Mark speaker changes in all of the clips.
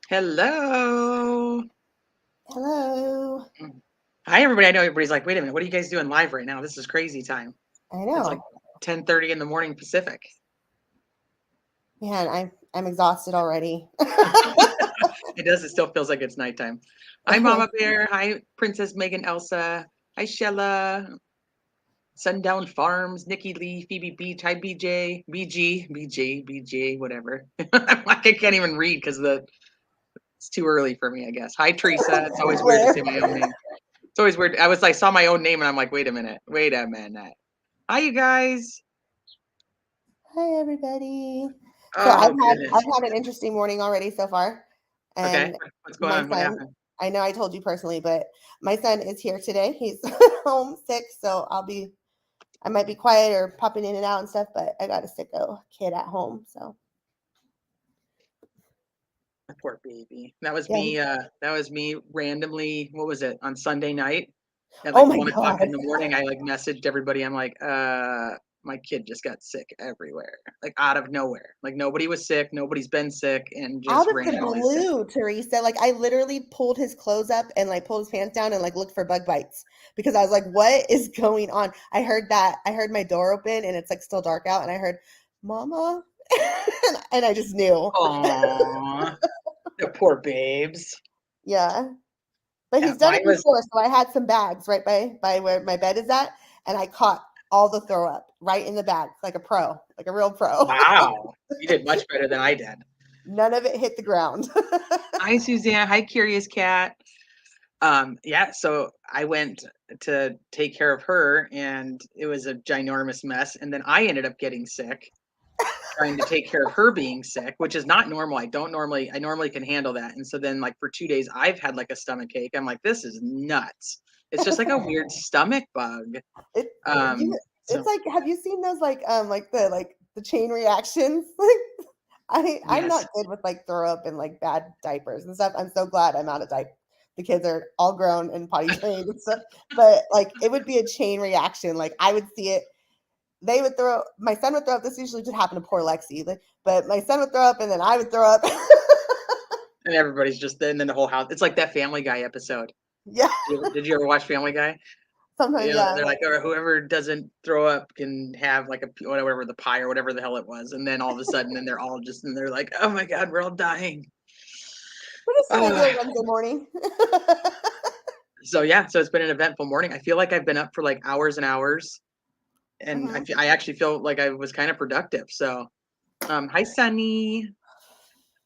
Speaker 1: Hello.
Speaker 2: Hello.
Speaker 1: Hi, everybody. I know everybody's like, wait a minute, what are you guys doing live right now? This is crazy time.
Speaker 2: I know.
Speaker 1: It's like 10:30 in the morning Pacific.
Speaker 2: Man, I'm exhausted already.
Speaker 1: It does. It still feels like it's nighttime. Hi, Mama Bear. Hi, Princess Megan Elsa. Hi, Shella. Sundown Farms, Nikki Lee, Phoebe Beach. Hi, BJ, BG, whatever. I can't even read because it's too early for me, I guess. Hi, Teresa. It's always weird to say my own name. It's always weird. I saw my own name and I'm like, wait a minute. Hi, you guys.
Speaker 2: Hi, everybody.
Speaker 1: Oh,
Speaker 2: So I've had an interesting morning already so far. And
Speaker 1: okay, what's going on? What happened?
Speaker 2: I know I told you personally, but my son is here today. He's home sick, so I might be quiet or popping in and out and stuff, but I got a sicko kid at home, so.
Speaker 1: Poor baby. That was me. That was me randomly. What was it on Sunday night? At like 1 o'clock in the morning, I like messaged everybody. I'm like, my kid just got sick everywhere, like out of nowhere. Like nobody was sick, nobody's been sick, and just
Speaker 2: out of
Speaker 1: randomly
Speaker 2: the blue, sick. Teresa. Like I literally pulled his clothes up and like pulled his pants down and like looked for bug bites because I was like, what is going on? I heard my door open and it's like still dark out, and I heard, Mama, and I just knew.
Speaker 1: Aww, the poor babes.
Speaker 2: Yeah. But he's done it before, so I had some bags right by where my bed is at, and I caught all the throw up right in the bag, like a real pro.
Speaker 1: Wow, you did much better than I did.
Speaker 2: None of it hit the ground.
Speaker 1: Hi, Suzanne. Hi, Curious Cat. Yeah, so I went to take care of her, and it was a ginormous mess. And then I ended up getting sick, trying to take care of her being sick, which is not normal. I normally can handle that. And so then like for 2 days, I've had like a stomach ache. I'm like, this is nuts. It's just like a weird stomach bug.
Speaker 2: It's like, have you seen those like the chain reactions? I'm not good with like throw up and like bad diapers and stuff. I'm so glad I'm out of diaper. The kids are all grown and potty trained and stuff. But like it would be a chain reaction. Like I would see it. My son would throw up. This usually just happened to poor Lexi, but my son would throw up and then I would throw up.
Speaker 1: And everybody's and then the whole house. It's like that Family Guy episode.
Speaker 2: Yeah.
Speaker 1: Did you ever watch Family Guy?
Speaker 2: Sometimes, yeah.
Speaker 1: They're like, or whoever doesn't throw up can have like whatever the pie or whatever the hell it was, and then all of a sudden, then they're all they're like, oh my god, we're all dying.
Speaker 2: We're just having a Wednesday morning.
Speaker 1: So it's been an eventful morning. I feel like I've been up for like hours and hours, and I actually feel like I was kind of productive. So, hi Sunny.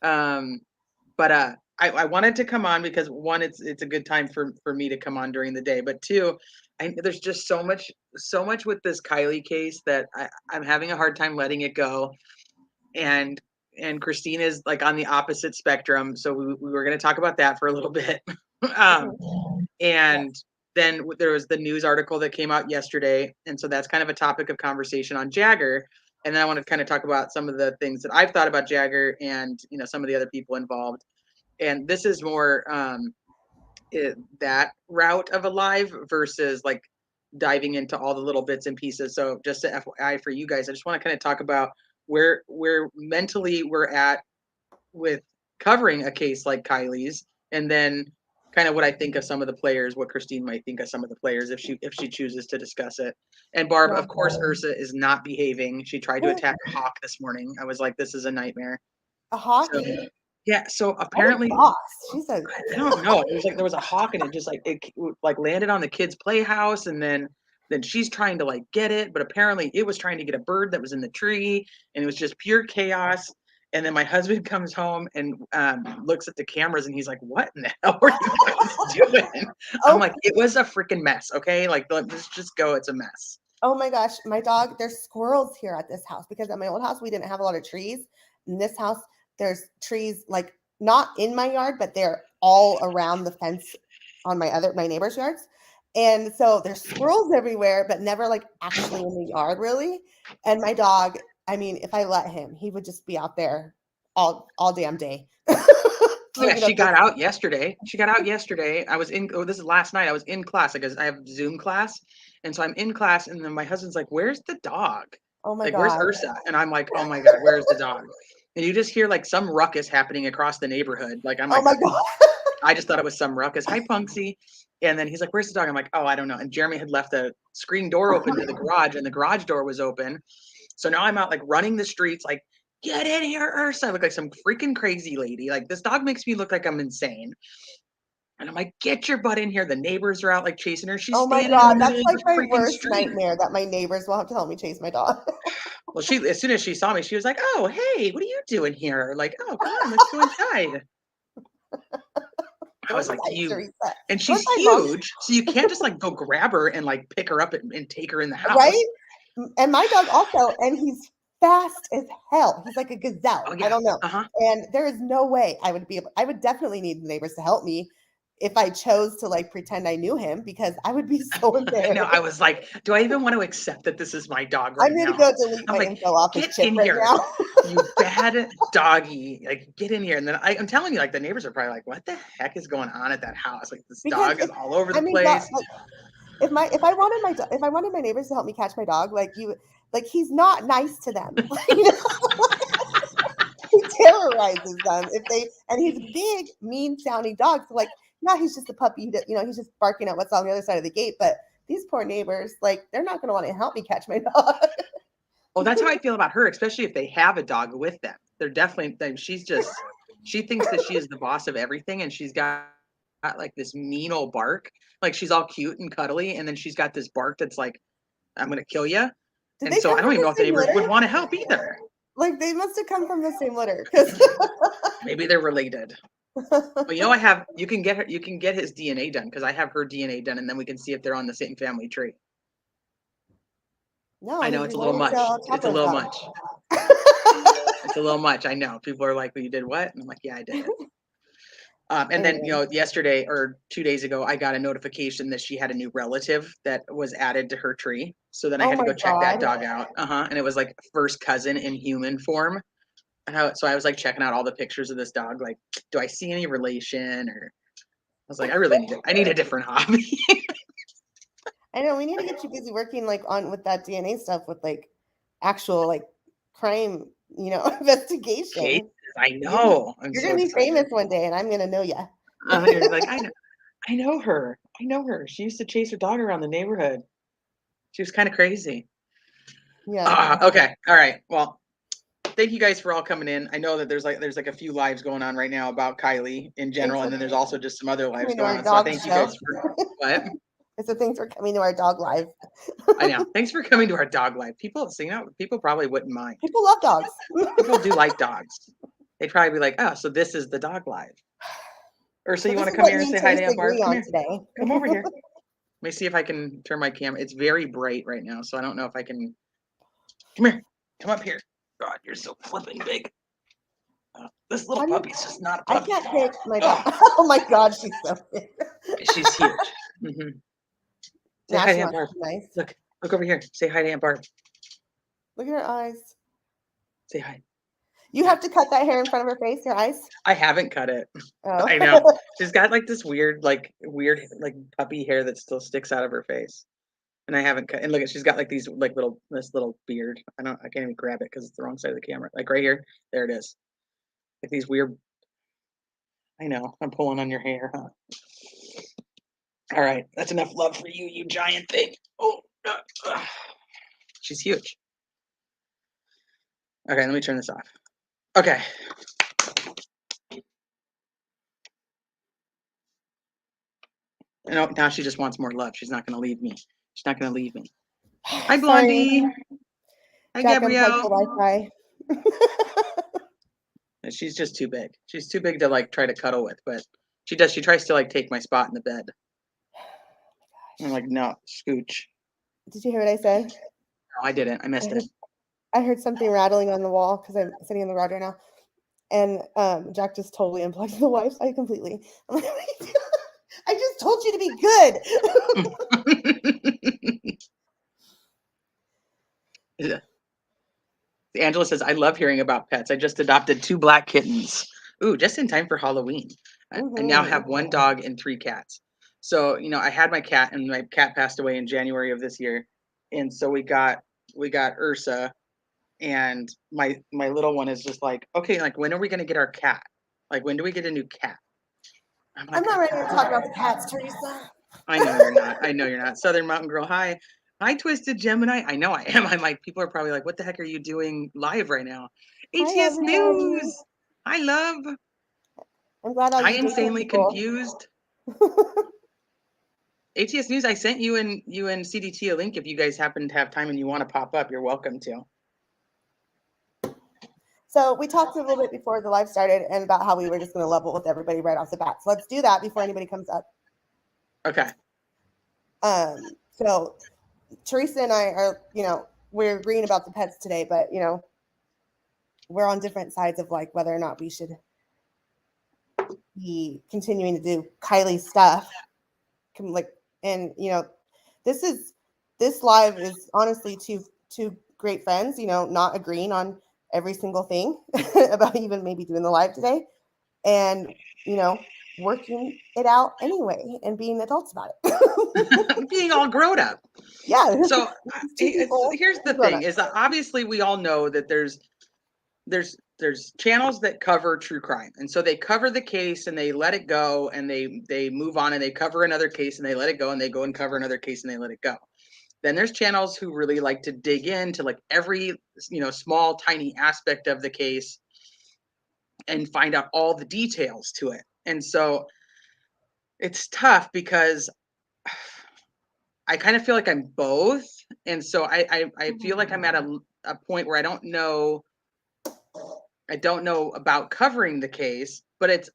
Speaker 1: But I wanted to come on because one, it's a good time for me to come on during the day, but two, there's just so much with this Kiely case that I'm having a hard time letting it go. And and Christine is like on the opposite spectrum. So we were going to talk about that for a little bit. um, and then there was the news article that came out yesterday. And so that's kind of a topic of conversation on Jagger. And then I want to kind of talk about some of the things that I've thought about Jagger and, you know, some of the other people involved. And this is more that route of a live versus like diving into all the little bits and pieces. So just to FYI for you guys, I just want to kind of talk about where mentally we're at with covering a case like Kiely's, and then kind of what I think of some of the players, what Christine might think of some of the players if she chooses to discuss it. And Barb, of course, Ursa is not behaving. She tried to attack a hawk this morning. I was like, this is a nightmare.
Speaker 2: A hawk?
Speaker 1: So, yeah. So apparently,
Speaker 2: she's a.
Speaker 1: I don't know. It was like there was a hawk, and it just like it like landed on the kid's playhouse, and then she's trying to like get it, but apparently it was trying to get a bird that was in the tree, and it was just pure chaos. And then my husband comes home and looks at the cameras, and he's like, "What in the hell are you guys doing?" I'm like, "It was a freaking mess." Okay, like let's just go. It's a mess.
Speaker 2: Oh my gosh, my dog. There's squirrels here at this house because at my old house we didn't have a lot of trees. In this house, there's trees like not in my yard, but they're all around the fence on my neighbor's yards. And so there's squirrels everywhere, but never like actually in the yard really. And my dog, I mean, if I let him, he would just be out there all damn day.
Speaker 1: Yeah, she got out yesterday. I was in, this is last night. I was in class because I have Zoom class. And so I'm in class, and then my husband's like, "Where's the dog?"
Speaker 2: Oh my
Speaker 1: like,
Speaker 2: God.
Speaker 1: "Where's Ursa?" And I'm like, "Oh my God, where's the dog?" And you just hear like some ruckus happening across the neighborhood. Like, I'm like,
Speaker 2: oh my God.
Speaker 1: I just thought it was some ruckus. Hi, Punksy. And then he's like, "Where's the dog?" I'm like, "Oh, I don't know." And Jeremy had left the screen door open to the garage, and the garage door was open. So now I'm out like running the streets, like, "Get in here, Ursa." I look like some freaking crazy lady. Like, this dog makes me look like I'm insane. And I'm like, "Get your butt in here." The neighbors are out like chasing her. She's
Speaker 2: Oh my
Speaker 1: standing
Speaker 2: God,
Speaker 1: in the
Speaker 2: that's
Speaker 1: middle
Speaker 2: like
Speaker 1: of the
Speaker 2: my
Speaker 1: freaking
Speaker 2: worst
Speaker 1: street.
Speaker 2: nightmare that my neighbors will have to help me chase my dog.
Speaker 1: Well, as soon as she saw me, she was like, "Oh, hey, what are you doing here?" Like, "Oh, come on, let's go inside." I was like, and she's huge, so you can't just like go grab her and like pick her up and take her in the house.
Speaker 2: Right? And my dog also, and he's fast as hell. He's like a gazelle.
Speaker 1: Oh, yeah.
Speaker 2: I don't know. And there is no way I would definitely need the neighbors to help me if I chose to like pretend I knew him, because I would be so embarrassed.
Speaker 1: No, I was like, do I even want to accept that this is my dog right now?
Speaker 2: I'm going to go delete my info off his chip right now.
Speaker 1: You bad doggy. Like, get in here. And then I'm telling you, like, the neighbors are probably like, "What the heck is going on at that house? Like, this dog is all over the place."
Speaker 2: If I wanted my neighbors to help me catch my dog, he's not nice to them. He terrorizes them and he's a big, mean sounding dog. So like, yeah, he's just a puppy. He's just barking at what's on the other side of the gate. But these poor neighbors, like, they're not going to want to help me catch my dog.
Speaker 1: Well, that's how I feel about her, especially if they have a dog with them. They're definitely, she thinks that she is the boss of everything, and she's got like this mean old bark. Like, she's all cute and cuddly, and then she's got this bark that's like, "I'm going to kill you." And so I don't even know if the neighbors would want to help either.
Speaker 2: Like, they must have come from the same litter. Because
Speaker 1: maybe they're related. But you can get his DNA done, because I have her DNA done, and then we can see if they're on the same family tree.
Speaker 2: No,
Speaker 1: I know it's a little much. It's a little much. It's a little much. I know. People are like, "Well, you did what?" And I'm like, "Yeah, I did it." And then, yesterday or 2 days ago, I got a notification that she had a new relative that was added to her tree. So then I had to go check that dog out. And it was like first cousin in human form. So I was like checking out all the pictures of this dog. Like, do I see any relation? Or I was like, I need a different hobby.
Speaker 2: I know, we need to get you busy working with that DNA stuff with like actual like crime, investigation.
Speaker 1: Cases, I know.
Speaker 2: You're gonna be famous one day, and I'm gonna know you.
Speaker 1: You're like, I know her. I know her. She used to chase her dog around the neighborhood. She was kind of crazy.
Speaker 2: Yeah.
Speaker 1: Okay. All right. Well, thank you guys for all coming in. I know that there's like a few lives going on right now about Kiely in general, and then there's also just some other lives going on. So thank you guys for what?
Speaker 2: So thanks for coming to our dog live.
Speaker 1: I know. Thanks for coming to our dog live. People probably wouldn't mind.
Speaker 2: People love dogs.
Speaker 1: People do like dogs. They'd probably be like, "Oh, so this is the dog live." Or so you want to come here and say hi to Aunt Barb? Come here.
Speaker 2: Today.
Speaker 1: Come over here. Let me see if I can turn my camera. It's very bright right now, so I don't know if I can. Come here. Come up here. God, you're so flipping big. This little puppy's just not a puppy.
Speaker 2: I can't pick my dog. Oh my God, she's so big.
Speaker 1: She's huge. Mm-hmm. Say hi to Aunt Barb.
Speaker 2: Nice.
Speaker 1: Look over here. Say hi to Aunt Barb.
Speaker 2: Look at her eyes.
Speaker 1: Say hi.
Speaker 2: You have to cut that hair in front of her face, your eyes?
Speaker 1: I haven't cut it.
Speaker 2: Oh.
Speaker 1: I know. She's got like this weird puppy hair that still sticks out of her face. And I haven't cut. And look at, she's got like these like this little beard. I can't even grab it because it's the wrong side of the camera. Like right here. There it is. Like these weird. I know. I'm pulling on your hair, huh? All right. That's enough love for you, you giant thing. Oh, she's huge. Okay, let me turn this off. Okay. Now she just wants more love. She's not going to leave me. She's not going to leave me. Hi, Blondie. Hi,
Speaker 2: Jack,
Speaker 1: Gabrielle.
Speaker 2: Wi-Fi.
Speaker 1: She's just too big. She's too big to like try to cuddle with, but she does. She tries to like take my spot in the bed. I'm like, no, scooch.
Speaker 2: Did you hear what I said?
Speaker 1: No, I didn't. I missed it.
Speaker 2: I heard something rattling on the wall because I'm sitting in the garage right now. And Jack just totally unplugged the Wi-Fi completely. I'm like, I just told you to be good.
Speaker 1: Yeah. Angela says, I love hearing about pets. I just adopted 2 black kittens. Ooh, just in time for Halloween. I now have 1 dog and 3 cats. So, I had my cat, and my cat passed away in January of this year. And so we got Ursa, and my little one is just like, okay, like, when are we going to get our cat? Like, when do we get a new cat?
Speaker 2: I'm not ready to talk about the cats, Teresa.
Speaker 1: I know you're not. I know you're not. Southern Mountain Girl, hi. Hi, Twisted Gemini. I know I am. I'm like, people are probably like, what the heck are you doing live right now? ATS News. Hi, love.
Speaker 2: I'm glad all you
Speaker 1: Insanely confused. ATS News, I sent you and CDT a link. If you guys happen to have time and you want to pop up, you're welcome to.
Speaker 2: So we talked a little bit before the live started and about how we were just going to level with everybody right off the bat. So let's do that before anybody comes up.
Speaker 1: Okay.
Speaker 2: So Teresa and I are, we're agreeing about the pets today, but we're on different sides of like whether or not we should be continuing to do Kiely's stuff. This live is honestly two great friends, not agreeing on every single thing about even maybe doing the live today, and working it out anyway and being adults about
Speaker 1: it. Being all grown up.
Speaker 2: Yeah.
Speaker 1: So here's the thing is that obviously we all know that there's channels that cover true crime. And so they cover the case and they let it go, and they move on, and they cover another case and they let it go, and they go and cover another case and they let it go. Then there's channels who really like to dig into like every, small, tiny aspect of the case and find out all the details to it. And so it's tough because I kind of feel like I'm both. And so I feel like I'm at a point where I don't know about covering the case, but it's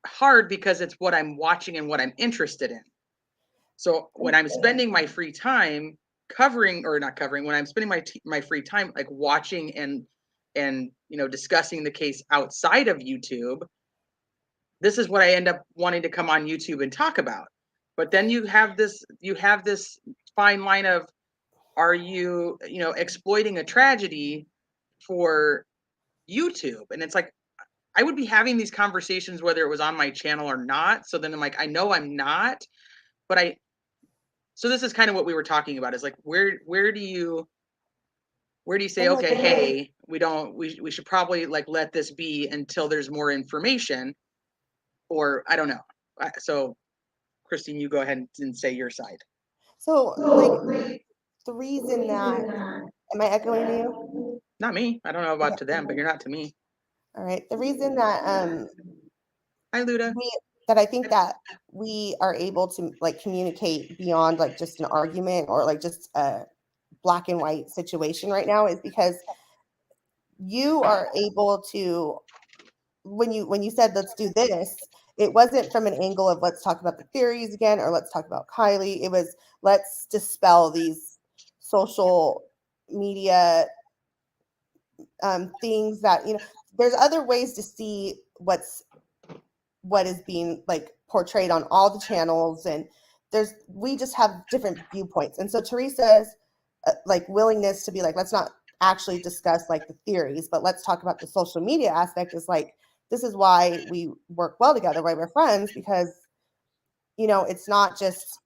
Speaker 1: hard because it's what I'm watching and what I'm interested in. So when I'm spending my free time when I'm spending my free time like watching and discussing the case outside of YouTube, this is what I end up wanting to come on YouTube and talk about. But then you have this fine line of, are you exploiting a tragedy for YouTube? And it's like, I would be having these conversations whether it was on my channel or not. So then I'm like, I know I'm not, but so this is kind of what we were talking about, is like, where do you say, okay, hey, we should probably like let this be until there's more information, or I don't know. So Christine, you go ahead and say your side.
Speaker 2: So like the reason that, am I echoing to you?
Speaker 1: Not me. I don't know about to them, but you're not to me.
Speaker 2: All right. The reason that
Speaker 1: hi Luda,
Speaker 2: that I think that we are able to like communicate beyond like just an argument or like just a black and white situation right now is because you are able to, when you said let's do this, it wasn't from an angle of let's talk about the theories again or let's talk about Kiely. It was let's dispel these social media things that there's other ways to see what is being like portrayed on all the channels, and we just have different viewpoints. And so Teresa's like willingness to be like, let's not actually discuss like the theories, but let's talk about the social media aspect, is like, this is why we work well together, why we're friends, because it's not just,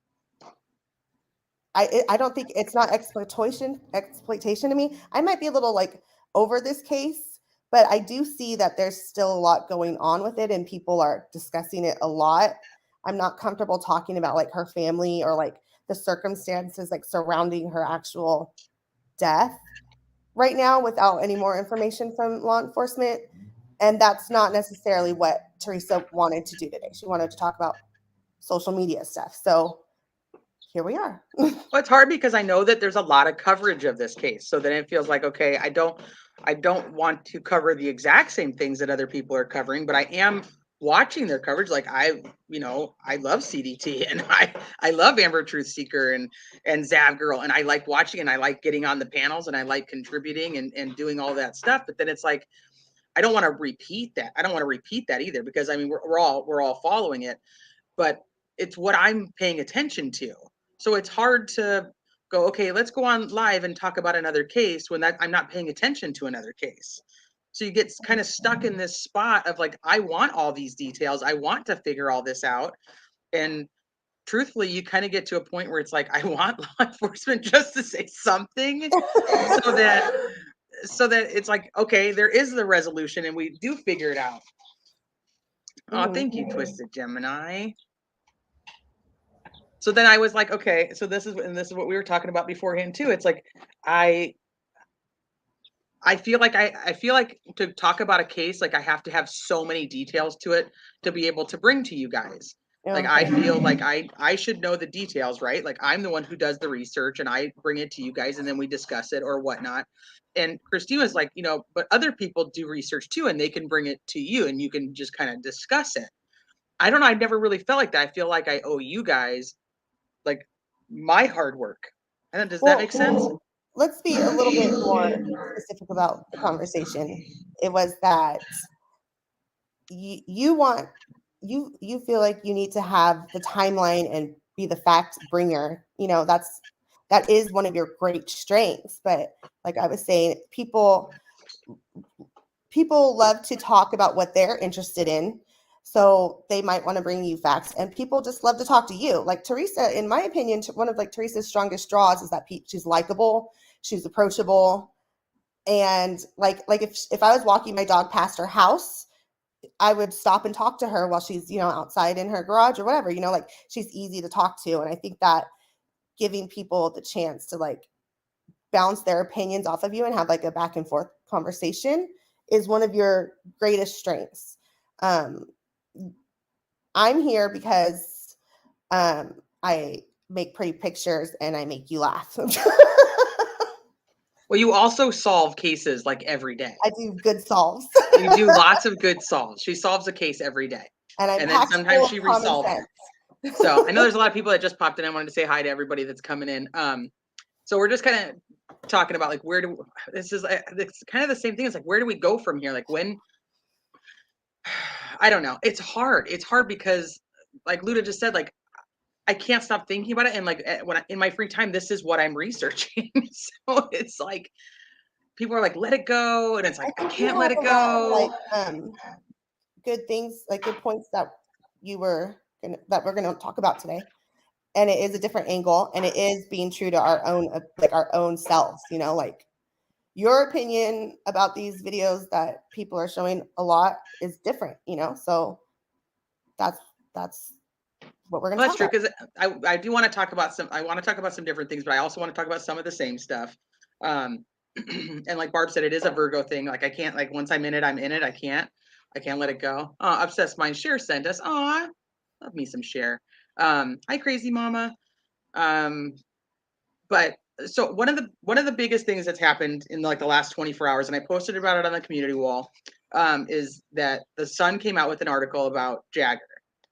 Speaker 2: I don't think it's not exploitation to me. I might be a little like over this case, but I do see that there's still a lot going on with it and people are discussing it a lot. I'm not comfortable talking about like her family or like the circumstances like surrounding her actual death right now without any more information from law enforcement. And that's not necessarily what Teresa wanted to do today. She wanted to talk about social media stuff. So here we are.
Speaker 1: Well, it's hard because I know that there's a lot of coverage of this case. So then it feels like, okay, I don't want to cover the exact same things that other people are covering, but I am watching their coverage. Like I love CDT and I love Amber Truth Seeker and Zav Girl, and I like watching and I like getting on the panels and I like contributing and doing all that stuff. But then it's like, I don't want to repeat that. I don't want to repeat that either, because I mean, we're all following it, but it's what I'm paying attention to. So it's hard to go, okay, let's go on live and talk about another case when I'm not paying attention to another case. So you get kind of stuck in this spot of like, I want all these details. I want to figure all this out. And truthfully, you kind of get to a point where it's like, I want law enforcement just to say something so that it's like, okay, there is the resolution and we do figure it out. Oh, thank you, Twisted Gemini. So then I was like, okay, so this is what we were talking about beforehand too. It's like, I feel like to talk about a case, like I have to have so many details to it to be able to bring to you guys. Like, I feel like I should know the details, right? Like I'm the one who does the research and I bring it to you guys and then we discuss it or whatnot. And Christina's like, but other people do research too and they can bring it to you and you can just kind of discuss it. I don't know. I never really felt like that. I feel like I owe you guys like my hard work. And does that make sense?
Speaker 2: Let's be a little bit more specific about the conversation. It was that you feel like you need to have the timeline and be the fact bringer. That is one of your great strengths. But like I was saying, people love to talk about what they're interested in. So they might want to bring you facts, and people just love to talk to you. Like Teresa, in my opinion, one of like Teresa's strongest draws is that she's likable, she's approachable, and like if I was walking my dog past her house, I would stop and talk to her while she's outside in her garage or whatever. Like she's easy to talk to, and I think that giving people the chance to like bounce their opinions off of you and have like a back and forth conversation is one of your greatest strengths. I'm here because I make pretty pictures and I make you laugh.
Speaker 1: Well, you also solve cases like every day.
Speaker 2: I do good solves.
Speaker 1: You do lots of good solves. She solves a case every day. And then sometimes she resolves it. So I know there's a lot of people that just popped in. I wanted to say hi to everybody that's coming in. So we're just kind of talking about like it's kind of the same thing. It's like, where do we go from here? Like when, I don't know. It's hard. It's hard because like Luda just said, like, I can't stop thinking about it. And like in my free time, this is what I'm researching. So it's like, people are like, let it go. And it's like, I can't let it go.
Speaker 2: Like, good things, like good points that we're going to talk about today. And it is a different angle, and it is being true to our own selves, like your opinion about these videos that people are showing a lot is different, so that's what we're going to talk about.
Speaker 1: That's true, because I do want to talk about some different things, but I also want to talk about some of the same stuff. And like Barb said, it is a Virgo thing. Like I can't, like once I'm in it, I'm in it. I can't let it go. Obsessed Mind Share sent us. Aw, love me some Share. Hi, Crazy Mama. But so one of the biggest things that's happened in like the last 24 hours, and I posted about it on the community wall, is that the Sun came out with an article about Jagger.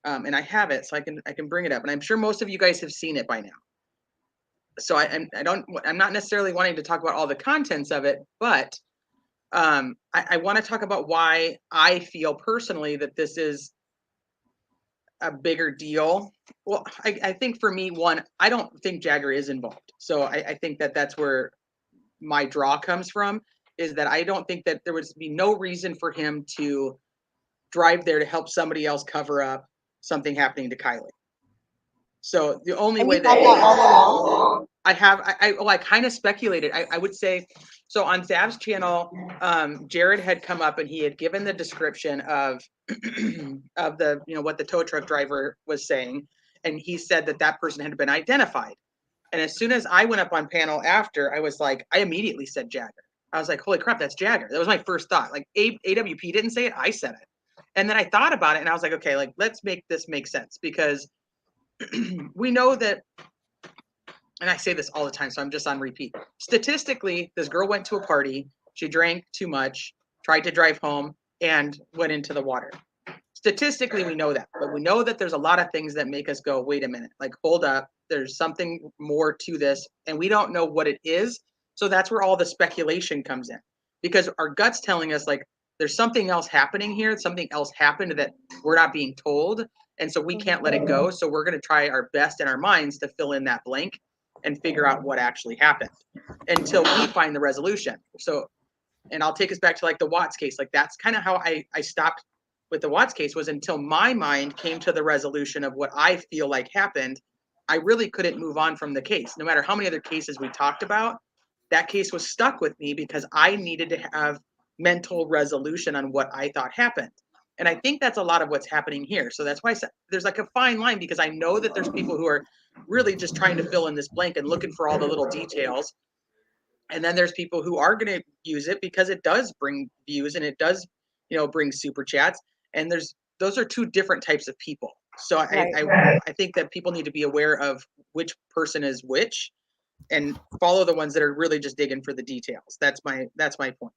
Speaker 1: And I have it, so I can bring it up, and I'm sure most of you guys have seen it by now. So I'm not necessarily wanting to talk about all the contents of it, but I want to talk about why I feel personally that this is a bigger deal. Well, I think for me, one, I don't think Jagger is involved. So I think that that's where my draw comes from, is that I don't think that there would be no reason for him to drive there to help somebody else cover up something happening to Kiely. So the only way that I kind of speculated. I would say, so on Sav's channel, Jared had come up and he had given the description of of the, what the tow truck driver was saying, and he said that that person had been identified. And as soon as I went up on panel after, I was like, I immediately said Jagger. I was like, holy crap, that's Jagger. That was my first thought. Like AWP didn't say it, I said it. And then I thought about it and I was like, okay, like let's make this make sense, because we know that, and I say this all the time, so I'm just on repeat. Statistically, this girl went to a party, she drank too much, tried to drive home, and went into the water. Statistically, we know that, but we know that there's a lot of things that make us go, wait a minute, like, hold up, there's something more to this, and we don't know what it is. So that's where all the speculation comes in, because our gut's telling us, like, there's something else happening here, something else happened that we're not being told, and so we can't let it go. So we're going to try our best in our minds to fill in that blank and figure out what actually happened until we find the resolution. So, and I'll take us back to like the Watts case. Like that's kind of how I stopped with the Watts case, was until my mind came to the resolution of what I feel like happened. I really couldn't move on from the case. No matter how many other cases we talked about, that case was stuck with me because I needed to have mental resolution on what I thought happened. And I think that's a lot of what's happening here. So that's why I said there's like a fine line, because I know that there's people who are really just trying to fill in this blank and looking for all the little details. And then there's people who are going to use it because it does bring views and it does, bring super chats. And those are two different types of people. So I think that people need to be aware of which person is which and follow the ones that are really just digging for the details. That's my point.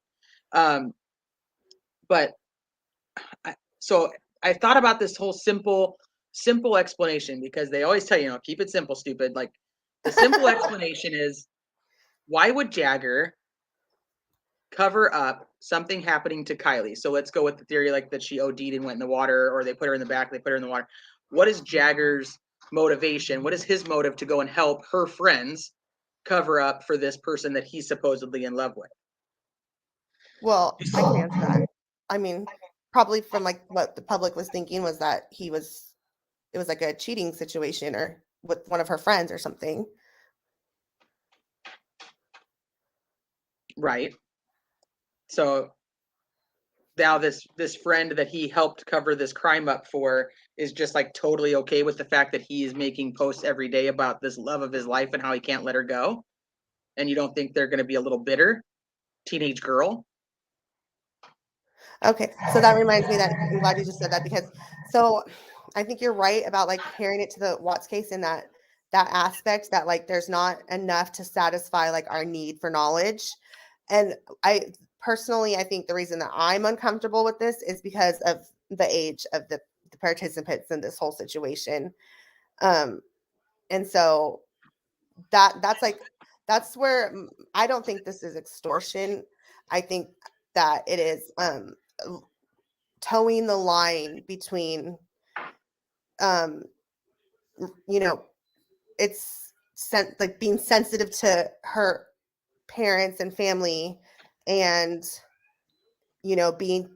Speaker 1: But so I thought about this whole simple explanation, because they always tell you, keep it simple, stupid. Like the simple explanation is, why would Jagger cover up something happening to Kiely? So let's go with the theory like that she OD'd and went in the water, or they put her in the back, they put her in the water. What is Jagger's motivation? What is his motive to go and help her friends cover up for this person that he's supposedly in love with?
Speaker 2: Well, I can answer that. I mean, probably from like what the public was thinking was that it was like a cheating situation or with one of her friends or something.
Speaker 1: Right. So now this friend that he helped cover this crime up for is just like totally okay with the fact that he is making posts every day about this love of his life and how he can't let her go. And you don't think they're going to be a little bitter teenage girl?
Speaker 2: Okay, so that reminds me that I'm glad you just said that, because so I think you're right about like comparing it to the Watts case in that aspect, that like there's not enough to satisfy like our need for knowledge. And I personally, I think the reason that I'm uncomfortable with this is because of the age of the participants in this whole situation. And so that's where I don't think this is extortion. I think that it is towing the line between it's like being sensitive to her parents and family, and being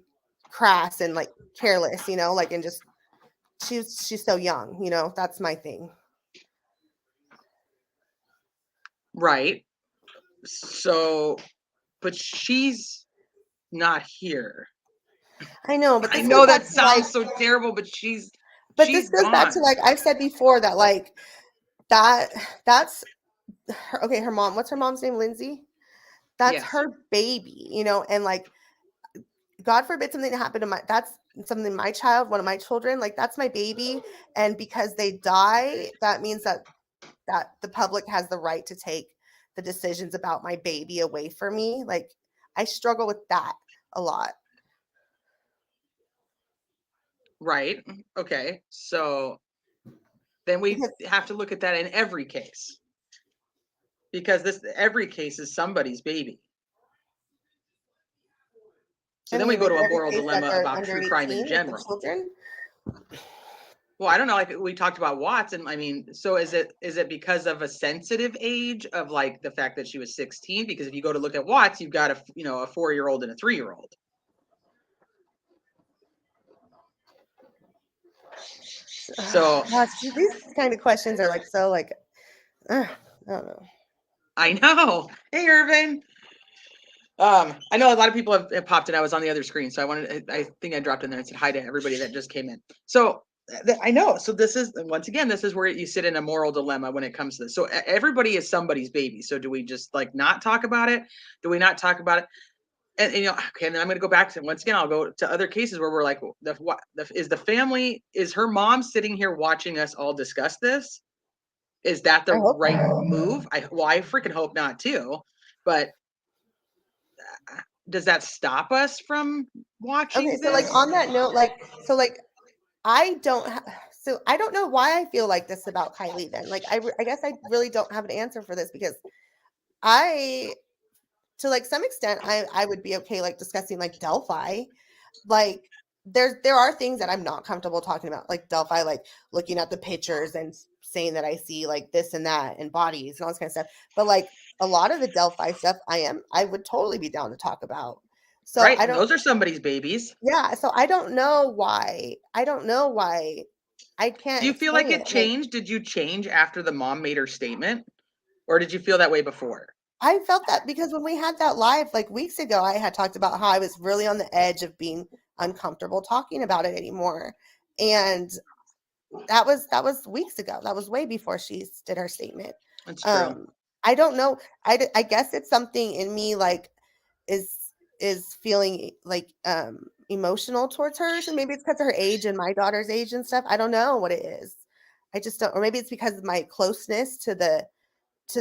Speaker 2: crass and like careless, like, and just she's so young, that's my thing.
Speaker 1: Right. So, but she's not here.
Speaker 2: I know, but
Speaker 1: I know that sounds so terrible, but she's
Speaker 2: this goes back to like I've said before, that like that's her, okay, her mom, what's her mom's name? Lindsay. That's her baby, and like, God forbid something to happen to that's something, my child, one of my children, like that's my baby. And because they die, that means that the public has the right to take the decisions about my baby away from me. Like I struggle with that a lot.
Speaker 1: Right. Okay. So then we have to look at that in every case, because every case is somebody's baby. So then we go to a moral
Speaker 2: case that
Speaker 1: dilemma
Speaker 2: they're
Speaker 1: about
Speaker 2: under
Speaker 1: true crime in
Speaker 2: 18, like the
Speaker 1: general.
Speaker 2: children.
Speaker 1: Well, I don't know. Like we talked about Watts, and I mean, so is it because of a sensitive age of like the fact that she was 16? Because if you go to look at Watts, you've got a 4-year-old and a 3-year-old. So
Speaker 2: gosh, these kind of questions are like so like I don't know.
Speaker 1: I know. Hey, Irvin. I know a lot of people have popped in. I was on the other screen, so I think I dropped in there and said hi to everybody that just came in. So I know. So this is, once again, this is where you sit in a moral dilemma when it comes to this. So everybody is somebody's baby. So do we just like not talk about it? Do we not talk about it? And okay, and then I'm going to go back to, once again, I'll go to other cases where we're like, is her mom sitting here watching us all discuss this? Is that the right move? I freaking hope not too. But does that stop us from watching this?
Speaker 2: So like on that note, I don't know why I feel like this about Kiely then. Like I guess I really don't have an answer for this, because to like some extent I would be okay like discussing like Delphi. Like there are things that I'm not comfortable talking about, like Delphi, like looking at the pictures and saying that I see like this and that and bodies and all this kind of stuff. But like a lot of the Delphi stuff I would totally be down to talk about. So
Speaker 1: right, those are somebody's babies.
Speaker 2: Yeah, so I don't know why. I can't.
Speaker 1: Do you feel like it changed? Did you change after the mom made her statement, or did you feel that way before?
Speaker 2: I felt that because when we had that live like weeks ago, I had talked about how I was really on the edge of being uncomfortable talking about it anymore. And that was weeks ago. That was way before she did her statement.
Speaker 1: That's true.
Speaker 2: I don't know. I guess it's something in me like is feeling like emotional towards her. So maybe it's because of her age and my daughter's age and stuff. I don't know what it is. I just don't, or maybe it's because of my closeness to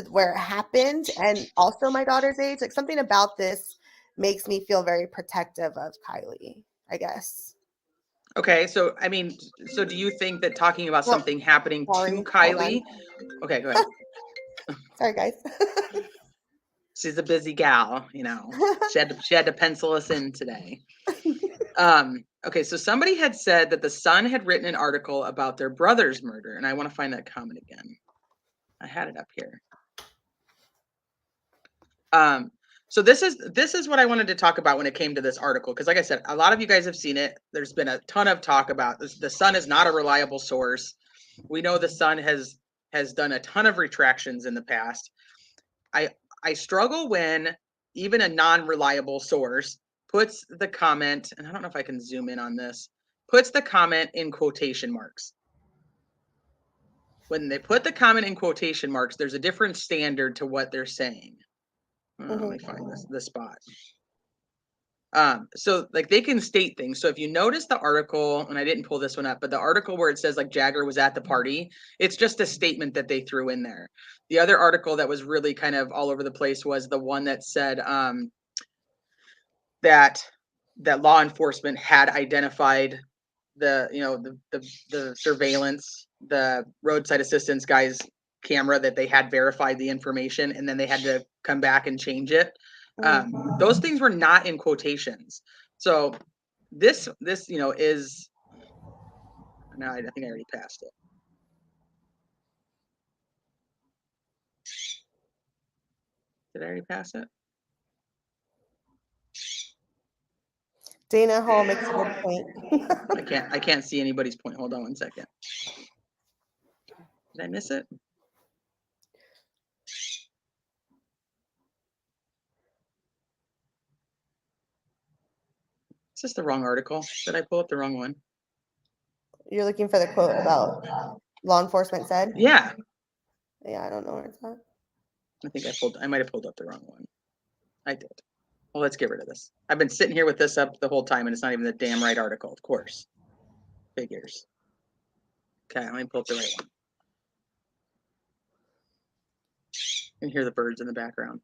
Speaker 2: where it happened, and also my daughter's age. Like something about this makes me feel very protective of Kiely, I guess.
Speaker 1: Okay, so I mean, so do you think that talking about something happening to Kiely? Okay, go ahead.
Speaker 2: Sorry, guys.
Speaker 1: She's a busy gal, She had to pencil us in today. Okay, so somebody had said that the Sun had written an article about their brother's murder, and I want to find that comment again. I had it up here. So this is what I wanted to talk about when it came to this article, because like I said, a lot of you guys have seen it. There's been a ton of talk about this. The Sun is not a reliable source. We know the Sun has done a ton of retractions in the past. I struggle when even a non-reliable source puts the comment, and I don't know if I can zoom in on this, puts the comment in quotation marks. When they put the comment in quotation marks, there's a different standard to what they're saying. Let me find the spot. So like they can state things. So if you notice the article, and I didn't pull this one up, but the article where it says like Jagger was at the party, it's just a statement that they threw in there. The other article that was really kind of all over the place was the one that said that law enforcement had identified the surveillance, the roadside assistance guy's camera, that they had verified the information, and then they had to come back and change it. Those things were not in quotations. So this is, no, I think I already passed it. Did I already pass it?
Speaker 2: Dana Hall makes a good point.
Speaker 1: I can't see anybody's point. Hold on one second. Did I miss it? Is this the wrong article? Did I pull up the wrong one?
Speaker 2: You're looking for the quote about law enforcement said?
Speaker 1: Yeah.
Speaker 2: Yeah, I don't know where it's at.
Speaker 1: I think I might have pulled up the wrong one. I did. Well, let's get rid of this. I've been sitting here with this up the whole time, and it's not even the damn right article, of course. Figures. Okay, let me pull up the right one. You can hear the birds in the background.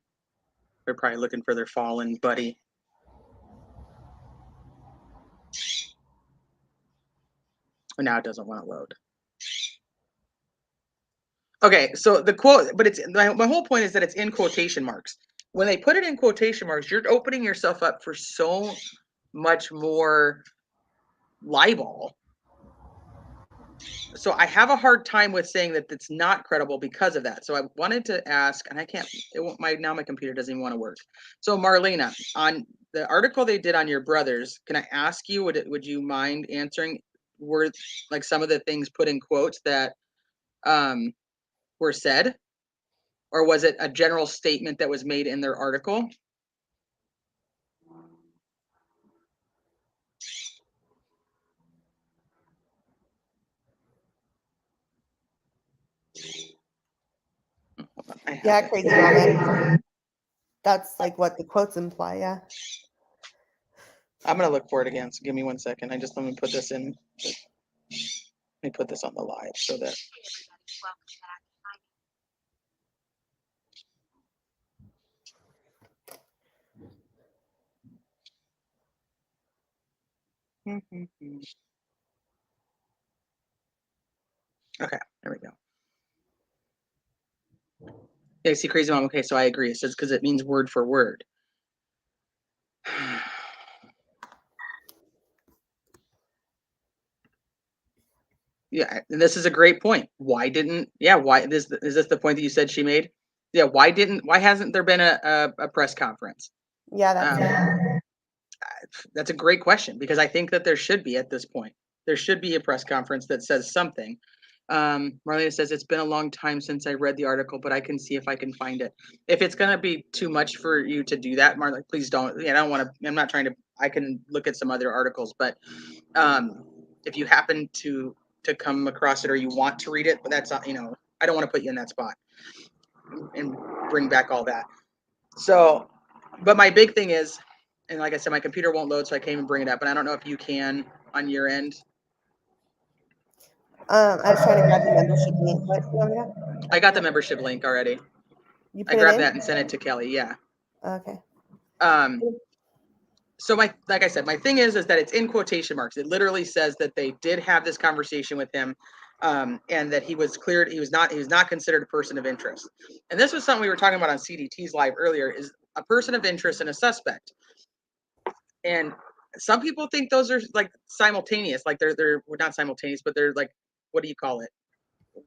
Speaker 1: They're probably looking for their fallen buddy. And now it doesn't want to load. Okay, so the quote, but it's my whole point is that it's in quotation marks. When they put it in quotation marks, you're opening yourself up for so much more libel. So I have a hard time with saying that it's not credible because of that. So I wanted to ask, and I can't, it won't, now my computer doesn't even want to work. So Marlena, on the article they did on your brothers, can I ask you, would you mind answering, were like some of the things put in quotes that were said? Or was it a general statement that was made in their article?
Speaker 2: Yeah, crazy mama. That's like what the quotes imply, yeah.
Speaker 1: I'm gonna look for it again, so give me 1 second. Let me put this in. Let me put this on the live so that. Okay, there we go. Yeah, see, crazy mom. Okay, so I agree. It says because it means word for word. Yeah, and this is a great point. Why didn't? Yeah, why is this the point that you said she made? Yeah, why hasn't there been a press conference?
Speaker 2: Yeah,
Speaker 1: That's a great question, because I think that there should be at this point. There should be a press conference that says something. Marlena says, it's been a long time since I read the article, but I can see if I can find it. If it's going to be too much for you to do that, Marlena, please don't. Yeah, I don't want to, I'm not trying to, I can look at some other articles, but if you happen to come across it or you want to read it, but that's not, I don't want to put you in that spot and bring back all that. So, but my big thing is, and like I said, my computer won't load, so I can't even bring it up. And I don't know if you can on your end.
Speaker 2: I was trying to grab the membership link. What?
Speaker 1: I got the membership link already.
Speaker 2: You
Speaker 1: I grabbed that and sent it to Kelly. Yeah.
Speaker 2: Okay.
Speaker 1: So like I said, my thing is that it's in quotation marks. It literally says that they did have this conversation with him, and that he was cleared. He was not considered a person of interest. And this was something we were talking about on CDT's live earlier, is a person of interest and a suspect. And some people think those are like simultaneous, like they're not simultaneous, but they're like, what do you call it?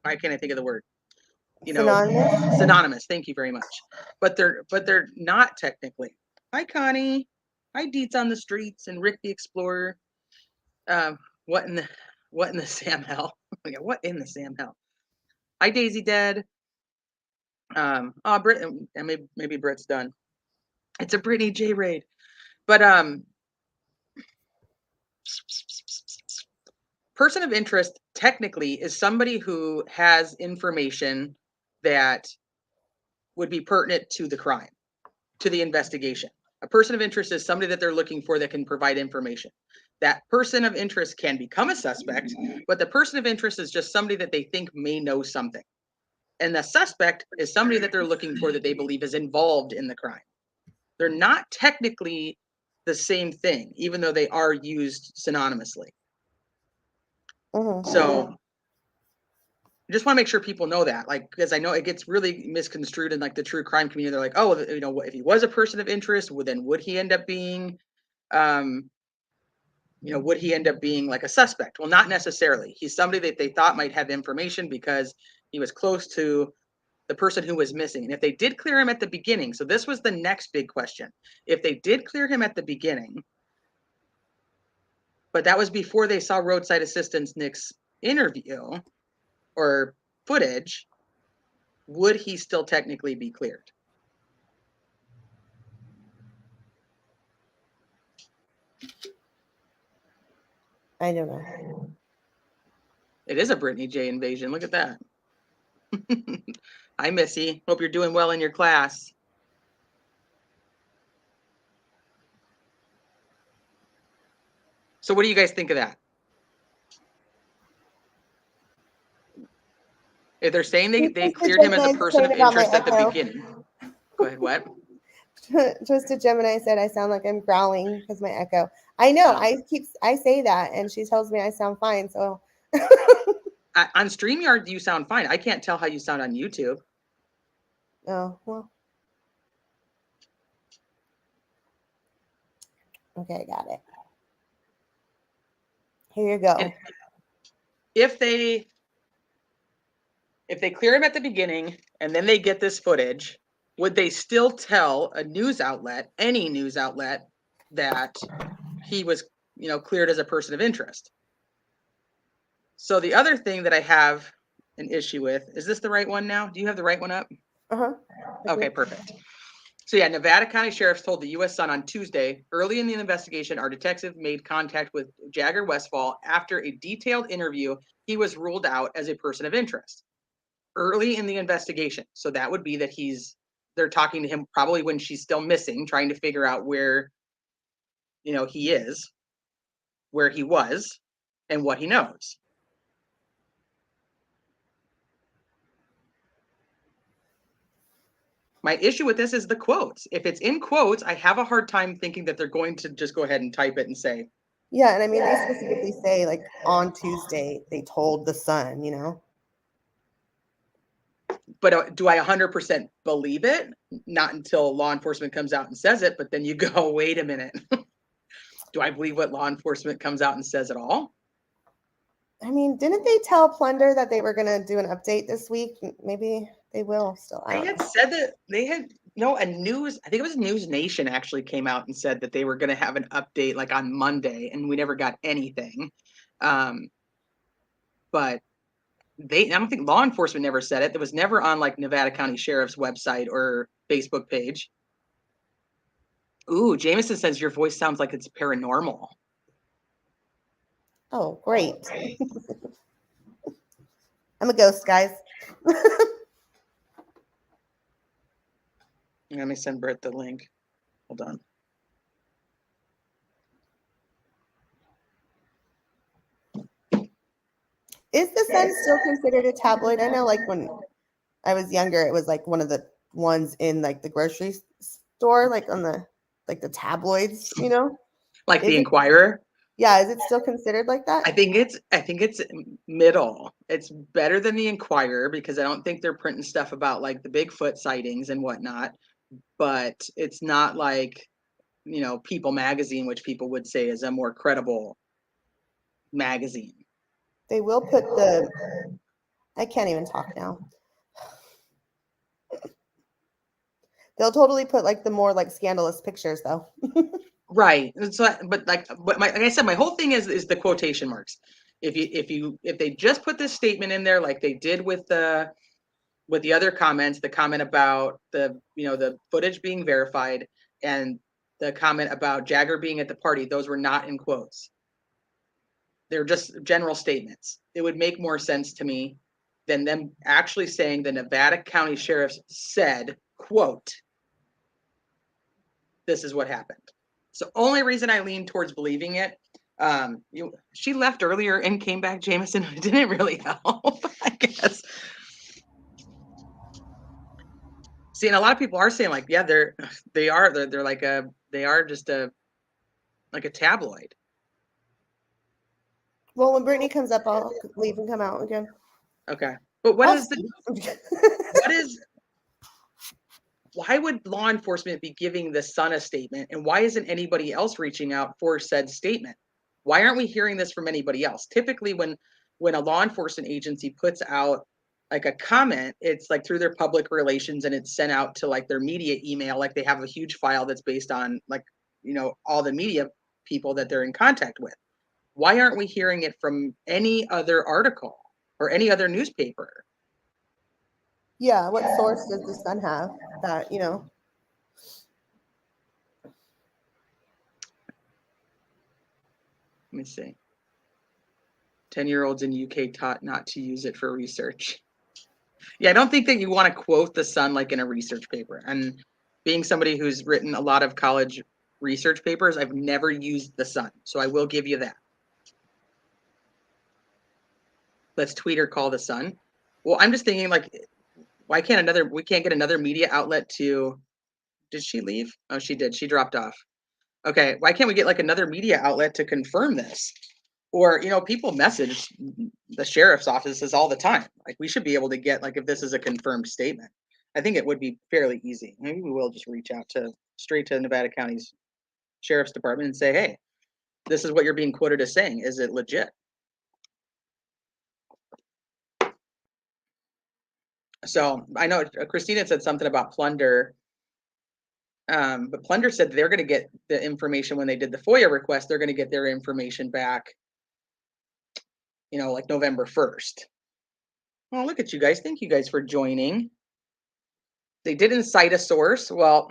Speaker 1: Why can't I think of the word? Synonymous. Thank you very much. But they're not technically. Hi, Connie. Hi, Deets on the streets and Rick the Explorer. What in the Sam hell? What in the Sam hell? Hi, Daisy Dead. Britt, and maybe Britt's done. It's a Brittany J raid, but person of interest technically is somebody who has information that would be pertinent to the crime, to the investigation. A person of interest is somebody that they're looking for that can provide information. That person of interest can become a suspect, but the person of interest is just somebody that they think may know something. And the suspect is somebody that they're looking for that they believe is involved in the crime. They're not technically the same thing, even though they are used synonymously. So I just want to make sure people know that, like, because I know it gets really misconstrued in like the true crime community. They're like, oh, if he was a person of interest, then would he end up being, would he end up being like a suspect? Well, not necessarily. He's somebody that they thought might have information because he was close to the person who was missing. And if they did clear him at the beginning, so this was the next big question. If they did clear him at the beginning, but that was before they saw roadside assistance Nick's interview or footage, would he still technically be cleared?
Speaker 2: I don't know.
Speaker 1: It is a Brittany J invasion. Look at that. Hi, Missy. Hope you're doing well in your class. So what do you guys think of that? If they're saying they cleared him as a person of interest at the beginning. Go ahead, what?
Speaker 2: Twisted Gemini said I sound like I'm growling because my echo. I know. I say that and she tells me I sound fine. So
Speaker 1: on StreamYard you sound fine. I can't tell how you sound on YouTube.
Speaker 2: Oh, well. Okay, got it. Here you go.
Speaker 1: And if they clear him at the beginning and then they get this footage, would they still tell a news outlet, any news outlet, that he was, cleared as a person of interest? So the other thing that I have an issue with, is this the right one now? Do you have the right one up? Okay, perfect. So yeah, Nevada County Sheriff's told the U.S. Sun on Tuesday, early in the investigation, our detective made contact with Jagger Westfall. After a detailed interview, he was ruled out as a person of interest. Early in the investigation. So that would be that they're talking to him probably when she's still missing, trying to figure out where, he is, where he was, and what he knows. My issue with this is the quotes. If it's in quotes, I have a hard time thinking that they're going to just go ahead and type it and say.
Speaker 2: Yeah, and I mean, they specifically say, like, on Tuesday, they told the Sun,
Speaker 1: But do I 100% believe it? Not until law enforcement comes out and says it, but then you go, wait a minute. Do I believe what law enforcement comes out and says at all?
Speaker 2: I mean, didn't they tell Plunder that they were going to do an update this week? Maybe they will still.
Speaker 1: They had said that they had, I think it was News Nation actually came out and said that they were going to have an update like on Monday, and we never got anything. But I don't think law enforcement never said it. It was never on like Nevada County Sheriff's website or Facebook page. Ooh, Jameson says your voice sounds like it's paranormal.
Speaker 2: Oh, great. I'm a ghost, guys.
Speaker 1: Let me send Brett the link. Hold on.
Speaker 2: Is the Sun still considered a tabloid? I know, like, when I was younger, it was like one of the ones in like the grocery store, like on the tabloids,
Speaker 1: Like the Inquirer?
Speaker 2: Yeah, is it still considered like that?
Speaker 1: I think it's middle. It's better than the Inquirer because I don't think they're printing stuff about like the Bigfoot sightings and whatnot. But it's not like, People Magazine, which people would say is a more credible magazine.
Speaker 2: They will put I can't even talk now. They'll totally put like the more like scandalous pictures though.
Speaker 1: Right. So, but like I said, my whole thing is the quotation marks. If they just put this statement in there like they did with the other comments, the comment about the footage being verified and the comment about Jagger being at the party, those were not in quotes. They're just general statements. It would make more sense to me than them actually saying the Nevada County Sheriff's said, quote, this is what happened. It's the only reason I lean towards believing it. She left earlier and came back, Jameson. It didn't really help, I guess. See, and a lot of people are saying like, yeah, they're just like a tabloid.
Speaker 2: Well, when Brittany comes up, I'll leave and come out again.
Speaker 1: Okay, but why would law enforcement be giving the Sun a statement, and why isn't anybody else reaching out for said statement? Why aren't we hearing this from anybody else? Typically, when a law enforcement agency puts out like a comment, it's like through their public relations and it's sent out to like their media email. Like they have a huge file that's based on like, all the media people that they're in contact with. Why aren't we hearing it from any other article or any other newspaper?
Speaker 2: Yeah, what source does the Sun have that, Let
Speaker 1: me see. 10-year-olds in UK taught not to use it for research. Yeah, I don't think that you want to quote the Sun like in a research paper. And being somebody who's written a lot of college research papers, I've never used the Sun. So I will give you that. Let's tweet or call the Sun. Well, I'm just thinking like, we can't get another media outlet to, did she leave? Oh, she did. She dropped off. Okay. Why can't we get like another media outlet to confirm this? Or, people message the sheriff's offices all the time. Like we should be able to get like, if this is a confirmed statement, I think it would be fairly easy. Maybe we will just reach out straight to Nevada County's sheriff's department and say, hey, this is what you're being quoted as saying. Is it legit? So I know Christina said something about Plunder. But Plunder said they're going to get the information when they did the FOIA request. They're going to get their information back, like November 1st. Oh, look at you guys. Thank you guys for joining. They didn't cite a source. Well,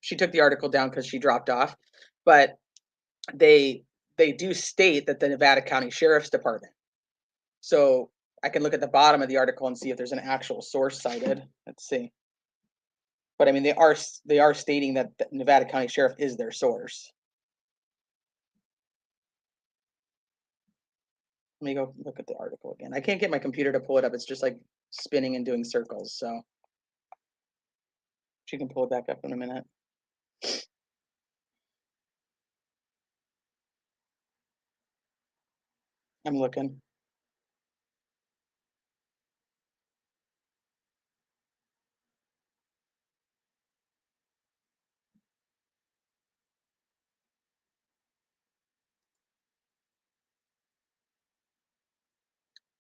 Speaker 1: she took the article down because she dropped off, but they do state that the Nevada County Sheriff's Department. So I can look at the bottom of the article and see if there's an actual source cited. Let's see. But I mean, they are stating that the Nevada County Sheriff is their source. Let me go look at the article again. I can't get my computer to pull it up. It's just like spinning and doing circles. So she can pull it back up in a minute. I'm looking.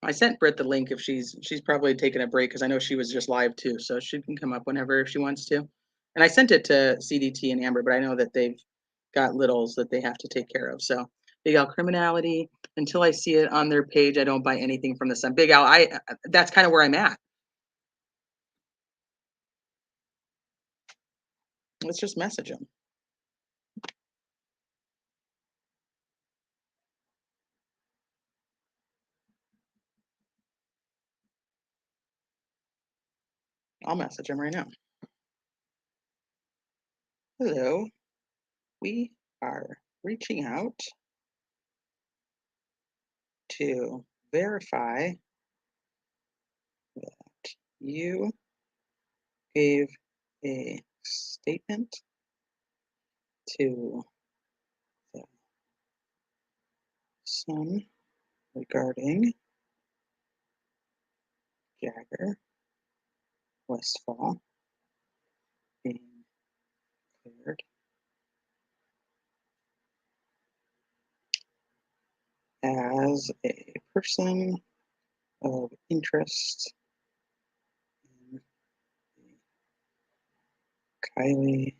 Speaker 1: I sent Britt the link if she's probably taking a break because I know she was just live too. So she can come up whenever if she wants to. And I sent it to CDT and Amber, but I know that they've got littles that they have to take care of. So Big Al criminality. Until I see it on their page, I don't buy anything from the Sun. Big Al, that's kind of where I'm at. Let's just message him. I'll message him right now. Hello. We are reaching out to verify that you gave a statement to the Sun regarding Jagger Westfall being cleared as a person of interest in the Kiely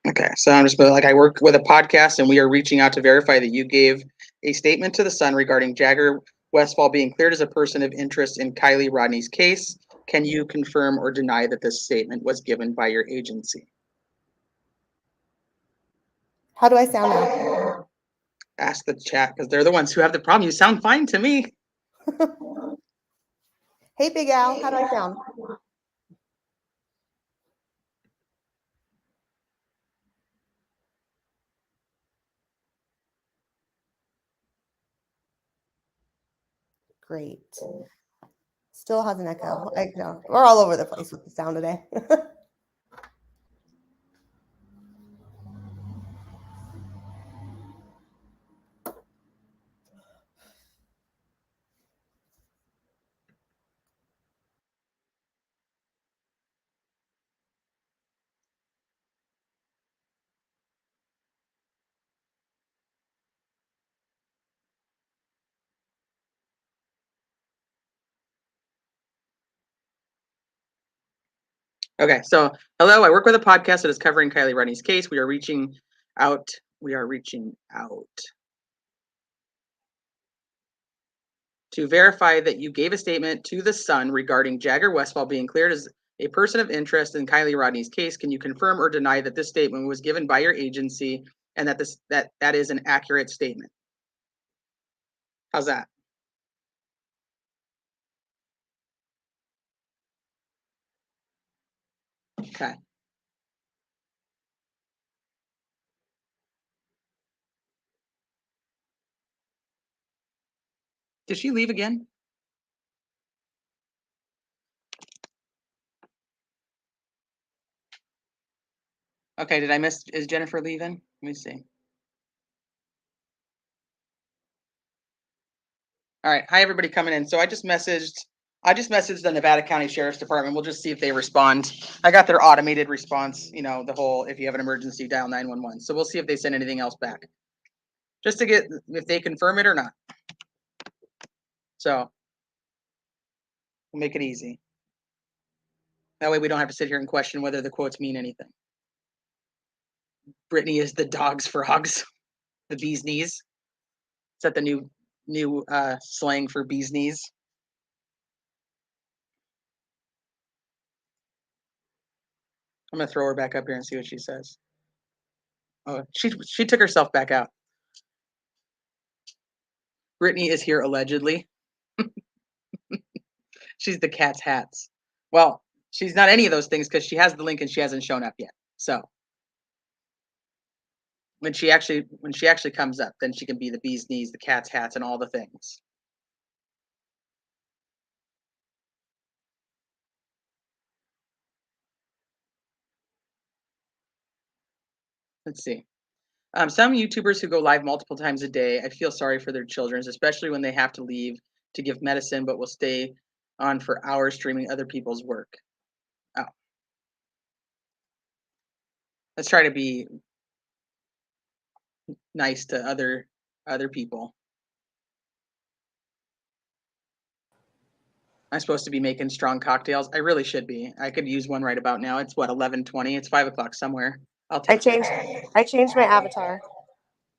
Speaker 1: Okay, so I'm just like, I work with a podcast and we are reaching out to verify that you gave a statement to the Sun regarding Jagger Westfall being cleared as a person of interest in Kiely Rodni's case. Can you confirm or deny that this statement was given by your agency?
Speaker 2: How do I sound now?
Speaker 1: Ask the chat because they're the ones who have the problem. You sound fine to me.
Speaker 2: Hey, Big Al, how do I sound? Great. Still has an echo. We're all over the place with the sound today.
Speaker 1: Okay, so hello, I work with a podcast that is covering Kiely Rodni's case. We are reaching out. To verify that you gave a statement to the Sun regarding Jagger Westfall being cleared as a person of interest in Kiely Rodni's case. Can you confirm or deny that this statement was given by your agency and that is an accurate statement? How's that? Okay. Did she leave again? Okay, did I miss? Is Jennifer leaving? Let me see. All right. Hi, everybody coming in. So I just messaged the Nevada County Sheriff's Department. We'll just see if they respond. I got their automated response, the whole, if you have an emergency, dial 911. So we'll see if they send anything else back. Just to get, if they confirm it or not. So we'll make it easy. That way we don't have to sit here and question whether the quotes mean anything. Brittany is the dog's frogs, the bee's knees. Is that the new slang for bee's knees? I'm gonna throw her back up here and see what she says. Oh, she took herself back out. Brittany is here allegedly. She's the cat's hats. Well, she's not any of those things because she has the link and she hasn't shown up yet. So when she actually comes up, then she can be the bee's knees, the cat's hats, and all the things. Let's see. Some YouTubers who go live multiple times a day, I feel sorry for their children, especially when they have to leave to give medicine, but will stay on for hours streaming other people's work. Oh. Let's try to be nice to other people. I'm supposed to be making strong cocktails. I really should be. I could use one right about now. It's what, 11:20? It's 5 o'clock somewhere. I'll take it.
Speaker 3: I changed my avatar.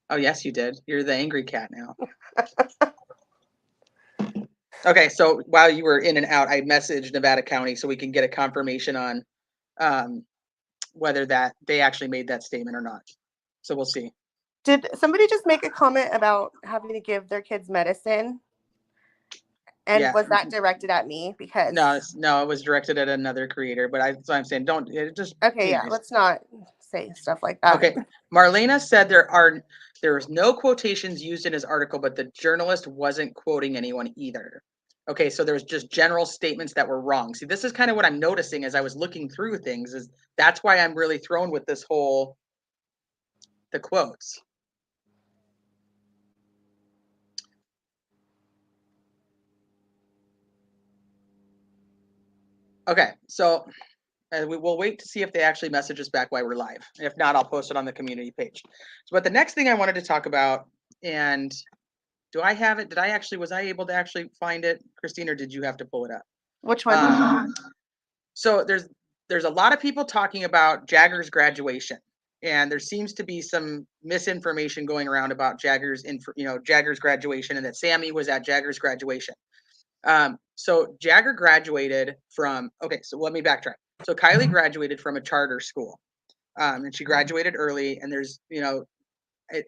Speaker 1: Oh, yes, you did. You're the angry cat now. Okay, so while you were in and out, I messaged Nevada County so we can get a confirmation on whether that they actually made that statement or not. So we'll see.
Speaker 3: Did somebody just make a comment about having to give their kids medicine? And was that directed at me? Because
Speaker 1: no, it was directed at another creator. But I'm saying don't just.
Speaker 3: Okay, yeah, let's not say stuff like that.
Speaker 1: Okay, Marlena said there was no quotations used in his article, but the journalist wasn't quoting anyone either. Okay, so there was just general statements that were wrong. See, this is kind of what I'm noticing as I was looking through things. Is that's why I'm really thrown with this whole the quotes. Okay, so we will wait to see if they actually message us back while we're live. If not, I'll post it on the community page. So, but the next thing I wanted to talk about, and do I have it? Was I able to actually find it, Christine, or did you have to pull it up?
Speaker 3: Which one?
Speaker 1: So there's a lot of people talking about Jagger's graduation, and there seems to be some misinformation going around about Jagger's graduation, and that Sammy was at Jagger's graduation. So Jagger graduated from. Okay, so let me backtrack. So Kiely graduated from a charter school, and she graduated early. And there's,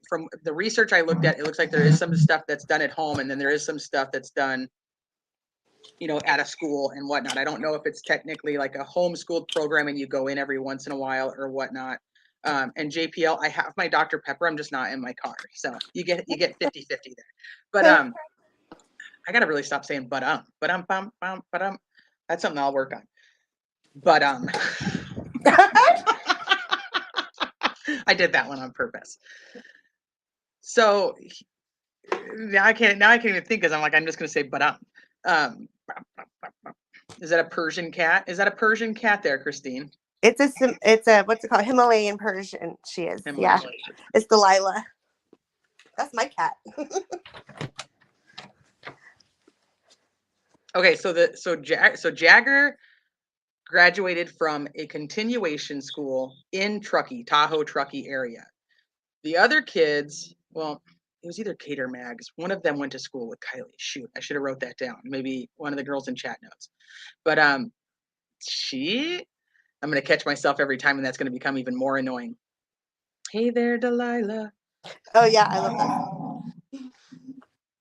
Speaker 1: from the research I looked at, it looks like there is some stuff that's done at home, and then there is some stuff that's done, at a school and whatnot. I don't know if it's technically like a homeschooled program and you go in every once in a while or whatnot. And JPL, I have my Dr. Pepper. I'm just not in my car. So you get 50-50 there. But I gotta really stop saying bum. That's something I'll work on. But I did that one on purpose. So now I can't even think because I'm just gonna say but is that a Persian cat? Is that a Persian cat there, Christine?
Speaker 3: It's a what's it called? Himalayan Persian. She is. Himalayan. Yeah. It's Delilah. That's my cat.
Speaker 1: Okay, so Jagger graduated from a continuation school in Tahoe Truckee area. The other kids, well, it was either Kate or Mags. One of them went to school with Kiely. Shoot, I should have wrote that down. Maybe one of the girls in chat notes. But I'm gonna catch myself every time, and that's gonna become even more annoying. Hey there, Delilah.
Speaker 3: Oh yeah, I love that.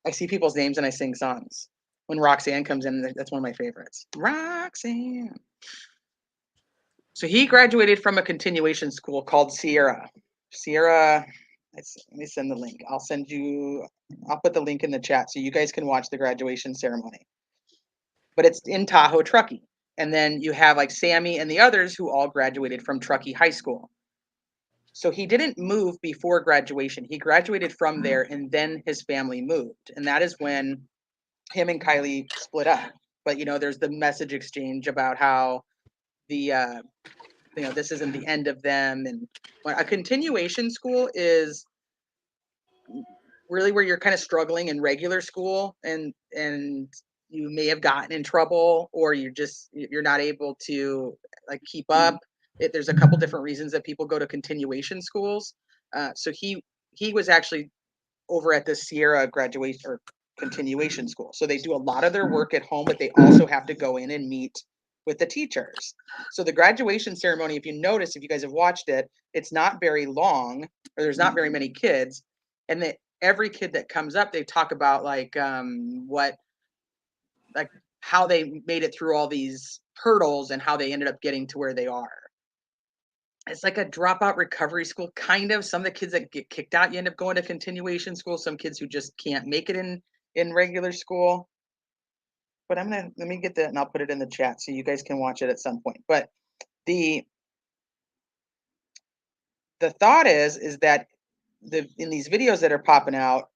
Speaker 1: I see people's names and I sing songs. When Roxanne comes in, that's one of my favorites. Roxanne. So he graduated from a continuation school called Sierra. Let me send the link. I'll put the link in the chat so you guys can watch the graduation ceremony. But it's in Tahoe Truckee. And then you have like Sammy and the others who all graduated from Truckee High School. So he didn't move before graduation. He graduated from there, and then his family moved. And that is when him and Kiely split up. But, you know, there's the message exchange about how the, you know, this isn't the end of them. And a continuation school is really where you're kind of struggling in regular school, and you may have gotten in trouble, or you're not able to like keep up. There's a couple different reasons that people go to continuation schools. So he was actually over at the Sierra graduation or continuation school. So they do a lot of their work at home, but they also have to go in and meet with the teachers. So the graduation ceremony, if you notice, if you guys have watched it, it's not very long, or there's not very many kids. And that every kid that comes up, they talk about like how they made it through all these hurdles and how they ended up getting to where they are. It's like a dropout recovery school, kind of. Some of the kids that get kicked out, you end up going to continuation school. Some kids who just can't make it in regular school. But let me get that and I'll put it in the chat so you guys can watch it at some point. But the thought is that in these videos that are popping out,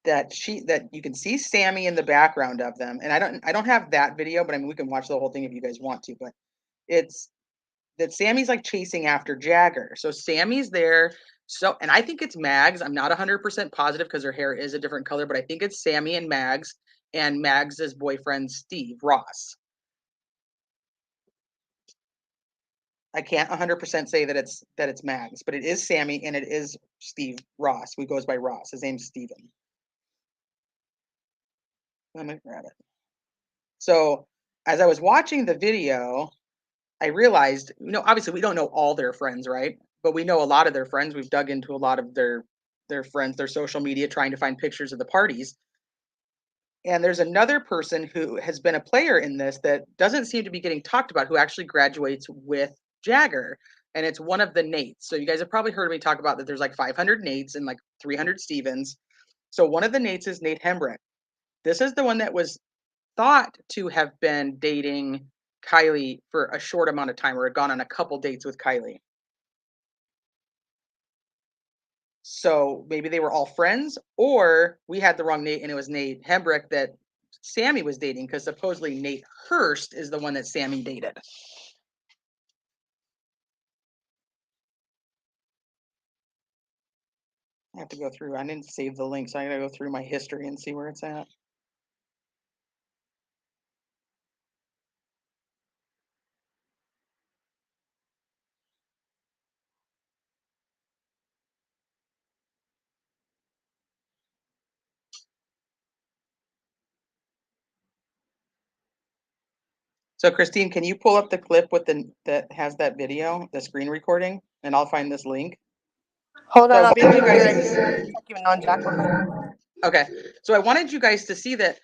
Speaker 1: that you can see Sammy in the background of them. And I don't have that video, but I mean, we can watch the whole thing if you guys want to, but it's that Sammy's like chasing after Jagger. So Sammy's there. So, and I think it's Mags. I'm not 100% positive because her hair is a different color, but I think it's Sammy and Mags's boyfriend, Steve Ross. I can't 100% say that it's Mags, but it is Sammy and it is Steve Ross, who goes by Ross. His name's Steven. Let me grab it. So as I was watching the video, I realized, you know, obviously we don't know all their friends, right? But we know a lot of their friends. We've dug into a lot of their friends, their social media, trying to find pictures of the parties. And there's another person who has been a player in this that doesn't seem to be getting talked about, who actually graduates with Jagger. And it's one of the Nates. So you guys have probably heard me talk about that there's like 500 Nates and like 300 Stevens. So one of the Nates is Nate Hembrick. This is the one that was thought to have been dating Kiely for a short amount of time, or had gone on a couple dates with Kiely. So maybe they were all friends, or we had the wrong Nate and it was Nate Hembrick that Sammy was dating, because supposedly Nate Hurst is the one that Sammy dated. I have to go through. I didn't save the link, so I gotta go through my history and see where it's at. So Christine, can you pull up the clip with that has that video, the screen recording, and I'll find this link.
Speaker 3: Hold on, I'll be right here. Check you on Jack behind.
Speaker 1: Okay, so I wanted you guys to see that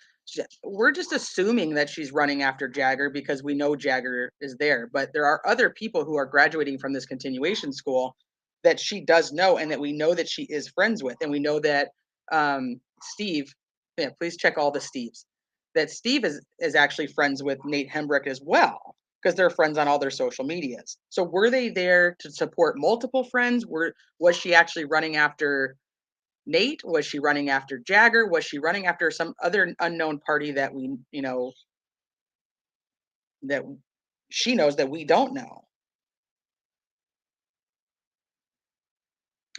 Speaker 1: we're just assuming that she's running after Jagger because we know Jagger is there, but there are other people who are graduating from this continuation school that she does know and that we know that she is friends with. And we know that Steve, yeah, please check all the Steves, that Steve is actually friends with Nate Hembrick as well, because they're friends on all their social medias. So were they there to support multiple friends? Was she actually running after Nate? Was she running after Jagger? Was she running after some other unknown party that we, you know, that she knows that we don't know?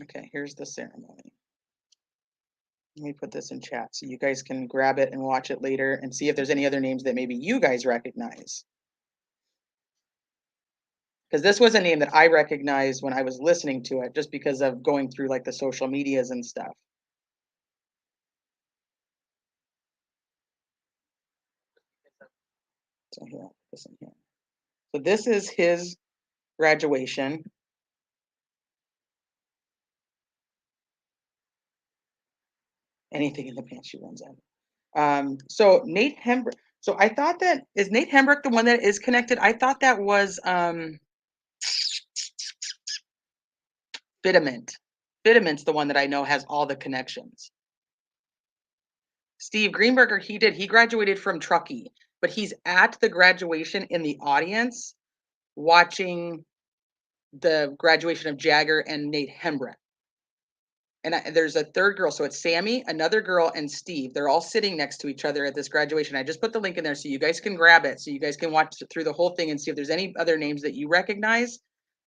Speaker 1: Okay, here's the ceremony. Let me put this in chat so you guys can grab it and watch it later and see if there's any other names that maybe you guys recognize. Because this was a name that I recognized when I was listening to it, just because of going through like the social medias and stuff. So here, I'll put this in here. So this is his graduation. Anything in the pants she runs out. So Nate Hembrick. So I thought that is Nate Hembrick the one that is connected. I thought that was Fitament. Fitament's the one that I know has all the connections. Steve Greenberger, he graduated from Truckee, but he's at the graduation in the audience watching the graduation of Jagger and Nate Hembrecht. And there's a third girl. So it's Sammy, another girl, and Steve. They're all sitting next to each other at this graduation. I just put the link in there so you guys can grab it. So you guys can watch through the whole thing and see if there's any other names that you recognize.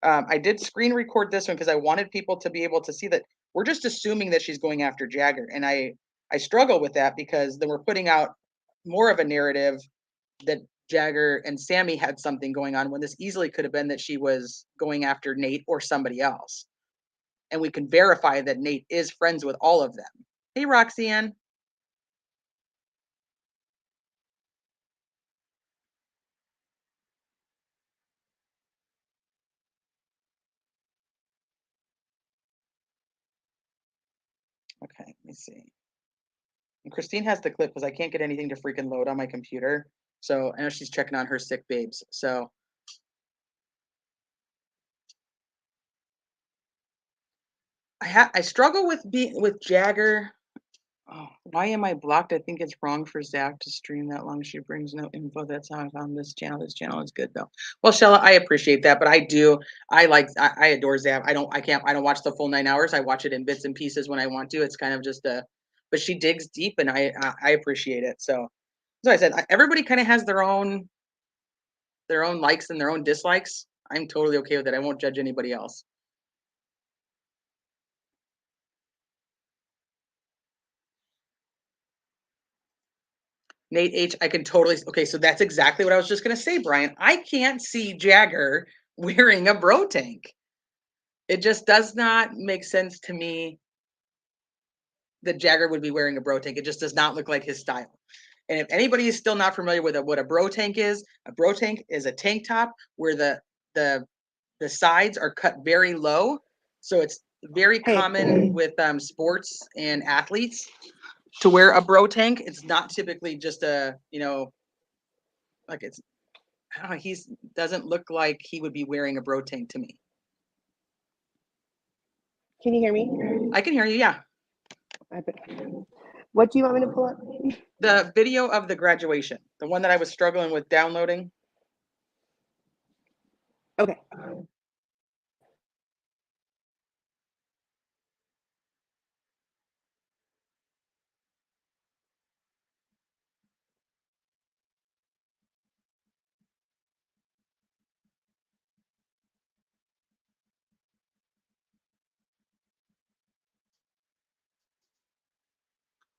Speaker 1: I did screen record this one because I wanted people to be able to see that we're just assuming that she's going after Jagger. And I struggle with that because then we're putting out more of a narrative that Jagger and Sammy had something going on when this easily could have been that she was going after Nate or somebody else. And we can verify that Nate is friends with all of them. Hey, Roxanne. Okay, let me see. And Christine has the clip because I can't get anything to freaking load on my computer. So I know she's checking on her sick babes. So I struggle with Jagger. Oh, why am I blocked? I think it's wrong for Zach to stream that long. She brings no info. That's how I found this channel. This channel is good though. Well, Shella, I appreciate that, but I adore Zach. I don't watch the full 9 hours. I watch it in bits and pieces when I want to. It's kind of just but she digs deep and I appreciate it. So I said, everybody kind of has their own likes and their own dislikes. I'm totally okay with it. I won't judge anybody else. Nate H, I can totally, okay, so that's exactly what I was just going to say, Brian. I can't see Jagger wearing a bro tank. It just does not make sense to me that Jagger would be wearing a bro tank. It just does not look like his style. And if anybody is still not familiar with what a bro tank is a tank top where the sides are cut very low. So it's very common with sports and athletes to wear a bro tank. It's not typically just like it's, I don't know, doesn't look like he would be wearing a bro tank to me.
Speaker 3: Can you hear me?
Speaker 1: I can hear you, yeah.
Speaker 3: What do you want me to pull up?
Speaker 1: The video of the graduation, the one that I was struggling with downloading.
Speaker 3: Okay.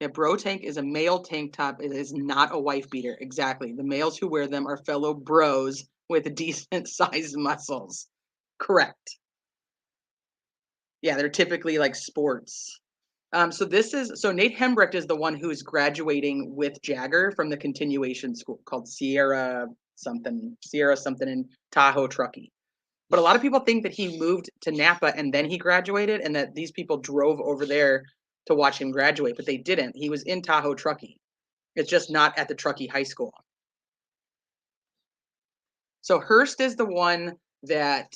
Speaker 1: Yeah, bro tank is a male tank top. It is not a wife beater. Exactly. The males who wear them are fellow bros with decent sized muscles. Correct. Yeah, they're typically like sports. So Nate Hembrecht is the one who's graduating with Jagger from the continuation school called Sierra something in Tahoe, Truckee. But a lot of people think that he moved to Napa and then he graduated and that these people drove over there to watch him graduate, but they didn't. He was in Tahoe, Truckee. It's just not at the Truckee High School. So Hurst is the one that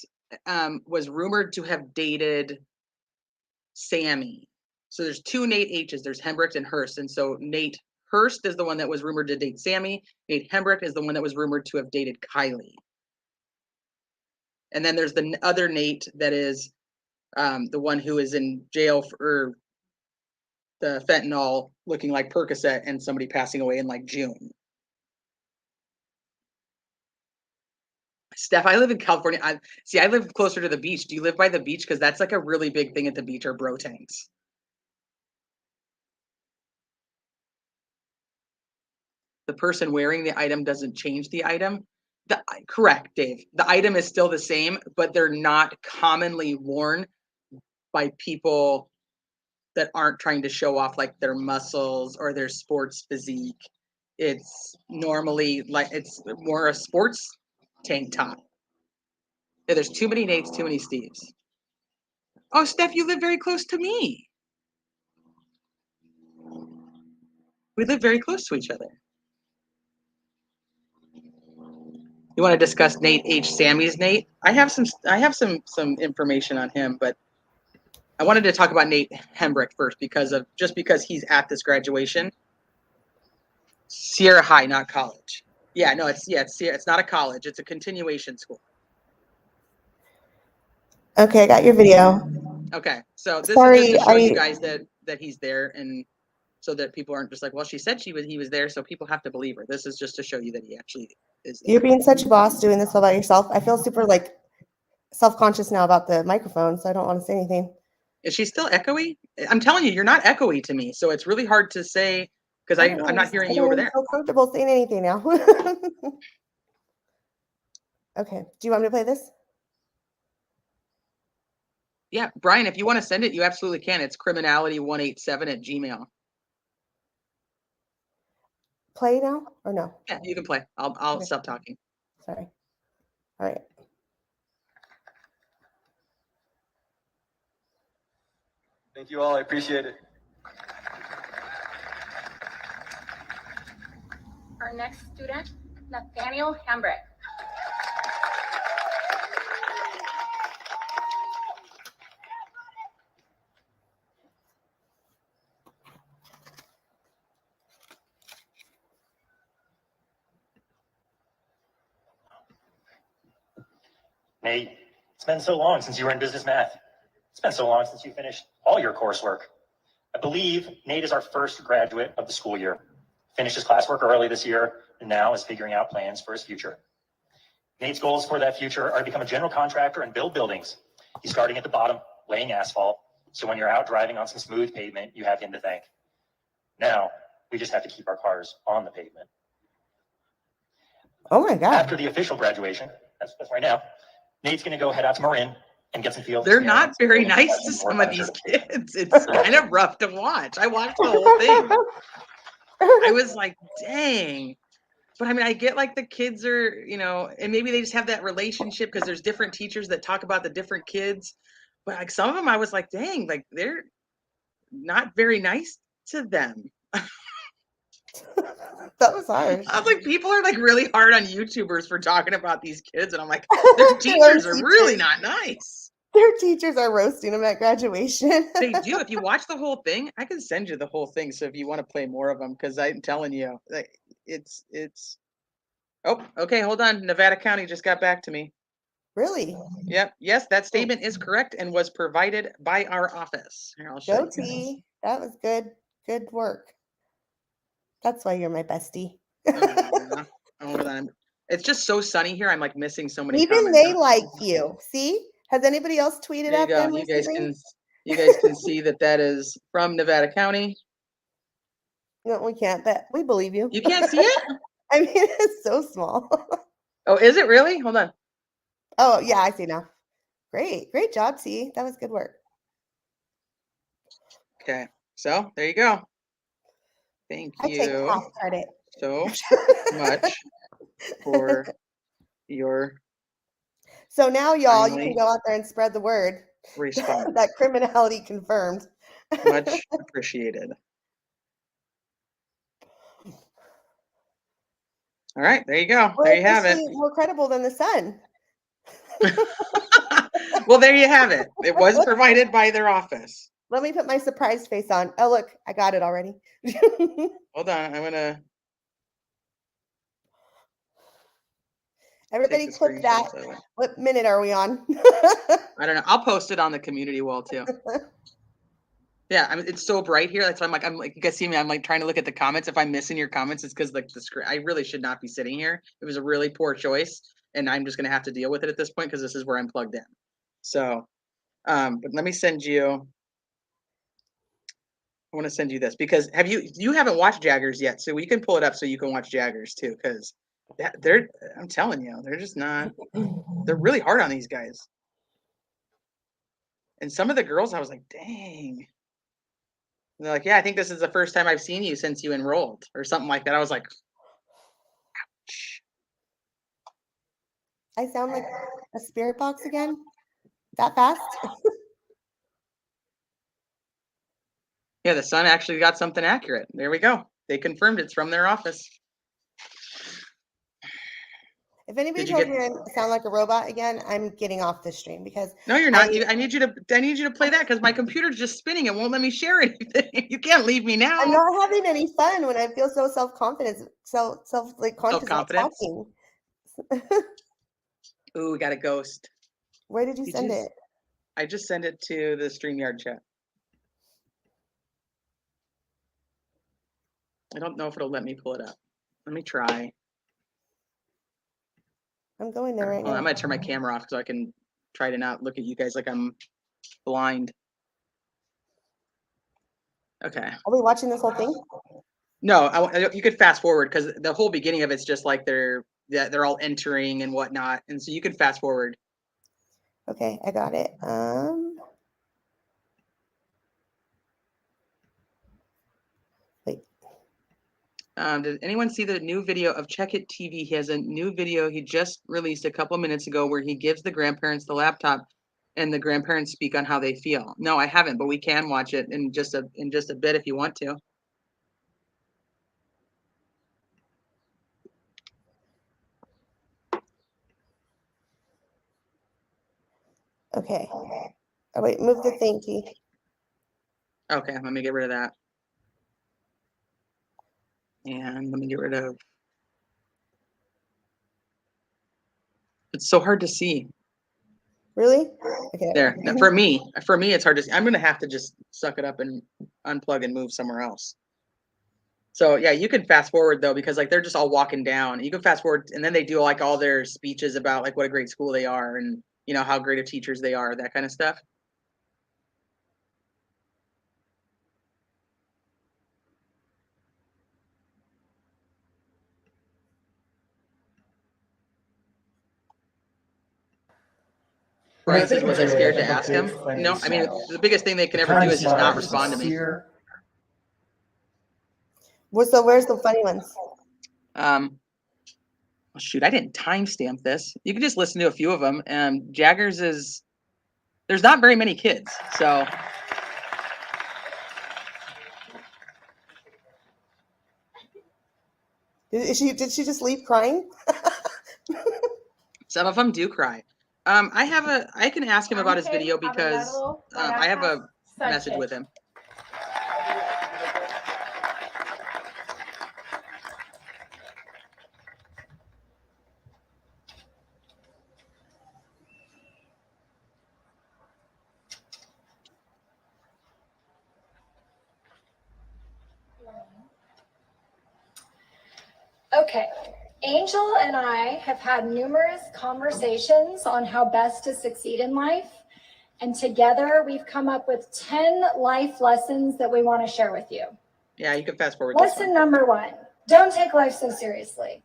Speaker 1: was rumored to have dated Sammy. So there's two Nate H's. There's Hembrecht and Hurst. And so Nate Hurst is the one that was rumored to date Sammy. Nate Hembrecht is the one that was rumored to have dated Kiely. And then there's the other Nate that is the one who is in jail for the fentanyl looking like Percocet and somebody passing away in like June. Steph, I live in California. I live closer to the beach. Do you live by the beach? Because that's like a really big thing at the beach are bro tanks. The person wearing the item doesn't change the item. Correct, Dave. The item is still the same, but they're not commonly worn by people that aren't trying to show off like their muscles or their sports physique. It's normally it's more a sports tank top. Yeah, there's too many Nates, too many Steves. Oh, Steph, you live very close to me. We live very close to each other. You want to discuss Nate H. Sammy's Nate? I have some information on him, but I wanted to talk about Nate Hembrecht first because he's at this graduation. Sierra High, not college. Yeah, no, it's not a college. It's a continuation school.
Speaker 2: Okay, I got your video.
Speaker 1: Okay, so this
Speaker 2: Sorry,
Speaker 1: is just to show you guys that he's there, and so that people aren't just like, well, she said he was there, so people have to believe her. This is just to show you that he actually is there.
Speaker 2: You're being such a boss doing this all by yourself. I feel super like self-conscious now about the microphone, so I don't want to say anything.
Speaker 1: Is she still echoey? I'm telling you, you're not echoey to me, so it's really hard to say because I'm not hearing you over there.
Speaker 2: I don't feel comfortable saying anything now. Okay, do you want me to play this?
Speaker 1: Yeah, Brian, if you want to send it, you absolutely can. It's criminality187@gmail.
Speaker 2: Play now or no?
Speaker 1: Yeah, you can play. I'll stop talking.
Speaker 2: Sorry. All right.
Speaker 4: Thank you all. I appreciate it.
Speaker 5: Our next student, Nathaniel Hambrick.
Speaker 6: Nate, it's been so long since you were in business math. It's been so long since you finished all your coursework. I believe Nate is our first graduate of the school year. Finished his classwork early this year and now is figuring out plans for his future. Nate's goals for that future are to become a general contractor and build buildings. He's starting at the bottom, laying asphalt, so when you're out driving on some smooth pavement, you have him to thank. Now, we just have to keep our cars on the pavement.
Speaker 2: Oh my God.
Speaker 6: After the official graduation, that's right now, Nate's going to go head out to Marin and get some field.
Speaker 1: They're not very nice to some of these kids. It's kind of rough to watch. I watched the whole thing. I was like, dang. But I mean, I get like the kids are, and maybe they just have that relationship because there's different teachers that talk about the different kids. But like some of them, I was like, dang, like they're not very nice to them.
Speaker 2: That was harsh.
Speaker 1: I was like, people are like really hard on YouTubers for talking about these kids. And I'm like, their teachers are really not nice.
Speaker 2: Their teachers are roasting them at graduation.
Speaker 1: They do. If you watch the whole thing, I can send you the whole thing. So if you want to play more of them, because I'm telling you, like, it's. Oh, okay. Hold on. Nevada County just got back to me.
Speaker 2: Really?
Speaker 1: Yep. Yes, that statement is correct and was provided by our office. Here, I'll show
Speaker 2: Go
Speaker 1: you.
Speaker 2: T. That was good. Good work. That's why you're my bestie.
Speaker 1: Hold on. It's just so sunny here. I'm like missing so many.
Speaker 2: Even
Speaker 1: comments.
Speaker 2: they like you. See? Has anybody else tweeted
Speaker 1: There you
Speaker 2: at
Speaker 1: go.
Speaker 2: them
Speaker 1: You guys
Speaker 2: recently?
Speaker 1: you guys can see that is from Nevada County.
Speaker 2: No, we can't. But we believe you.
Speaker 1: You can't see it?
Speaker 2: I mean, it's so small.
Speaker 1: Oh, is it really? Hold on.
Speaker 2: Oh, yeah, I see now. Great job, T. That was good work.
Speaker 1: Okay, so there you go. Thank
Speaker 2: I take
Speaker 1: you
Speaker 2: half credit.
Speaker 1: so much for your
Speaker 2: So now, y'all, you
Speaker 1: timely
Speaker 2: can go out there and spread the word
Speaker 1: response.
Speaker 2: that criminality confirmed.
Speaker 1: Much appreciated. All right, there you go.
Speaker 2: We're
Speaker 1: there you have it.
Speaker 2: officially more credible than the sun.
Speaker 1: Well, there you have it. It was provided by their office.
Speaker 2: Let me put my surprise face on. Oh, look, I got it already.
Speaker 1: Hold on, I'm gonna.
Speaker 2: Everybody
Speaker 1: take the
Speaker 2: click that.
Speaker 1: screenshots of it.
Speaker 2: What minute are we on?
Speaker 1: I don't know. I'll post it on the community wall too. Yeah, I mean it's so bright here. That's why I'm like, you guys see me. I'm like trying to look at the comments. If I'm missing your comments, it's because like the screen. I really should not be sitting here. It was a really poor choice, and I'm just gonna have to deal with it at this point because this is where I'm plugged in. So, but let me send you. I want to send you this because you haven't watched Jaggers yet, so we can pull it up so you can watch Jaggers too. Because they're, I'm telling you, they're just not. They're really hard on these guys. And some of the girls, I was like, dang. And they're like, yeah, I think this is the first time I've seen you since you enrolled or something like that. I was like, ouch.
Speaker 2: I sound like a spirit box again? That fast?
Speaker 1: Yeah, the Sun actually got something accurate. There we go. They confirmed it's from their office.
Speaker 2: If anybody tells me I sound like a robot again, I'm getting off this stream because
Speaker 1: no, you're not. I need you to play that because my computer's just spinning. It won't let me share anything. You can't leave me now.
Speaker 2: I'm not having any fun when I feel so self-confident, conscious about talking.
Speaker 1: Ooh, we got a ghost.
Speaker 2: Where did you send it?
Speaker 1: I just sent it to the StreamYard chat. I don't know if it'll let me pull it up. Let me try.
Speaker 2: I'm going there right now.
Speaker 1: I might turn my camera off so I can try to not look at you guys like I'm blind. Okay.
Speaker 2: Are we watching this whole thing?
Speaker 1: No, you could fast forward because the whole beginning of it's just like they're all entering and whatnot, and so you can fast forward.
Speaker 2: Okay, I got it. Wait.
Speaker 1: Did anyone see the new video of Check It TV? He has a new video he just released a couple minutes ago where he gives the grandparents the laptop and the grandparents speak on how they feel. No, I haven't, but we can watch it in just a bit if you want to.
Speaker 2: Okay. Oh, wait, move the thing, T.
Speaker 1: Okay, let me get rid of that. And let me get rid of. It's so hard to see.
Speaker 2: Really? Okay.
Speaker 1: There. Now, for me, it's hard to see. I'm going to have to just suck it up and unplug and move somewhere else. So yeah, you can fast forward though, because like they're just all walking down. You can fast forward and then they do like all their speeches about like what a great school they are and you know how great of teachers they are, that kind of stuff. Brian says, was I scared to ask him? No, I mean, the biggest thing they can ever do is just not respond to me.
Speaker 2: So where's the funny ones?
Speaker 1: Well, shoot, I didn't timestamp this. You can just listen to a few of them. Jagger's there's not very many kids, so.
Speaker 2: Did she just leave crying?
Speaker 1: Some of them do cry. I can ask him about his video because I have a message with him.
Speaker 5: Okay, Angel and I have had numerous conversations on how best to succeed in life. And together we've come up with 10 life lessons that we want to share with you.
Speaker 1: Yeah, you can fast forward.
Speaker 5: Lesson number 1, don't take life so seriously.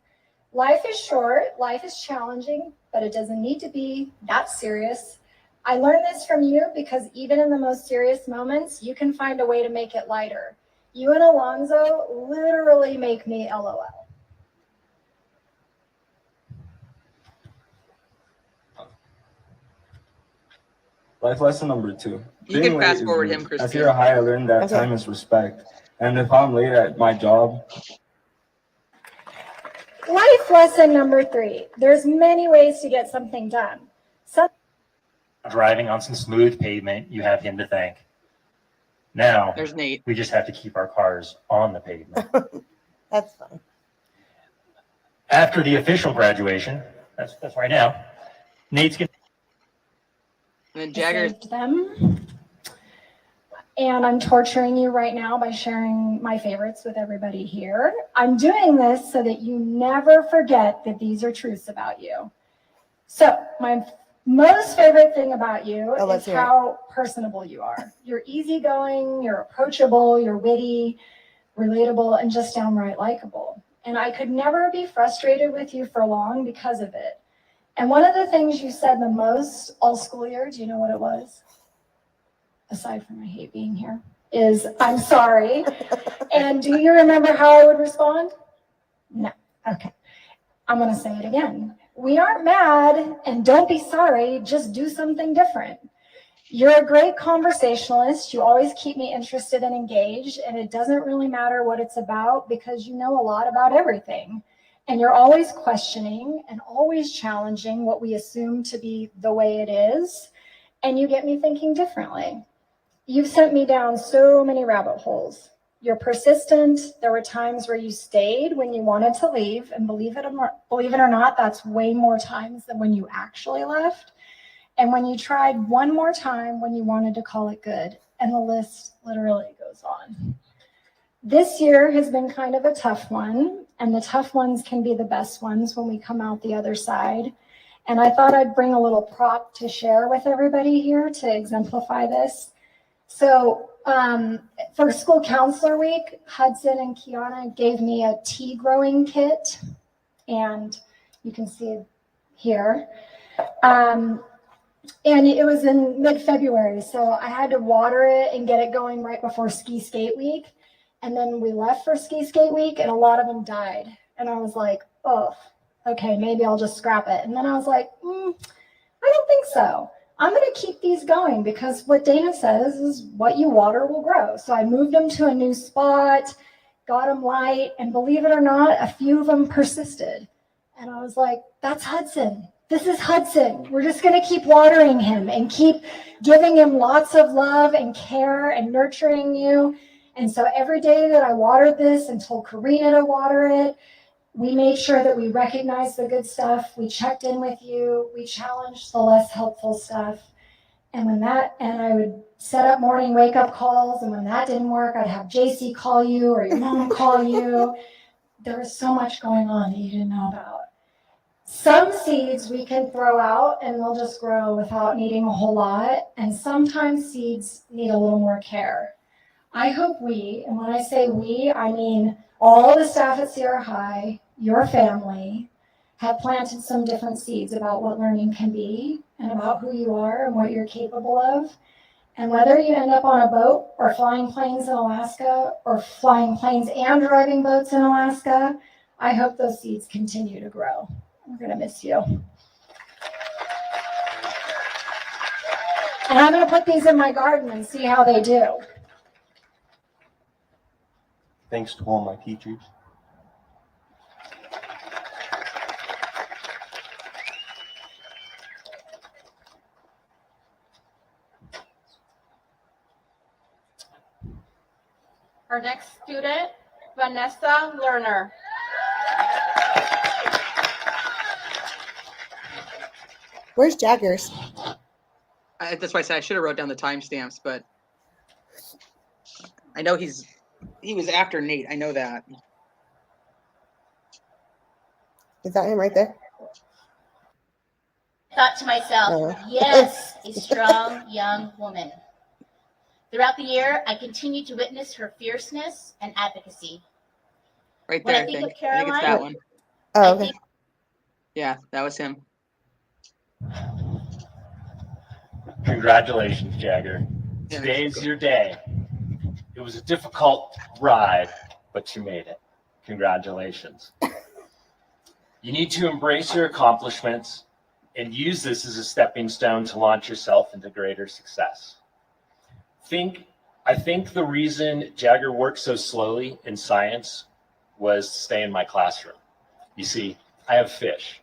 Speaker 5: Life is short, life is challenging, but it doesn't need to be that serious. I learned this from you because even in the most serious moments, you can find a way to make it lighter. You and Alonzo literally make me LOL.
Speaker 4: Life lesson number 2.
Speaker 1: You can fast forward him, Christine.
Speaker 4: As you're a high, I learned that time is respect. And if I'm late at my job.
Speaker 5: Life lesson number 3. There's many ways to get something done.
Speaker 6: Driving on some smooth pavement, you have him to thank. Now,
Speaker 1: there's Nate.
Speaker 6: We just have to keep our cars on the pavement.
Speaker 2: That's fun.
Speaker 6: After the official graduation, that's right now, Nate's going to.
Speaker 1: And Jagger.
Speaker 5: Them. And I'm torturing you right now by sharing my favorites with everybody here. I'm doing this so that you never forget that these are truths about you. So my most favorite thing about you is how personable you are. You're easygoing, you're approachable, you're witty, relatable, and just downright likable. And I could never be frustrated with you for long because of it. And one of the things you said the most all school year, do you know what it was? Aside from I hate being here, is I'm sorry. And do you remember how I would respond? No. Okay. I'm going to say it again. We aren't mad and don't be sorry. Just do something different. You're a great conversationalist. You always keep me interested and engaged. And it doesn't really matter what it's about because you know a lot about everything. and you're always questioning and always challenging what we assume to be the way it is, and you get me thinking differently. You've sent me down so many rabbit holes. You're persistent. There were times where you stayed when you wanted to leave, and believe it or not, that's way more times than when you actually left. And when you tried one more time when you wanted to call it good, and the list literally goes on. This year has been kind of a tough one, and the tough ones can be the best ones when we come out the other side. And I thought I'd bring a little prop to share with everybody here to exemplify this. So for school counselor week, Hudson and Kiana gave me a tea growing kit, and you can see it here. And it was in mid-February, so I had to water it and get it going right before ski skate week. And then we left for ski skate week, and a lot of them died. And I was like, oh, okay, maybe I'll just scrap it. And then I was like, I don't think so. I'm going to keep these going because what Dana says is what you water will grow. So I moved them to a new spot, got them light, and believe it or not, a few of them persisted. And I was like, that's Hudson. This is Hudson. We're just going to keep watering him and keep giving him lots of love and care and nurturing you. And so every day that I watered this and told Karina to water it, we made sure that we recognized the good stuff. We checked in with you. We challenged the less helpful stuff. And I would set up morning wake-up calls. And when that didn't work, I'd have JC call you or your mom call you. There was so much going on that you didn't know about. Some seeds we can throw out and they'll just grow without needing a whole lot. And sometimes seeds need a little more care. I hope we, and when I say we, I mean all the staff at Sierra High, your family, have planted some different seeds about what learning can be and about who you are and what you're capable of. And whether you end up on a boat or flying planes in Alaska or flying planes and driving boats in Alaska, I hope those seeds continue to grow. We're going to miss you. And I'm going to put these in my garden and see how they do.
Speaker 4: Thanks to all my teachers.
Speaker 7: Our next student, Vanessa Lerner.
Speaker 2: Where's Jagger's?
Speaker 1: That's why I said I should have wrote down the timestamps, but I know he was after Nate. I know that.
Speaker 2: Is that him right there?
Speaker 8: Thought to myself, yes, a strong young woman. Throughout the year, I continue to witness her fierceness and advocacy.
Speaker 1: Right there,
Speaker 8: When I think of Caroline,
Speaker 1: I think it's that one.
Speaker 2: Oh, okay.
Speaker 1: Yeah, that was him.
Speaker 6: Congratulations, Jagger. Today's your day. It was a difficult ride, but you made it. Congratulations. You need to embrace your accomplishments and use this as a stepping stone to launch yourself into greater success. I think the reason Jagger worked so slowly in science was to stay in my classroom. You see, I have fish.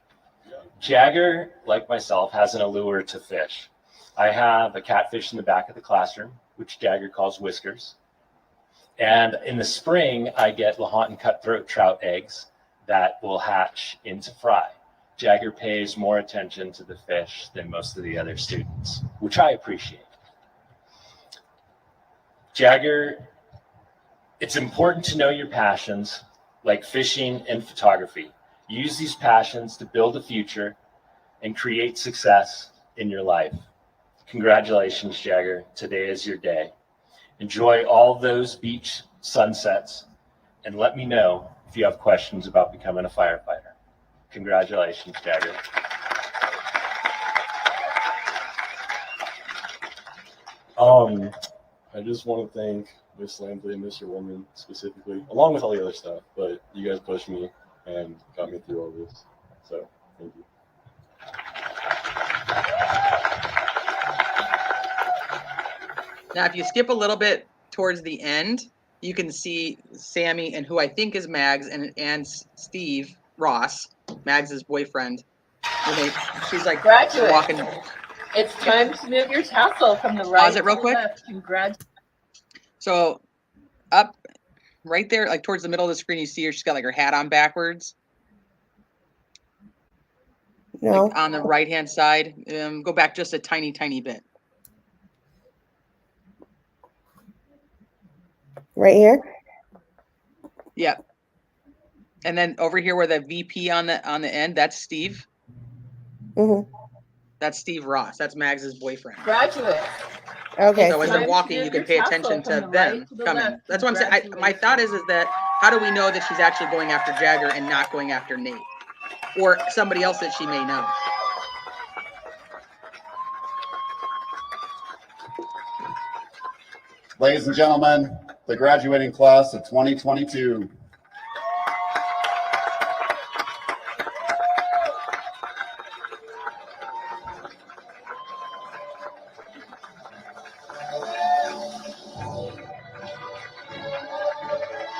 Speaker 6: Jagger, like myself, has an allure to fish. I have a catfish in the back of the classroom, which Jagger calls Whiskers. And in the spring, I get Lahontan cutthroat trout eggs that will hatch into fry. Jagger pays more attention to the fish than most of the other students, which I appreciate. Jagger, it's important to know your passions, like fishing and photography. Use these passions to build a future and create success in your life. Congratulations, Jagger. Today is your day. Enjoy all those beach sunsets and let me know if you have questions about becoming a firefighter. Congratulations, Jagger.
Speaker 9: I just want to thank Miss Lampley and Mr. Woman specifically, along with all the other stuff, but you guys pushed me and got me through all this. So, thank you.
Speaker 1: Now, if you skip a little bit towards the end, you can see Sammy and who I think is Mags and Steve Ross, Mags's boyfriend. She's like
Speaker 10: Graduate.
Speaker 1: walking.
Speaker 10: It's time to move your tassel from the right
Speaker 1: Pause it real
Speaker 10: to the
Speaker 1: quick.
Speaker 10: left. Congrats.
Speaker 1: So up right there, like towards the middle of the screen, you see her. She's got like her hat on backwards.
Speaker 2: No.
Speaker 1: Like on the right-hand side. Go back just a tiny, tiny bit.
Speaker 2: Right here?
Speaker 1: Yep. And then over here where the VP on the end, that's Steve.
Speaker 2: Mm-hmm.
Speaker 1: That's Steve Ross. That's Mags's boyfriend.
Speaker 10: Graduate.
Speaker 2: Okay.
Speaker 1: So as they're walking, you can pay attention to them coming. That's what I'm saying. My thought is that how do we know that she's actually going after Jagger and not going after Nate or somebody else that she may know?
Speaker 11: Ladies and gentlemen, the graduating class of 2022.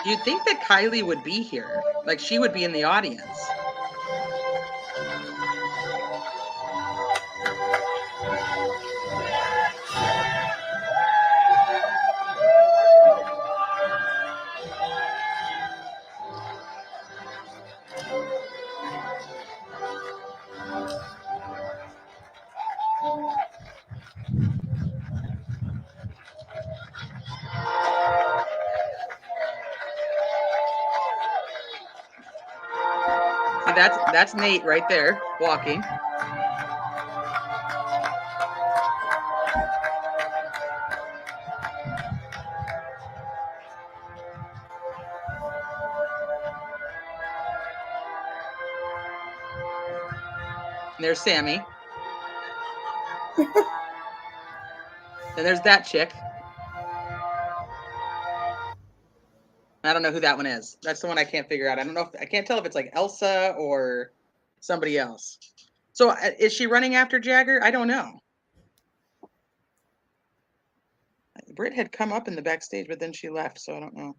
Speaker 1: You'd think that Kiely would be here. Like she would be in the audience. See, that's Nate right there walking. And there's Sammy. And there's that chick. I don't know who that one is. That's the one I can't figure out. I don't know. I can't tell if it's like Elsa or somebody else. So is she running after Jagger? I don't know. Britt had come up in the backstage, but then she left, so I don't know.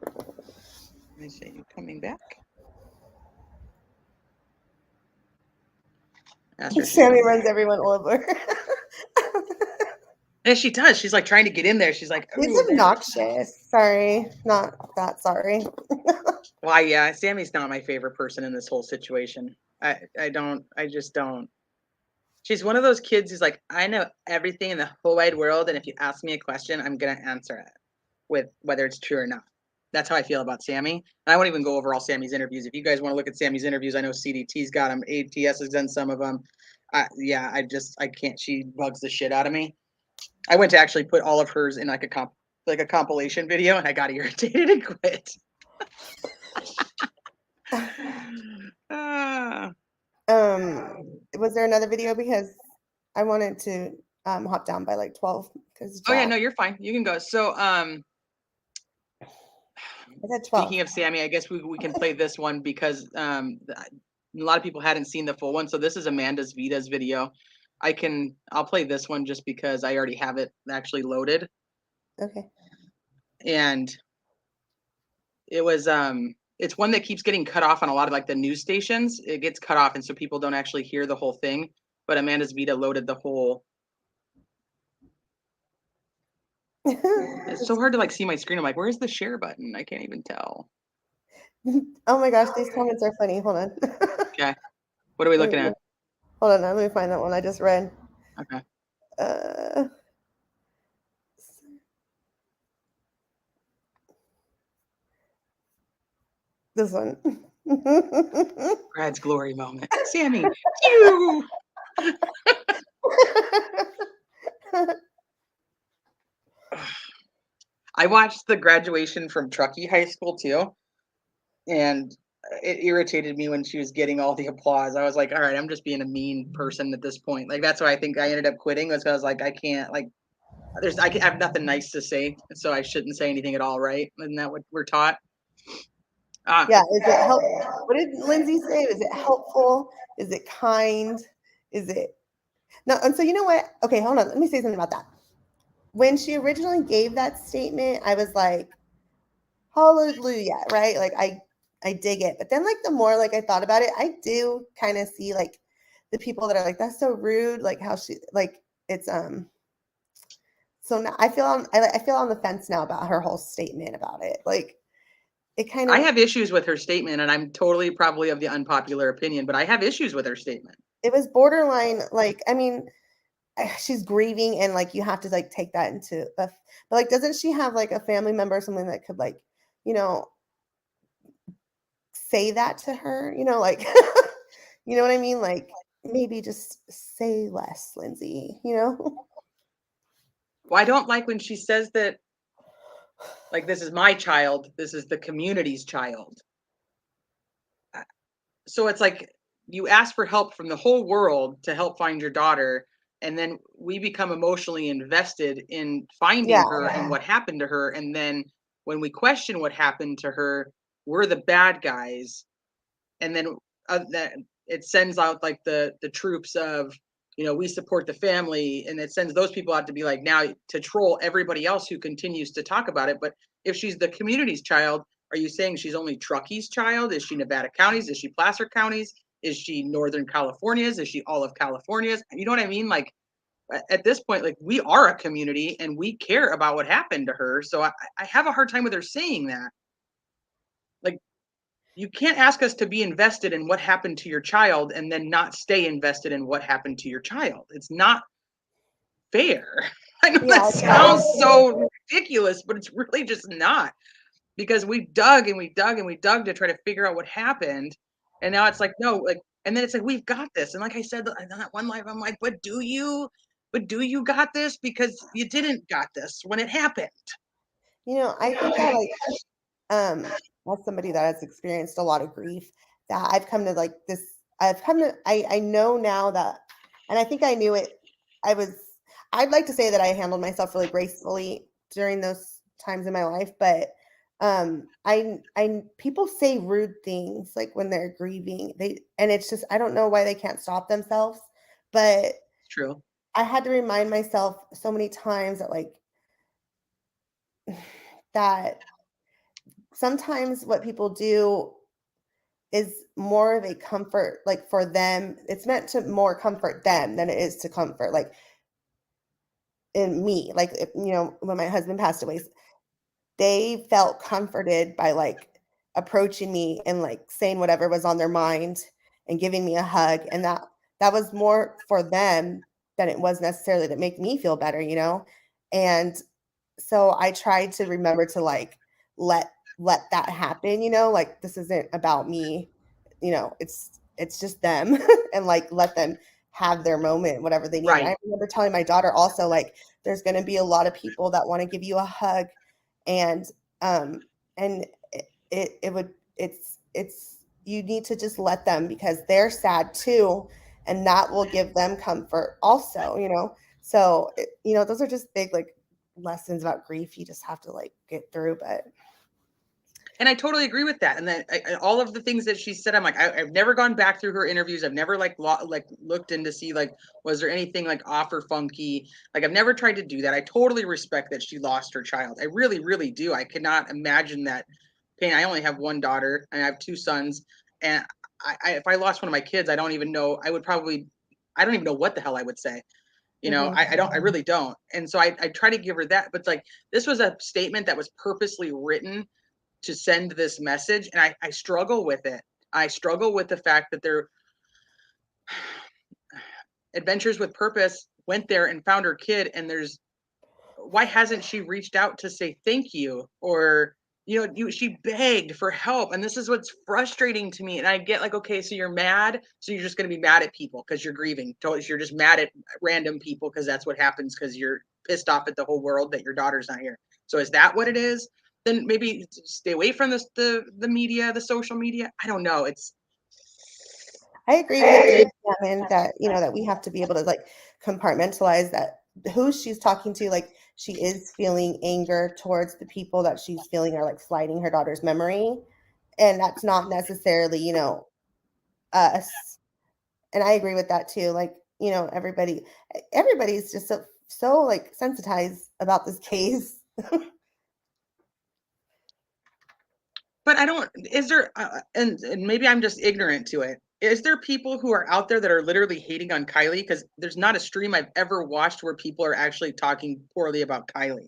Speaker 1: Let me see. You coming back?
Speaker 2: Sammy runs everyone over.
Speaker 1: Yeah, she does. She's like trying to get in there. She's like,
Speaker 2: it's obnoxious. Sorry, not that sorry.
Speaker 1: Why? Yeah, Sammy's not my favorite person in this whole situation. I just don't. She's one of those kids who's like, I know everything in the whole wide world, and if you ask me a question, I'm gonna answer it with whether it's true or not. That's how I feel about Sammy. And I won't even go over all Sammy's interviews. If you guys want to look at Sammy's interviews, I know CDT's got them. ATS has done some of them. I can't. She bugs the shit out of me. I went to actually put all of hers in like a compilation video, and I got irritated and quit.
Speaker 2: Was there another video? Because I wanted to hop down by like 12.
Speaker 1: Oh yeah, no, you're fine. You can go. So speaking of Sammy, I guess we can play this one because a lot of people hadn't seen the full one. So this is Amanda's Vita's video. I'll play this one just because I already have it actually loaded.
Speaker 2: Okay.
Speaker 1: And it was it's one that keeps getting cut off on a lot of like the news stations. It gets cut off, and so people don't actually hear the whole thing. But Amanda's Vita loaded the whole. It's so hard to like see my screen. I'm like, where's the share button? I can't even tell.
Speaker 2: Oh my gosh, these comments are funny. Hold on.
Speaker 1: Okay. What are we looking at?
Speaker 2: Hold on, let me find that one I just read.
Speaker 1: Okay.
Speaker 2: This one.
Speaker 1: Brad's glory moment. Sammy, you. I watched the graduation from Truckee High School too, and it irritated me when she was getting all the applause. I was like, all right, I'm just being a mean person at this point. Like that's why I think I ended up quitting, was because I was like, I can't, like, I have nothing nice to say, so I shouldn't say anything at all, right? Isn't that what we're taught?
Speaker 2: Yeah, is it helpful? What did Lindsay say? Is it helpful? Is it kind? Is it no? And so you know what? Okay, hold on. Let me say something about that. When she originally gave that statement, I was like, hallelujah, right? Like I dig it. But then like the more like I thought about it, I do kind of see like the people that are like, that's so rude, like how she like it's so now I feel on the fence now about her whole statement about it. Like it kind
Speaker 1: I
Speaker 2: of
Speaker 1: have issues with her statement, and I'm totally probably of the unpopular opinion, but I have issues with her statement.
Speaker 2: it was borderline like I mean she's grieving and like you have to like take that into but like doesn't she have like a family member or something that could like, you know, say that to her, you know, like you know what I mean? Like maybe just say less, Lindsay, you know?
Speaker 1: Well, I don't like when she says that, like, this is my child, this is the community's child. So it's like you ask for help from the whole world to help find your daughter, and then we become emotionally invested in finding her and what happened to her. And then when we question what happened to her, we're the bad guys. And then that it sends out like the troops of, you know, we support the family, and it sends those people out to be like now to troll everybody else who continues to talk about it. But if she's the community's child, are you saying she's only Truckee's child? Is she Nevada counties? Is she Placer counties? Is she Northern California's? Is she all of California's? You know what I mean? Like at this point, like we are a community and we care about what happened to her. So I have a hard time with her saying that. Like, you can't ask us to be invested in what happened to your child and then not stay invested in what happened to your child. It's not fair. I know that sounds so ridiculous, but it's really just not, because we dug and we dug and we dug to try to figure out what happened. And now it's like, no, like, and then it's like, we've got this. And like I said, on that one live, I'm like, but do you got this? Because you didn't got this when it happened.
Speaker 2: You know, I think that like as somebody that has experienced a lot of grief, that I've come to like this, I know now that, and I think I knew it, I'd like to say that I handled myself really gracefully during those times in my life, but people say rude things like when they're grieving, and it's just, I don't know why they can't stop themselves, but
Speaker 1: It's true.
Speaker 2: I had to remind myself so many times that like, that sometimes what people do is more of a comfort, like for them, it's meant to more comfort them than it is to comfort like in me. Like, you know, when my husband passed away, they felt comforted by like approaching me and like saying whatever was on their mind and giving me a hug. And that was more for them than it was necessarily to make me feel better, you know? And so I tried to remember to like let that happen, you know, like this isn't about me, you know, it's just them and like let them have their moment, whatever they need.
Speaker 1: Right.
Speaker 2: And I remember telling my daughter also, like, there's going to be a lot of people that want to give you a hug, and it's you need to just let them, because they're sad too, and that will give them comfort also, you know. So you know, those are just big like lessons about grief you just have to like get through. But
Speaker 1: and I totally agree with that. And then all of the things that she said, I'm like, I've never gone back through her interviews. I've never like looked in to see like, was there anything like off or funky? Like, I've never tried to do that. I totally respect that she lost her child. I really, really do. I cannot imagine that pain. I only have one daughter and I have two sons. And if I lost one of my kids, I don't even know. I don't even know what the hell I would say. You know, I really don't. And so I try to give her that. But like, this was a statement that was purposely written to send this message, and I struggle with it. I struggle with the fact that their Adventures with Purpose went there and found her kid, and why hasn't she reached out to say thank you? Or, you know, she begged for help, and this is what's frustrating to me. And I get like, okay, so you're mad, so you're just going to be mad at people because you're grieving. You're just mad at random people because that's what happens, because you're pissed off at the whole world that your daughter's not here. So is that what it is? Then maybe stay away from the media, the social media. I don't know.
Speaker 2: I agree with you, Shannon, that, you know, that we have to be able to like compartmentalize that who she's talking to. Like, she is feeling anger towards the people that she's feeling are like slighting her daughter's memory, and that's not necessarily, you know, us. And I agree with that too. Like, you know, everybody's just so like sensitized about this case.
Speaker 1: But I don't, is there, and maybe I'm just ignorant to it. Is there people who are out there that are literally hating on Kiely? Because there's not a stream I've ever watched where people are actually talking poorly about Kiely.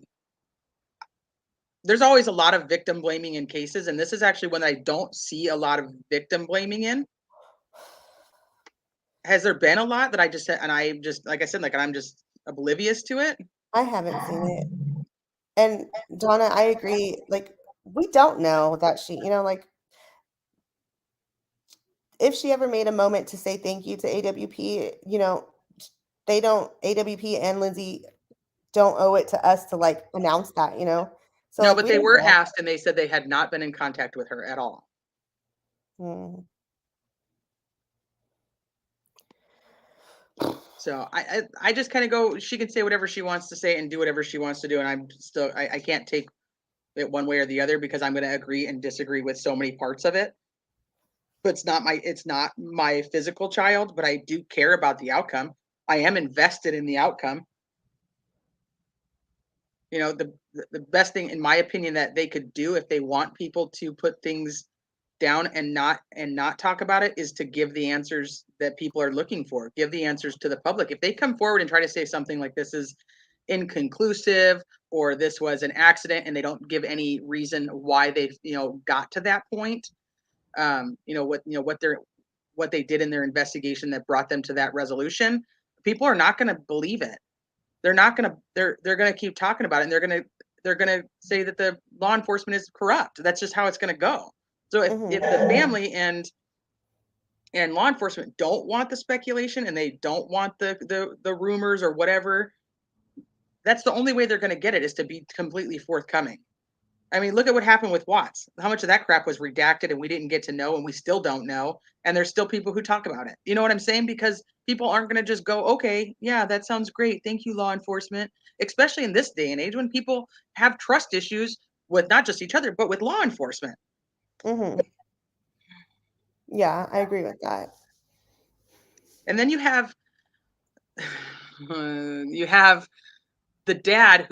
Speaker 1: There's always a lot of victim blaming in cases, and this is actually one I don't see a lot of victim blaming in. Has there been a lot that I just said, and I just, like I said, like I'm just oblivious to it?
Speaker 2: I haven't seen it. And Donna, I agree. Like, we don't know that she, like, if she ever made a moment to say thank you to AWP, they don't, AWP and Lindsay don't owe it to us to like announce that, So
Speaker 1: No,
Speaker 2: like
Speaker 1: but
Speaker 2: we
Speaker 1: they
Speaker 2: don't
Speaker 1: were
Speaker 2: know.
Speaker 1: asked and they said they had not been in contact with her at all. So I just kind of go, she can say whatever she wants to say and do whatever she wants to do. And I'm still, I can't take it one way or the other because I'm going to agree and disagree with so many parts of it. But it's not my physical child, but I do care about the outcome. I am invested in the outcome. The best thing, in my opinion, that they could do if they want people to put things down and not talk about it is to give the answers that people are looking for. Give the answers to the public. If they come forward and try to say something like this is inconclusive or this was an accident and they don't give any reason why they got to that point, what they did in their investigation that brought them to that resolution, people are not going to believe it. They're not going to, they're going to keep talking about it, and they're going to say that the law enforcement is corrupt. That's just how it's going to go. So if the family and law enforcement don't want the speculation and they don't want the rumors or whatever, that's the only way they're going to get it, is to be completely forthcoming. I mean, look at what happened with Watts. How much of that crap was redacted and we didn't get to know, and we still don't know. And there's still people who talk about it. You know what I'm saying? Because people aren't going to just go, okay, yeah, that sounds great. Thank you, law enforcement. Especially in this day and age when people have trust issues with not just each other, but with law enforcement.
Speaker 2: Yeah, I agree with that.
Speaker 1: And then you have the dad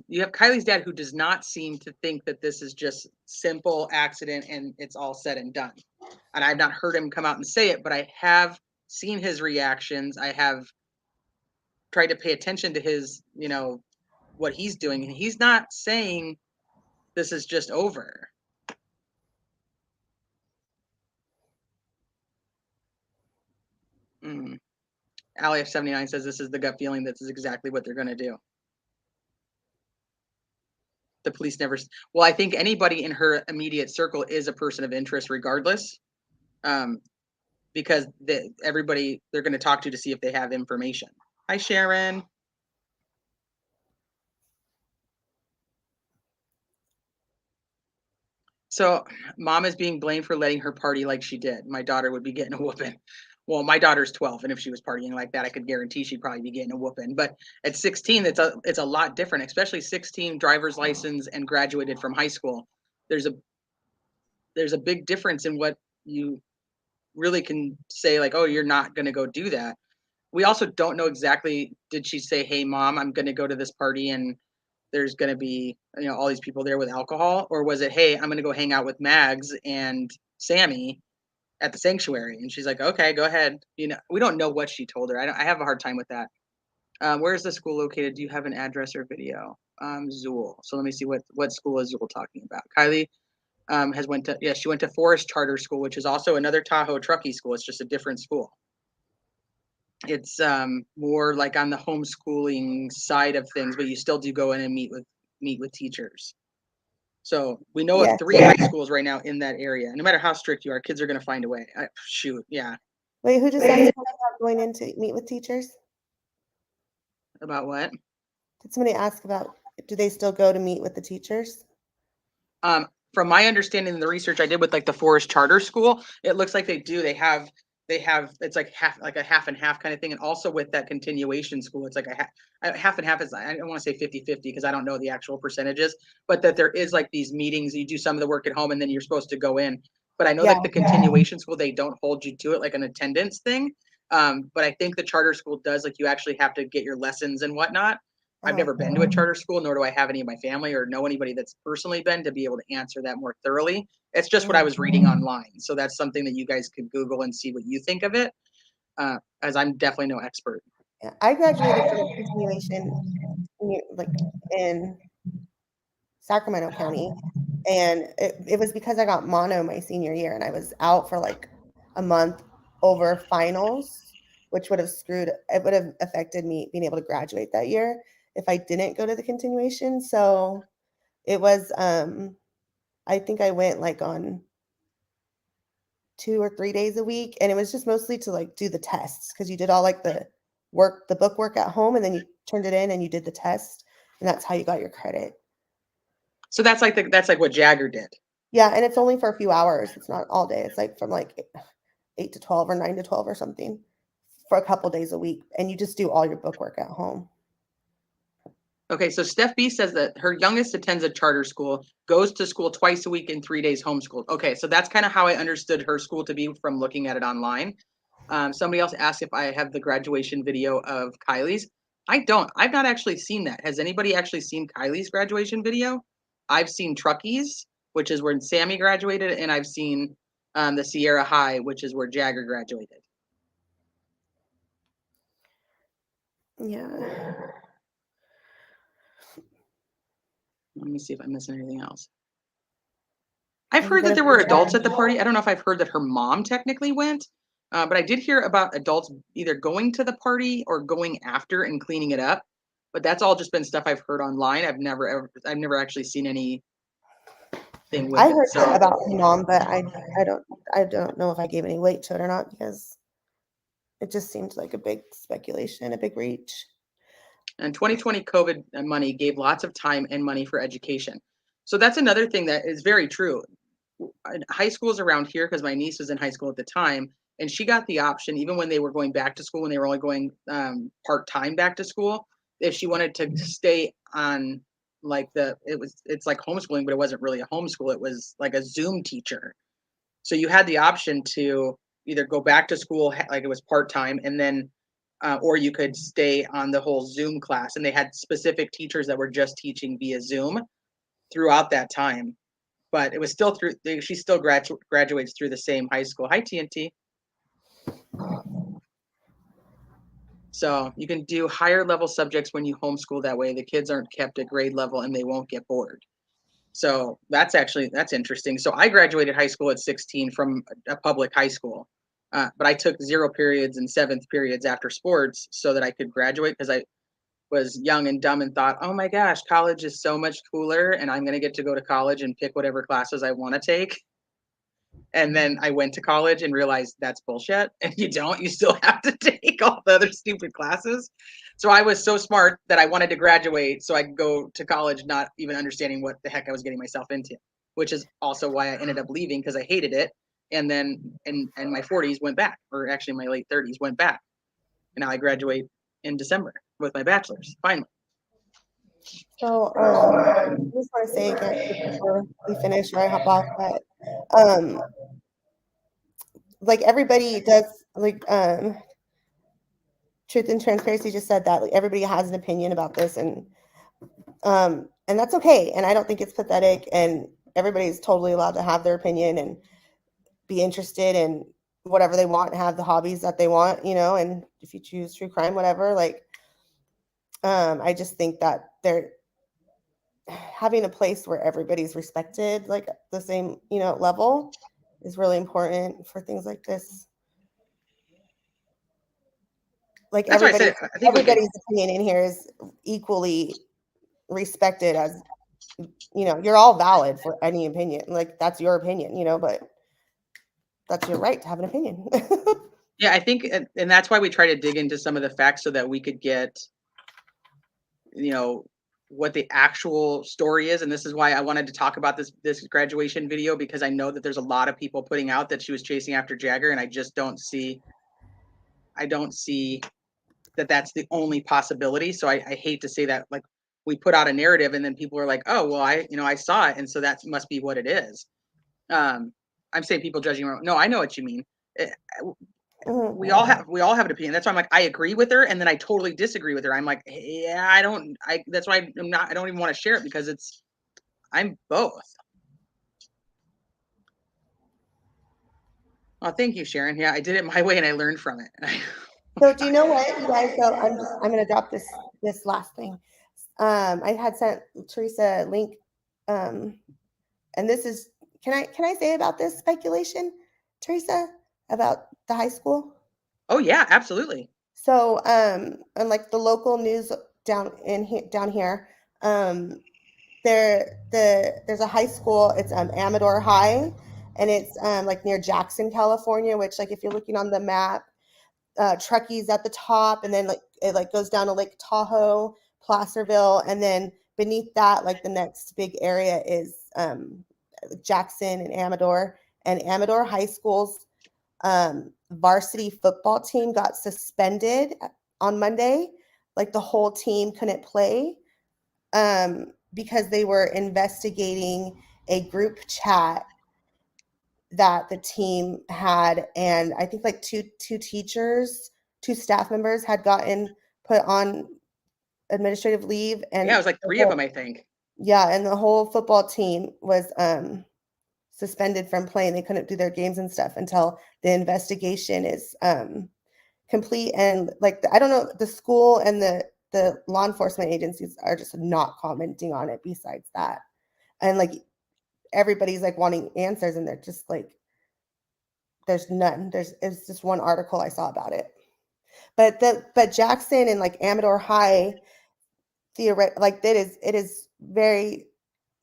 Speaker 1: you have Kiely's dad who does not seem to think that this is just simple accident and it's all said and done. And I've not heard him come out and say it, but I have seen his reactions. I have tried to pay attention to his, what he's doing. And he's not saying this is just over. Allie F79 says this is the gut feeling. This is exactly what they're going to do. The police never, well, I think anybody in her immediate circle is a person of interest regardless. Because everybody they're going to talk to see if they have information. Hi, Sharon. So mom is being blamed for letting her party like she did. My daughter would be getting a whooping. Well, my daughter's 12, and if she was partying like that, I could guarantee she'd probably be getting a whooping. But at 16, it's a lot different, especially 16, driver's license, and graduated from high school. There's a big difference in what you really can say, like, oh, you're not going to go do that. We also don't know exactly, did she say, hey, mom, I'm going to go to this party and there's going to be, all these people there with alcohol? Or was it, hey, I'm going to go hang out with Mags and Sammy at the sanctuary? And she's like, okay, go ahead. We don't know what she told her. I have a hard time with that. Where's the school located? Do you have an address or video? Zool. So let me see what school is Zool talking about. Kiely she went to Forest Charter School, which is also another Tahoe Truckee school. It's just a different school. It's more like on the homeschooling side of things, but you still do go in and meet with teachers. So we know of 3 high schools right now in that area. No matter how strict you are, kids are going to find a way. Yeah.
Speaker 2: Wait, who just asked about going in to meet with teachers?
Speaker 1: About what?
Speaker 2: Did somebody ask about, do they still go to meet with the teachers?
Speaker 1: From my understanding, the research I did with like the Forest Charter School, it looks like they do. They have it's like a half and half kind of thing. And also with that continuation school, it's like a half and half. Is, I don't want to say 50-50 because I don't know the actual percentages, but that there is like these meetings, you do some of the work at home and then you're supposed to go in. But I know that the continuation school, they don't hold you to it like an attendance thing. But I think the charter school does, like you actually have to get your lessons and whatnot. I've never been to a charter school, nor do I have any of my family or know anybody that's personally been to be able to answer that more thoroughly. It's just what I was reading online. So that's something that you guys could Google and see what you think of it, as I'm definitely no expert.
Speaker 2: Yeah, I graduated from a continuation like in Sacramento County, and it was because I got mono my senior year, and I was out for like a month over finals, which would have affected me being able to graduate that year if I didn't go to the continuation. So it was I think I went like on 2 or 3 days a week, and it was just mostly to like do the tests, because you did all like the book work at home, and then you turned it in and you did the test, and that's how you got your credit.
Speaker 1: So that's like what Jagger did.
Speaker 2: Yeah, and it's only for a few hours. It's not all day. It's like from like 8 to 12 or 9 to 12 or something for a couple days a week, and you just do all your book work at home.
Speaker 1: Okay, so Steph B says that her youngest attends a charter school, goes to school twice a week and 3 days homeschooled. Okay, so that's kind of how I understood her school to be from looking at it online. Somebody else asked if I have the graduation video of Kiely's. I don't. I've not actually seen that. Has anybody actually seen Kiely's graduation video? I've seen Truckies, which is where Sammy graduated, and I've seen the Sierra High, which is where Jagger graduated.
Speaker 2: Yeah.
Speaker 1: Let me see if I'm missing anything else. I've heard that there were adults at the party. I don't know if I've heard that her mom technically went, but I did hear about adults either going to the party or going after and cleaning it up. But that's all just been stuff I've heard online. I've never actually seen anything with
Speaker 2: I heard
Speaker 1: it. So
Speaker 2: about her mom, but I don't know if I gave any weight to it or not, because it just seemed like a big speculation, a big reach.
Speaker 1: And 2020 COVID money gave lots of time and money for education. So that's another thing that is very true. High schools around here, because my niece was in high school at the time, and she got the option, even when they were going back to school, when they were only going part-time back to school, if she wanted to stay on like it's like homeschooling, but it wasn't really a homeschool. It was like a Zoom teacher. So you had the option to either go back to school, like it was part-time, and then or you could stay on the whole Zoom class. And they had specific teachers that were just teaching via Zoom throughout that time. But it was still she still graduates through the same high school. Hi, TNT. So you can do higher level subjects when you homeschool that way. The kids aren't kept at grade level and they won't get bored. So that's interesting. So I graduated high school at 16 from a public high school. But I took 0 periods and 7th periods after sports so that I could graduate, because I was young and dumb and thought, oh my gosh, college is so much cooler and I'm going to get to go to college and pick whatever classes I want to take. And then I went to college and realized that's bullshit. And you still have to take all the other stupid classes. So I was so smart that I wanted to graduate so I could go to college, not even understanding what the heck I was getting myself into, which is also why I ended up leaving, because I hated it. And then in my 40s went back, or actually my late 30s went back. And now I graduate in December with my bachelor's, finally.
Speaker 2: So I just want to say again before we finish, or I hop off, that like everybody does, like Truth and Transparency just said that, like, everybody has an opinion about this, and that's okay. And I don't think it's pathetic, and everybody's totally allowed to have their opinion and be interested in whatever they want, have the hobbies that they want, and if you choose true crime, whatever, like, I just think that they're having a place where everybody's respected, like the same, level, is really important for things like this. Like everybody's opinion in here is equally respected, as you're all valid for any opinion. Like, that's your opinion, but that's your right to have an opinion.
Speaker 1: Yeah, I think, and that's why we try to dig into some of the facts so that we could get, what the actual story is. And this is why I wanted to talk about this graduation video, because I know that there's a lot of people putting out that she was chasing after Jagger, and I just don't see that that's the only possibility. So I hate to say that, like, we put out a narrative and then people are like, oh, well, I saw it, and so that must be what it is. I'm saying people judging. No, I know what you mean. we all have an opinion. That's why I'm like, I agree with her, and then I totally disagree with her. I'm like, yeah, that's why I don't even want to share it, because I'm both. Oh, thank you, Sharon. Yeah, I did it my way and I learned from it.
Speaker 2: So do you know what, you guys? So I'm gonna drop this last thing. I had sent Teresa a link, and this is, can I say about this speculation, Teresa, about the high school?
Speaker 1: Oh yeah, absolutely.
Speaker 2: So and like the local news down here, there's a high school. It's Amador High, and it's like near Jackson, California. Which, like, if you're looking on the map, Truckee's at the top, and then like it like goes down to Lake Tahoe, Placerville, and then beneath that, like the next big area is Jackson and Amador. And Amador High School's varsity football team got suspended on Monday. Like the whole team couldn't play because they were investigating a group chat that the team had, and I think like two staff members had gotten put on administrative leave, and
Speaker 1: yeah, it was like 3 of them, I think.
Speaker 2: Yeah, and the whole football team was suspended from playing. They couldn't do their games and stuff until the investigation is complete. And like I don't know, the school and the law enforcement agencies are just not commenting on it besides that. And like everybody's like wanting answers, and they're just like, there's none. It's just one article I saw about it. But Jackson and like Amador High, like it is very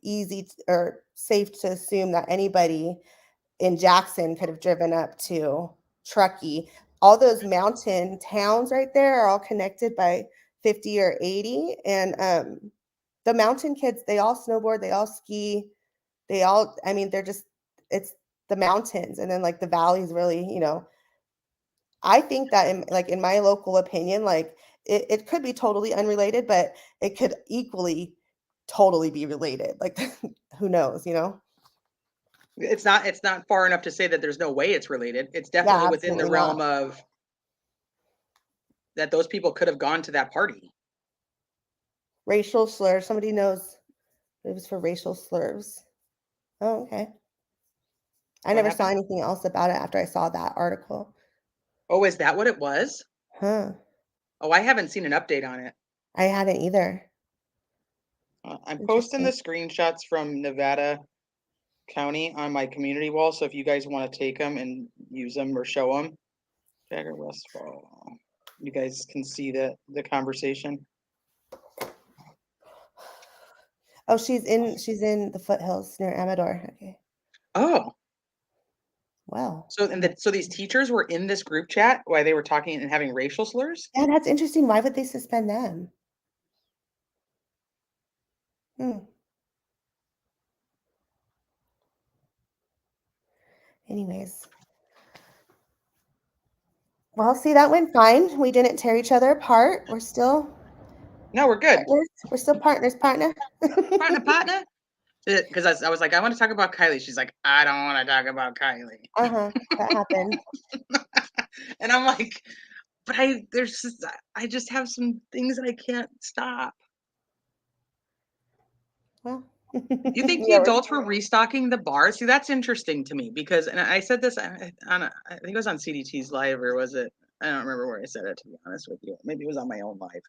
Speaker 2: easy or safe to assume that anybody in Jackson could have driven up to Truckee. All those mountain towns right there are all connected by 50 or 80. And the mountain kids, they all snowboard, they all ski, I mean, it's the mountains. And then like the valley's really, I think that in my local opinion, like it could be totally unrelated, but it could equally totally be related. Like who knows,
Speaker 1: It's not far enough to say that there's no way it's related. It's definitely within the realm of that those people could have gone to that party.
Speaker 2: Racial slurs. Somebody knows it was for racial slurs. Oh, okay. I never saw anything else about it after I saw that article.
Speaker 1: Oh, is that what it was?
Speaker 2: Huh.
Speaker 1: Oh, I haven't seen an update on it.
Speaker 2: I hadn't either.
Speaker 1: I'm posting the screenshots from Nevada County on my community wall, so if you guys want to take them and use them or show them, Jagger Westfall, you guys can see the conversation.
Speaker 2: Oh, she's in the foothills near Amador. Okay.
Speaker 1: Oh.
Speaker 2: Wow.
Speaker 1: So so these teachers were in this group chat while they were talking and having racial slurs?
Speaker 2: Yeah, that's interesting. Why would they suspend them? Anyways. Well, see, that went fine. We didn't tear each other apart. We're still
Speaker 1: we're good.
Speaker 2: Partners. We're still partner.
Speaker 1: partner. Because I was like, I want to talk about Kiely. She's like, I don't want to talk about Kiely.
Speaker 2: That happened.
Speaker 1: And I'm like, but I just have some things that I can't stop.
Speaker 2: Well,
Speaker 1: you think the adults were restocking the bars? See, that's interesting to me because, and I said this I think it was on CDT's live, or was it? I don't remember where I said it, to be honest with you. Maybe it was on my own live.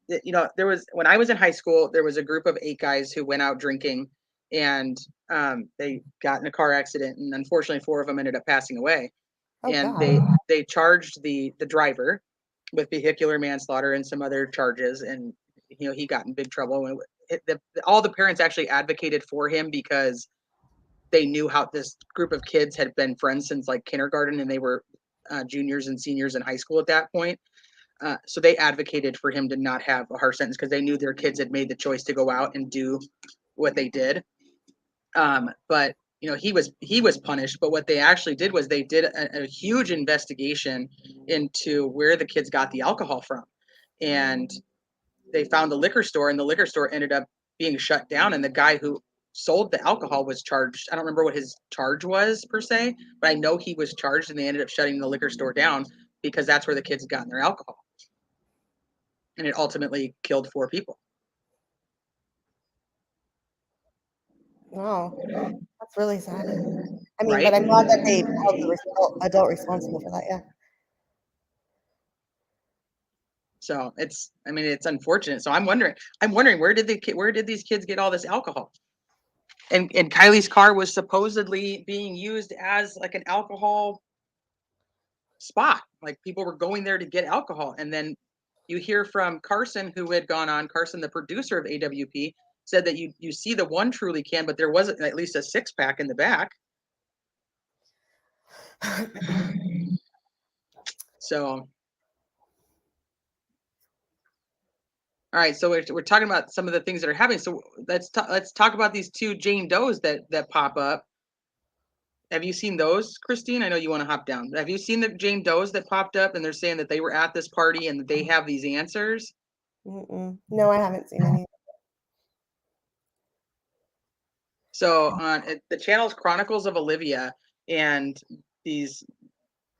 Speaker 1: There was, when I was in high school, there was a group of 8 guys who went out drinking, and they got in a car accident, and unfortunately 4 of them ended up passing away. They charged the driver with vehicular manslaughter and some other charges, and he got in big trouble. All the parents actually advocated for him because they knew how this group of kids had been friends since like kindergarten, and they were juniors and seniors in high school at that point. So they advocated for him to not have a harsh sentence because they knew their kids had made the choice to go out and do what they did. But he was punished. But what they actually did was they did a huge investigation into where the kids got the alcohol from, and they found the liquor store, and the liquor store ended up being shut down. And the guy who sold the alcohol was charged. I don't remember what his charge was per se, but I know he was charged, and they ended up shutting the liquor store down because that's where the kids got their alcohol. And it ultimately killed 4 people.
Speaker 2: Wow, that's really sad. I mean,
Speaker 1: Right?
Speaker 2: but I'm glad that they held the adult responsible for that. Yeah.
Speaker 1: So it's unfortunate. So I'm wondering where did these kids get all this alcohol? And Kiely's car was supposedly being used as like an alcohol spot. Like people were going there to get alcohol. And then you hear from Carson, who had gone on, Carson, the producer of AWP, said that you see the one Truly can, but there wasn't at least a 6-pack in the back. So, all right. So we're talking about some of the things that are happening. So let's talk about these 2 Jane Does that pop up. Have you seen those, Christine? I know you want to hop down. Have you seen the Jane Does that popped up and they're saying that they were at this party and that they have these answers?
Speaker 2: No, I haven't seen any.
Speaker 1: So on the channel's Chronicles of Olivia, and these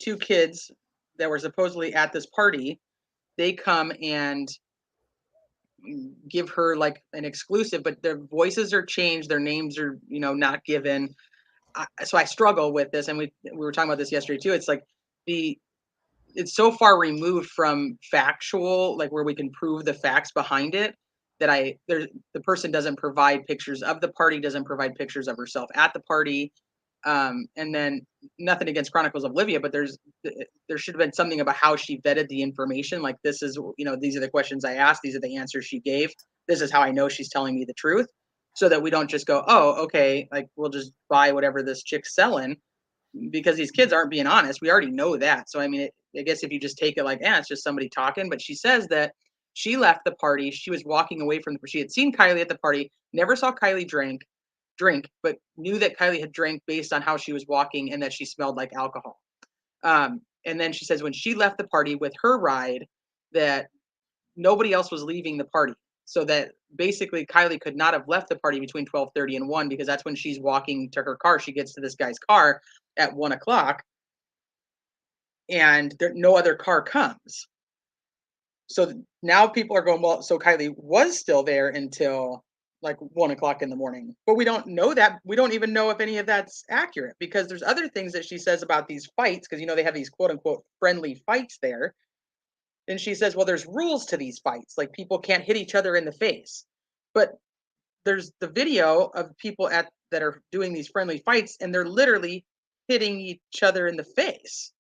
Speaker 1: 2 kids that were supposedly at this party, they come and give her like an exclusive, but their voices are changed, their names are not given. So I struggle with this, and we were talking about this yesterday too. It's like it's so far removed from factual, like where we can prove the facts behind it, that the person doesn't provide pictures of the party, doesn't provide pictures of herself at the party. And then nothing against Chronicles of Olivia, but there should have been something about how she vetted the information. Like, this is, these are the questions I asked, these are the answers she gave. This is how I know she's telling me the truth, so that we don't just go, oh, okay, like we'll just buy whatever this chick's selling, because these kids aren't being honest. We already know that. So, I mean, I guess if you just take it like, it's just somebody talking. But she says that she left the party. She was walking away from she had seen Kiely at the party, never saw Kiely drink, but knew that Kiely had drank based on how she was walking and that she smelled like alcohol. And then she says when she left the party with her ride, that nobody else was leaving the party. So that basically Kiely could not have left the party between 12:30 and 1, because that's when she's walking to her car. She gets to this guy's car at 1 o'clock, and no other car comes. So now people are going, well, so Kiely was still there until like 1 o'clock in the morning. But we don't know that. We don't even know if any of that's accurate, because there's other things that she says about these fights, because they have these quote unquote friendly fights there. And she says, well, there's rules to these fights, like people can't hit each other in the face. But there's the video of people that are doing these friendly fights, and they're literally hitting each other in the face.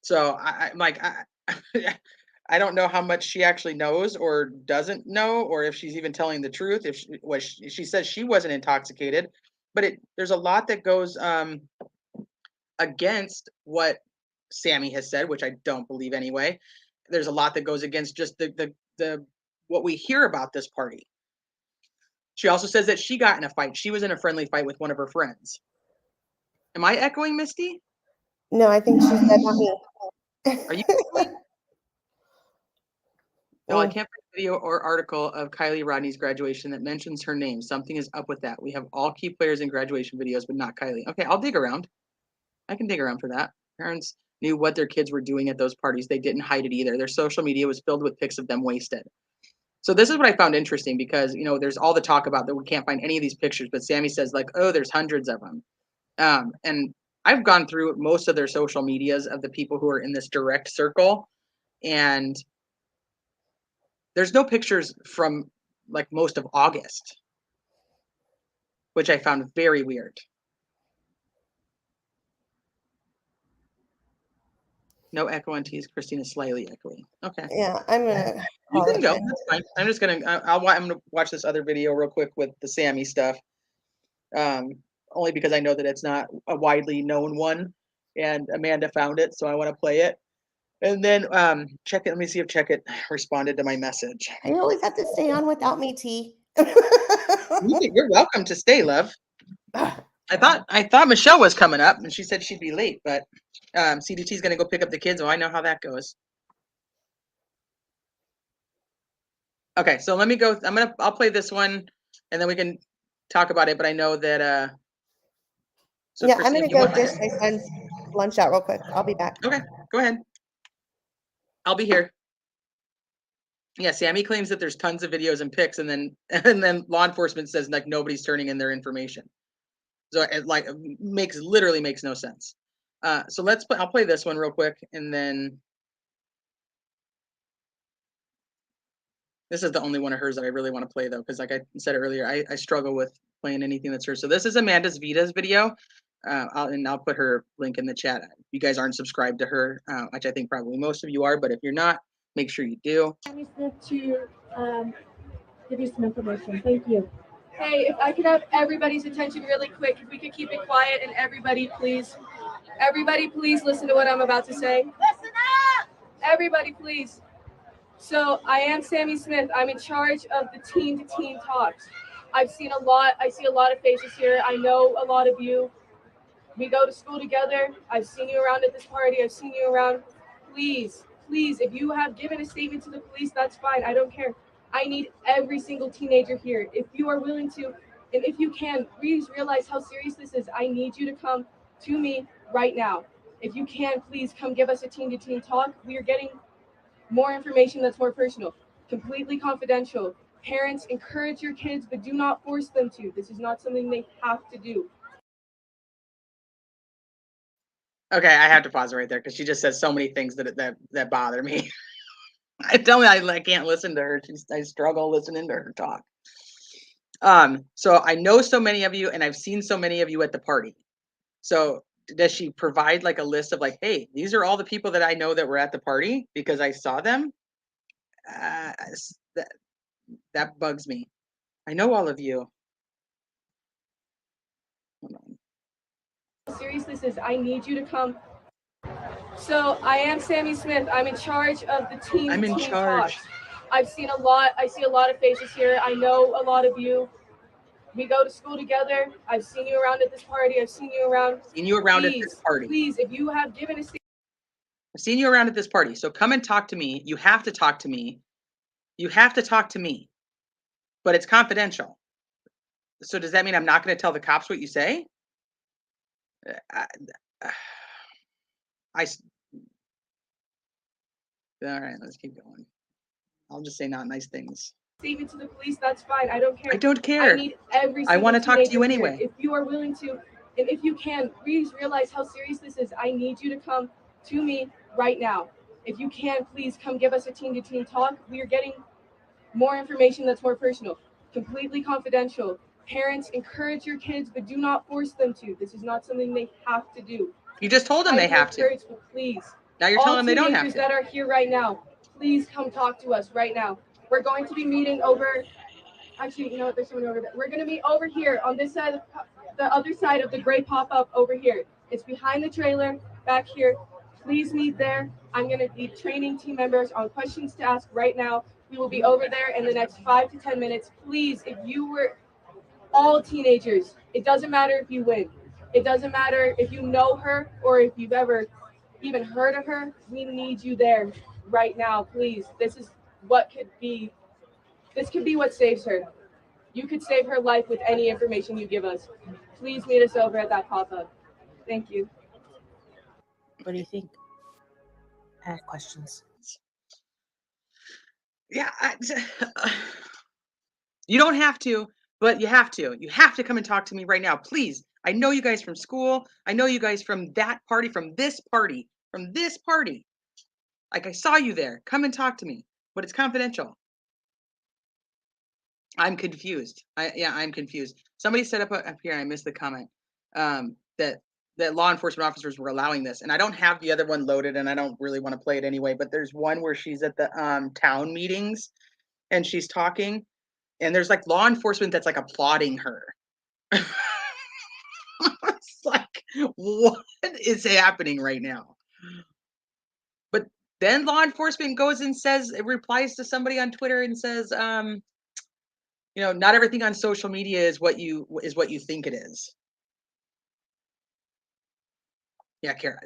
Speaker 1: So I'm like, I don't know how much she actually knows or doesn't know, or if she's even telling the truth. If she says she wasn't intoxicated, but there's a lot that goes against what Sammy has said, which I don't believe anyway. There's a lot that goes against just the what we hear about this party. She also says that she got in a fight. She was in a friendly fight with one of her friends. Am I echoing, Misty?
Speaker 2: No, I think she said not me.
Speaker 1: Are you echoing? No, I can't find a video or article of Kiely Rodni's graduation that mentions her name. Something is up with that. We have all key players in graduation videos, but not Kiely. Okay, I'll dig around. I can dig around for that. Parents knew what their kids were doing at those parties. They didn't hide it either. Their social media was filled with pics of them wasted. So this is what I found interesting, because, there's all the talk about that we can't find any of these pictures, but Sammy says like, oh, there's hundreds of them. And I've gone through most of their social medias of the people who are in this direct circle, and there's no pictures from like most of August, which I found very weird. No echo on T's. Christina's slightly echoey. Okay.
Speaker 2: Yeah, I'm gonna.
Speaker 1: You can go. That's fine. I'm just gonna. I'm gonna watch this other video real quick with the Sammy stuff. Only because I know that it's not a widely known one, and Amanda found it, so I want to play it. And then check it. Let me see if Check It responded to my message.
Speaker 2: You always have to stay on without me, T.
Speaker 1: You're welcome to stay, love. I thought Michelle was coming up, and she said she'd be late, but CDT's gonna go pick up the kids. Oh, I know how that goes. Okay, so let me go. I'll play this one and then we can talk about it. But I know that
Speaker 2: so yeah, I'm gonna go dish my son's lunch out real quick. I'll be back.
Speaker 1: Okay, go ahead. I'll be here. Yeah, Sammy claims that there's tons of videos and pics, and then law enforcement says like nobody's turning in their information. So it like literally makes no sense. So I'll play this one real quick, and then this is the only one of hers that I really want to play though, because like I said earlier, I struggle with playing anything that's hers. So this is Amanda's Vita's video. I'll put her link in the chat. If you guys aren't subscribed to her, which I think probably most of you are, but if you're not, make sure you do.
Speaker 12: Sammy Smith to give you some information. Thank you. Hey, if I could have everybody's attention really quick, if we could keep it quiet and everybody please listen to what I'm about to say. Listen up! Everybody please. So I am Sammy Smith. I'm in charge of the teen-to-teen talks. I see a lot of faces here. I know a lot of you. We go to school together. I've seen you around at this party. I've seen you around. Please, if you have given a statement to the police, that's fine. I don't care. I need every single teenager here. If you are willing to, and if you can, please realize how serious this is. I need you to come to me right now. If you can, please come give us a teen-to-teen talk. We are getting more information that's more personal, completely confidential. Parents, encourage your kids, but do not force them to. This is not something they have to do.
Speaker 1: Okay, I have to pause it right there because she just says so many things that bother me. I can't listen to her. I struggle listening to her talk. So I know so many of you, and I've seen so many of you at the party. So does she provide like a list of like, hey, these are all the people that I know that were at the party because I saw them? That bugs me. I know all of you. Hold on.
Speaker 12: How serious this is, I need you to come. So I am Sammy Smith. I'm in charge of the teen-to-teen talks. I see a lot of faces here. I know a lot of you. We go to school together. I've seen you around at this party. I've seen you around.
Speaker 1: At this party.
Speaker 12: Please, if you have given a statement.
Speaker 1: I've seen you around at this party. So come and talk to me. You have to talk to me. You have to talk to me. But it's confidential. So does that mean I'm not going to tell the cops what you say? All right, let's keep going. I'll just say not nice things.
Speaker 12: Statement to the police, that's fine. I don't care.
Speaker 1: I don't care.
Speaker 12: I need every single
Speaker 1: I want to talk to you anyway.
Speaker 12: If you are willing to, and if you can, please realize how serious this is. I need you to come to me right now. If you can, please come give us a teen-to-teen talk. We are getting more information that's more personal, completely confidential. Parents, encourage your kids, but do not force them to. This is not something they have to do.
Speaker 1: You just told them they have to.
Speaker 12: Please.
Speaker 1: Now you're telling them they don't have to.
Speaker 12: All teenagers that are here right now, please come talk to us right now. We're going to be meeting over. Actually, you know what? There's someone over there. We're going to be over here on this side, the other side of the gray pop-up over here. It's behind the trailer back here. Please meet there. I'm going to be training team members on questions to ask right now. We will be over there in the next 5 to 10 minutes. Please, if you were all teenagers, it doesn't matter if you win. It doesn't matter if you know her or if you've ever even heard of her. We need you there right now, please. This could be what saves her. You could save her life with any information you give us. Please meet us over at that pop-up. Thank you.
Speaker 13: What do you think? I have questions.
Speaker 1: Yeah, you don't have to, but you have to. You have to come and talk to me right now, please. I know you guys from school. I know you guys from that party, from this party. Like I saw you there. Come and talk to me, but it's confidential. I'm confused. I'm confused. Somebody set up here, I missed the comment, that law enforcement officers were allowing this. And I don't have the other one loaded and I don't really want to play it anyway, but there's one where she's at the town meetings and she's talking and there's like law enforcement that's like applauding her. It's like, what is happening right now? But then law enforcement goes and says, it replies to somebody on Twitter and says, not everything on social media is what you think it is. Yeah, Kara,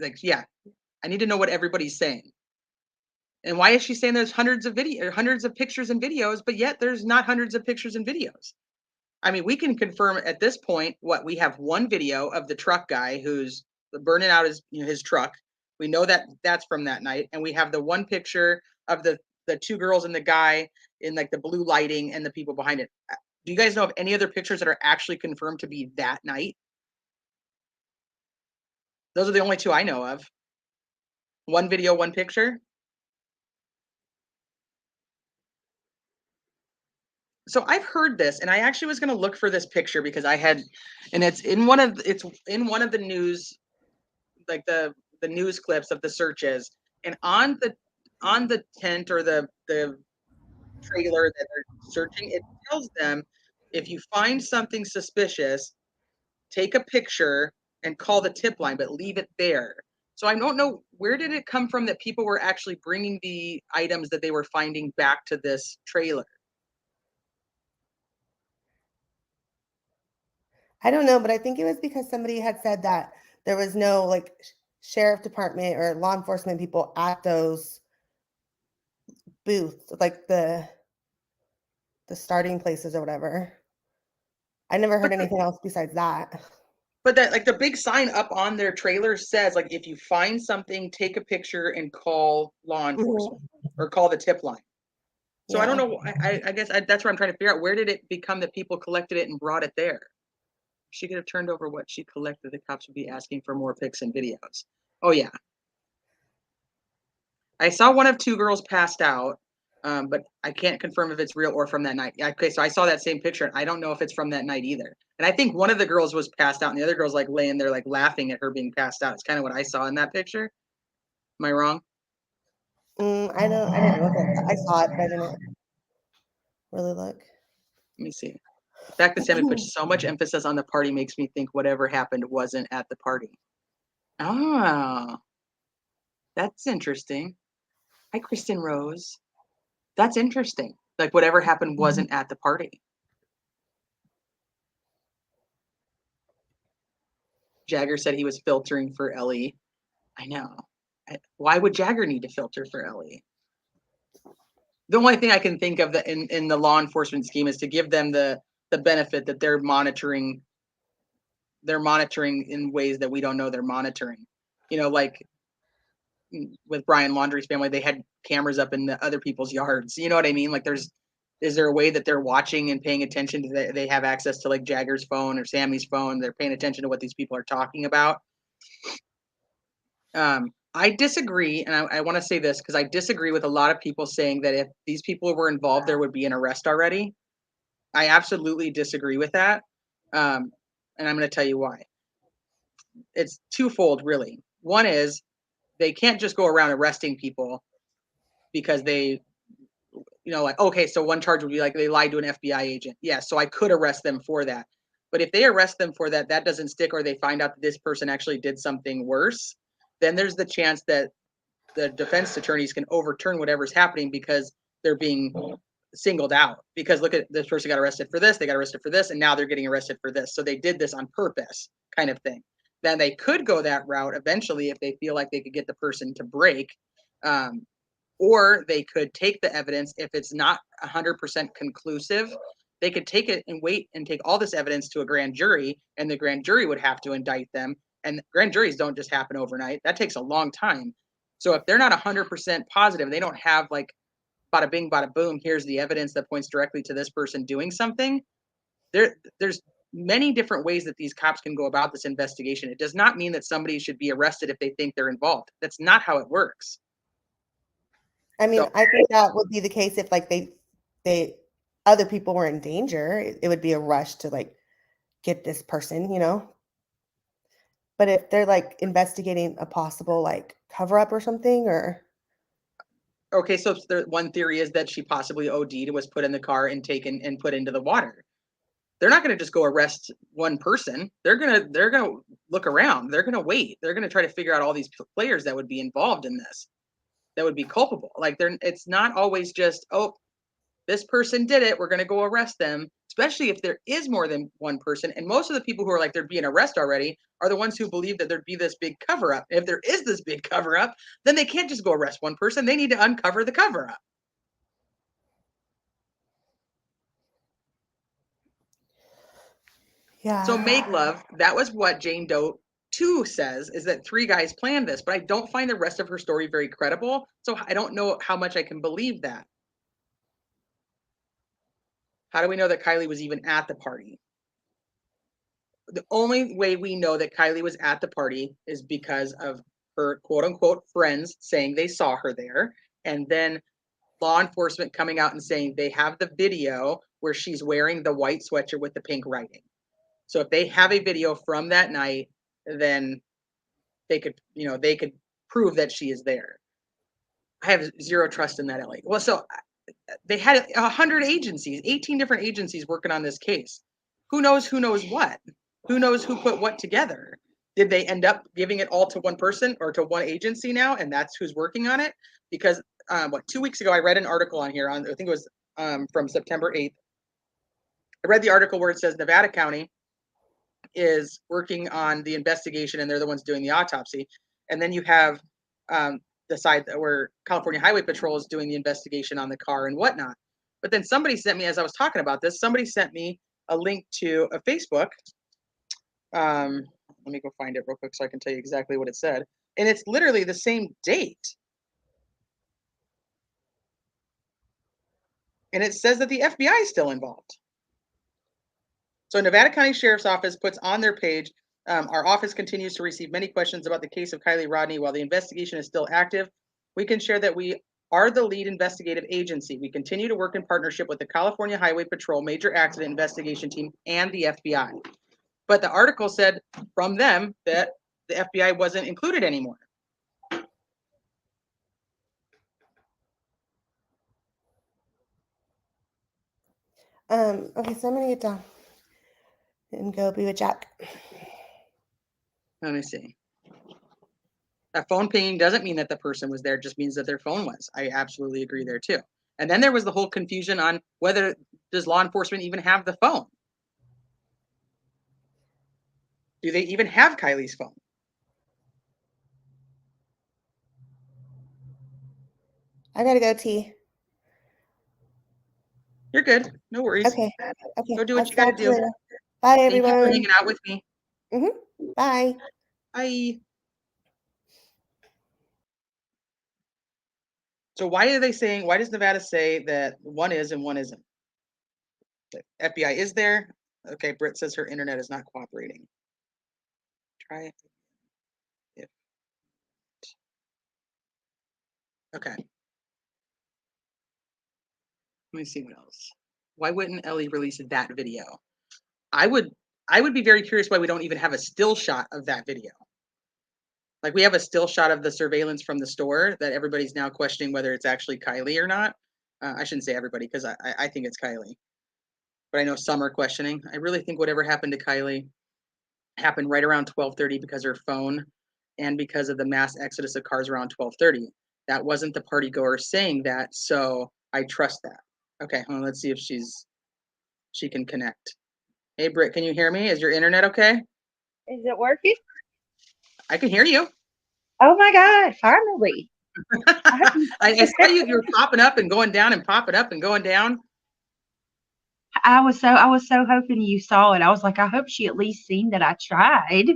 Speaker 1: I need to know what everybody's saying. And why is she saying there's hundreds of pictures and videos, but yet there's not hundreds of pictures and videos? I mean, we can confirm at this point we have one video of the truck guy who's burning out his truck. We know that that's from that night, and we have the one picture of the two girls and the guy in like the blue lighting and the people behind it. Do you guys know of any other pictures that are actually confirmed to be that night? Those are the only two I know of. One video, one picture. So I've heard this, and I actually was going to look for this picture because it's in one of the news, like the news clips of the searches, and on the tent or the trailer that they're searching, it tells them if you find something suspicious, take a picture and call the tip line, but leave it there. So I don't know, where did it come from that people were actually bringing the items that they were finding back to this trailer?
Speaker 2: I don't know, but I think it was because somebody had said that there was no like sheriff department or law enforcement people at those booths, like the starting places or whatever. I never heard anything else besides that.
Speaker 1: But that, like, the big sign up on their trailer says, like, if you find something, take a picture and call law enforcement or call the tip line. So I don't know. I guess that's where I'm trying to figure out, where did it become that people collected it and brought it there? She could have turned over what she collected. The cops would be asking for more pics and videos. Oh, yeah. I saw one of two girls passed out, but I can't confirm if it's real or from that night. Okay, so I saw that same picture. I don't know if it's from that night either. And I think one of the girls was passed out, and the other girl's like laying there, like laughing at her being passed out. It's kind of what I saw in that picture. Am I wrong?
Speaker 2: I didn't look at that. I saw it, but I didn't really look.
Speaker 1: Let me see. The fact that Sammy put so much emphasis on the party makes me think whatever happened wasn't at the party. Oh, that's interesting. Hi, Kristen Rose. That's interesting. Like, whatever happened wasn't at the party. Jagger said he was filtering for Ellie. I know. Why would Jagger need to filter for Ellie? The only thing I can think of that in the law enforcement scheme is to give them the benefit that they're monitoring in ways that we don't know they're monitoring. You know, like with Brian Laundrie's family, they had cameras up in the other people's yards. You know what I mean? Like, is there a way that they're watching and paying attention to they have access to like Jagger's phone or Sammy's phone? They're paying attention to what these people are talking about. I disagree, and I want to say this because I disagree with a lot of people saying that if these people were involved, there would be an arrest already. I absolutely disagree with that, and I'm going to tell you why. It's twofold, really. One is they can't just go around arresting people because they, like, okay, so one charge would be like they lied to an FBI agent. Yeah, so I could arrest them for that. But if they arrest them for that, that doesn't stick, or they find out that this person actually did something worse, then there's the chance that the defense attorneys can overturn whatever's happening because they're being singled out. Because look at this person got arrested for this, they got arrested for this, and now they're getting arrested for this. So they did this on purpose, kind of thing. Then they could go that route eventually if they feel like they could get the person to break. Or they could take the evidence. If it's not 100% conclusive, they could take it and wait and take all this evidence to a grand jury, and the grand jury would have to indict them. And grand juries don't just happen overnight. That takes a long time. So if they're not 100% positive, they don't have like bada bing, bada boom, here's the evidence that points directly to this person doing something. There's many different ways that these cops can go about this investigation. It does not mean that somebody should be arrested if they think they're involved. That's not how it works.
Speaker 2: I mean, I think that would be the case if like they other people were in danger. It would be a rush to like get this person, But if they're like investigating a possible like cover up or something, or
Speaker 1: okay, so one theory is that she possibly OD'd and was put in the car and taken and put into the water. They're not going to just go arrest one person. They're gonna look around. They're gonna wait. They're gonna try to figure out all these players that would be involved in this, that would be culpable. Like it's not always just, oh, this person did it, we're going to go arrest them, especially if there is more than one person. And most of the people who are like, there'd be an arrest already are the ones who believe that there'd be this big cover up. If there is this big cover up, then they can't just go arrest one person. They need to uncover the cover up.
Speaker 2: Yeah.
Speaker 1: So make love, that was what Jane Doe 2 says, is that 3 guys planned this, but I don't find the rest of her story very credible. So I don't know how much I can believe that. How do we know that Kiely was even at the party? The only way we know that Kiely was at the party is because of her quote unquote friends saying they saw her there. And then law enforcement coming out and saying they have the video where she's wearing the white sweatshirt with the pink writing. So if they have a video from that night, then they could, they could prove that she is there. I have zero trust in that, Ellie. Well, so they had 100 agencies, 18 different agencies working on this case. Who knows what? Who knows who put what together? Did they end up giving it all to one person or to one agency now, and that's who's working on it? Because 2 weeks ago, I read an article on here, I think it was from September 8th. I read the article where it says Nevada County is working on the investigation, and they're the ones doing the autopsy. And then you have the side where California Highway Patrol is doing the investigation on the car and whatnot. But then somebody sent me, as I was talking about this, somebody sent me a link to a Facebook. Let me go find it real quick so I can tell you exactly what it said. And it's literally the same date. And it says that the FBI is still involved. So Nevada County Sheriff's Office puts on their page, our office continues to receive many questions about the case of Kiely Rodni. While the investigation is still active, we can share that we are the lead investigative agency. We continue to work in partnership with the California Highway Patrol Major Accident Investigation Team and the FBI. But the article said from them that the FBI wasn't included anymore.
Speaker 2: Okay, so I'm gonna get down and go be with Jack.
Speaker 1: Let me see. A phone pinging doesn't mean that the person was there, it just means that their phone was. I absolutely agree there too. And then there was the whole confusion on whether does law enforcement even have the phone? Do they even have Kiely's phone?
Speaker 2: I gotta go, T.
Speaker 1: You're good. No worries.
Speaker 2: Okay.
Speaker 1: Go do what you gotta do.
Speaker 2: Bye,
Speaker 1: Thank you
Speaker 2: everyone.
Speaker 1: for hanging out with me.
Speaker 2: Bye.
Speaker 1: Bye. So why does Nevada say that one is and one isn't? The FBI is there. Okay, Britt says her internet is not cooperating. Try it. Okay. Let me see what else. Why wouldn't Ellie release that video? I would be very curious why we don't even have a still shot of that video. Like we have a still shot of the surveillance from the store that everybody's now questioning whether it's actually Kiely or not. I shouldn't say everybody because I think it's Kiely. But I know some are questioning. I really think whatever happened to Kiely happened right around 12:30 because her phone and because of the mass exodus of cars around 12:30. That wasn't the party goer saying that, so I trust that. Okay, well, let's see if she can connect. Hey, Britt, can you hear me? Is your internet okay?
Speaker 14: Is it working?
Speaker 1: I can hear you.
Speaker 14: Oh my God, finally.
Speaker 1: I saw you were popping up and going down and popping up and going down.
Speaker 14: I was so hoping you saw it. I was like, I hope she at least seen that I tried.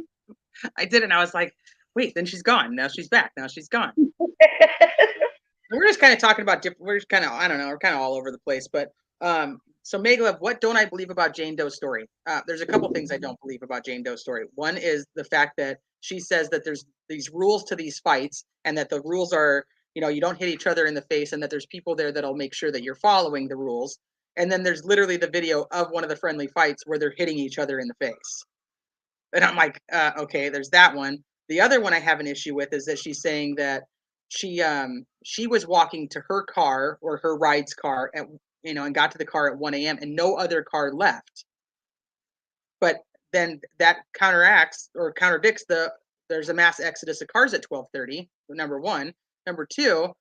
Speaker 1: I did, and I was like, wait, then she's gone. Now she's back. Now she's gone. We're just kind of talking about different, we're just kind of, I don't know, we're kind of all over the place. But so Megalev, what don't I believe about Jane Doe's story? There's a couple things I don't believe about Jane Doe's story. One is the fact that she says that there's these rules to these fights and that the rules are, you don't hit each other in the face and that there's people there that'll make sure that you're following the rules. And then there's literally the video of one of the friendly fights where they're hitting each other in the face. And I'm like, okay, there's that one. The other one I have an issue with is that she's saying that she was walking to her car or her ride's car at, and got to the car at 1 a.m. and no other car left. But then that counteracts or contradicts there's a mass exodus of cars at 12:30, number one. Number two,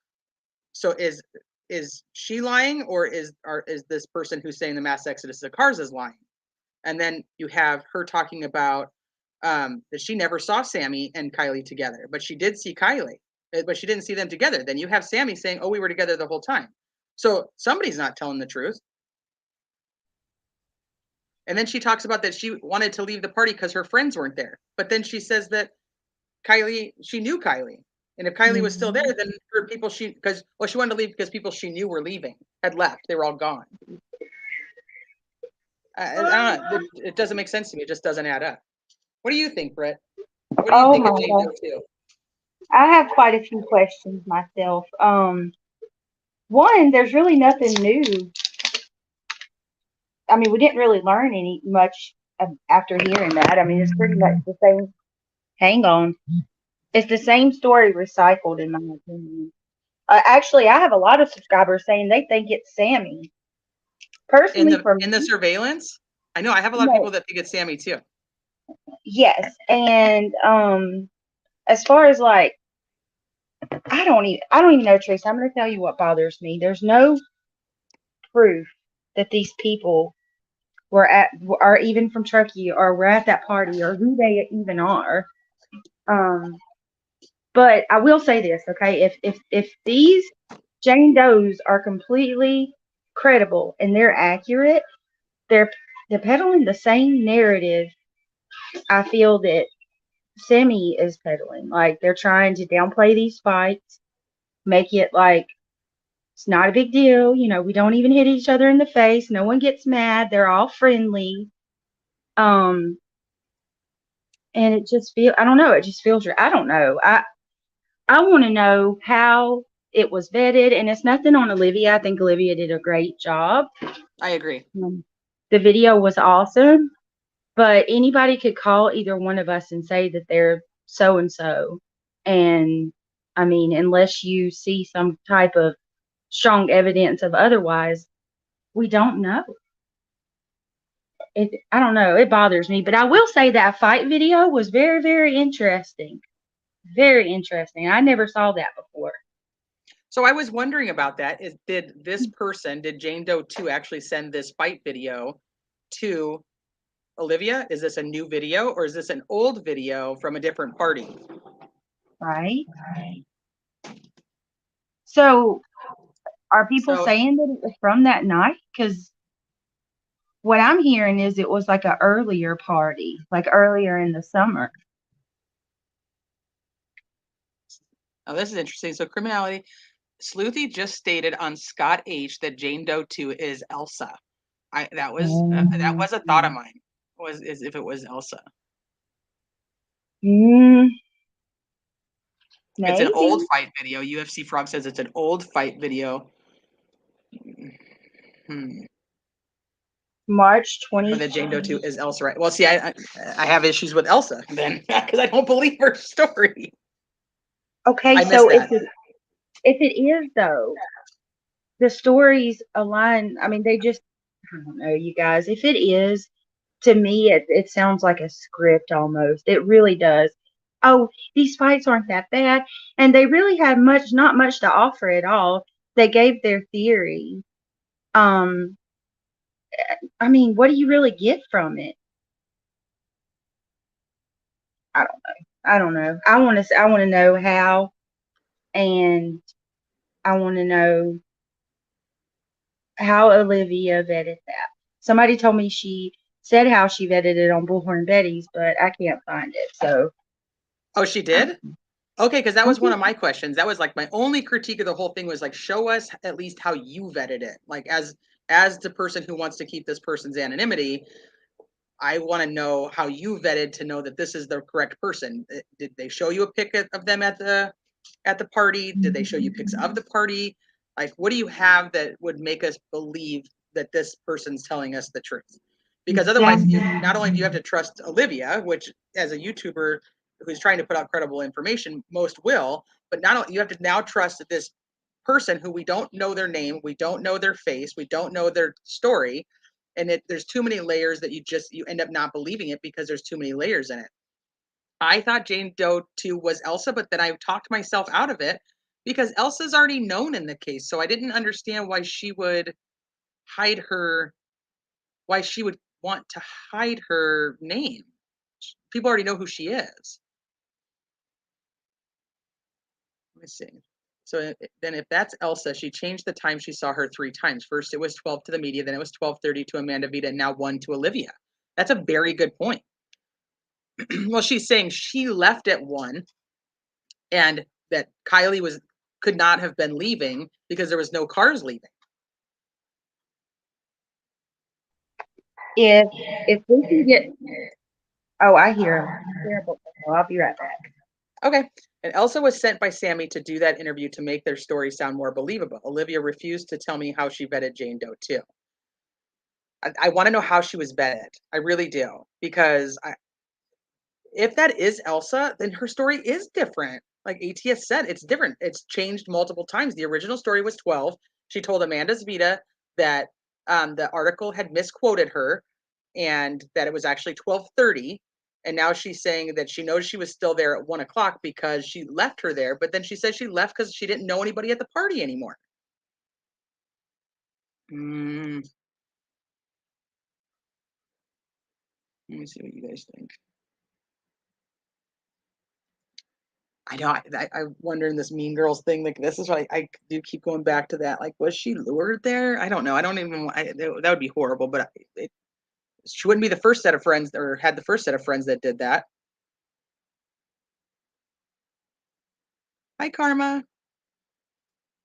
Speaker 1: so is is she lying, or is this person who's saying the mass exodus of cars is lying? And then you have her talking about that she never saw Sammy and Kiely together, but she did see Kiely, but she didn't see them together. Then you have Sammy saying, oh, we were together the whole time. So somebody's not telling the truth. And then she talks about that she wanted to leave the party because her friends weren't there. But then she says that she knew Kiely. And if Kiely was still there, then her people she wanted to leave because people she knew were leaving, had left. They were all gone. I don't know. It doesn't make sense to me. It just doesn't add up. What do you think, Britt? What do you think of Jane Doe 2?
Speaker 14: I have quite a few questions myself. One, there's really nothing new. I mean, we didn't really learn much after hearing that. I mean, it's pretty much the same. Hang on. It's the same story recycled, in my opinion. Actually, I have a lot of subscribers saying they think it's Sammy. Personally,
Speaker 1: in the surveillance, I know I have a lot of people that think it's Sammy too.
Speaker 14: Yes, and as far as like, I don't even know, Trace. I'm going to tell you what bothers me. There's no proof that these people are even from Turkey, or were at that party, or who they even are. But I will say this, okay? If these Jane Does are completely credible and they're accurate, they're peddling the same narrative I feel that Sammy is peddling. Like, they're trying to downplay these fights, make it like it's not a big deal. You know, we don't even hit each other in the face. No one gets mad. They're all friendly. And it just I don't know. It just feels, I don't know. I want to know how it was vetted, and it's nothing on Olivia. I think Olivia did a great job.
Speaker 1: I agree.
Speaker 14: The video was awesome, but anybody could call either one of us and say that they're so-and-so. And I mean, unless you see some type of strong evidence of otherwise, we don't know. I don't know. It bothers me, but I will say that fight video was very, very interesting. Very interesting. I never saw that before.
Speaker 1: So I was wondering about that. Did Jane Doe 2 actually send this fight video to Olivia? Is this a new video, or is this an old video from a different party?
Speaker 14: Right. So are people saying that it was from that night? Because what I'm hearing is it was like an earlier party, like earlier in the summer.
Speaker 1: Oh, this is interesting. So criminality. Sleuthy just stated on Scott H that Jane Doe 2 is Elsa. That was a thought of mine. Is if it was Elsa.
Speaker 14: Maybe.
Speaker 1: It's an old fight video. UFC Frog says it's an old fight video.
Speaker 14: March 20th.
Speaker 1: That Jane Doe 2 is Elsa, right? Well, see, I have issues with Elsa then, because I don't believe her story.
Speaker 14: Okay, so if it is, though, the stories align. I mean, I don't know, you guys. If it is, to me, it sounds like a script almost. It really does. Oh, these fights aren't that bad. And they really had not much to offer at all. They gave their theory. I mean, what do you really get from it? I don't know. I want to know how, and I want to know how Olivia vetted that. Somebody told me she said how she vetted it on Bullhorn Betty's, but I can't find it. So.
Speaker 1: Oh, she did? Okay, because that was one of my questions. That was like my only critique of the whole thing was like, show us at least how you vetted it. Like as the person who wants to keep this person's anonymity, I want to know how you vetted to know that this is the correct person. Did they show you a pic of them at the party? Did they show you pics of the party? Like, what do you have that would make us believe that this person's telling us the truth? Because otherwise, not only do you have to trust Olivia, which as a YouTuber who's trying to put out credible information, most will, but not only, you have to now trust this person who we don't know their name, we don't know their face, we don't know their story, and there's too many layers that you end up not believing it because there's too many layers in it. I thought Jane Doe 2 was Elsa, but then I talked myself out of it because Elsa's already known in the case. So I didn't understand why she would hide her, why she would want to hide her name. People already know who she is. Let me see. So then if that's Elsa, she changed the time she saw her 3 times. First, it was 12 to the media, then it was 12:30 to Amanda Vita, and now 1 to Olivia. That's a very good point. Well, she's saying she left at 1 and that Kiely could not have been leaving because there was no cars leaving.
Speaker 14: If we can get, oh, I hear him. Terrible. I'll be right back.
Speaker 1: Okay. And Elsa was sent by Sammy to do that interview to make their story sound more believable. Olivia refused to tell me how she vetted Jane Doe too. I want to know how she was vetted. I really do, because if that is Elsa, then her story is different. Like ATS said, it's different. It's changed multiple times. The original story was 12. She told Amanda's Vita that the article had misquoted her and that it was actually 12:30. And now she's saying that she knows she was still there at 1 o'clock because she left her there. But then she says she left because she didn't know anybody at the party anymore. Let me see what you guys think. I know. I wonder in this Mean Girls thing. Like, this is why I do keep going back to that. Like, was she lured there? I don't know. I don't even. That would be horrible. But she wouldn't be the first set of friends, or had the first set of friends that did that. Hi, Karma.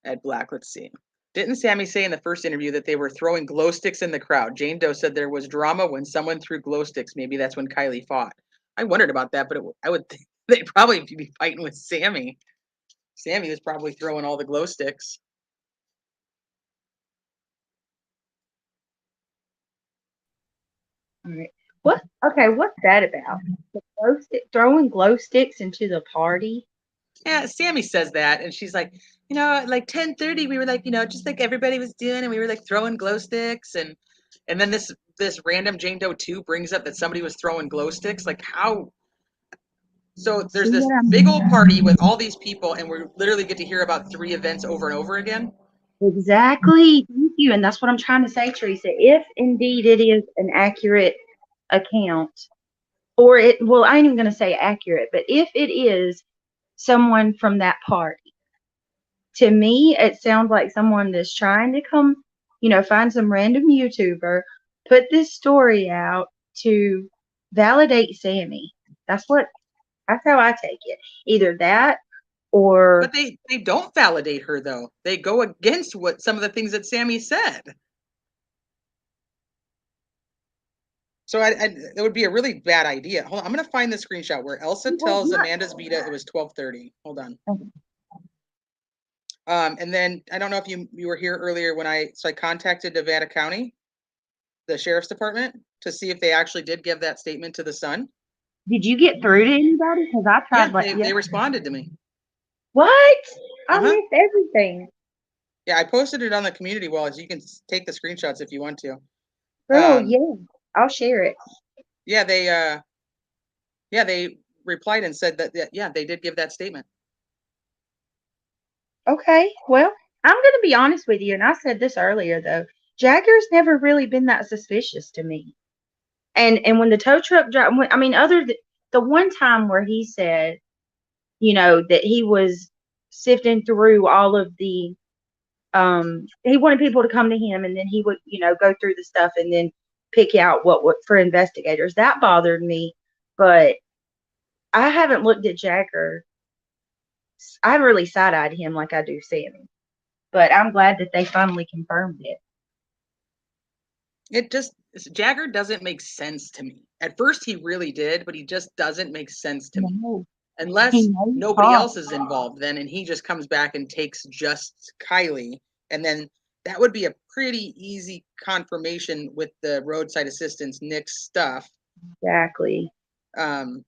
Speaker 1: Ed Black. Let's see. Didn't Sammy say in the first interview that they were throwing glow sticks in the crowd? Jane Doe said there was drama when someone threw glow sticks. Maybe that's when Kiely fought. I wondered about that, but I would think they'd probably be fighting with Sammy. Sammy was probably throwing all the glow sticks.
Speaker 14: All right. What? Okay, what's that about? Throwing glow sticks into the party?
Speaker 1: Yeah, Sammy says that, and she's like, like 10:30, we were like, just like everybody was doing, and we were like throwing glow sticks, and then this random Jane Doe 2 brings up that somebody was throwing glow sticks. Like, how? So there's this big old party with all these people, and we literally get to hear about 3 events over and over again.
Speaker 14: Exactly. Thank you. And that's what I'm trying to say, Teresa. If indeed it is an accurate account, or I ain't even going to say accurate, but if it is someone from that party, to me, it sounds like someone that's trying to come, find some random YouTuber, put this story out to validate Sammy. That's how I take it. Either that or.
Speaker 1: But they don't validate her, though. They go against some of the things that Sammy said. So that would be a really bad idea. Hold on, I'm going to find the screenshot where Elsa tells Amanda's Vita it was 12:30. Hold on.
Speaker 14: Okay.
Speaker 1: And then I don't know if you were here earlier when I contacted Nevada County, the sheriff's department, to see if they actually did give that statement to the Sun.
Speaker 14: Did you get through to anybody? Because I tried.
Speaker 1: Yeah, they responded to me.
Speaker 14: What? I missed everything.
Speaker 1: Yeah, I posted it on the community wall. So you can take the screenshots if you want to.
Speaker 14: Oh yeah, I'll share it.
Speaker 1: Yeah, they replied and said that they did give that statement.
Speaker 14: Okay, well, I'm going to be honest with you, and I said this earlier though. Jagger's never really been that suspicious to me. And when the tow truck driver, other than the one time where he said, that he was sifting through all of the, he wanted people to come to him, and then he would, go through the stuff and then pick out what for investigators. That bothered me, but I haven't looked at Jagger. I haven't really side-eyed him like I do Sammy, but I'm glad that they finally confirmed it.
Speaker 1: Jagger doesn't make sense to me. At first he really did, but he just doesn't make sense to me. Unless nobody else is involved then, and he just comes back and takes just Kiely, and then that would be a pretty easy confirmation with the roadside assistance Nick's stuff.
Speaker 14: Exactly.
Speaker 1: And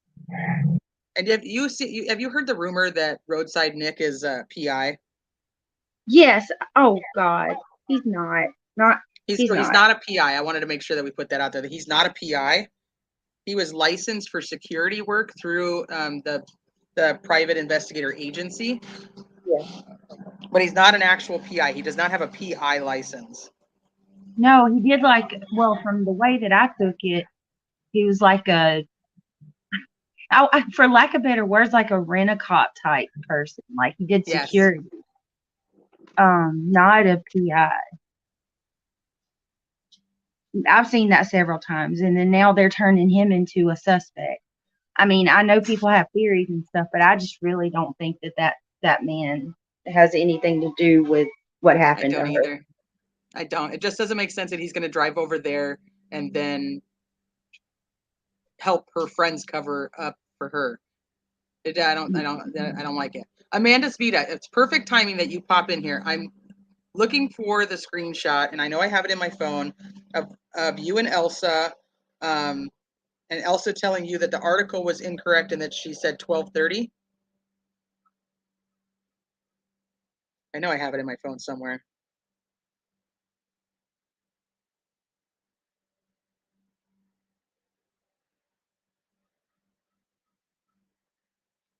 Speaker 1: have you heard the rumor that roadside Nick is a PI?
Speaker 14: Yes. Oh God, he's not.
Speaker 1: He's not a PI. I wanted to make sure that we put that out there, that he's not a PI. He was licensed for security work through the private investigator agency.
Speaker 14: Yeah.
Speaker 1: But he's not an actual PI. He does not have a PI license.
Speaker 14: No, he did well, from the way that I took it, he was like for lack of better words, like a rent-a-cop type person. Like he did security. Yes. Not a PI. I've seen that several times, and then now they're turning him into a suspect. I mean, I know people have theories and stuff, but I just really don't think that man has anything to do with what happened to her. I don't either.
Speaker 1: I don't. It just doesn't make sense that he's going to drive over there and then help her friends cover up for her. I don't like it. Amanda Svita, it's perfect timing that you pop in here. I'm looking for the screenshot, and I know I have it in my phone of you and Elsa, and Elsa telling you that the article was incorrect and that she said 12:30. I know I have it in my phone somewhere.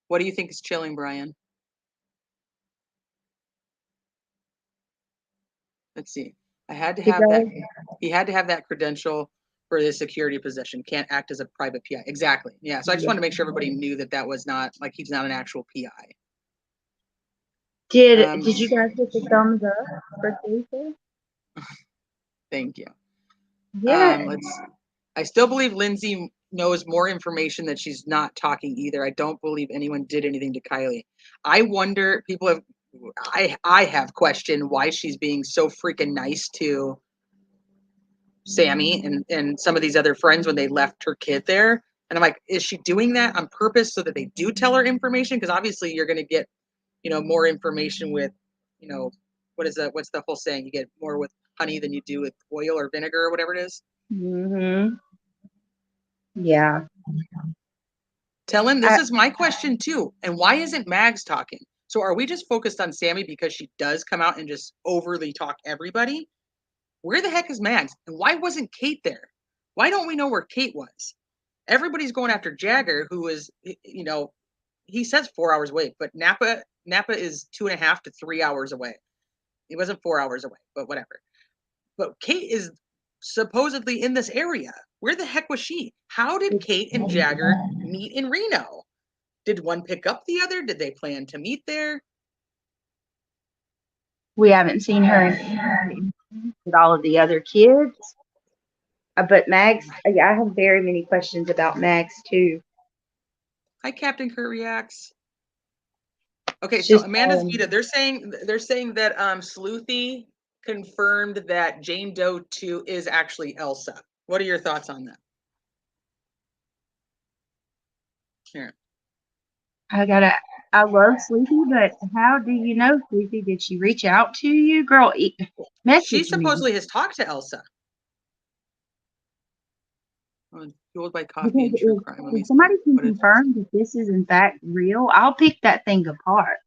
Speaker 1: What do you think is chilling, Brian? Let's see. I had to have that. He had to have that credential for the security position. Can't act as a private PI. Exactly. Yeah. So I just wanted to make sure everybody knew that was not like he's not an actual PI.
Speaker 14: Did you guys get the thumbs up for Tuesday?
Speaker 1: Thank you.
Speaker 14: Yeah.
Speaker 1: I still believe Lindsay knows more information that she's not talking either. I don't believe anyone did anything to Kiely. I wonder, I have questioned why she's being so freaking nice to Sammy and some of these other friends when they left her kid there. And I'm like, is she doing that on purpose so that they do tell her information? Because obviously you're going to get, more information with, what's the whole saying? You get more with honey than you do with oil or vinegar or whatever it is.
Speaker 14: Mm-hmm. Yeah.
Speaker 1: Tell him this is my question too. And why isn't Mags talking? So are we just focused on Sammy because she does come out and just overly talk everybody? Where the heck is Mags? And why wasn't Kate there? Why don't we know where Kate was? Everybody's going after Jagger, who is, he says 4 hours away, but Napa is 2.5 to 3 hours away. He wasn't 4 hours away, but whatever. But Kate is supposedly in this area. Where the heck was she? How did Kate and Jagger meet in Reno? Did one pick up the other? Did they plan to meet there?
Speaker 14: We haven't seen her with all of the other kids. But Mags, I have very many questions about Mags too.
Speaker 1: Hi, Captain Kurt Reacts. Okay, so Amanda Spita, they're saying that Sleuthy confirmed that Jane Doe 2 is actually Elsa. What are your thoughts on that? Here.
Speaker 14: I love Sleuthy, but how do you know, Sleuthy? Did she reach out to you? Girl, message
Speaker 1: She supposedly has talked to Elsa. Fueled by coffee and true crime.
Speaker 14: If somebody can confirm that this is in fact real, I'll pick that thing apart.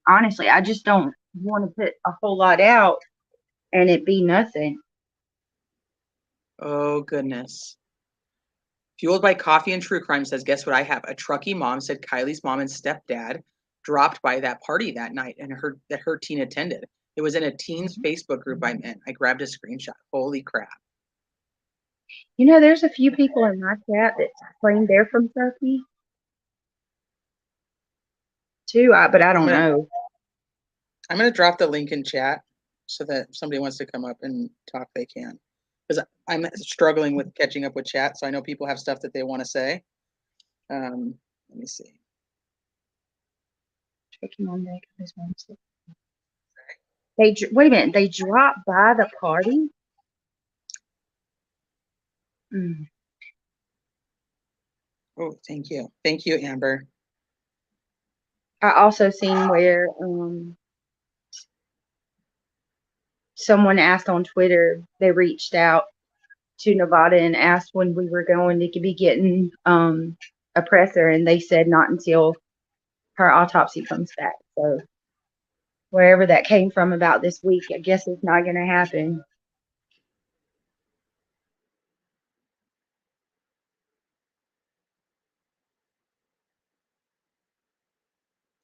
Speaker 14: Honestly, I just don't want to put a whole lot out and it be nothing.
Speaker 1: Oh, goodness. Fueled by Coffee and True Crime says, guess what I have? A Truckee mom said Kylie's mom and stepdad dropped by that party that night and her teen attended. It was in a teens Facebook group I'm in. I grabbed a screenshot. Holy crap.
Speaker 14: There's a few people in my chat that claim they're from Truckee too, but I don't know.
Speaker 1: I'm going to drop the link in chat so that if somebody wants to come up and talk, they can. Because I'm struggling with catching up with chat, so I know people have stuff that they want to say. Let me see.
Speaker 14: Wait a minute. They dropped by the party?
Speaker 1: Mm. Oh, thank you. Thank you, Amber.
Speaker 14: I also seen where someone asked on Twitter, they reached out to Nevada and asked when we were going to be getting a presser, and they said not until her autopsy comes back. So wherever that came from about this week, I guess it's not going to happen.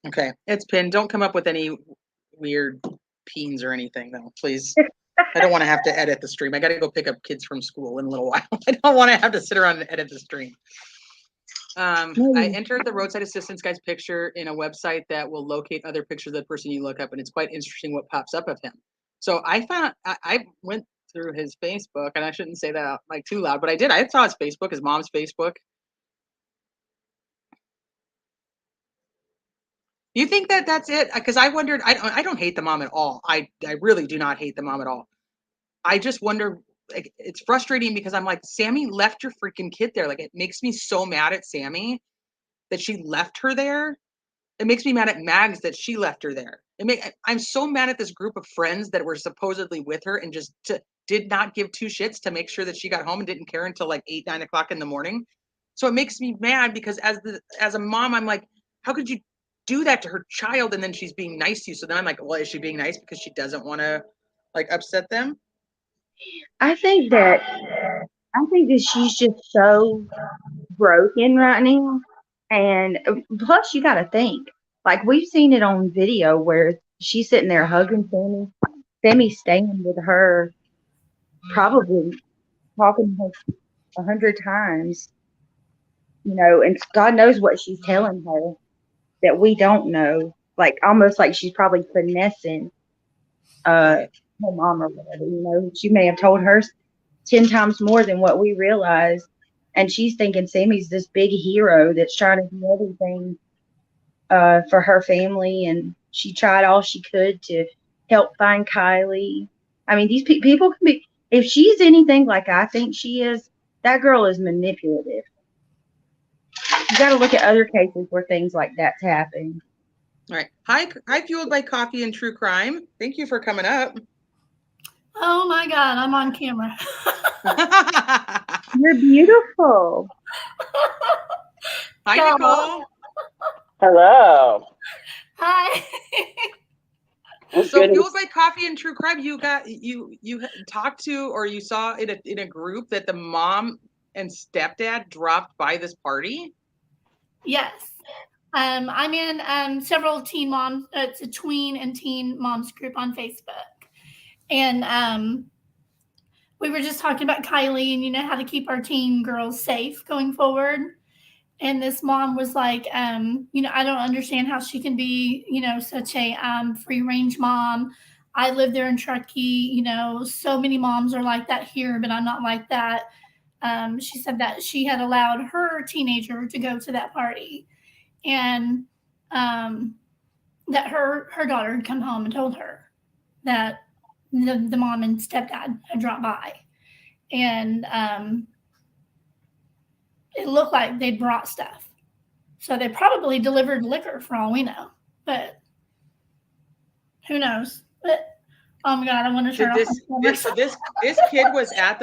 Speaker 1: Okay, it's pinned. Don't come up with any weird peens or anything, though, please. I don't want to have to edit the stream. I got to go pick up kids from school in a little while. I don't want to have to sit around and edit the stream. I entered the roadside assistance guy's picture in a website that will locate other pictures of the person you look up, and it's quite interesting what pops up of him. So I went through his Facebook, and I shouldn't say that like too loud, but I did. I saw his Facebook, his mom's Facebook. You think that that's it? Because I wondered. I don't hate the mom at all. I really do not hate the mom at all. I just wonder. Like, it's frustrating because I'm like, Sammy left your freaking kid there. Like, it makes me so mad at Sammy that she left her there. It makes me mad at Mags that she left her there. I'm so mad at this group of friends that were supposedly with her and just did not give two shits to make sure that she got home and didn't care until like 8, 9 o'clock in the morning. So it makes me mad because as a mom, I'm like, how could you do that to her child? And then she's being nice to you. So then I'm like, well, is she being nice because she doesn't want to like upset them?
Speaker 14: I think that she's just so broken right now. And plus, you got to think, like, we've seen it on video where she's sitting there hugging Sammy. Sammy's staying with her, probably talking to her 100 times, and God knows what she's telling her that we don't know. Like, almost like she's probably finessing her mom or whatever. She may have told her 10 times more than what we realize. And she's thinking Sammy's this big hero that's trying to do everything for her family. And she tried all she could to help find Kiely. I mean, these people can be, if she's anything like I think she is, that girl is manipulative. You got to look at other cases where things like that's happened.
Speaker 1: All right. Hi, Fueled by Coffee and True Crime. Thank you for coming up.
Speaker 15: Oh my God, I'm on camera.
Speaker 14: You're beautiful.
Speaker 1: Hi, Nicole.
Speaker 10: Hello.
Speaker 15: Hi.
Speaker 1: So Fueled by Coffee and True Crime, you talked to, or you saw in a group that the mom and stepdad dropped by this party?
Speaker 15: Yes. I'm in several teen moms. It's a tween and teen moms group on Facebook. And we were just talking about Kiely and, how to keep our teen girls safe going forward. And this mom was like, I don't understand how she can be, such a free range mom. I live there in Truckee, so many moms are like that here, but I'm not like that. She said that she had allowed her teenager to go to that party, and that her daughter had come home and told her that the mom and stepdad had dropped by, and it looked like they brought stuff. So they probably delivered liquor for all we know, but who knows? But oh my God, I want to turn off.
Speaker 1: So this kid was at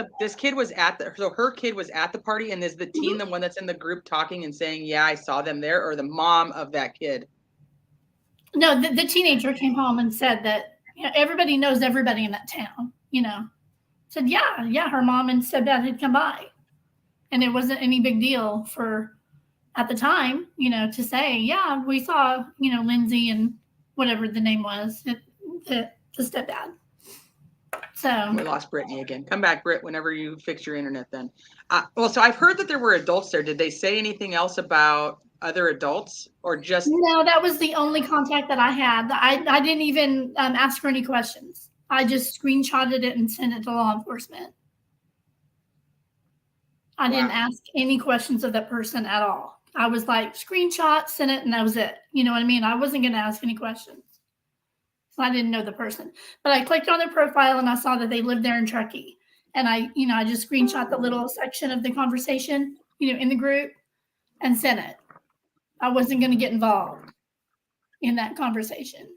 Speaker 1: so her kid was at the party, and is the teen the one that's in the group talking and saying, yeah, I saw them there, or the mom of that kid?
Speaker 15: No, the teenager came home and said that everybody knows everybody in that town, said, yeah, her mom and stepdad had come by. And it wasn't any big deal for, at the time, to say, yeah, we saw, Lindsay and whatever the name was, the stepdad. So
Speaker 1: we lost Brittany again. Come back, Britt, whenever you fix your internet then. So I've heard that there were adults there. Did they say anything else about other adults, or just?
Speaker 15: No, that was the only contact that I had. I didn't even ask her any questions. I just screenshotted it and sent it to law enforcement. I didn't ask any questions of that person at all. I was like, screenshot, send it, and that was it. You know what I mean? I wasn't going to ask any questions. So I didn't know the person. But I clicked on their profile and I saw that they lived there in Truckee. And I just screenshot the little section of the conversation, in the group and sent it. I wasn't going to get involved in that conversation.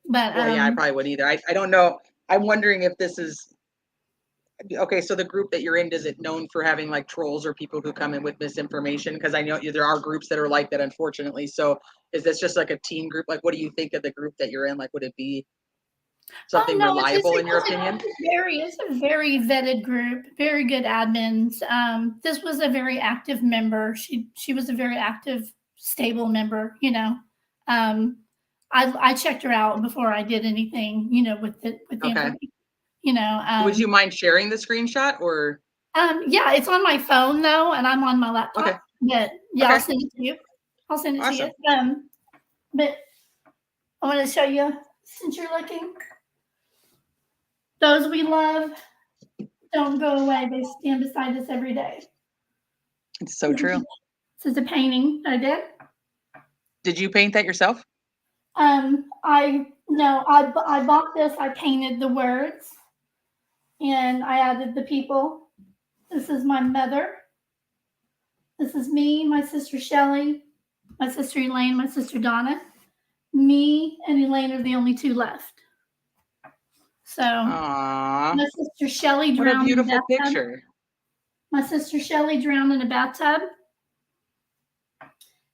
Speaker 15: But
Speaker 1: well, yeah, I probably wouldn't either. I don't know. I'm wondering if this is okay. So the group that you're in, is it known for having like trolls or people who come in with misinformation? Because I know there are groups that are like that, unfortunately. So is this just like a teen group? Like, what do you think of the group that you're in? Like, would it be something reliable in your opinion?
Speaker 15: It's a very vetted group, very good admins. This was a very active member. She was a very active, stable member, I checked her out before I did anything, with the information.
Speaker 1: Would you mind sharing the screenshot or?
Speaker 15: Yeah, it's on my phone though, and I'm on my laptop.
Speaker 1: Okay.
Speaker 15: But yeah,
Speaker 1: Okay.
Speaker 15: I'll send it to you.
Speaker 1: Awesome.
Speaker 15: But I want to show you, since you're looking, those we love don't go away. They stand beside us every day.
Speaker 1: It's so true.
Speaker 15: This is a painting I did.
Speaker 1: Did you paint that yourself?
Speaker 15: I bought this. I painted the words, and I added the people. This is my mother. This is me, my sister Shelly, my sister Elaine, my sister Donna. Me and Elaine are the only two left. So
Speaker 1: Aww.
Speaker 15: my sister Shelly drowned.
Speaker 1: What a beautiful
Speaker 15: in a bathtub.
Speaker 1: picture.
Speaker 15: My sister Shelly drowned in a bathtub,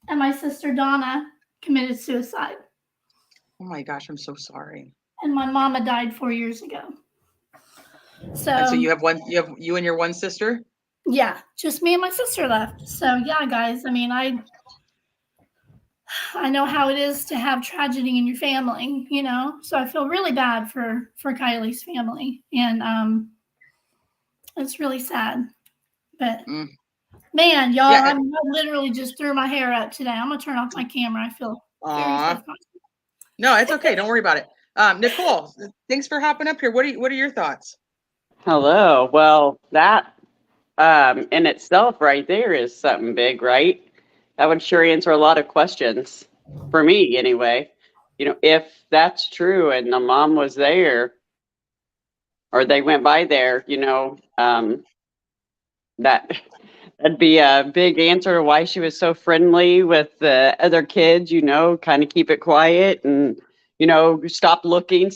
Speaker 15: and my sister Donna committed suicide.
Speaker 1: Oh my gosh, I'm so sorry.
Speaker 15: And my mama died 4 years ago.
Speaker 1: And so you have you and your one sister?
Speaker 15: Yeah, just me and my sister left. So yeah, guys, I mean, I know how it is to have tragedy in your family, so I feel really bad for Kiely's family, and it's really sad. But man, y'all, I literally just threw my hair up today. I'm gonna turn off my camera. I feel very self-conscious.
Speaker 1: No, it's okay. Don't worry about it. Nicole, thanks for hopping up here. What are your thoughts?
Speaker 10: Hello. Well, that in itself right there is something big, right? That would sure answer a lot of questions for me anyway. If that's true and the mom was there or they went by there, that'd be a big answer to why she was so friendly with the other kids, kind of keep it quiet and, stop looking.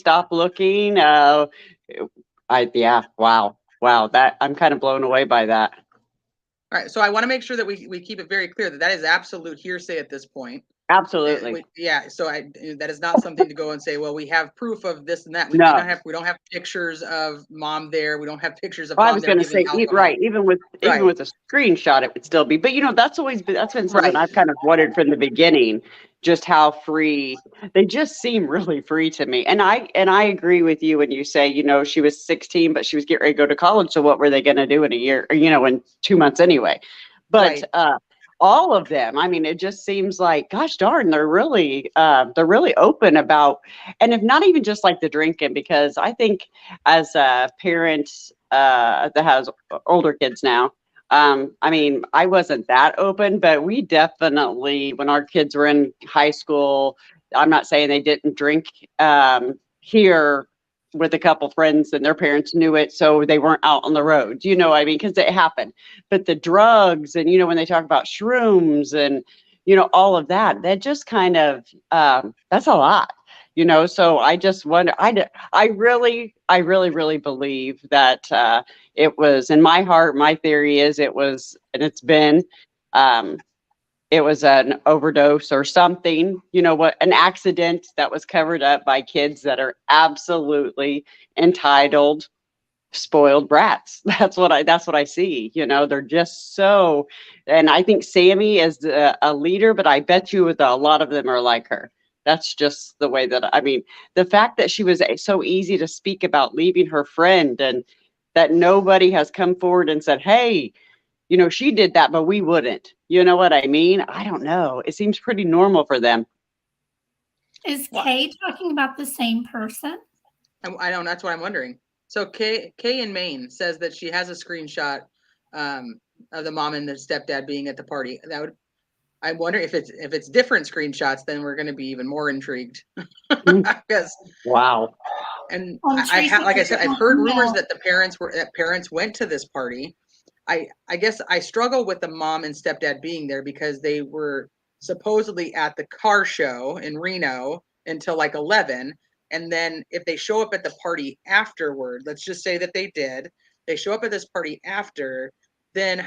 Speaker 10: Wow. That I'm kind of blown away by that.
Speaker 1: All right. So I want to make sure that we keep it very clear that is absolute hearsay at this point.
Speaker 10: Absolutely.
Speaker 1: So that is not something to go and say, well, we have proof of this and that. We don't have pictures of mom there. We don't have pictures of mom there.
Speaker 10: I was going to say, right. Even with a screenshot, it would still be. But that's been something I've kind of wondered from the beginning, just how free they just seem really free to me. And I agree with you when you say, she was 16, but she was getting ready to go to college. So what were they going to do in a year or, in 2 months anyway? But all of them, I mean, it just seems like, gosh darn, they're really open about, and if not even just like the drinking, because I think as parents that has older kids now, I mean, I wasn't that open, but we definitely, when our kids were in high school, I'm not saying they didn't drink here with a couple friends and their parents knew it, so they weren't out on the road, because it happened. But the drugs and, when they talk about shrooms and, all of that, that just kind of, that's a lot, so I just wonder, I really believe that it was, in my heart, my theory is it was, and it's been, it was an overdose or something, an accident that was covered up by kids that are absolutely entitled, spoiled brats. That's what I see. They're just so, and I think Sammy is a leader, but I bet you a lot of them are like her. That's just the way that, I mean, the fact that she was so easy to speak about leaving her friend and that nobody has come forward and said, hey, she did that, but we wouldn't. You know what I mean? I don't know. It seems pretty normal for them.
Speaker 15: Is Kay talking about the same person?
Speaker 1: I don't. That's what I'm wondering. So Kay in Maine says that she has a screenshot of the mom and the stepdad being at the party. I wonder if it's different screenshots, then we're going to be even more intrigued. Because
Speaker 10: wow.
Speaker 1: And like I said, I've heard rumors that parents went to this party. I guess I struggle with the mom and stepdad being there because they were supposedly at the car show in Reno until like 11. And then if they show up at the party afterward, let's just say that they did, they show up at this party after, then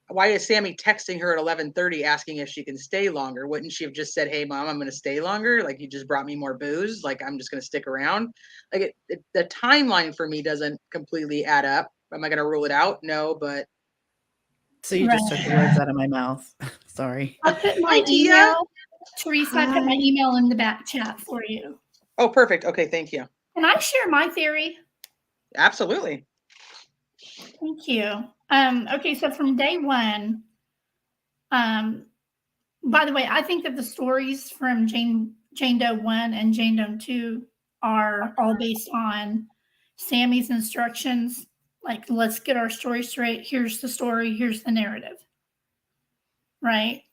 Speaker 1: why is Sammy texting her at 11:30 asking if she can stay longer? Wouldn't she have just said, hey mom, I'm going to stay longer? Like, you just brought me more booze. Like, I'm just going to stick around. Like the timeline for me doesn't completely add up. Am I going to rule it out? No, but.
Speaker 16: So you just took the words out of my mouth. Sorry.
Speaker 15: I put my email Teresa, I put my email in the back chat for you.
Speaker 1: Oh, perfect. Okay, thank you.
Speaker 15: Can I share my theory?
Speaker 1: Absolutely.
Speaker 15: Thank you. Okay, so from day one, by the way, I think that the stories from Jane Doe 1 and Jane Doe 2 are all based on Sammy's instructions. Like, let's get our story straight. Here's the story. Here's the narrative. Right?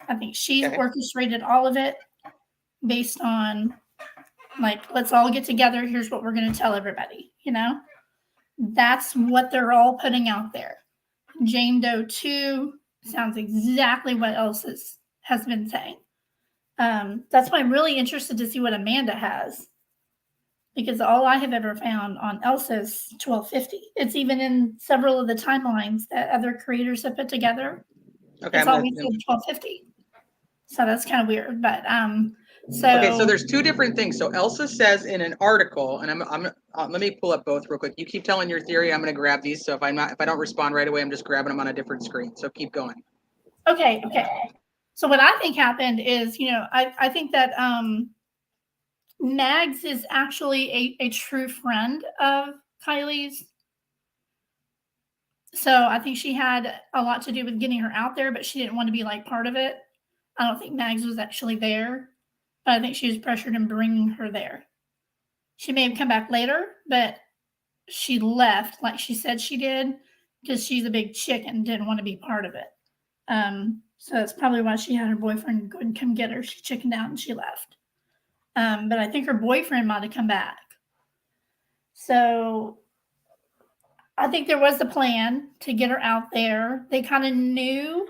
Speaker 15: I think she orchestrated all of it based on, like, let's all get together. Here's what we're going to tell everybody, you know? That's what they're all putting out there. Jane Doe 2 sounds exactly what Elsa has been saying. That's why I'm really interested to see what Amanda has, because all I have ever found on Elsa is 1250. It's even in several of the timelines that other creators have put together.
Speaker 1: Okay,
Speaker 15: it's always said 1250. So that's kind of weird, but
Speaker 1: so there's two different things. So Elsa says in an article, and let me pull up both real quick. You keep telling your theory. I'm going to grab these. So if I don't respond right away, I'm just grabbing them on a different screen. So keep going.
Speaker 15: Okay. So what I think happened is, I think that Mags is actually a true friend of Kiely's. So I think she had a lot to do with getting her out there, but she didn't want to be like part of it. I don't think Mags was actually there, but I think she was pressured in bringing her there. She may have come back later, but she left like she said she did because she's a big chick and didn't want to be part of it. So that's probably why she had her boyfriend go and come get her. She chickened out and she left. But I think her boyfriend might have come back. So I think there was a plan to get her out there. They kind of knew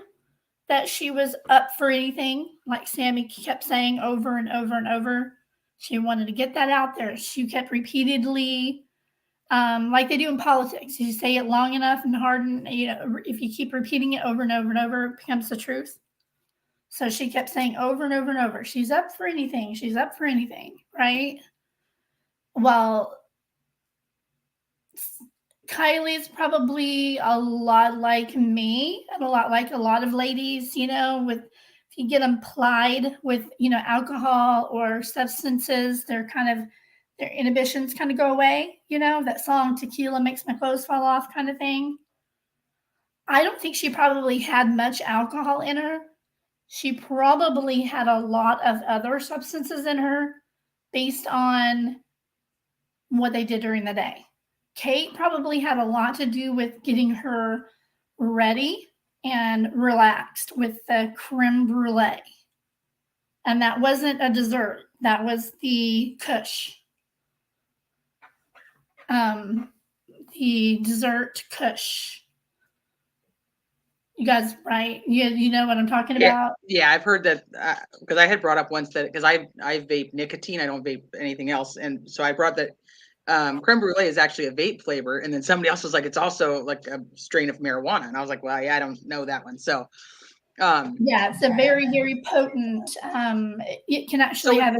Speaker 15: that she was up for anything, like Sammy kept saying over and over and over. She wanted to get that out there. She kept repeatedly, like they do in politics. You say it long enough and hard, and if you keep repeating it over and over and over, it becomes the truth. So she kept saying over and over and over, she's up for anything. She's up for anything, right? Well, Kiely's probably a lot like me and a lot like a lot of ladies, if you get them plied with, alcohol or substances, their inhibitions kind of go away, that song Tequila Makes My Clothes Fall Off kind of thing. I don't think she probably had much alcohol in her. She probably had a lot of other substances in her based on what they did during the day. Kate probably had a lot to do with getting her ready and relaxed with the creme brulee. And that wasn't a dessert. That was the kush. The dessert kush. You guys, right? You know what I'm talking about?
Speaker 1: Yeah, I've heard that because I had brought up once that because I vape nicotine, I don't vape anything else, and so I brought that creme brulee is actually a vape flavor, and then somebody else was like, it's also like a strain of marijuana, and I was like, well, yeah, I don't know that one. So,
Speaker 15: yeah, it's a very, very potent. It can actually have a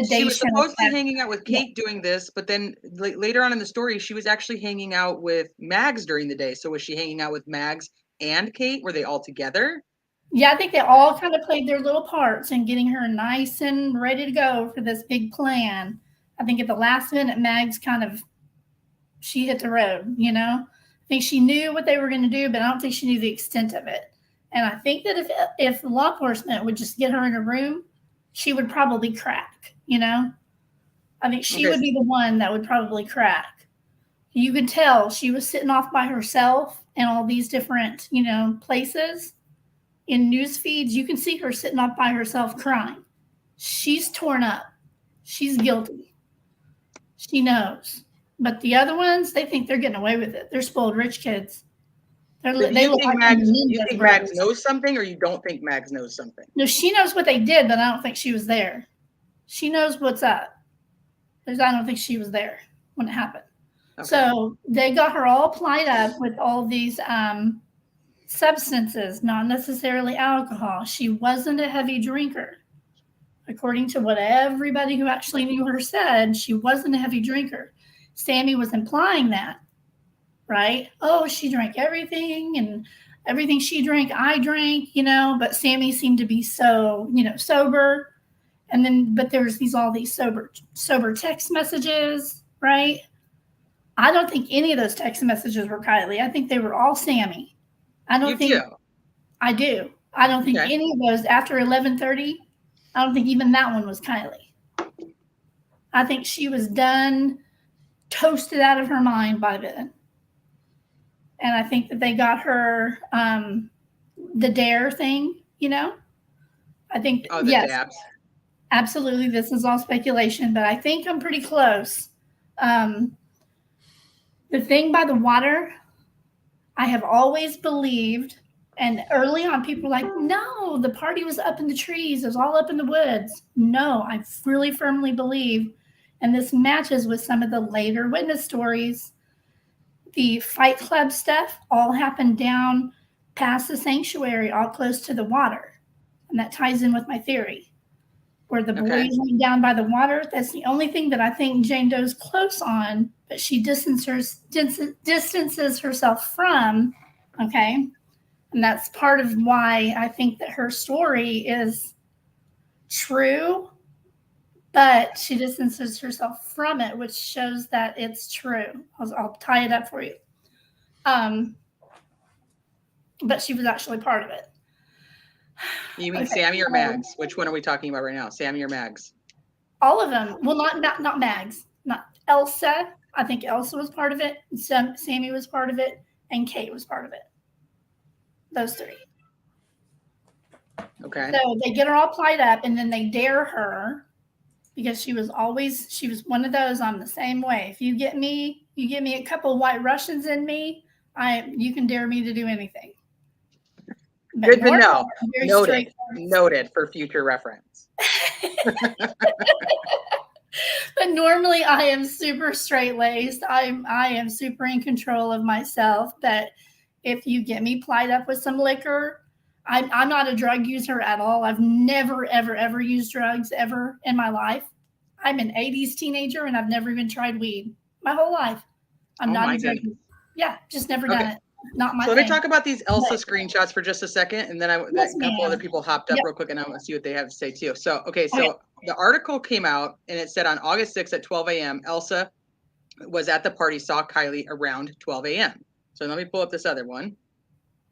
Speaker 15: sedation.
Speaker 1: She was supposed to be hanging out with Kate doing this, but then later on in the story, she was actually hanging out with Mags during the day. So was she hanging out with Mags and Kate? Were they all together?
Speaker 15: Yeah, I think they all kind of played their little parts in getting her nice and ready to go for this big plan. I think at the last minute, Mags she hit the road, I think she knew what they were going to do, but I don't think she knew the extent of it. And I think that if law enforcement would just get her in a room, she would probably crack, I think she would be the one that would probably crack. You could tell she was sitting off by herself in all these different, places. In news feeds, you can see her sitting off by herself crying. She's torn up. She's guilty. She knows. But the other ones, they think they're getting away with it. They're spoiled rich kids.
Speaker 1: You think Mags knows something, or you don't think Mags knows something?
Speaker 15: No, she knows what they did, but I don't think she was there. She knows what's up. I don't think she was there when it happened. Okay. So they got her all plied up with all these substances, not necessarily alcohol. She wasn't a heavy drinker. According to what everybody who actually knew her said, she wasn't a heavy drinker. Sammy was implying that, right? Oh, she drank everything everything she drank, I drank, but Sammy seemed to be so, sober. And then, but there's all these sober text messages, right? I don't think any of those text messages were Kiely. I think they were all Sammy. I don't think. I do. I don't think any of those after 11:30. I don't think even that one was Kiely. I think she was done, toasted out of her mind by then. And I think that they got her the dare thing, I think, yes, dabs. Absolutely. This is all speculation, but I think I'm pretty close. The thing by the water, I have always believed, and early on people were like, no, the party was up in the trees. It was all up in the woods. No, I really firmly believe, and this matches with some of the later witness stories, the Fight Club stuff all happened down past the sanctuary, all close to the water. And that ties in with my theory. Where the boys went down by the water, that's the only thing that I think Jane Doe's close on, but she distances herself from, okay? And that's part of why I think that her story is true, but she distances herself from it, which shows that it's true. I'll tie it up for you. But she was actually part of it.
Speaker 1: You mean Sammy or Mags? Which one are we talking about right now? Sammy or Mags?
Speaker 15: All of them. Well, not Mags. Not Elsa. I think Elsa was part of it. Sammy was part of it. And Kate was part of it. Those three.
Speaker 1: Okay.
Speaker 15: So they get her all plied up, and then they dare her because she was one of those. I'm the same way. If you get me a couple of White Russians in me, you can dare me to do anything. But
Speaker 1: good to know. Noted for future reference.
Speaker 15: But normally I am super straight-laced. I am super in control of myself. But if you get me plied up with some liquor, I'm not a drug user at all. I've never, ever, ever used drugs ever in my life. I'm an 80s teenager and I've never even tried weed my whole life. I'm not a drug user. Yeah, just never done it. Not my
Speaker 1: so
Speaker 15: thing.
Speaker 1: let me talk about these Elsa screenshots for just a second, and then a couple other people hopped up real quick, and I want to see what they have to say too. So, the article came out, and it said on August 6th at 12 a.m., Elsa was at the party, saw Kiely around 12 a.m. So let me pull up this other one,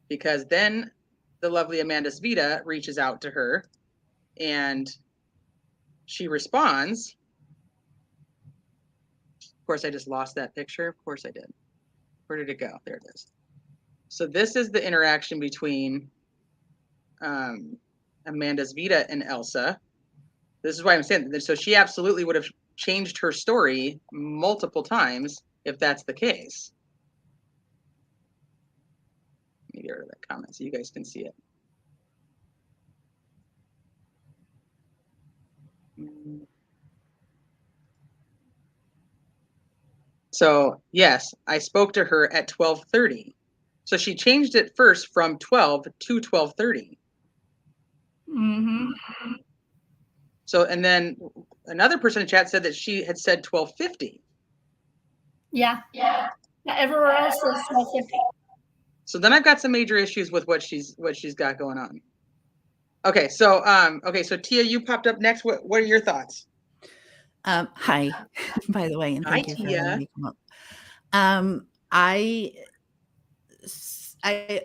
Speaker 1: because then the lovely Amanda Svita reaches out to her, and she responds. Of course, I just lost that picture. Of course I did. Where did it go? There it is. So this is the interaction between Amanda Svita and Elsa. This is why I'm saying that. So she absolutely would have changed her story multiple times if that's the case. Let me get rid of that comment so you guys can see it. So yes, I spoke to her at 12:30. So she changed it first from 12 to 12:30.
Speaker 15: Mm-hmm.
Speaker 1: So, and then another person in chat said that she had said 12:50.
Speaker 15: Yeah. Everywhere else is 12:50.
Speaker 1: So then I've got some major issues with what she's got going on. Okay, so so Tia, you popped up next. What are your thoughts?
Speaker 16: Hi, by the way, and thank you for letting me come up. I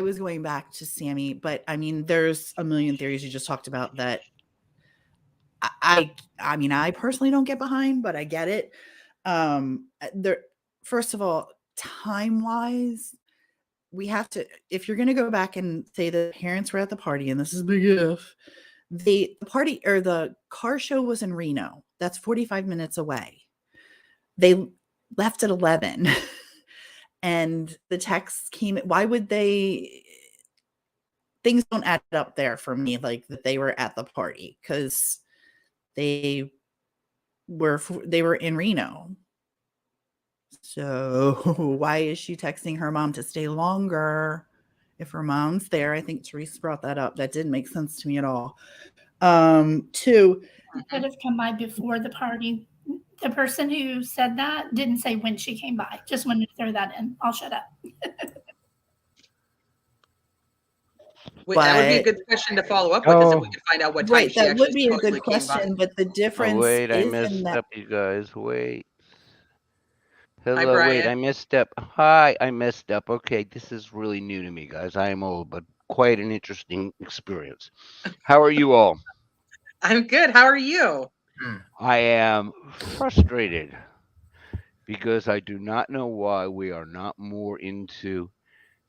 Speaker 16: was going back to Sammy, but I mean, there's a million theories you just talked about that I mean, I personally don't get behind, but I get it. First of all, time-wise, we have to, if you're going to go back and say the parents were at the party, and this is big if, the party or the car show was in Reno. That's 45 minutes away. They left at 11 and the text came. Why would they? Things don't add up there for me, like that they were at the party, because they were in Reno. So why is she texting her mom to stay longer if her mom's there? I think Therese brought that up. That didn't make sense to me at all. Two,
Speaker 15: could have come by before the party. The person who said that didn't say when she came by. Just wanted to throw that in. I'll shut up.
Speaker 1: That would be a good question to follow up with, is if we could find out what time she
Speaker 16: that
Speaker 1: actually
Speaker 16: would be a
Speaker 1: supposedly
Speaker 16: good
Speaker 1: came by.
Speaker 16: question, but the difference
Speaker 17: wait, I
Speaker 16: is in
Speaker 17: messed
Speaker 16: that.
Speaker 17: up, you guys. Wait.
Speaker 1: Hi,
Speaker 17: Hello, wait,
Speaker 1: Brian.
Speaker 17: I messed up. Hi, I messed up. Okay, this is really new to me, guys. I am old, but quite an interesting experience. How are you all?
Speaker 1: I'm good. How are you?
Speaker 17: I am frustrated because I do not know why we are not more into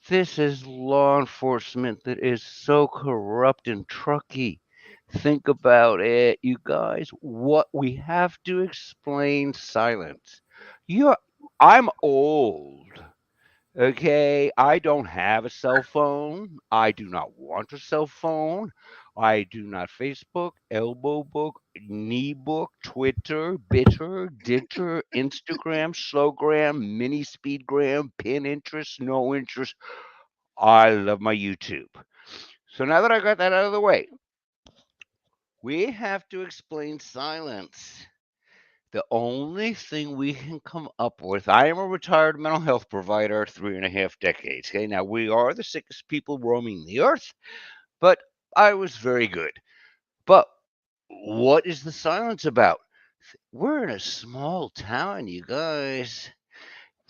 Speaker 17: this is law enforcement that is so corrupt and trucky. Think about it, you guys. What we have to explain silence. I'm old. Okay, I don't have a cell phone. I do not want a cell phone. I do not Facebook, elbow book, knee book, Twitter, bitter, ditter, Instagram, slowgram, mini speedgram, pin interest, no interest. I love my YouTube. So now that I got that out of the way, we have to explain silence. The only thing we can come up with, I am a retired mental health provider, 3.5 decades. Okay, now we are the sickest people roaming the earth, but I was very good. But what is the silence about? We're in a small town, you guys.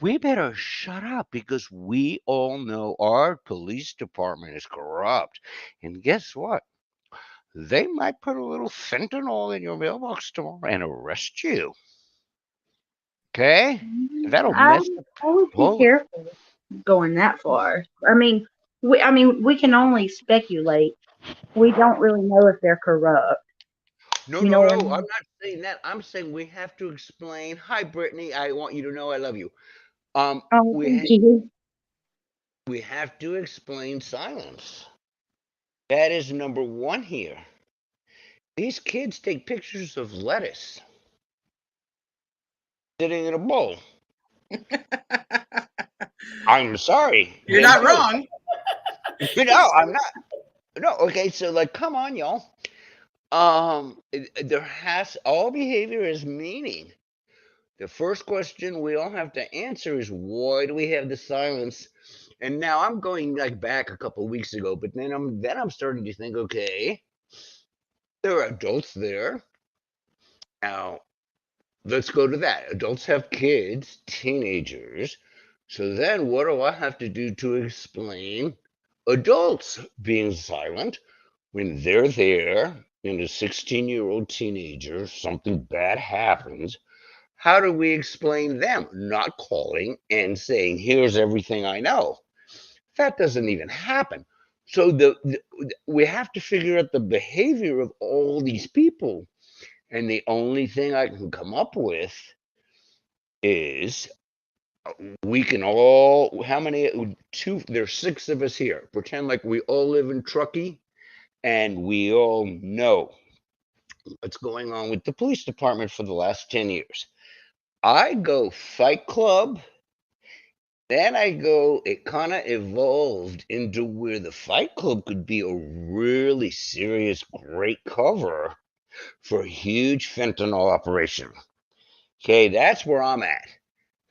Speaker 17: We better shut up because we all know our police department is corrupt. And guess what? They might put a little fentanyl in your mailbox tomorrow and arrest you. Okay? That'll
Speaker 14: I
Speaker 17: mess up.
Speaker 14: would be careful going that far. I mean, we can only speculate. We don't really know if they're corrupt.
Speaker 17: No,
Speaker 14: You know what I
Speaker 17: I'm
Speaker 14: mean?
Speaker 17: not saying that. I'm saying we have to explain. Hi, Brittany. I want you to know I love you.
Speaker 14: Oh, thank you.
Speaker 17: We have to explain silence. That is number one here. These kids take pictures of lettuce sitting in a bowl. I'm sorry.
Speaker 1: You're not wrong.
Speaker 17: No, I'm not. No, okay, so like, come on, y'all. There has all behavior is meaning. The first question we all have to answer is why do we have the silence? And now I'm going like back a couple of weeks ago, but then I'm starting to think, okay, there are adults there. Now, let's go to that. Adults have kids, teenagers. So then what do I have to do to explain adults being silent when they're there and a 16-year-old teenager, something bad happens? How do we explain them not calling and saying, here's everything I know? That doesn't even happen. So we have to figure out the behavior of all these people. And the only thing I can come up with is we can all, how many, there's 6 of us here. Pretend like we all live in Truckee and we all know what's going on with the police department for the last 10 years. I go Fight Club. Then it kind of evolved into where the Fight Club could be a really serious, great cover for a huge fentanyl operation. Okay, that's where I'm at.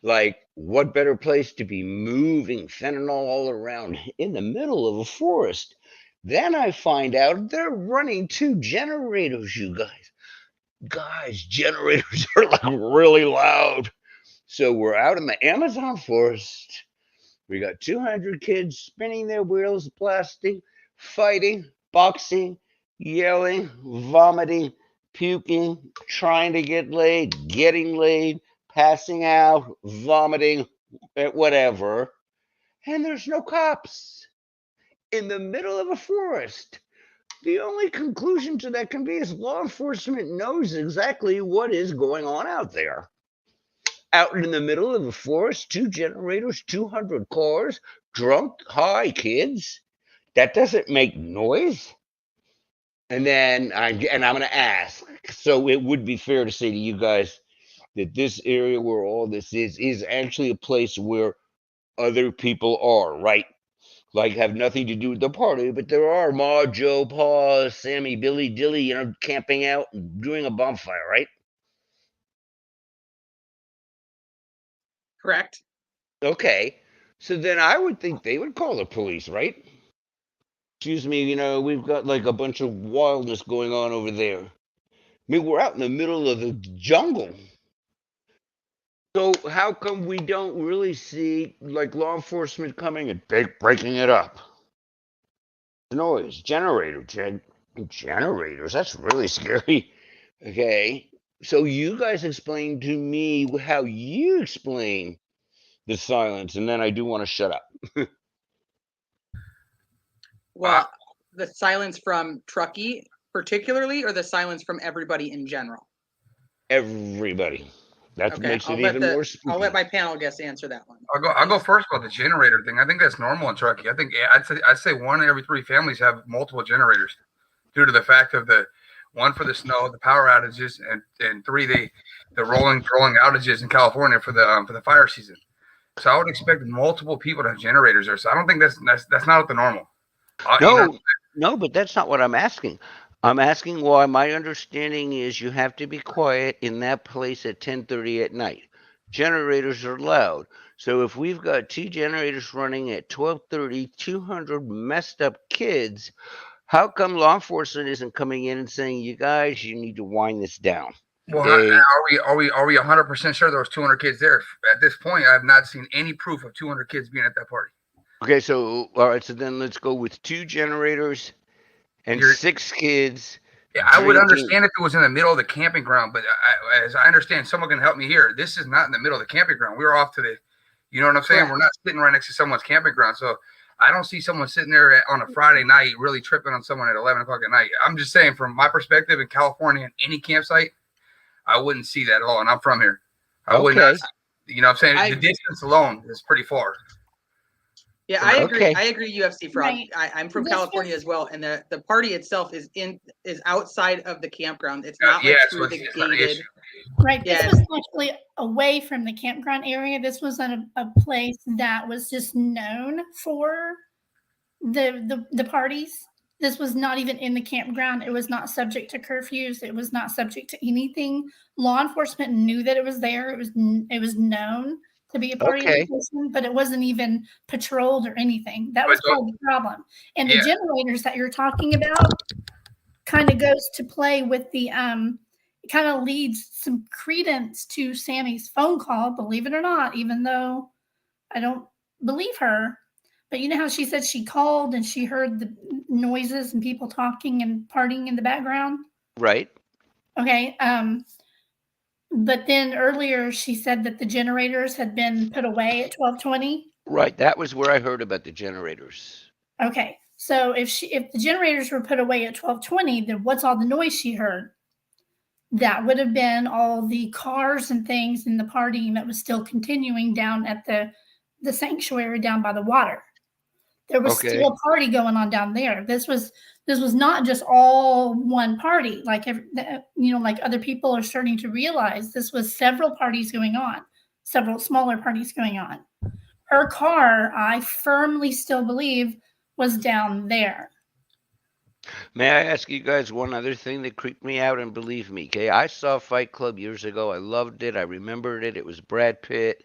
Speaker 17: Like, what better place to be moving fentanyl all around in the middle of a forest? Then I find out they're running 2 generators, you guys. Guys, generators are like really loud. So we're out in the Amazon forest. We got 200 kids spinning their wheels, blasting, fighting, boxing, yelling, vomiting, puking, trying to get laid, getting laid, passing out, vomiting, whatever. And there's no cops in the middle of a forest. The only conclusion to that can be is law enforcement knows exactly what is going on out there. Out in the middle of the forest, 2 generators, 200 cars, drunk, high kids. That doesn't make noise. And then I'm going to ask. So it would be fair to say to you guys that this area where all this is actually a place where other people are, right? Like have nothing to do with the party, but there are Ma, Joe, Pa, Sammy, Billy, Dilly, camping out and doing a bonfire, right?
Speaker 1: Correct.
Speaker 17: Okay. So then I would think they would call the police, right? excuse me, we've got like a bunch of wildness going on over there. I mean, we're out in the middle of the jungle. So how come we don't really see like law enforcement coming and breaking it up? Noise, generators, that's really scary. Okay, so you guys explain to me how you explain the silence, and then I do want to shut up.
Speaker 1: Well, the silence from Truckee particularly, or the silence from everybody in general?
Speaker 17: Everybody. That makes it even more spooky.
Speaker 1: I'll let my panel guests answer that one.
Speaker 18: I'll go first about the generator thing. I think that's normal in Truckee. I think I'd say 1 in every 3 families have multiple generators due to the fact of the 1 for the snow, the power outages, and 3 the rolling outages in California for the fire season. So I would expect multiple people to have generators there. So I don't think that's not the normal.
Speaker 17: No, but that's not what I'm asking. I'm asking why. My understanding is you have to be quiet in that place at 10:30 at night. Generators are loud. So if we've got 2 generators running at 12:30, 200 messed up kids, how come law enforcement isn't coming in and saying, you guys, you need to wind this down?
Speaker 18: Well, are we 100% sure there was 200 kids there? At this point, I have not seen any proof of 200 kids being at that party.
Speaker 17: Okay, so all right, so then let's go with 2 generators and 6 kids.
Speaker 18: Yeah, I would understand if it was in the middle of the camping ground, but as I understand, someone can help me here. This is not in the middle of the camping ground. We're off to the, you know what I'm saying? Right. We're not sitting right next to someone's camping ground. So I don't see someone sitting there on a Friday night really tripping on someone at 11 o'clock at night. I'm just saying, from my perspective in California, in any campsite, I wouldn't see that at all. And I'm from here. I would not, you know what I'm saying? The distance alone is pretty far.
Speaker 1: Yeah, I agree. I agree, UFC Frog. Right. I'm from California as well, and the party itself is outside of the campground. It's not like through the gated.
Speaker 15: Right. This was actually away from the campground area. This was on a place that was just known for the parties. This was not even in the campground. It was not subject to curfews. It was not subject to anything. Law enforcement knew that it was there. It was known to be a party location, but it wasn't even patrolled or anything. That was part of the problem. And the generators that you're talking about kind of goes to play with the it kind of leads some credence to Sammy's phone call, believe it or not, even though I don't believe her. But you know how she said she called and she heard the noises and people talking and partying in the background?
Speaker 17: Right.
Speaker 15: Okay. But then earlier she said that the generators had been put away at 12:20.
Speaker 17: Right. That was where I heard about the generators.
Speaker 15: Okay. So if the generators were put away at 12:20, then what's all the noise she heard? That would have been all the cars and things in the partying that was still continuing down at the sanctuary down by the water. There was still a party going on down there. This was not just all one party, like like other people are starting to realize. This was several parties going on, several smaller parties going on. Her car, I firmly still believe, was down there.
Speaker 17: May I ask you guys one other thing that creeped me out? And believe me, okay, I saw Fight Club years ago. I loved it. I remembered it. It was Brad Pitt.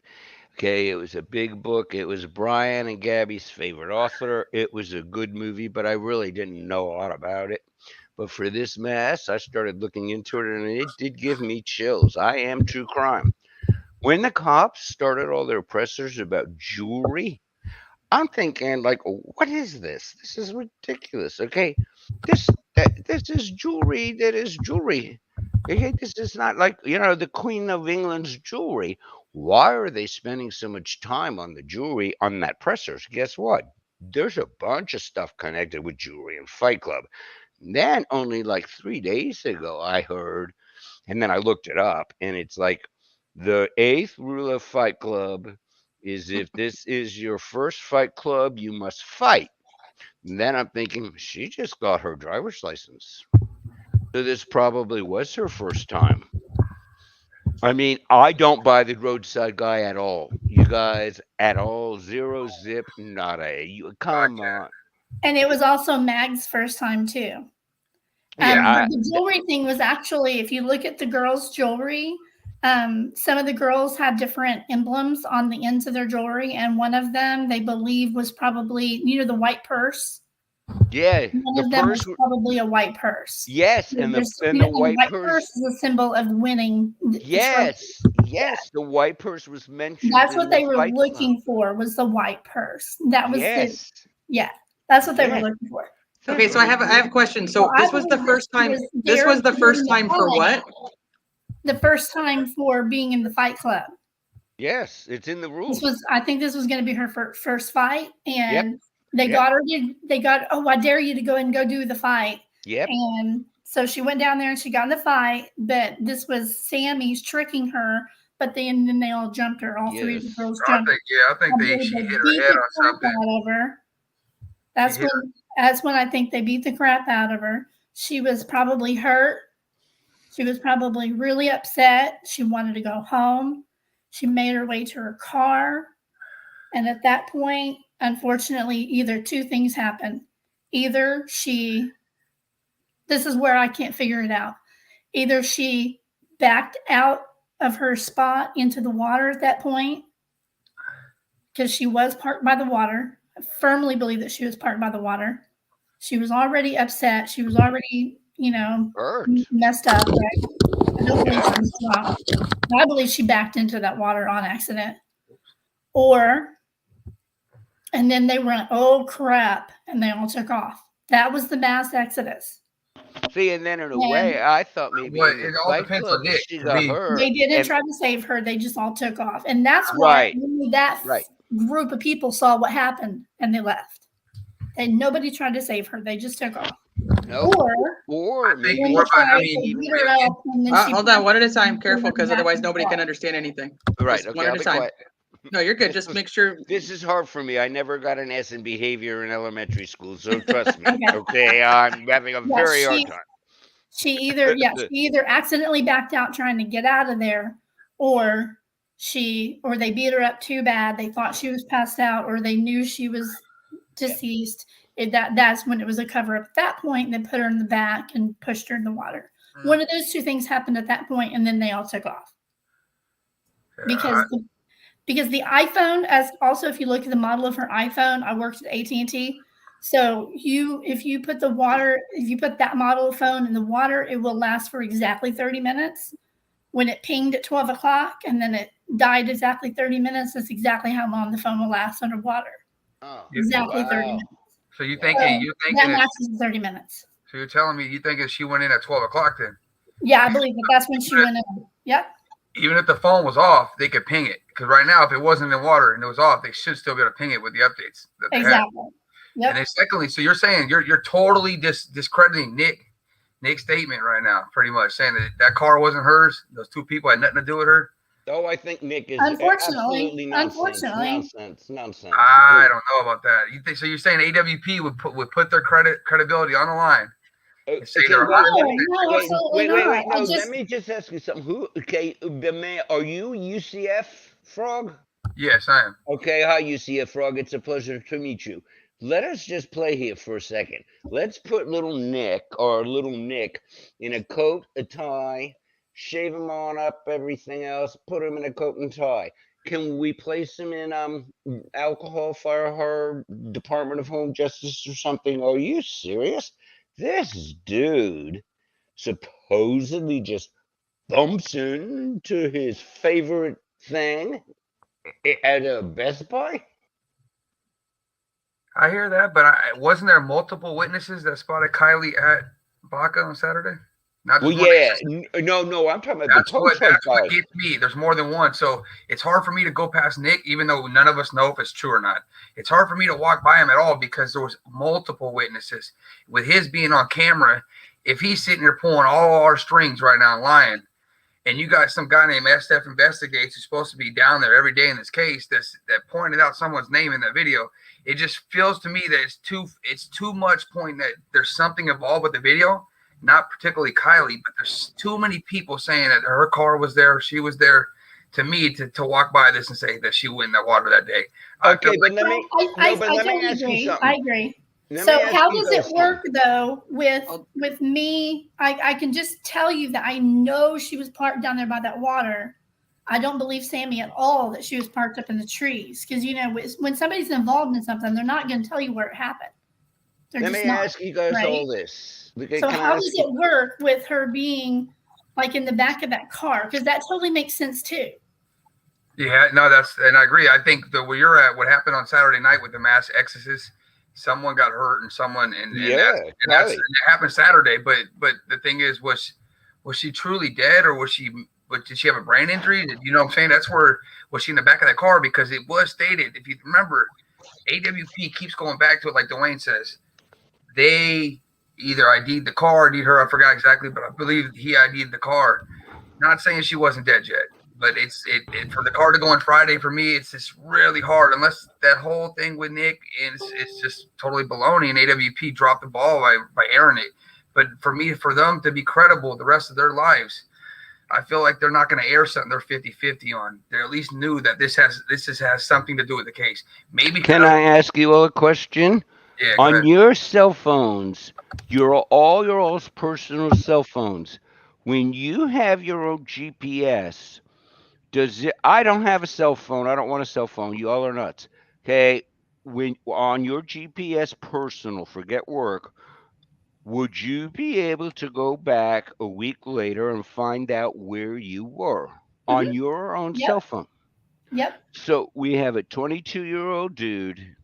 Speaker 17: Okay, it was a big book. It was Brian and Gabby's favorite author. It was a good movie, but I really didn't know a lot about it. But for this mess, I started looking into it, and it did give me chills. I am true crime. When the cops started all their pressers about jewelry, I'm thinking, like, what is this? This is ridiculous. Okay, this is jewelry. That is jewelry. Okay, this is not like, the Queen of England's jewelry. Why are they spending so much time on the jewelry on that pressers? Guess what? There's a bunch of stuff connected with jewelry in Fight Club. Then only like 3 days ago, I heard, and then I looked it up, and it's like the 8th rule of Fight Club is if this is your first Fight Club, you must fight. And then I'm thinking, she just got her driver's license. So this probably was her first time. I mean, I don't buy the roadside guy at all. You guys at all? Zero zip, nada. Come on.
Speaker 15: And it was also Mag's first time too. But the jewelry thing was actually, if you look at the girls' jewelry, some of the girls had different emblems on the ends of their jewelry, and one of them they believe was probably the white purse.
Speaker 17: Yeah,
Speaker 15: One
Speaker 17: the
Speaker 15: of them
Speaker 17: purse.
Speaker 15: was probably a white purse.
Speaker 17: Yes, and the white
Speaker 15: purse is a symbol of winning.
Speaker 17: Yes, yes, the white purse was mentioned.
Speaker 15: That's
Speaker 17: in
Speaker 15: what
Speaker 17: the
Speaker 15: they were
Speaker 17: Fight Club.
Speaker 15: looking for, was the white purse. That was
Speaker 17: Yes.
Speaker 15: that's what they were looking for.
Speaker 1: Okay, so I have a question. So this was the first time. This was the first time for what?
Speaker 15: The first time for being in the Fight Club.
Speaker 17: Yes, it's in the rules.
Speaker 15: I think this was going to be her first fight, and they
Speaker 17: Yep.
Speaker 15: got her. They got, oh, I dare you to go and go do the fight.
Speaker 17: Yep.
Speaker 15: And so she went down there and she got in the fight, but this was Sammy's tricking her. But then they all jumped her. All three of the girls jumped.
Speaker 18: I think she hit her head on something.
Speaker 15: Out of her. That's when I think they beat the crap out of her. She was probably hurt. She was probably really upset. She wanted to go home. She made her way to her car. And at that point, unfortunately, either two things happened. Either this is where I can't figure it out. Either she backed out of her spot into the water at that point, because she was parked by the water. I firmly believe that she was parked by the water. She was already upset. She was already,
Speaker 17: hurt,
Speaker 15: messed up. Right? I don't believe she was drunk. I believe she backed into that water on accident. And then they went, oh crap, and they all took off. That was the mass exodus.
Speaker 17: See, and then in a way, I thought maybe
Speaker 18: it all depends on Nick.
Speaker 17: she got hurt.
Speaker 15: They didn't try to save her. They just all took off. And that's why only that group of people saw what happened and they left. And nobody tried to save her. They just took off.
Speaker 17: No.
Speaker 15: Or
Speaker 1: maybe hold on, one at a time. Careful, because otherwise nobody can understand anything.
Speaker 17: Right.
Speaker 1: Just
Speaker 17: Okay.
Speaker 1: one at
Speaker 17: I'll
Speaker 1: a
Speaker 17: be
Speaker 1: time.
Speaker 17: quiet.
Speaker 1: No, you're good. Just make sure.
Speaker 17: This is hard for me. I never got an S in behavior in elementary school, so trust me. Okay, I'm having a very hard time.
Speaker 15: She either accidentally backed out trying to get out of there, or they beat her up too bad. They thought she was passed out, or they knew she was deceased. That's when it was a cover up at that point. They put her in the back and pushed her in the water. One of those two things happened at that point, and then they all took off. Because the iPhone, if you look at the model of her iPhone, I worked at AT&T. So if you put that model phone in the water, it will last for exactly 30 minutes. When it pinged at 12 o'clock and then it died exactly 30 minutes, that's exactly how long the phone will last underwater.
Speaker 17: Oh,
Speaker 15: exactly 30 minutes.
Speaker 18: So you're thinking
Speaker 15: that lasts 30 minutes.
Speaker 18: So you're telling me you think if she went in at 12 o'clock then?
Speaker 15: Yeah, I believe that's when she went in. Yep.
Speaker 18: Even if the phone was off, they could ping it. Because right now, if it wasn't in water and it was off, they should still be able to ping it with the updates.
Speaker 15: Exactly.
Speaker 18: Yep. And then secondly, so you're saying you're totally discrediting Nick's statement right now, pretty much saying that car wasn't hers. Those two people had nothing to do with her.
Speaker 17: Oh, I think Nick is
Speaker 15: unfortunately.
Speaker 17: nonsense.
Speaker 18: I don't know about that. You think so? You're saying AWP would put their credibility on the line?
Speaker 17: Wait. No, let me just ask you something. The man, are you UCF Frog?
Speaker 18: Yes, I am.
Speaker 17: Okay, hi UCF Frog. It's a pleasure to meet you. Let us just play here for a second. Let's put little Nick in a coat, a tie, shave him on up, everything else, put him in a coat and tie. Can we place him in alcohol, fire horror, Department of Home Justice or something? Are you serious? This dude supposedly just bumps into his favorite thing at a Best Buy?
Speaker 18: I hear that, but wasn't there multiple witnesses that spotted Kiely at Baca on Saturday? Not just one.
Speaker 17: No, I'm talking about the tow truck
Speaker 18: that's
Speaker 17: guy.
Speaker 18: what gets me. There's more than one, so it's hard for me to go past Nick, even though none of us know if it's true or not. It's hard for me to walk by him at all because there was multiple witnesses. With his being on camera, if he's sitting there pulling all our strings right now and lying, and you got some guy named SF Investigates who's supposed to be down there every day in this case that pointed out someone's name in that video, it just feels to me that it's too much pointing that there's something involved with the video. Not particularly Kiely, but there's too many people saying that her car was there, she was there. To me, to walk by this and say that she went in that water that day.
Speaker 17: Okay, but let me ask you something.
Speaker 15: I agree. So how does it work though with me? I can just tell you that I know she was parked down there by that water. I don't believe Sammy at all that she was parked up in the trees because when somebody's involved in something, they're not going to tell you where it happened. They're
Speaker 17: Let
Speaker 15: just
Speaker 17: me
Speaker 15: not,
Speaker 17: ask you guys
Speaker 15: right?
Speaker 17: all this.
Speaker 15: So how does it work with her being like in the back of that car? Because that totally makes sense too.
Speaker 18: Yeah, no, and I agree. I think where you're at, what happened on Saturday night with the mass exodus, someone got hurt and it happened Saturday. But the thing is, was she truly dead, or did she have a brain injury? You know what I'm saying? That's where, was she in the back of that car? Because it was stated, if you remember, AWP keeps going back to it, like Dwayne says. They either ID'd the car, ID'd her, I forgot exactly, but I believe he ID'd the car. Not saying she wasn't dead yet, but it's for the car to go on Friday, for me, it's just really hard, unless that whole thing with Nick, it's just totally baloney, and AWP dropped the ball by airing it. But for them to be credible the rest of their lives, I feel like they're not going to air something they're 50-50 on. They at least knew that this has something to do with the case. Maybe.
Speaker 17: Can I ask you all a question?
Speaker 18: Yeah, go
Speaker 17: on
Speaker 18: ahead.
Speaker 17: your cell phones, your all's personal cell phones, when you have your own GPS, I don't have a cell phone. I don't want a cell phone. You all are nuts. Okay. When on your GPS personal, forget work, would you be able to go back a week later and find out where you were on your own cell phone?
Speaker 15: Yep.
Speaker 17: So we have a 22-year-old dude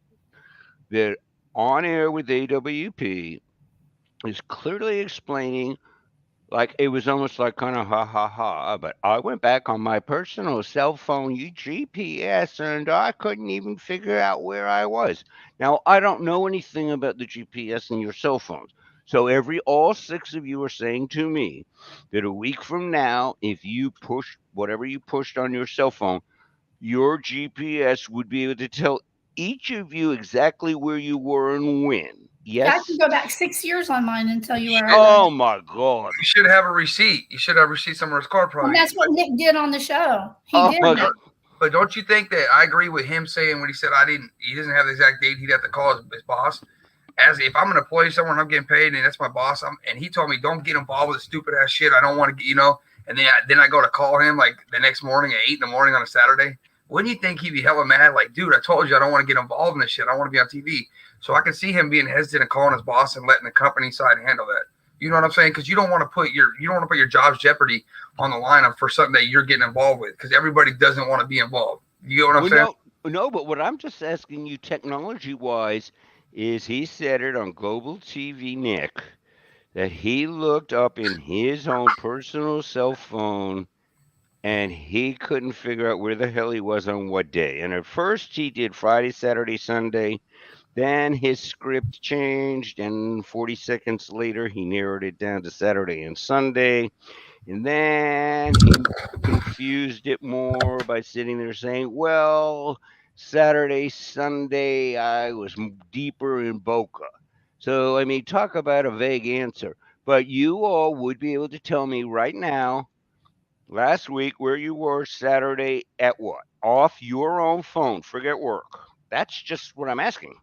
Speaker 17: that on air with AWP is clearly explaining, like it was almost like kind of ha ha ha, but I went back on my personal cell phone GPS and I couldn't even figure out where I was. Now, I don't know anything about the GPS in your cell phones. So all 6 of you are saying to me that a week from now, if you push whatever you pushed on your cell phone, your GPS would be able to tell each of you exactly where you were and when. Yes?
Speaker 15: I can go back 6 years on mine and tell you where I
Speaker 17: Oh
Speaker 15: was.
Speaker 17: my God.
Speaker 18: You should have a receipt. You should have a receipt somewhere in his car, probably.
Speaker 15: And that's what Nick did on the show. He did that.
Speaker 18: But don't you think that I agree with him saying when he said he doesn't have the exact date, he'd have to call his boss. As if I'm an employee somewhere and I'm getting paid and that's my boss, and he told me don't get involved with the stupid ass shit. I don't want to get, and then I go to call him like the next morning at 8 in the morning on a Saturday. Wouldn't you think he'd be hella mad? Like, dude, I told you I don't want to get involved in this shit. I want to be on TV. So I can see him being hesitant and calling his boss and letting the company side handle that. You know what I'm saying? Because you don't want to put your job's jeopardy on the line for something that you're getting involved with. Because everybody doesn't want to be involved. You know what I'm saying?
Speaker 17: No, but what I'm just asking you, technology-wise, is he said it on Global TV, Nick, that he looked up in his own personal cell phone and he couldn't figure out where the hell he was on what day. And at first he did Friday, Saturday, Sunday. Then his script changed, and 40 seconds later he narrowed it down to Saturday and Sunday. And then he confused it more by sitting there saying, well, Saturday, Sunday, I was deeper in Boca. So, I mean, talk about a vague answer. But you all would be able to tell me right now, last week, where you were Saturday at what? Off your own phone. Forget work. That's just what I'm asking.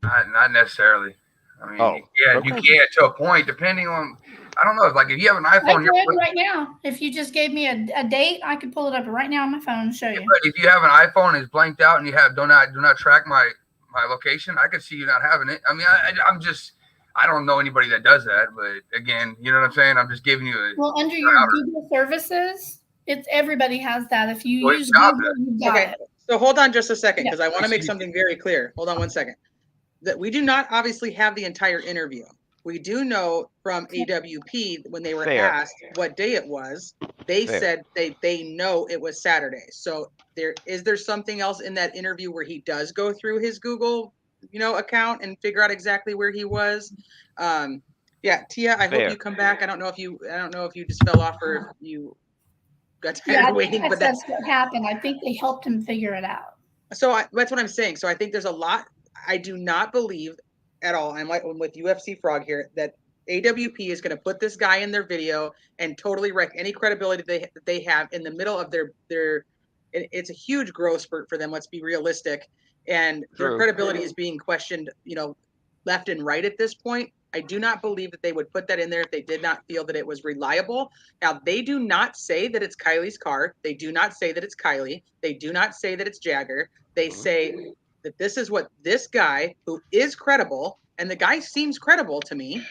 Speaker 18: Not necessarily. I mean, you can to a point, depending on, I don't know, like if you have an iPhone.
Speaker 15: I could right now. If you just gave me a date, I could pull it up right now on my phone and show you.
Speaker 18: But if you have an iPhone and it's blanked out and you have do not track my location, I could see you not having it. I mean, I don't know anybody that does that, but again, you know what I'm saying? I'm just giving you
Speaker 15: under your Google services, everybody has that. If you use Google, you got it.
Speaker 1: So hold on just a second, because I want to make something very clear. Hold on one second. That we do not obviously have the entire interview. We do know from AWP when they were asked what day it was, they said they know it was Saturday. So is there something else in that interview where he does go through his Google, account and figure out exactly where he was? Tia, I hope you come back. I don't know if you just fell off or if you got tired of waiting, but
Speaker 15: that's what happened. I think they helped him figure it out.
Speaker 1: So that's what I'm saying. So I think there's a lot. I do not believe at all, I'm with UFC Frog here, that AWP is going to put this guy in their video and totally wreck any credibility that they have in the middle of their. It's a huge growth spurt for them. Let's be realistic, and their credibility is being questioned, left and right at this point. I do not believe that they would put that in there if they did not feel that it was reliable. Now, they do not say that it's Kiely's car. They do not say that it's Kiely. They do not say that it's Jagger. They say that this is what this guy who is credible, and the guy seems credible to me.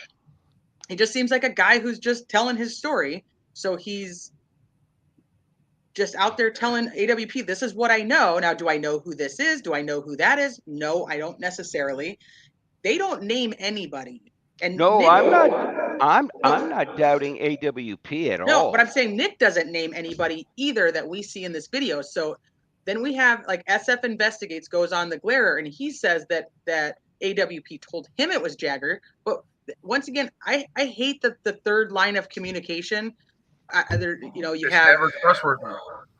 Speaker 1: He just seems like a guy who's just telling his story. So he's just out there telling AWP, this is what I know. Now, do I know who this is? Do I know who that is? No, I don't necessarily. They don't name anybody. And
Speaker 17: no,
Speaker 1: Nick,
Speaker 17: I'm not doubting AWP at
Speaker 1: no,
Speaker 17: all.
Speaker 1: but I'm saying Nick doesn't name anybody either that we see in this video. So then we have like SF Investigates goes on the Glare, and he says that AWP told him it was Jagger. But once again, I hate the third line of communication. It's never
Speaker 18: trustworthy.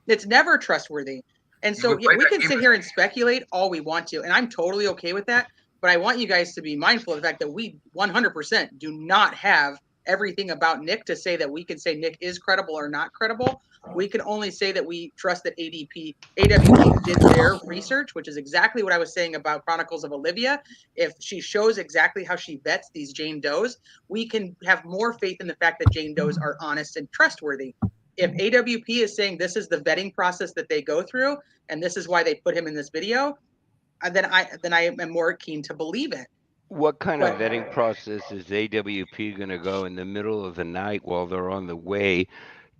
Speaker 1: It's never trustworthy. And so yeah, we can sit here and speculate all we want to, and I'm totally okay with that. But I want you guys to be mindful of the fact that we 100% do not have everything about Nick to say that we can say Nick is credible or not credible. We can only say that we trust that AWP did their research, which is exactly what I was saying about Chronicles of Olivia. If she shows exactly how she vets these Jane Does, we can have more faith in the fact that Jane Does are honest and trustworthy. If AWP is saying this is the vetting process that they go through, and this is why they put him in this video, then I am more keen to believe it.
Speaker 17: What kind of vetting process is AWP going to go in the middle of the night while they're on the way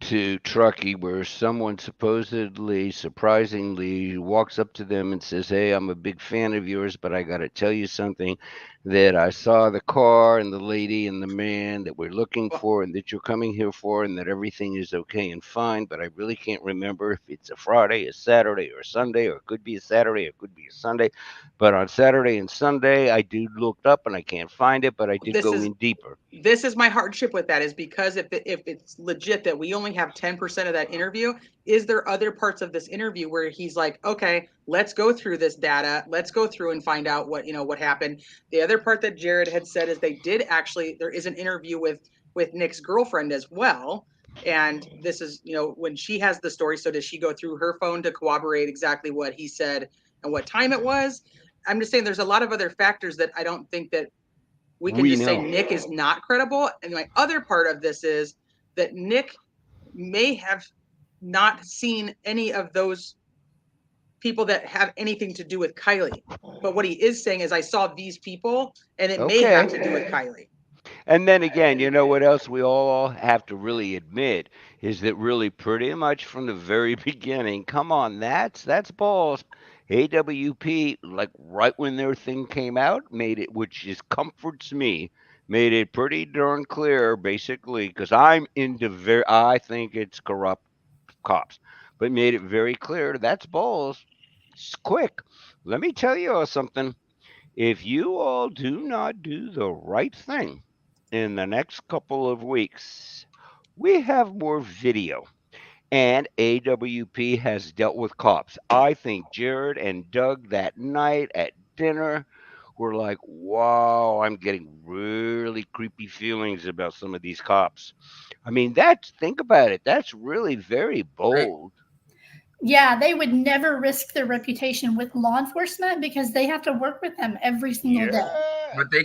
Speaker 17: to Truckee, where someone supposedly, surprisingly, walks up to them and says, hey, I'm a big fan of yours, but I got to tell you something, that I saw the car and the lady and the man that we're looking for and that you're coming here for, and that everything is okay and fine, but I really can't remember if it's a Friday, a Saturday, or a Sunday, or it could be a Saturday, or it could be a Sunday. But on Saturday and Sunday, I looked up and I can't find it, but I did go in deeper.
Speaker 1: This is my hardship with that, is because if it's legit that we only have 10% of that interview, is there other parts of this interview where he's like, okay, let's go through this data, let's go through and find out what happened. The other part that Jared had said is there is an interview with Nick's girlfriend as well. And this is, when she has the story, so does she go through her phone to corroborate exactly what he said and what time it was? I'm just saying there's a lot of other factors that I don't think that we can just say Nick is not credible. And my other part of this is that Nick may have not seen any of those people that have anything to do with Kiely. But what he is saying is, I saw these people, and it may have to do with Kiely.
Speaker 17: And then again, you know what else we all have to really admit is that really pretty much from the very beginning, come on, that's balls. AWP, like right when their thing came out, made it, which just comforts me, made it pretty darn clear, basically, because I think it's corrupt cops, but made it very clear that's balls. It's quick. Let me tell you all something. If you all do not do the right thing in the next couple of weeks, we have more video. And AWP has dealt with cops. I think Jared and Doug that night at dinner were like, wow, I'm getting really creepy feelings about some of these cops. I mean, think about it. That's really very bold.
Speaker 15: Yeah, they would never risk their reputation with law enforcement because they have to work with them every single day.
Speaker 18: But they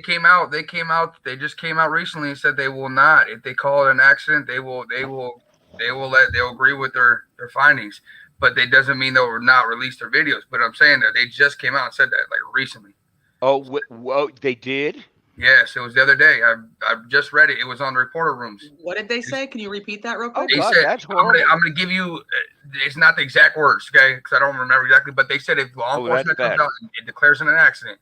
Speaker 18: just came out recently and said they will not. If they call it an accident, they will they'll agree with their findings. But that doesn't mean they'll not release their videos. But I'm saying that they just came out and said that like recently.
Speaker 17: Oh, whoa, they did?
Speaker 18: Yes, it was the other day. I just read it. It was on the reporter rooms.
Speaker 1: What did they say? Can you repeat that real quick?
Speaker 18: They said, I'm going to give you, it's not the exact words, okay, because I don't remember exactly, but they said if law enforcement comes out and declares it an accident,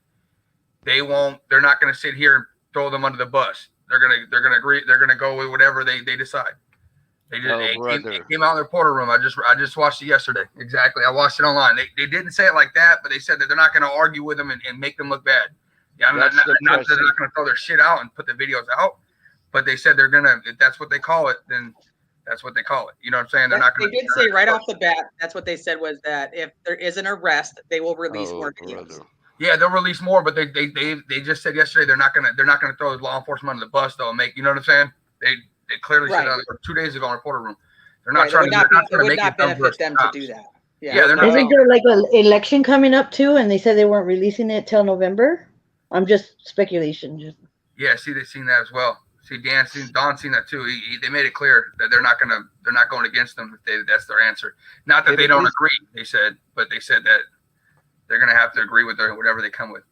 Speaker 18: they're not going to sit here and throw them under the bus. They're going to agree. They're going to go with whatever they decide. They came out in the reporter room. I just watched it yesterday. Exactly. I watched it online. They didn't say it like that, but they said that they're not going to argue with them and make them look bad. Yeah, I'm not they're not going to throw their shit out and put the videos out, but they said they're going to, if that's what they call it, then that's what they call it. You know what I'm saying? They're not going to.
Speaker 1: They did say right off the bat, that's what they said, was that if there is an arrest, they will release more videos.
Speaker 18: Yeah, they'll release more, but they just said yesterday they're not going to throw the law enforcement under the bus though and make, you know what I'm saying? They clearly said 2 days ago in reporter room. They're not trying to
Speaker 2: benefit them to do that.
Speaker 18: Yeah, they're not.
Speaker 13: Isn't there like an election coming up too, and they said they weren't releasing it till November? I'm just speculation.
Speaker 18: Yeah, see, they've seen that as well. See, Don's seen that too. They made it clear that they're not going against them if that's their answer. Not that they don't agree, they said, but they said that they're going to have to agree with whatever they come with.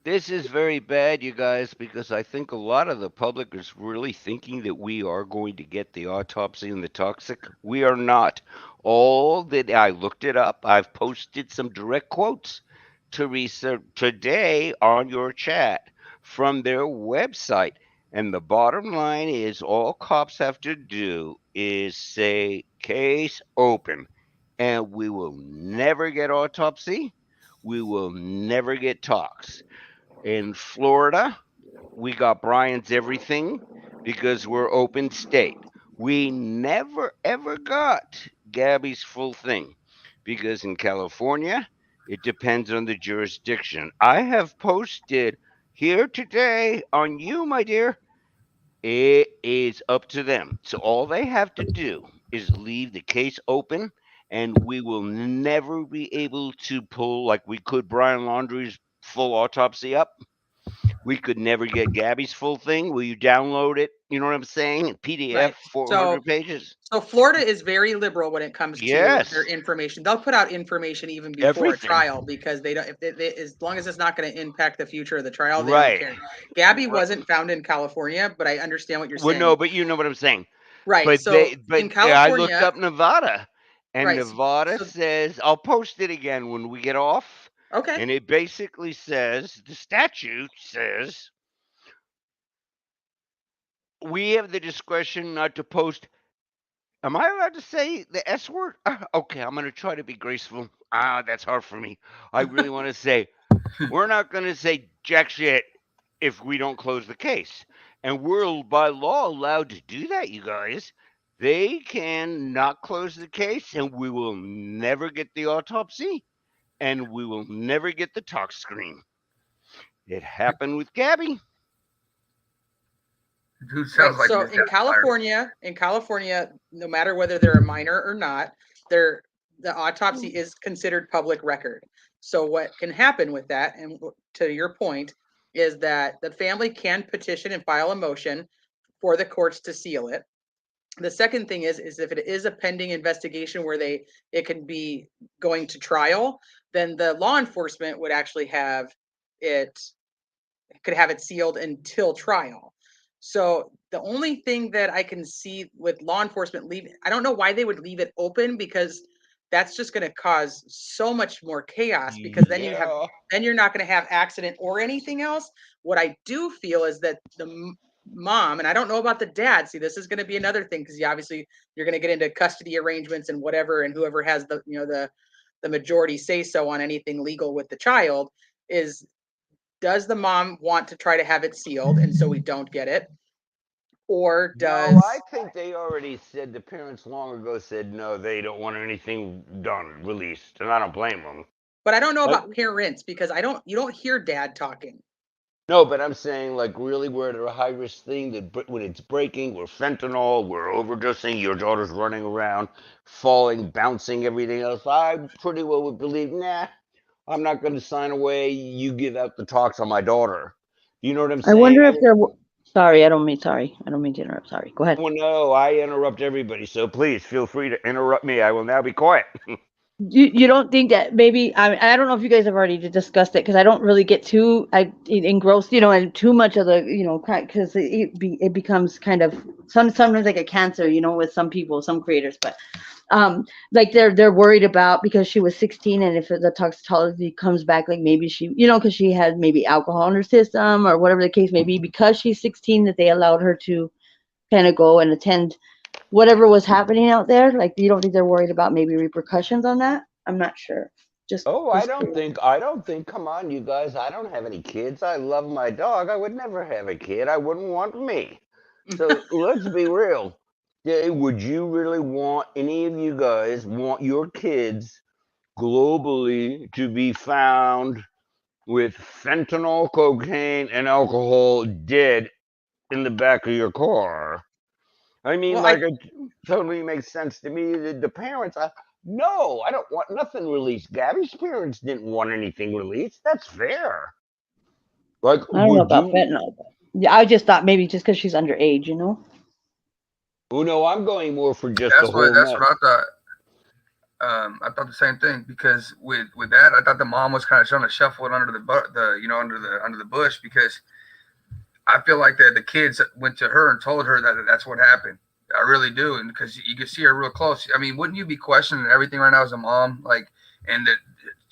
Speaker 17: This is very bad, you guys, because I think a lot of the public is really thinking that we are going to get the autopsy and the toxic. We are not. All that I looked it up. I've posted some direct quotes, Teresa, today on your chat from their website. And the bottom line is all cops have to do is say case open. And we will never get autopsy. We will never get tox. In Florida, we got Brian's everything because we're open state. We never ever got Gabby's full thing because in California, it depends on the jurisdiction. I have posted here today on you, my dear. It is up to them. So all they have to do is leave the case open, and we will never be able to pull like we could Brian Laundrie's full autopsy up. We could never get Gabby's full thing. Will you download it? You know what I'm saying? PDF,
Speaker 1: Right.
Speaker 17: 400 pages.
Speaker 1: So Florida is very liberal when it comes to
Speaker 17: Yes.
Speaker 1: their information. They'll put out information even before
Speaker 17: Everything.
Speaker 1: a trial because they don't. If they, as long as it's not going to impact the future of the trial, they
Speaker 17: Right.
Speaker 1: don't care. Gabby wasn't found in California, but I understand what you're
Speaker 17: Well,
Speaker 1: saying.
Speaker 17: no, but you know what I'm saying.
Speaker 1: Right.
Speaker 17: But
Speaker 1: So
Speaker 17: but
Speaker 1: in California,
Speaker 17: I looked up Nevada, and
Speaker 1: Right,
Speaker 17: Nevada says I'll post it again when we get off.
Speaker 1: Okay.
Speaker 17: And it basically says the statute says we have the discretion not to post. Am I allowed to say the S word? Okay, I'm going to try to be graceful. That's hard for me. I really want to say we're not going to say jack shit if we don't close the case. And we're by law allowed to do that, you guys. They can not close the case, and we will never get the autopsy, and we will never get the tox screen. It happened with Gabby.
Speaker 18: Who sounds like
Speaker 1: so
Speaker 18: this
Speaker 1: in
Speaker 18: guy's
Speaker 1: California, no matter whether they're a minor or not, the autopsy is considered public record. So what can happen with that, and to your point, is that the family can petition and file a motion for the courts to seal it. The second thing is if it is a pending investigation where it can be going to trial, then the law enforcement would actually could have it sealed until trial. So the only thing that I can see with law enforcement I don't know why they would leave it open, because that's just going to cause so much more chaos, because then you're not going to have accident or anything else. What I do feel is that the mom, and I don't know about the dad. See, this is going to be another thing, because you're going to get into custody arrangements and whatever, and whoever has the majority say so on anything legal with the child does the mom want to try to have it sealed and so we don't get it? Or does...
Speaker 17: No, I think they already said, the parents long ago said, no, they don't want anything done, released. And I don't blame them.
Speaker 1: But I don't know about parents, because you don't hear dad talking.
Speaker 17: No, but I'm saying, like, really, we're at a high-risk thing that when it's breaking, we're fentanyl, we're overdosing, your daughter's running around, falling, bouncing, everything else. I pretty well would believe, nah, I'm not going to sign away. You give out the talks on my daughter. You know what I'm saying?
Speaker 13: I wonder if they're... Sorry, I don't mean to interrupt. Sorry. Go ahead.
Speaker 17: Well, no, I interrupt everybody, so please feel free to interrupt me. I will now be quiet.
Speaker 13: You don't think that maybe, I don't know if you guys have already discussed it, because I don't really get too engrossed, in too much of the, because it becomes kind of sometimes like a cancer, with some people, some creators, but like they're worried about, because she was 16, and if the toxicology comes back, like maybe she, because she had maybe alcohol in her system or whatever the case may be, because she's 16, that they allowed her to kind of go and attend whatever was happening out there. Like, you don't think they're worried about maybe repercussions on that? I'm not sure.
Speaker 17: I don't think, come on, you guys, I don't have any kids. I love my dog. I would never have a kid. I wouldn't want me. So let's be real. Would you really want, any of you guys want your kids globally to be found with fentanyl, cocaine, and alcohol dead in the back of your car? I mean, it totally makes sense to me. The parents, no, I don't want nothing released. Gabby's parents didn't want anything released. That's fair. Like,
Speaker 13: I don't know about fentanyl. Yeah, I just thought maybe just because she's underage,
Speaker 17: Oh no, I'm going more for just
Speaker 18: That's what I thought. I thought the same thing, because with that, I thought the mom was kind of trying to shuffle it under under the bush, because I feel like that the kids went to her and told her that that's what happened. I really do, and because you can see her real close. I mean, wouldn't you be questioning everything right now as a mom? Like, and that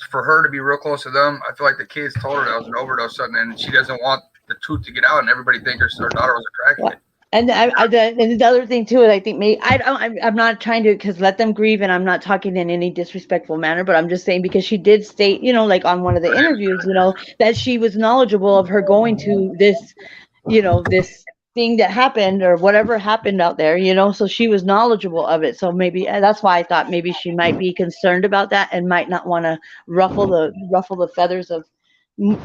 Speaker 18: for her to be real close to them, I feel like the kids told her that was an overdose, something, and she doesn't want the truth to get out, and everybody think her daughter was a crackhead.
Speaker 13: And and the other thing too is, I think I'm not trying to, because let them grieve, and I'm not talking in any disrespectful manner, but I'm just saying, because she did state, like on one of the interviews, that she was knowledgeable of her going to this, this thing that happened or whatever happened out there, so she was knowledgeable of it. So maybe that's why I thought maybe she might be concerned about that and might not want to ruffle the feathers of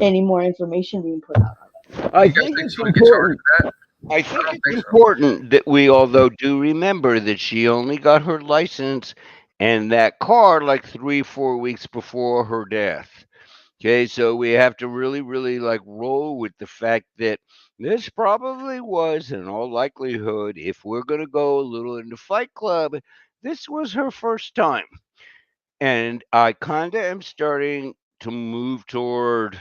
Speaker 13: any more information being put out.
Speaker 17: I think it's important. I think it's important that we all, though, do remember that she only got her license and that car like 3-4 weeks before her death. Okay, so we have to really, really like roll with the fact that this probably was, in all likelihood, if we're going to go a little into Fight Club, this was her first time. And I kind of am starting to move toward,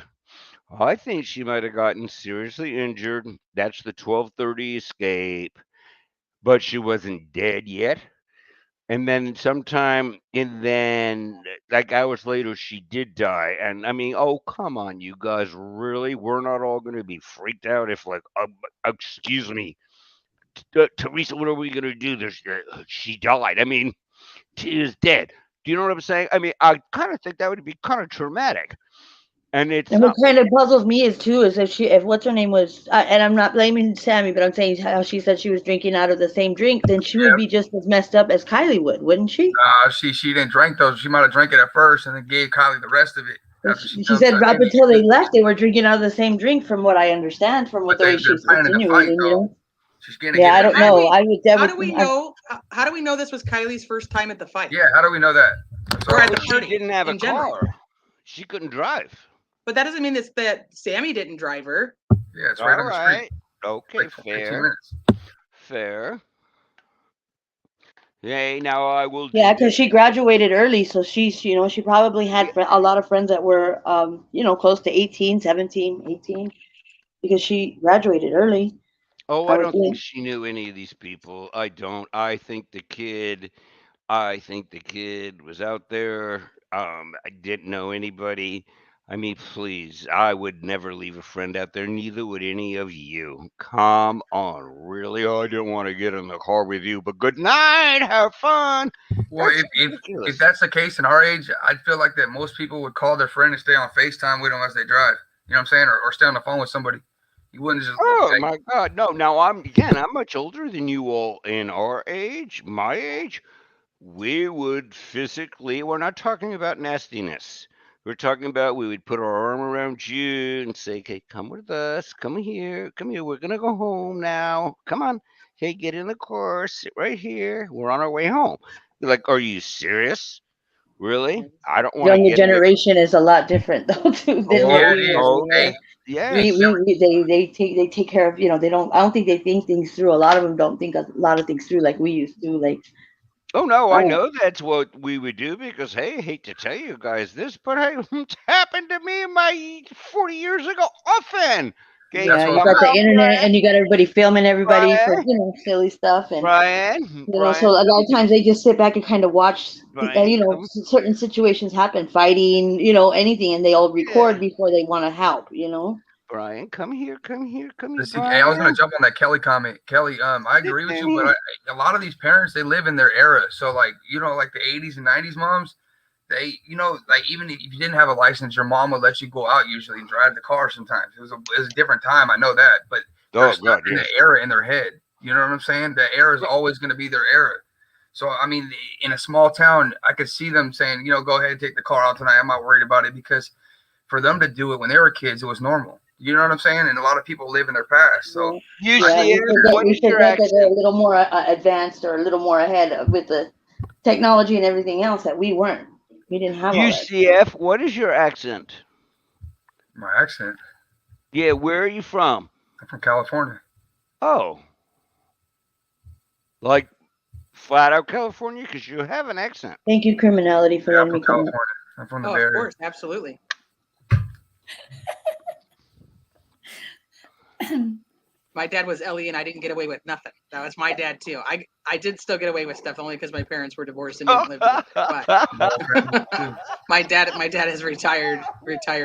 Speaker 17: I think she might have gotten seriously injured. That's the 12:30 escape, but she wasn't dead yet. And then sometime, and then like hours later, she did die. And I mean, oh, come on, you guys, really? We're not all going to be freaked out if, like, excuse me, Teresa, what are we going to do? She died. I mean, she is dead. Do you know what I'm saying? I mean, I kind of think that would be kind of traumatic. And it's
Speaker 13: And
Speaker 17: not.
Speaker 13: what kind of puzzles me is if what's her name was, and I'm not blaming Sammy, but I'm saying how she said she was drinking out of the same drink, then she would be just as messed up as Kiely would, wouldn't she?
Speaker 18: She didn't drink those. She might have drank it at first and then gave Kiely the rest of it.
Speaker 13: She said up until they left, they were drinking out of the same drink, from what I understand, from what the way she's insinuating. Yeah, I don't know.
Speaker 1: How do we know? How do we know this was Kylie's first time at the fight?
Speaker 18: Yeah, how do we know that?
Speaker 1: Or at the party?
Speaker 17: She didn't have a car. She couldn't drive.
Speaker 1: But that doesn't mean that Sammy didn't drive her.
Speaker 18: Yeah, it's right on the street.
Speaker 17: Okay,
Speaker 18: like
Speaker 17: fair. Fair. Hey, now I will.
Speaker 13: Yeah, because she graduated early, so she probably had a lot of friends that were, close to 18, 17, 18, because she graduated early.
Speaker 17: Oh, I don't think she knew any of these people. I don't. I think the kid was out there. I didn't know anybody. I mean, please, I would never leave a friend out there. Neither would any of you. Come on, really? Oh, I didn't want to get in the car with you, but good night. Have fun.
Speaker 18: Well, if that's the case in our age, I'd feel like that most people would call their friend and stay on FaceTime with them as they drive. You know what I'm saying? Or stay on the phone with somebody. You wouldn't just.
Speaker 17: Oh my God, no! Now I'm much older than you all. In our age, my age, we would physically. We're not talking about nastiness. We're talking about we would put our arm around you and say, "Okay, come with us. Come here. Come here. We're gonna go home now. Come on. Hey, get in the car. Sit right here. We're on our way home." You're like, are you serious? Really? I don't want to
Speaker 13: Younger
Speaker 17: get
Speaker 13: generation is a lot different though too than what we were. They take care of, they don't. I don't think they think things through. A lot of them don't think a lot of things through like we used to. Like,
Speaker 17: oh no, I know that's what we would do, because hey, I hate to tell you guys this, but hey, it's happened to me my 40 years ago often. Okay,
Speaker 13: yeah, you got the internet and you got everybody filming everybody for silly stuff, and so a lot of times they just sit back and kind of watch certain situations happen, fighting, anything, and they all record before they want to help.
Speaker 17: Brian, come here.
Speaker 18: Listen, hey, I was going to jump on that Kelly comment. Kelly, I agree with you, but a lot of these parents, they live in their era. So, like, like the 80s and 90s moms, they, like, even if you didn't have a license, your mom would let you go out usually and drive the car sometimes. It was a different time. I know that, but they're stuck in the era in their head. You know what I'm saying? The era is always going to be their era. So, I mean, in a small town, I could see them saying, go ahead and take the car out tonight. I'm not worried about it, because for them to do it when they were kids, it was normal. You know what I'm saying? And a lot of people live in their past. So
Speaker 13: we forget that they're a little more advanced or a little more ahead with the technology and everything else that we weren't. We didn't have
Speaker 17: UCF, what is your accent?
Speaker 18: My accent?
Speaker 17: Yeah, where are you from?
Speaker 18: I'm from California.
Speaker 17: Oh. Like Flat out California? Because you have an accent.
Speaker 13: Thank you, criminality, for letting me come up.
Speaker 18: I'm from the
Speaker 1: Oh,
Speaker 18: Bay
Speaker 1: of
Speaker 18: Area.
Speaker 1: course, absolutely. My dad was Ellie, and I didn't get away with nothing. That was my dad too. I did still get away with stuff only because my parents were divorced and didn't live together. But my dad has retired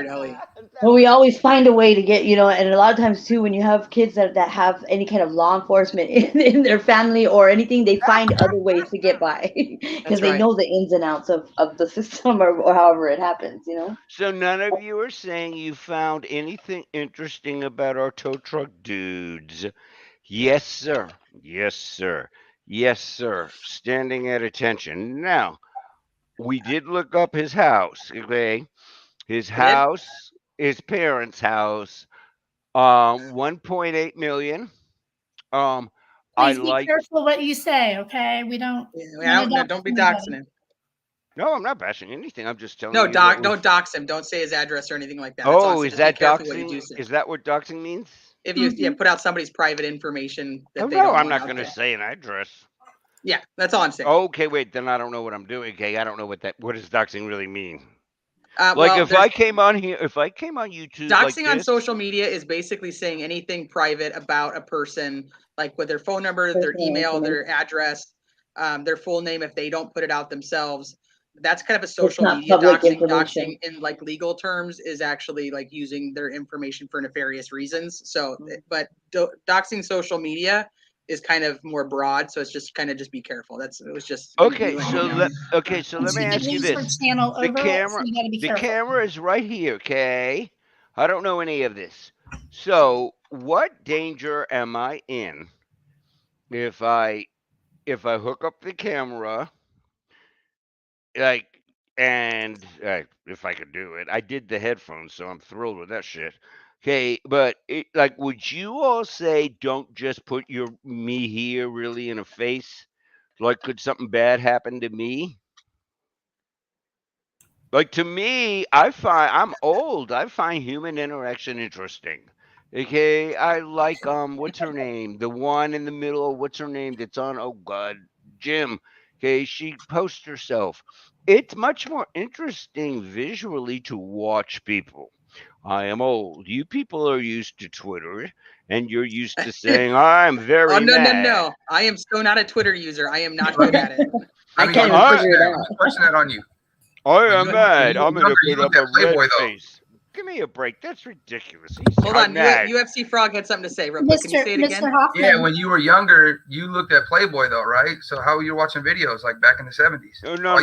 Speaker 1: Ellie.
Speaker 13: Well, we always find a way to get, and a lot of times too, when you have kids that have any kind of law enforcement in their family or anything, they find other ways to get by because they know the ins and outs of the system or however it happens,
Speaker 17: So none of you are saying you found anything interesting about our tow truck dudes. Yes, sir. Yes, sir. Yes, sir. Standing at attention. Now, we did look up his house, okay? His house, his parents' house, 1.8 million.
Speaker 15: Please be careful what you say, okay? We don't.
Speaker 1: Don't be doxing him.
Speaker 17: No, I'm not bashing anything. I'm just telling
Speaker 1: No,
Speaker 17: you.
Speaker 1: Don't dox him. Don't say his address or anything like that.
Speaker 17: Oh, is that
Speaker 1: be careful what you do
Speaker 17: doxing?
Speaker 1: say.
Speaker 17: Is that what doxing means?
Speaker 1: If you put out somebody's private information that they
Speaker 17: no,
Speaker 1: don't
Speaker 17: I'm
Speaker 1: want
Speaker 17: not
Speaker 1: out
Speaker 17: going to
Speaker 1: there.
Speaker 17: say an address.
Speaker 1: Yeah, that's all I'm saying.
Speaker 17: Okay, wait. Then I don't know what I'm doing. Okay, I don't know what does doxing really mean. If I came on here, if I came on YouTube,
Speaker 1: doxing on social media is basically saying anything private about a person, like with their phone number, their email, their address, their full name. If they don't put it out themselves, that's kind of a social media doxing. Doxing in like legal terms is actually like using their information for nefarious reasons. So, but doxing social media is kind of more broad, so it's just kind of be careful. It was just
Speaker 17: okay. So let me ask you this: the camera is right here. Okay, I don't know any of this. So what danger am I in if I hook up the camera, and if I could do it? I did the headphones, so I'm thrilled with that shit. Okay, but would you all say don't just put me here really in a face? Like, could something bad happen to me? Like, to me, I'm old. I find human interaction interesting. Okay, I like what's her name? The one in the middle. What's her name? That's on. Oh God, Jim. Okay, she posts herself. It's much more interesting visually to watch people. I am old. You people are used to Twitter, and you're used to saying, "I'm very mad."
Speaker 1: No. I am so not a Twitter user. I am not good at it.
Speaker 13: I can't even figure it out.
Speaker 18: Who's pushing that on you?
Speaker 17: I am mad. I'm gonna put up a red face. Give me a break. That's ridiculous.
Speaker 1: Hold on. UFC Frog had something to say. Real quick. Can you say it again?
Speaker 18: Yeah, when you were younger, you looked at Playboy though, right? So how were you watching videos like back in the 70s?
Speaker 17: No.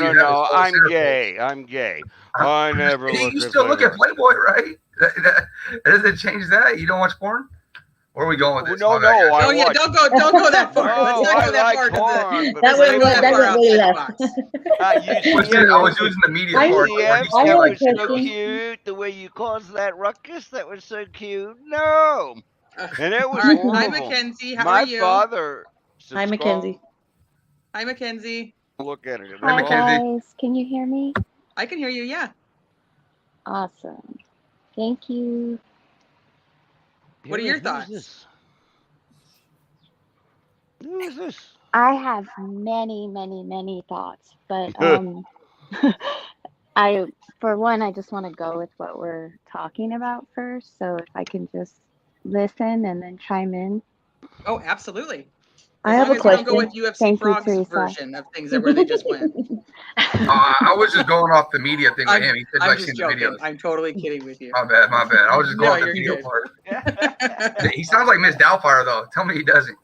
Speaker 17: I'm gay. I'm gay. I never looked at
Speaker 18: You still look at Playboy, right? That doesn't change that. You don't watch porn? Where are we going with this?
Speaker 17: No.
Speaker 1: Oh yeah, don't go that far. Let's not go that far.
Speaker 13: That went really left.
Speaker 18: I was using the media part.
Speaker 17: That was so cute. The way you caused that ruckus, that was so cute. No. And it was horrible.
Speaker 1: Hi, Mackenzie. How are you?
Speaker 17: My father.
Speaker 13: Hi, Mackenzie.
Speaker 1: Hi, Mackenzie.
Speaker 17: Look at it.
Speaker 19: Hi, guys. Can you hear me?
Speaker 1: I can hear you, yeah.
Speaker 19: Awesome. Thank you.
Speaker 1: What are your thoughts?
Speaker 17: Who is this?
Speaker 19: I have many thoughts, but for one, I just want to go with what we're talking about first. So if I can just listen and then chime in.
Speaker 1: Oh, absolutely.
Speaker 13: I have a question.
Speaker 1: Don't go with UFC Frog's version of things where they just went.
Speaker 18: I was just going off the media thing with him. He said,
Speaker 1: I'm
Speaker 18: like,
Speaker 1: just
Speaker 18: seen
Speaker 1: joking.
Speaker 18: the videos.
Speaker 1: I'm totally kidding with you.
Speaker 18: My bad. I was just going off the video part. He sounds like Miss Doubtfire, though. Tell me he doesn't.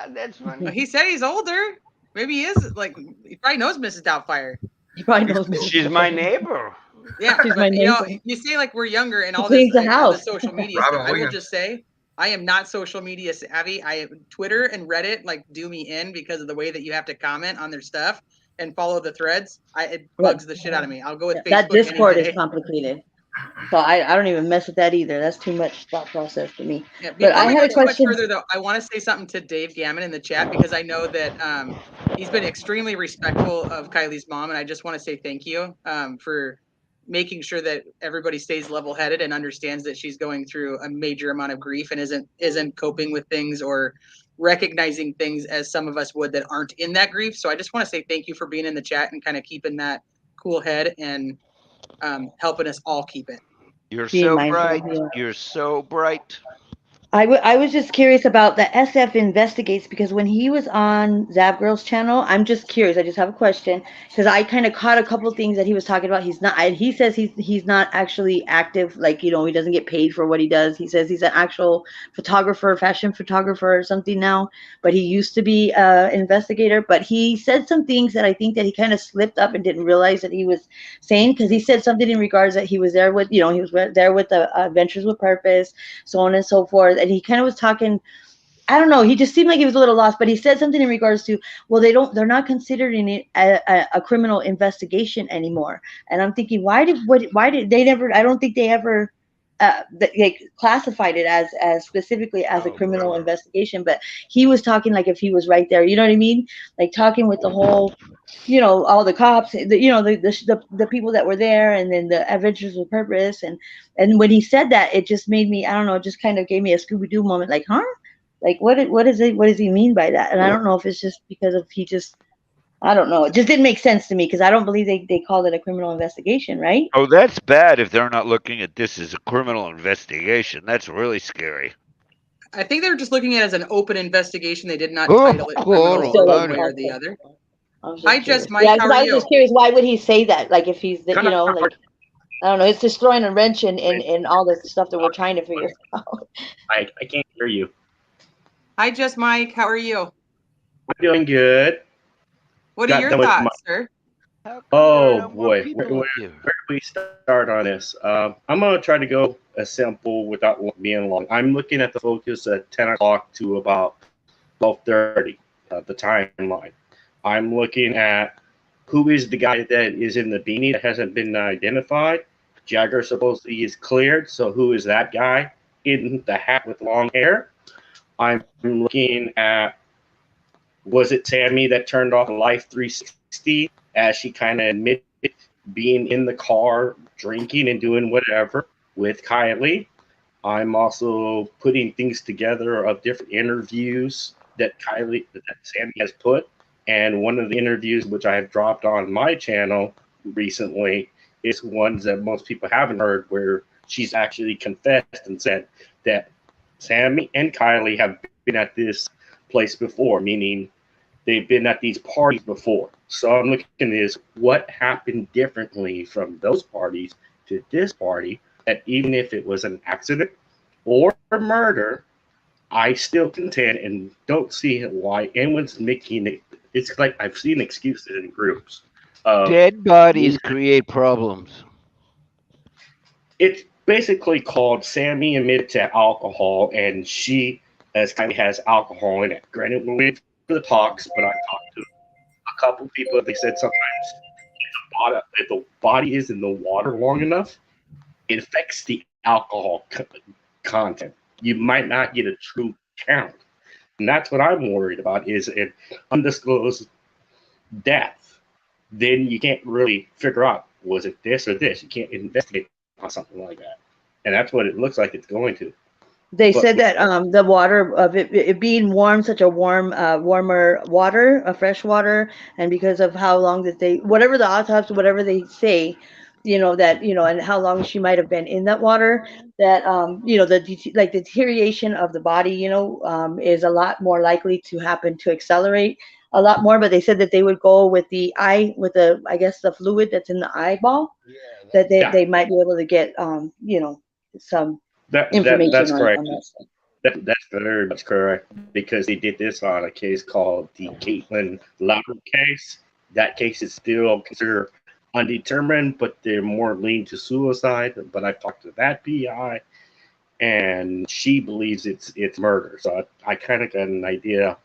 Speaker 17: That's funny.
Speaker 1: He said he's older. Maybe he is. Like, he probably knows Mrs. Doubtfire.
Speaker 13: He probably knows Mrs.
Speaker 17: She's my neighbor.
Speaker 1: Yeah,
Speaker 13: She's my neighbor.
Speaker 1: You say like we're younger and all
Speaker 13: cleans
Speaker 1: this
Speaker 13: the house.
Speaker 1: all this social media stuff. I will just say I am not social media savvy. Twitter and Reddit like do me in because of the way that you have to comment on their stuff and follow the threads. It bugs the shit out of me. I'll go with Facebook.
Speaker 13: That Discord is complicated. So I don't even mess with that either. That's too much thought process for me.
Speaker 1: Yeah,
Speaker 13: but I had a question.
Speaker 1: Further though, I want to say something to Dave Gammon in the chat because I know that he's been extremely respectful of Kylie's mom, and I just want to say thank you for making sure that everybody stays level-headed and understands that she's going through a major amount of grief and isn't coping with things or recognizing things as some of us would that aren't in that grief. So I just want to say thank you for being in the chat and kind of keeping that cool head and helping us all keep it.
Speaker 17: You're
Speaker 13: Being
Speaker 17: so
Speaker 13: mindful,
Speaker 17: bright.
Speaker 13: yeah.
Speaker 17: You're so bright.
Speaker 13: I was just curious about the SF Investigates, because when he was on Zap Girl's channel, I'm just curious. I just have a question, because I kind of caught a couple of things that he was talking about. He's not. He says he's not actually active. Like, you know, he doesn't get paid for what he does. He says he's an actual photographer, fashion photographer or something now. But he used to be an investigator. But he said some things that I think that he kind of slipped up and didn't realize that he was saying, because he said something in regards that he was there with, you know, he was there with the Adventures with Purpose, so on and so forth. And he kind of was talking, I don't know, he just seemed like he was a little lost, but he said something in regards to, well, they're not considering it a criminal investigation anymore. And I'm thinking, why did they never, I don't think they ever they classified it as specifically as a criminal investigation. But he was talking like if he was right there, you know what I mean? Like talking with the whole, you know, all the cops, the people that were there, and then the Adventures with Purpose, and when he said that, it just made me, I don't know, it just kind of gave me a Scooby-Doo moment, like, huh? Like, what does he mean by that? And I don't know if it's just because of I don't know. It just didn't make sense to me, because I don't believe they called it a criminal investigation, right?
Speaker 20: Oh, that's bad if they're not looking at this as a criminal investigation. That's really scary.
Speaker 1: I think they were just looking at it as an open investigation. They did not title it criminal one way or the other. Hi, Just Mike.
Speaker 13: Yeah,
Speaker 1: how are
Speaker 13: I was
Speaker 1: you?
Speaker 13: just curious, why would he say that? Like, if he's, you know, like, I don't know, it's just throwing a wrench in all the stuff that we're trying to figure out.
Speaker 21: I can't hear you.
Speaker 1: Hi, Just Mike. How are you?
Speaker 21: I'm doing good.
Speaker 1: What are your thoughts, sir?
Speaker 21: Oh boy, where do we start on this? I'm gonna try to go as simple without being long. I'm looking at the focus at 10 o'clock to about 12:30, the timeline. I'm looking at who is the guy that is in the beanie that hasn't been identified. Jagger supposedly is cleared, so who is that guy in the hat with long hair? I'm looking at, was it Sammy that turned off Life 360 as she kind of admitted being in the car, drinking and doing whatever with Kiely? I'm also putting things together of different interviews that Sammy has put. And one of the interviews which I have dropped on my channel recently is ones that most people haven't heard, where she's actually confessed and said that Sammy and Kiely have been at this place before, meaning they've been at these parties before. So I'm looking at this, what happened differently from those parties to this party, that even if it was an accident or a murder, I still contend and don't see why anyone's making it. It's like I've seen excuses in groups.
Speaker 17: Dead bodies create problems.
Speaker 21: It's basically called Sammy admitted to alcohol, and she kind of has alcohol in it. Granted, we're waiting for the talks, but I talked to a couple people. They said sometimes if the body is in the water long enough, it affects the alcohol content. You might not get a true count. And that's what I'm worried about, is an undisclosed death. Then you can't really figure out, was it this or this? You can't investigate on something like that. And that's what it looks like it's going to.
Speaker 13: They said that the water of it being warm, such a warmer water, a fresh water, and because of how long that whatever the autopsy, whatever they say, you know, that, you know, and how long she might have been in that water, that you know, the deterioration of the body, you know, is a lot more likely to happen, to accelerate a lot more. But they said that they would go with I guess the fluid that's in the eyeball, that they might be able to get you know, some information
Speaker 21: that's correct.
Speaker 13: on that.
Speaker 21: That's very much correct, because they did this on a case called the Caitlin Louder case. That case is still considered undetermined, but they're more lean to suicide. But I talked to that PI, and she believes it's murder. So I kind of got an idea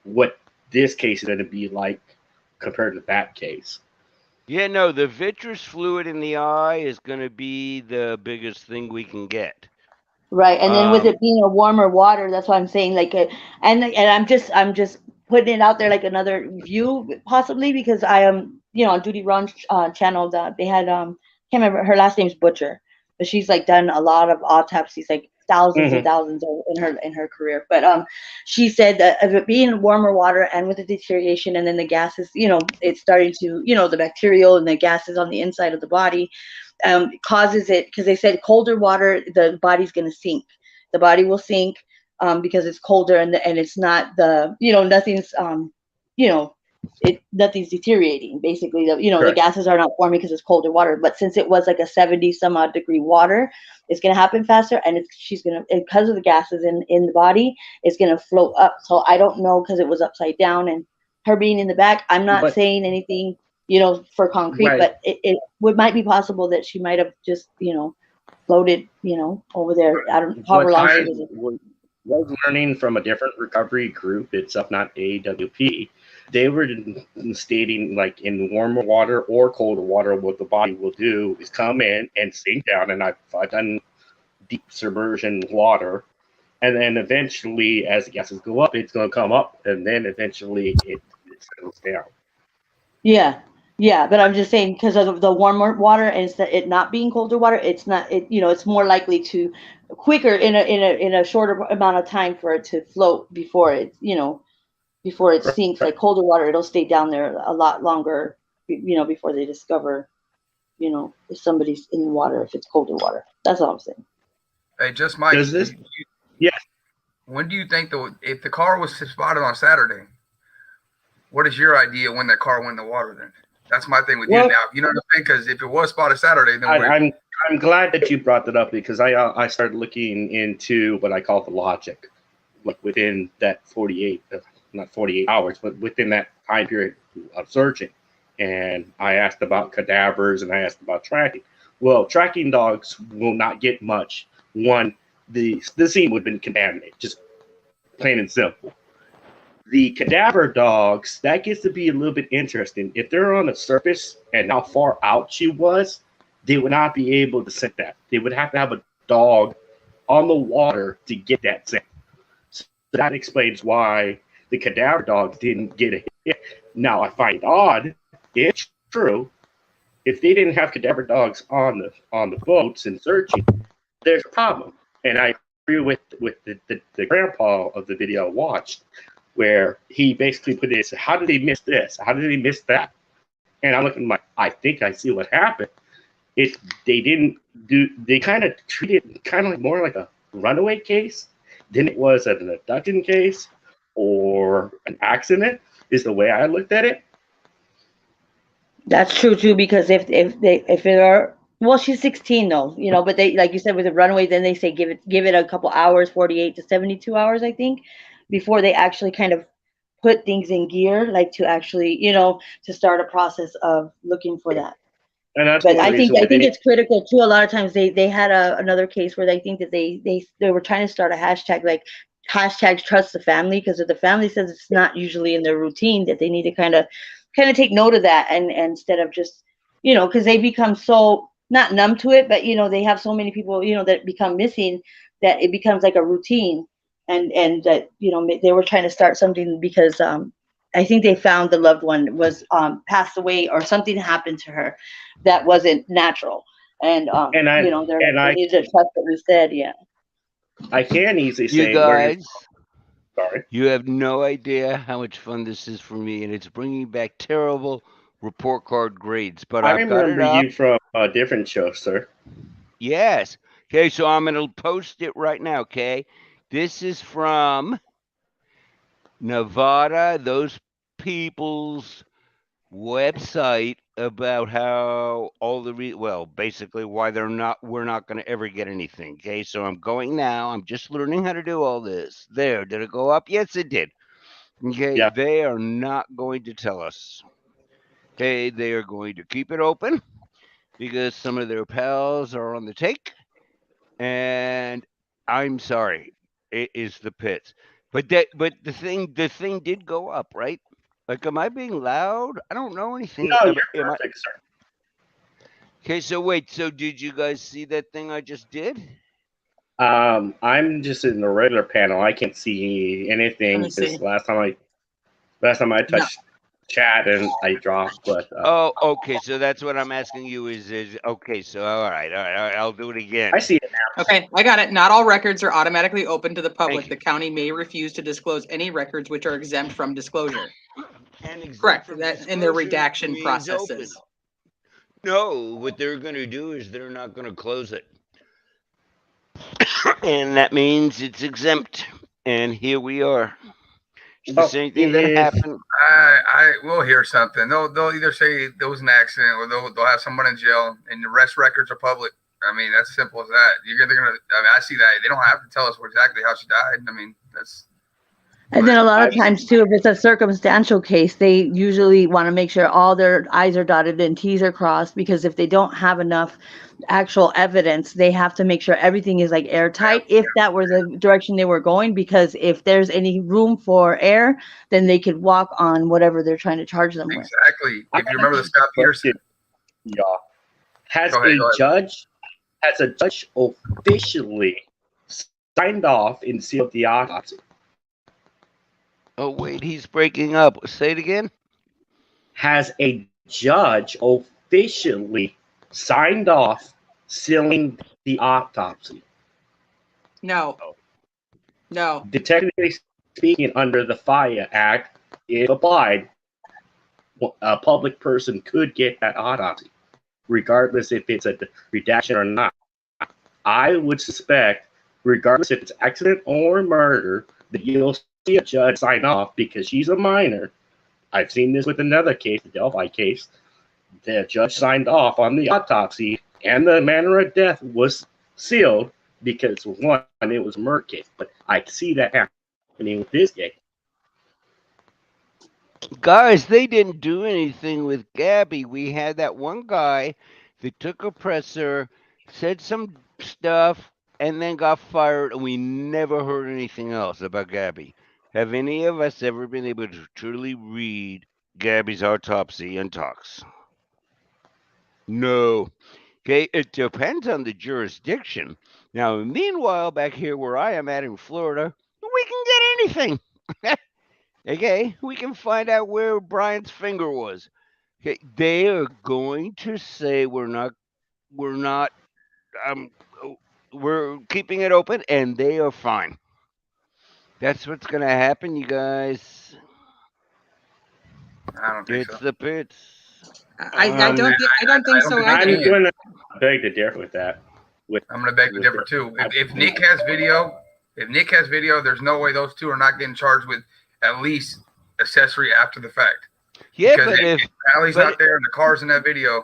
Speaker 21: what this case is going to be like compared to that case.
Speaker 17: Yeah, no, the vitreous fluid in the eye is going to be the biggest thing we can get.
Speaker 13: Right, and then with it being a warmer water, that's why I'm saying, like, and I'm just putting it out there, like another view possibly, because I am, you know, on Duty Ron's channel, that they had can't remember, her last name's Butcher, but she's like done a lot of autopsies, like thousands and thousands in her career. But she said that of it being in warmer water and with the deterioration, and then the gases, it's starting to, the bacterial and the gases on the inside of the body, causes it, because they said colder water, the body's going to sink. The body will sink because it's colder, and it's not nothing's nothing's deteriorating. Basically, the gases are not forming because it's colder water. But since it was like a 70 some odd degree water, it's going to happen faster, and because of the gases in the body, it's going to float up. So I don't know, because it was upside down, and her being in the back, I'm not saying anything for concrete, but it might be possible that she might have just floated over there. I don't know however long she
Speaker 21: was learning from a different recovery group. It's not AWP. They were stating, like, in warmer water or colder water, what the body will do is come in and sink down. And I've done deep submersion water, and then eventually, as the gases go up, it's going to come up, and then eventually it settles down.
Speaker 13: Yeah, but I'm just saying, because of the warmer water and it not being colder water, it's not. It's more likely to quicker in a shorter amount of time for it to float before it before it sinks. Like colder water, it'll stay down there a lot longer, before they discover, if somebody's in the water, if it's colder water. That's all I'm saying.
Speaker 18: Hey, just Mike.
Speaker 21: Yes.
Speaker 18: When do you think if the car was spotted on Saturday, what is your idea when that car went in the water then? That's my thing with you now. You know what I'm saying? Because if it was spotted Saturday, then
Speaker 21: I'm glad that you brought that up, because I started looking into what I call the logic, like within that not 48 hours, but within that time period of searching. And I asked about cadavers, and I asked about tracking. Well, tracking dogs will not get much. One, the scene would have been contaminated, just plain and simple. The cadaver dogs, that gets to be a little bit interesting. If they're on the surface and how far out she was, they would not be able to scent that. They would have to have a dog on the water to get that scent. So that explains why the cadaver dogs didn't get a hit. Now, I find odd, it's true, if they didn't have cadaver dogs on the boats and searching, there's a problem. And I agree with the grandpa of the video I watched, where he basically put it, how did they miss this? How did they miss that? And I'm looking like, I think I see what happened. They kind of treated it kind of more like a runaway case than it was an abduction case or an accident, is the way I looked at it.
Speaker 13: That's true too, because if it are, well, she's 16 though, but they, like you said, with a runaway, then they say give it a couple hours, 48 to 72 hours, I think, before they actually kind of put things in gear, like to actually, to start a process of looking for that.
Speaker 21: And that's
Speaker 13: but I think it's critical too. A lot of times they had another case where they think that they were trying to start a hashtag, like hashtag trust the family, because if the family says it's not usually in their routine, that they need to kind of take note of that, and instead of just, because they become so not numb to it, but they have so many people that become missing that it becomes like a routine, and that they were trying to start something because I think they found the loved one was passed away, or something happened to her that wasn't natural, and they needed to trust what we said. Yeah,
Speaker 21: I can easily say,
Speaker 17: you guys, you have no idea how much fun this is for me, and it's bringing back terrible report card grades. But
Speaker 21: I
Speaker 17: I've got it
Speaker 21: remember
Speaker 17: up.
Speaker 21: you from a different show, sir.
Speaker 17: Yes. Okay, so I'm going to post it right now, okay? This is from Nevada, those people's website, about how all the basically why we're not going to ever get anything. Okay, so I'm going now. I'm just learning how to do all this. There, did it go up? Yes, it did. Okay, yeah. They are not going to tell us. Okay, they are going to keep it open because some of their pals are on the take. And I'm sorry, it is the pits. But the thing did go up, right? Like, am I being loud? I don't know anything.
Speaker 21: No, you're perfect, sir.
Speaker 17: Okay, so wait. So did you guys see that thing I just did?
Speaker 21: I'm just in the regular panel. I can't see anything because last time I touched chat and I dropped, but
Speaker 20: Oh, okay. So that's what I'm asking you is okay. So all right, I'll do it again.
Speaker 21: I see it now.
Speaker 1: Okay, I got it. Not all records are automatically open to the public.
Speaker 20: you.
Speaker 1: The county may refuse to disclose any records which are exempt from disclosure.
Speaker 20: And exempt
Speaker 1: Correct.
Speaker 20: from
Speaker 1: That in their
Speaker 20: disclosure
Speaker 1: redaction
Speaker 20: means
Speaker 1: processes.
Speaker 20: open. No, what they're going to do is they're not going to close it. And that means it's exempt. And here we are. It's the same thing that happened.
Speaker 18: I will hear something. They'll either say there was an accident or they'll have someone in jail, and the arrest records are public. I mean, that's simple as that. They're gonna. I mean, I see that they don't have to tell us exactly how she died. I mean, that's.
Speaker 13: And then a lot of times too, if it's a circumstantial case, they usually want to make sure all their I's are dotted and T's are crossed, because if they don't have enough actual evidence, they have to make sure everything is like airtight, if that were the direction they were going, because if there's any room for error, then they could walk on whatever they're trying to charge them with.
Speaker 18: Exactly. If you remember the Scott Peterson.
Speaker 21: Yeah. Has a judge officially signed off and sealed the autopsy?
Speaker 20: Oh, wait, he's breaking up. Say it again.
Speaker 21: Has a judge officially signed off sealing the autopsy?
Speaker 1: No. No.
Speaker 21: Technically speaking, under the FIA Act, if applied, a public person could get that autopsy, regardless if it's a redaction or not. I would suspect, regardless if it's accident or murder, that you'll see a judge sign off because she's a minor. I've seen this with another case, the Delphi case. The judge signed off on the autopsy, and the manner of death was sealed because, one, it was a murder case. But I see that happening with this case.
Speaker 20: Guys, they didn't do anything with Gabby. We had that one guy that took a presser, said some stuff, and then got fired, and we never heard anything else about Gabby. Have any of us ever been able to truly read Gabby's autopsy and talks? No. Okay, it depends on the jurisdiction. Now, meanwhile, back here where I am at in Florida, we can get anything. Okay, we can find out where Brian's finger was. Okay, they are going to say we're keeping it open, and they are fine. That's what's gonna happen, you guys.
Speaker 18: I don't think
Speaker 20: it's
Speaker 18: so.
Speaker 20: the pits.
Speaker 1: I don't think so.
Speaker 21: I'm going to beg to differ with that.
Speaker 18: I'm going to beg to differ too. If Nick has video, there's no way those two are not getting charged with at least accessory after the fact.
Speaker 20: Yeah,
Speaker 18: because
Speaker 20: but
Speaker 18: if Allie's not there and the car's in that video,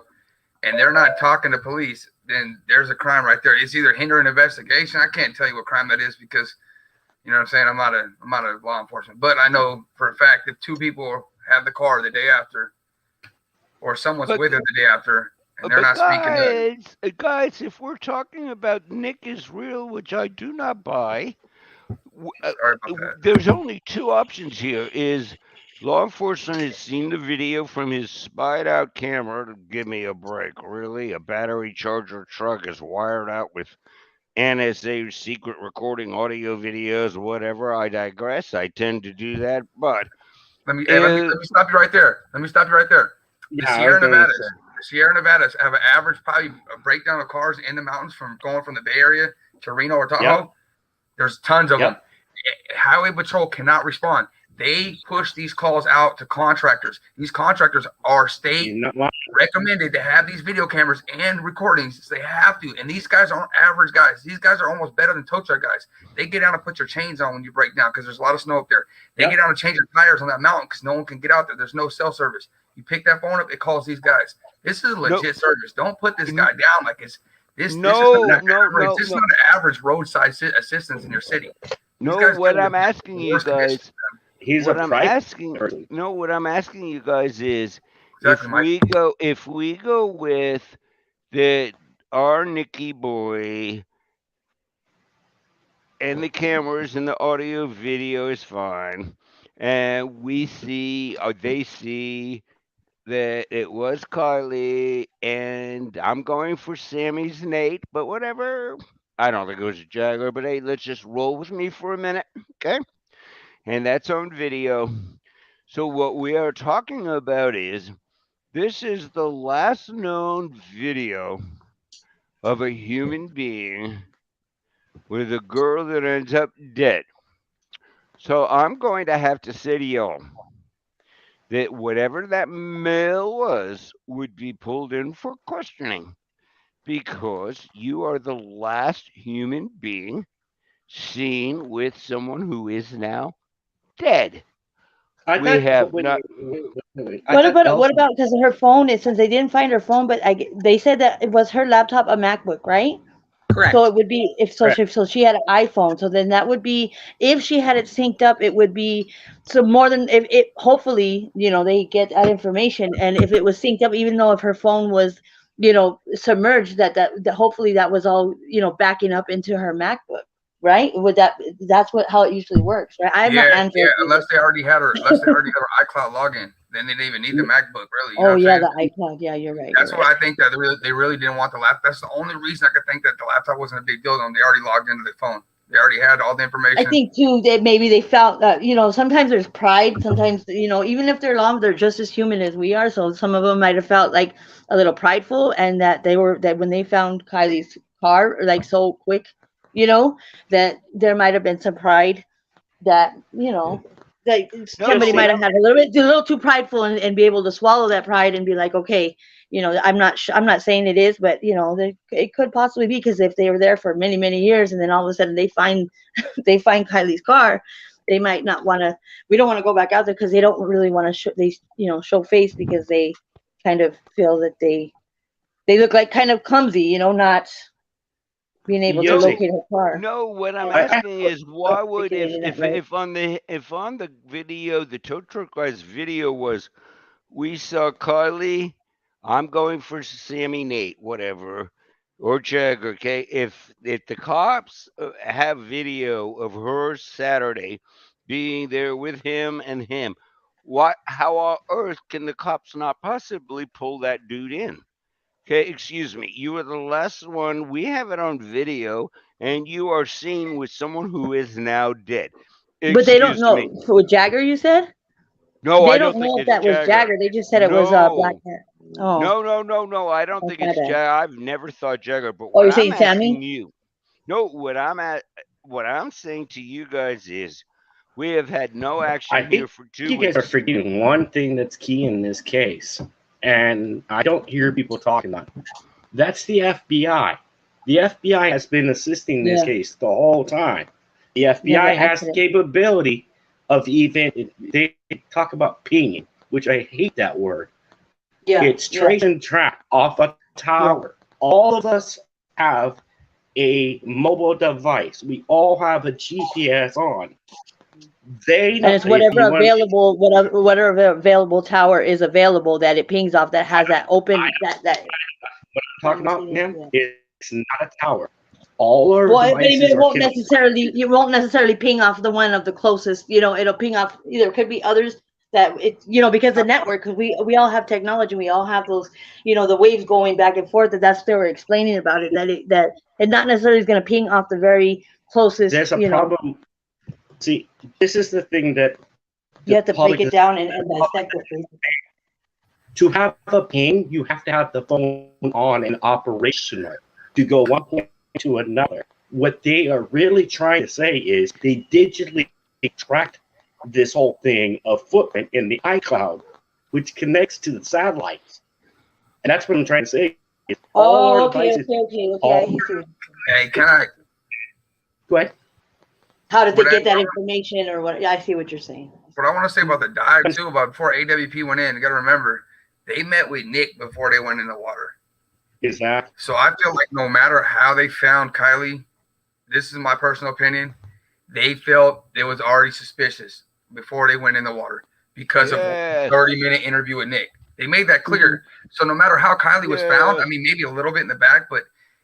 Speaker 18: and they're not talking to police, then there's a crime right there. It's either hindering investigation. I can't tell you what crime that is because, you know what I'm saying? I'm not a law enforcement, but I know for a fact if two people have the car the day after, or someone's with her the day after, and they're not speaking.
Speaker 20: Guys, if we're talking about Nick is real, which I do not buy, there's only two options here. Is law enforcement has seen the video from his spied out camera. To give me a break, really? A battery charger truck is wired out with NSA secret recording audio videos, whatever. I digress. I tend to do that, but
Speaker 18: let me stop you right there. The Sierra Nevadas have an average probably a breakdown of cars in the mountains from going from the Bay Area to Reno or Tahoe.
Speaker 21: Yep.
Speaker 18: There's tons of them. Highway Patrol cannot respond. They push these calls out to contractors. These contractors are state recommended to have these video cameras and recordings. They have to. And these guys aren't average guys. These guys are almost better than tow truck guys. They get down and put your chains on when you break down because there's a lot of snow up there. They get down and change your tires on that mountain because no one can get out there. There's no cell service. You pick that phone up, it calls these guys. This is a legit service. Don't put this guy down like it's this. This is not an average roadside assistance in your city.
Speaker 20: What I'm asking you guys. What I'm asking you guys is if we go with our Nicky boy and the cameras and the audio video is fine, and we see or they see that it was Kiely, and I'm going for Sammy's Nate, but whatever. I don't think it was a Jagger, but hey, let's just roll with me for a minute, okay? And that's on video. So what we are talking about is this is the last known video of a human being with a girl that ends up dead. So I'm going to have to say to y'all that whatever that male was would be pulled in for questioning because you are the last human being seen with someone who is now dead.
Speaker 21: I
Speaker 20: We
Speaker 21: thought,
Speaker 20: have
Speaker 21: wait,
Speaker 20: not.
Speaker 21: I
Speaker 13: What
Speaker 21: thought
Speaker 13: about
Speaker 21: Elsa.
Speaker 13: because her phone? Since they didn't find her phone, but they said that it was her laptop, a MacBook, right?
Speaker 1: Correct.
Speaker 13: So it would be
Speaker 21: Correct.
Speaker 13: so she had an iPhone. So then that would be if she had it synced up, it would be so more than if it. Hopefully, they get that information, and if it was synced up, even though if her phone was, submerged, that hopefully that was all backing up into her MacBook, right? That's how it usually works, right? I'm not
Speaker 18: Yeah,
Speaker 13: Android
Speaker 18: yeah.
Speaker 13: user.
Speaker 18: Unless they already had her iCloud login, then they didn't even need the MacBook, really. You know
Speaker 13: Oh
Speaker 18: what I'm
Speaker 13: yeah,
Speaker 18: saying?
Speaker 13: the iCloud. Yeah, you're right.
Speaker 18: That's
Speaker 13: You're
Speaker 18: why
Speaker 13: right.
Speaker 18: I think that they really didn't want the laptop. That's the only reason I could think that the laptop wasn't a big deal to them. They already logged into the phone. They already had all the information.
Speaker 13: I think too that maybe they felt that sometimes there's pride. Sometimes even if they're long, they're just as human as we are. So some of them might have felt like a little prideful, and that when they found Kylie's car like so quick, that there might have been some pride that that somebody
Speaker 20: No,
Speaker 13: might have had a little too prideful and be able to swallow that pride and be like, okay, I'm not saying it is, but it could possibly be because if they were there for many years and then all of a sudden they find Kylie's car, they might not want to. We don't want to go back out there because they don't really want to show face because they kind of feel that they look like kind of clumsy, not being able to locate her car.
Speaker 20: No, what I'm
Speaker 13: I-
Speaker 20: asking is why would
Speaker 13: Articulating that right.
Speaker 20: if on the video, the tow truck guy's video was we saw Kylie, I'm going for Sammy, Nate, whatever, or Jagger. Okay, if the cops have video of her Saturday being there with him and him, how on earth can the cops not possibly pull that dude in? Okay, excuse me. You are the last one. We have it on video, and you are seen with someone who is now dead.
Speaker 13: But they don't
Speaker 20: Excuse me.
Speaker 13: know. For Jagger, you said?
Speaker 20: No,
Speaker 13: They
Speaker 20: I
Speaker 13: don't
Speaker 20: don't think
Speaker 13: know if
Speaker 20: it's
Speaker 13: that was
Speaker 20: Jagger.
Speaker 13: Jagger. They just said it was Black
Speaker 20: No.
Speaker 13: Cat. Oh,
Speaker 20: No. I don't think
Speaker 13: my
Speaker 20: it's
Speaker 13: bad.
Speaker 20: Jagger. I've never thought Jagger. But
Speaker 13: Oh,
Speaker 20: what
Speaker 13: you're
Speaker 20: I'm
Speaker 13: saying Sammy?
Speaker 20: asking you, no, what I'm saying to you guys is, we have had no
Speaker 21: I
Speaker 20: action
Speaker 21: think
Speaker 20: here for 2
Speaker 21: you guys are
Speaker 20: weeks.
Speaker 21: forgetting one thing that's key in this case, and I don't hear people talking about it. That's the FBI. The FBI has been assisting this case the whole time. The FBI has the capability of even, they talk about pinging, which I hate that word.
Speaker 13: Yeah.
Speaker 21: It's trace and track off a tower. All of us have a mobile device. We all have a GPS on.
Speaker 13: And it's whatever available tower is available that it pings off that has that open that.
Speaker 21: Talking about, ma'am, it's not a tower. All our
Speaker 13: Well, but
Speaker 21: devices
Speaker 13: it
Speaker 21: are
Speaker 13: won't necessarily ping off the one of the closest. It'll ping off. Either could be others that because the network. Because we all have technology. We all have those the waves going back and forth. That's they were explaining about it. That it not necessarily is going to ping off the very closest.
Speaker 21: There's a problem. See, this is the thing that
Speaker 13: you have to break it down and dissect it.
Speaker 21: To have a ping, you have to have the phone on and operational to go one point to another. What they are really trying to say is they digitally tracked this whole thing of footprint in the iCloud, which connects to the satellites. And that's what I'm trying to say.
Speaker 13: Okay.
Speaker 18: Hey, can I?
Speaker 21: Go ahead.
Speaker 13: How did they get that information or what? I see what you're saying.
Speaker 18: What I want to say about the dive too, about before AWP went in, you got to remember they met with Nick before they went in the water.
Speaker 21: Exactly.
Speaker 18: So I feel like no matter how they found Kylie, this is my personal opinion, they felt it was already suspicious before they went in the water because of a 30-minute interview with Nick. They made that clear. So no matter how Kylie was found, I mean, maybe a little bit in the back, but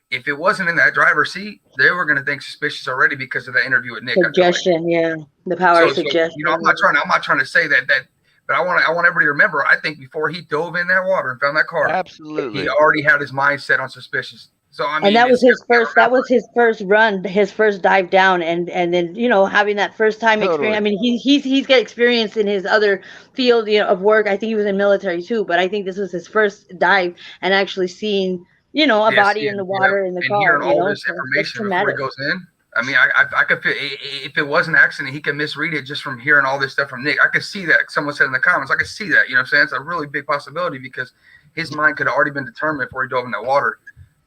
Speaker 18: if it wasn't in that driver's seat, they were going to think suspicious already because of the interview with Nick.
Speaker 13: Suggestion, yeah, the power of suggestion.
Speaker 18: I'm not trying to say that, but I want everybody to remember. I think before he dove in that water and found that car,
Speaker 20: absolutely,
Speaker 18: he already had his mind set on suspicious. So I mean,
Speaker 13: And that was his first. That was his first run, his first dive down, and then having that first time experience.
Speaker 20: Totally.
Speaker 13: I mean, he's got experience in his other field, of work. I think he was in military too, but I think this was his first dive and actually seeing a body in the water in the
Speaker 18: and
Speaker 13: car.
Speaker 18: hearing all this
Speaker 13: So that's
Speaker 18: information before he
Speaker 13: traumatic.
Speaker 18: goes in. I mean, I could feel if it was an accident, he could misread it just from hearing all this stuff from Nick. I could see that. Someone said in the comments, I could see that. You know what I'm saying? It's a really big possibility because his mind could have already been determined before he dove in that water.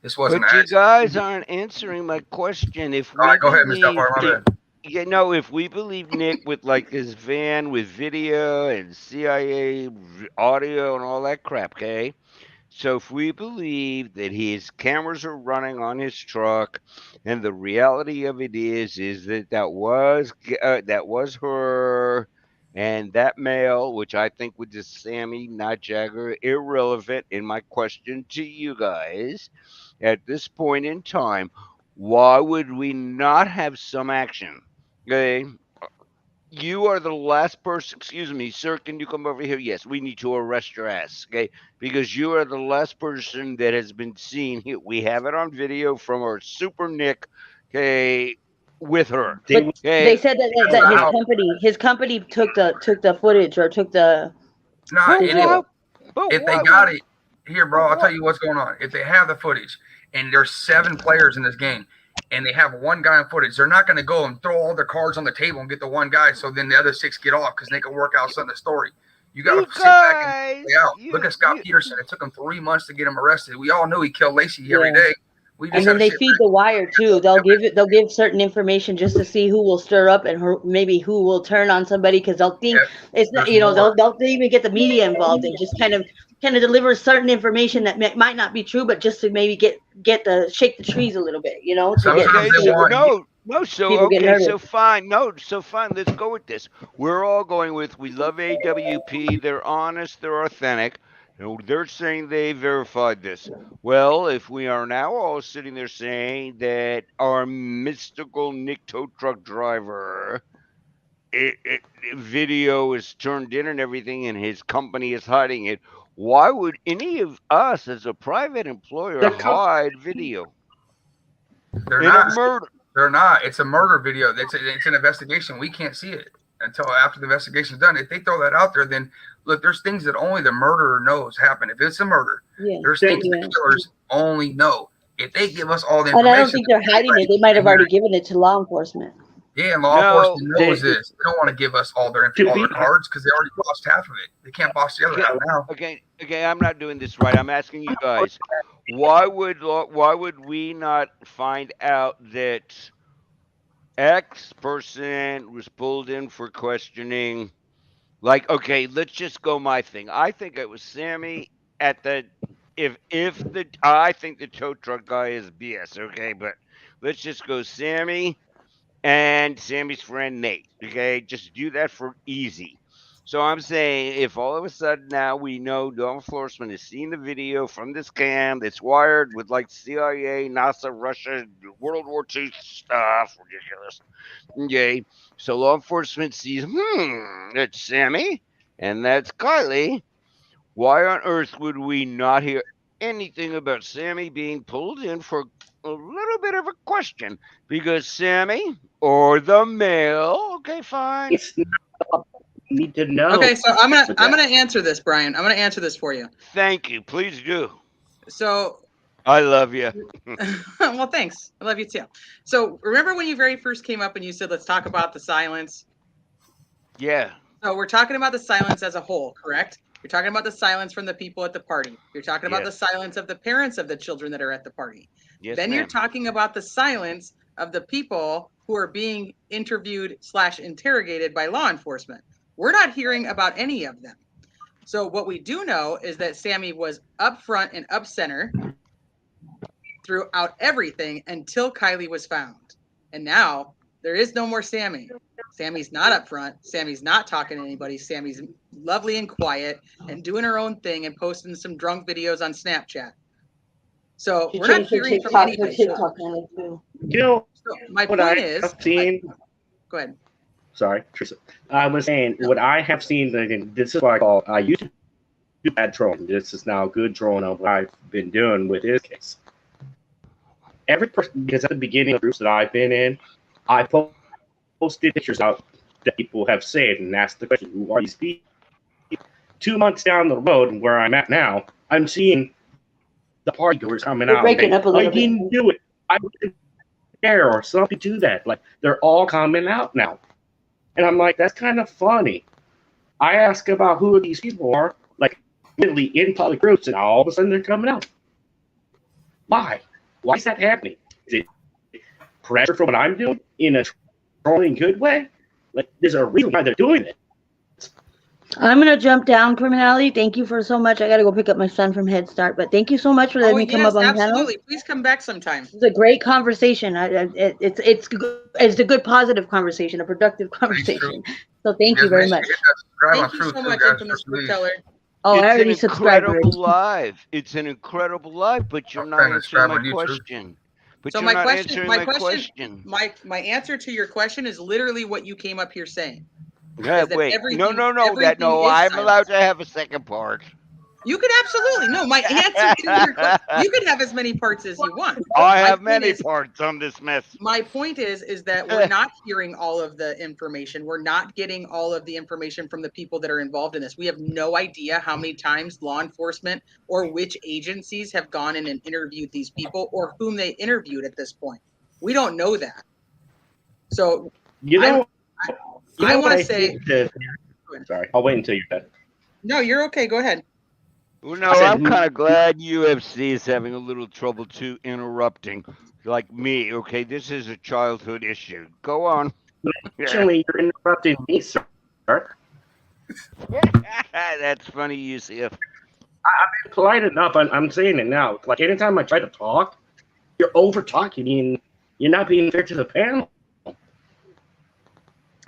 Speaker 18: This wasn't
Speaker 20: But
Speaker 18: an
Speaker 20: you
Speaker 18: accident.
Speaker 20: guys aren't answering my question. If
Speaker 18: All
Speaker 20: we
Speaker 18: right, go ahead, Mr.
Speaker 20: believe,
Speaker 18: Alfaro, my bad.
Speaker 20: if we believe Nick with like his van with video and CIA audio and all that crap, okay? So if we believe that his cameras are running on his truck, and the reality of it is that was her, and that male, which I think was just Sammy, not Jagger, irrelevant in my question to you guys at this point in time, why would we not have some action? Okay. You are the last person. Excuse me, sir. Can you come over here? Yes, we need to arrest your ass. Okay, because you are the last person that has been seen here. We have it on video from our Super Nick. Okay, with her.
Speaker 13: But
Speaker 20: Okay.
Speaker 13: they said that his company took the footage or took the
Speaker 18: Nah, and
Speaker 13: video.
Speaker 18: if they got it, here, bro, I'll tell you what's going on. If they have the footage and there's 7 players in this game and they have one guy in footage, they're not going to go and throw all their cards on the table and get the one guy so then the other 6 get off because they can work out something, the story. You got to sit back and play out. Look at Scott Peterson. It took him 3 months to get him arrested. We all knew he killed Lacey every day. We just
Speaker 13: And then they feed the wire too. They'll give certain information just to see who will stir up and maybe who will turn on somebody because they'll think it's not. They'll even get the media involved and just kind of deliver certain information that might not be true, but just to maybe shake the trees a little bit.
Speaker 20: So fine. So fine. Let's go with this. We're all going with we love AWP. They're honest. They're authentic. They're saying they verified this. Well, if we are now all sitting there saying that our mystical Nick tow truck driver video is turned in and everything, and his company is hiding it, why would any of us as a private employer hide video?
Speaker 18: They're not. They're not. It's a murder video. It's an investigation. We can't see it until after the investigation's done. If they throw that out there, then look, there's things that only the murderer knows happen. If it's a murder, there's things that killers only know. If they give us all the information,
Speaker 13: and I don't think they're hiding it. They might have already given it to law enforcement.
Speaker 18: Yeah, and law enforcement knows this. They don't want to give us all their cards because they already lost half of it. They can't boss the other half now.
Speaker 20: Okay, I'm not doing this right. I'm asking you guys, why would we not find out that X person was pulled in for questioning? Like, okay, let's just go my thing. I think it was Sammy at the I think the tow truck guy is BS, okay, but let's just go Sammy and Sammy's friend Nate, okay? Just do that for easy. So I'm saying if all of a sudden now we know law enforcement has seen the video from this cam that's wired with like CIA, NASA, Russia, World War II stuff, ridiculous. Okay, so law enforcement sees, that's Sammy and that's Kiely. Why on earth would we not hear anything about Sammy being pulled in for a little bit of a question? Because Sammy or the male, okay, fine.
Speaker 21: Need to know.
Speaker 1: Okay, so I'm gonna answer this, Brian. I'm gonna answer this for you.
Speaker 20: Thank you. Please do.
Speaker 1: So
Speaker 20: I love you.
Speaker 1: well, thanks. I love you too. So remember when you very first came up and you said, let's talk about the silence?
Speaker 20: Yeah.
Speaker 1: So we're talking about the silence as a whole, correct? You're talking about the silence from the people at the party. You're talking about the silence of the parents of the children that are at the party.
Speaker 20: Yes,
Speaker 1: then you're talking about the silence of the people who are being interviewed / interrogated by law enforcement. We're not hearing about any of them. So what we do know is that Sammy was up front and up center throughout everything until Kiely was found. And now there is no more Sammy. Sammy's not up front. Sammy's not talking to anybody. Sammy's lovely and quiet and doing her own thing and posting some drunk videos on Snapchat. So we're not hearing from anybody.
Speaker 21: You know,
Speaker 1: so my point is, go ahead.
Speaker 21: Sorry, Teresa. I was saying what I have seen. And this is what I call I used to do bad trolling. This is now good trolling of what I've been doing with his case. every person, because at the beginning of the groups that I've been in, I posted pictures out that people have saved and asked the question, who are these people? 2 months down the road, where I'm at now, I'm seeing the party goers coming
Speaker 13: You're
Speaker 21: out.
Speaker 13: breaking up a little
Speaker 21: I didn't do it. I wasn't there, or something to that. Like, they're all coming out now. And I'm like, that's kind of funny. I ask about who these people are, like, literally in public groups, and all of a sudden they're coming out. Why? Why is that happening? Is it pressure for what I'm doing in a trolling good way? Like, there's a reason why they're doing it.
Speaker 13: I'm gonna jump down, Criminality. Thank you for so much. I gotta go pick up my son from Head Start, but thank you so much for letting me come up on the panel.
Speaker 1: Absolutely. Please come back sometime.
Speaker 13: It's a great conversation. It's a good, positive conversation, a productive conversation. So thank you very much.
Speaker 1: Thank you so much, infamous truth teller.
Speaker 13: Oh, I
Speaker 20: It's
Speaker 13: already
Speaker 20: an
Speaker 13: subscribed already.
Speaker 20: incredible live. It's an incredible live, but you're not answering my question. But
Speaker 1: So
Speaker 20: you're
Speaker 1: my
Speaker 20: not
Speaker 1: question,
Speaker 20: answering
Speaker 1: my
Speaker 20: my
Speaker 1: question, my answer to your question is literally what you came up here saying.
Speaker 20: Yeah,
Speaker 1: Is that
Speaker 20: wait, no,
Speaker 1: everything is
Speaker 20: I'm
Speaker 1: silence.
Speaker 20: allowed to have a second part.
Speaker 1: You could absolutely no. My answer to your question, you could have as many parts as you want.
Speaker 20: I have
Speaker 1: My point
Speaker 20: many
Speaker 1: is-
Speaker 20: parts on this mess.
Speaker 1: My point is that we're not hearing all of the information. We're not getting all of the information from the people that are involved in this. We have no idea how many times law enforcement or which agencies have gone in and interviewed these people or whom they interviewed at this point. We don't know that. So I want to say.
Speaker 21: Sorry, I'll wait until you're done.
Speaker 1: No, you're okay. Go ahead.
Speaker 20: Well, no, I'm kind of glad UFC is having a little trouble too interrupting, like me. Okay, this is a childhood issue. Go on.
Speaker 21: Actually, you're interrupting me, sir.
Speaker 20: That's funny, Yusuf.
Speaker 21: I'm polite enough. I'm saying it now. Like, anytime I try to talk, you're over talking and you're not being fair to the panel.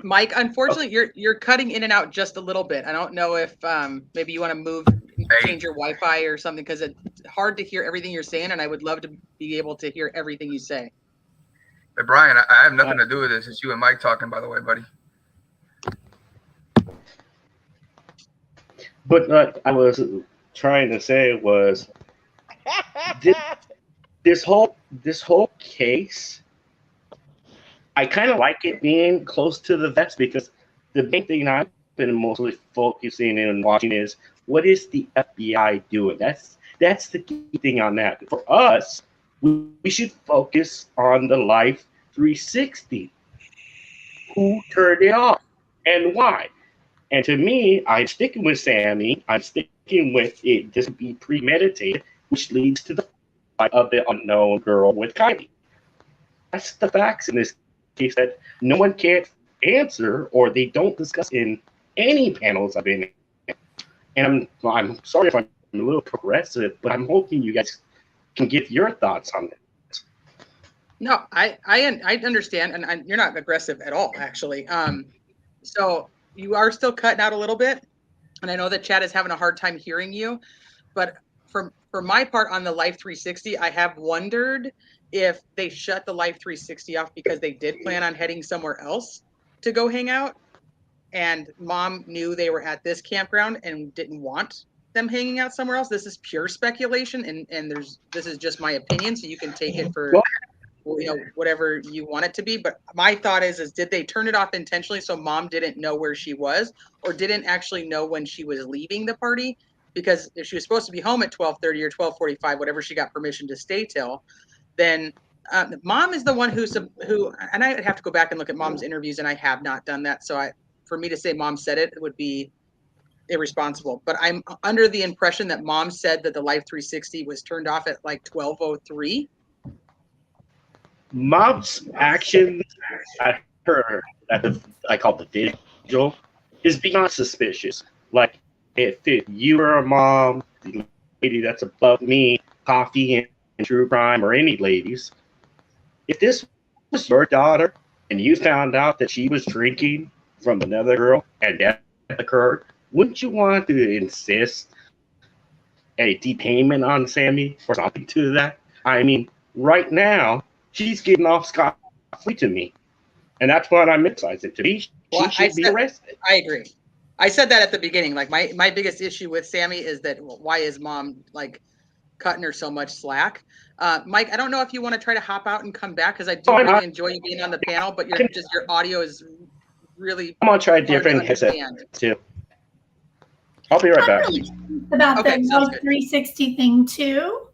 Speaker 1: Mike, unfortunately, you're cutting in and out just a little bit. I don't know if maybe you want to change your Wi-Fi or something, because it's hard to hear everything you're saying, and I would love to be able to hear everything you say.
Speaker 18: Hey, Brian, I have nothing to do with this. It's you and Mike talking, by the way, buddy.
Speaker 21: But what I was trying to say was this whole case, I kind of like it being close to the vets, because the main thing I've been mostly focusing and watching is, what is the FBI doing? That's the key thing on that. For us, we should focus on the Life 360. Who turned it off and why? And to me, I'm sticking with Sammy. I'm sticking with it just be premeditated, which leads to the fight of the unknown girl with Kiely. That's the facts in this case that no one can't answer, or they don't discuss in any panels I've been in. And I'm sorry if I'm a little progressive, but I'm hoping you guys can give your thoughts on this.
Speaker 1: No, I understand, and you're not aggressive at all, actually. So you are still cutting out a little bit, and I know that Chad is having a hard time hearing you. But for my part on the Life 360, I have wondered if they shut the Life 360 off because they did plan on heading somewhere else to go hang out, and Mom knew they were at this campground and didn't want them hanging out somewhere else. This is pure speculation, and this is just my opinion, so you can take it for whatever you want it to be. But my thought is did they turn it off intentionally so Mom didn't know where she was, or didn't actually know when she was leaving the party? Because if she was supposed to be home at 12:30 or 12:45, whatever she got permission to stay till, then Mom is the one who, and I have to go back and look at Mom's interviews, and I have not done that. So for me to say Mom said it would be irresponsible. But I'm under the impression that Mom said that the Life 360 was turned off at like 12:03.
Speaker 21: Mom's actions at her, I call the vigil, is beyond suspicious. Like, if you were a mom, the lady that's above me, Coffee and True Crime, or any ladies, if this was your daughter and you found out that she was drinking from another girl and death occurred, wouldn't you want to insist a depayment on Sammy or something to that? I mean, right now, she's getting off scot-free to me. And that's what I'm emphasizing. To me, she should be arrested.
Speaker 1: I agree. I said that at the beginning. Like, my biggest issue with Sammy is that why is Mom, like, cutting her so much slack. Mike, I don't know if you want to try to hop out and come back, because I do really enjoy you being on the panel, but your audio is really.
Speaker 21: I'm gonna try a different headset too. I'll be right back.
Speaker 15: About the Life 360 thing too,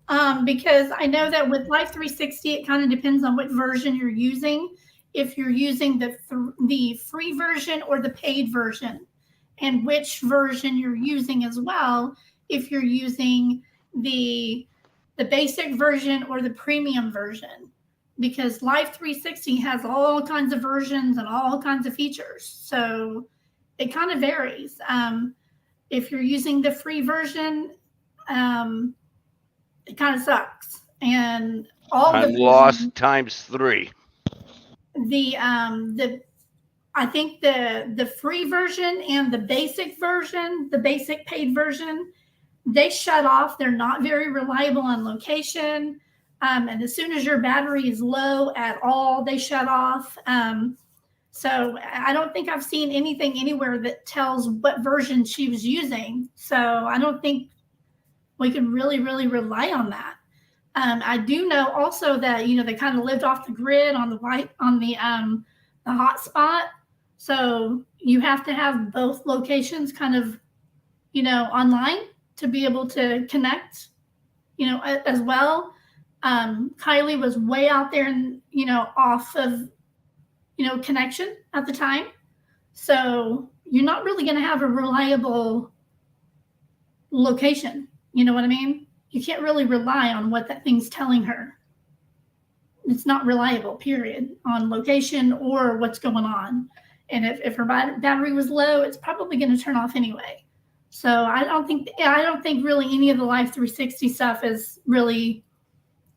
Speaker 15: because I know that with Life 360, it kind of depends on what version you're using. If you're using the free version or the paid version, and which version you're using as well. If you're using the basic version or the premium version, because Life 360 has all kinds of versions and all kinds of features, so it kind of varies. If you're using the free version, it kind of sucks. And all
Speaker 20: I'm lost times 3.
Speaker 15: I think the free version and the basic version, the basic paid version, they shut off. They're not very reliable on location. And as soon as your battery is low at all, they shut off. So I don't think I've seen anything anywhere that tells what version she was using. So I don't think we can really rely on that. I do know also that, they kind of lived off the grid on the hotspot. So you have to have both locations kind of, online to be able to connect, as well. Kiely was way out there and, off of, connection at the time. So you're not really going to have a reliable location. You know what I mean? You can't really rely on what that thing's telling her. It's not reliable, period, on location or what's going on. And if her battery was low, it's probably going to turn off anyway. So I don't think really any of the Life 360 stuff is really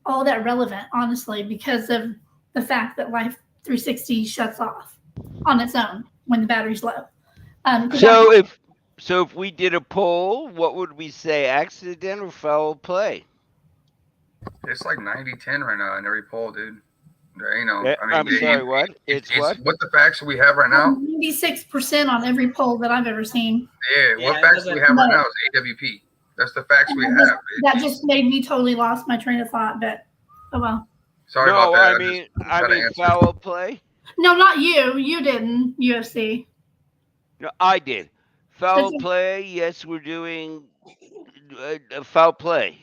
Speaker 15: all that relevant, honestly, because of the fact that Life 360 shuts off on its own when the battery's low.
Speaker 20: So if we did a poll, what would we say? Accident or foul play?
Speaker 18: It's like 90-10 right now in every poll, dude.
Speaker 20: I'm sorry, what? It's what?
Speaker 18: What the facts we have right now?
Speaker 15: 96% on every poll that I've ever seen.
Speaker 18: Yeah, what facts we have right now is AWP. That's the facts we have.
Speaker 15: That just made me totally lost my train of thought, but oh well.
Speaker 18: Sorry about that.
Speaker 20: I mean foul play?
Speaker 15: No, not you. You didn't, UFC.
Speaker 20: No, I did. Foul play, yes, we're doing foul play.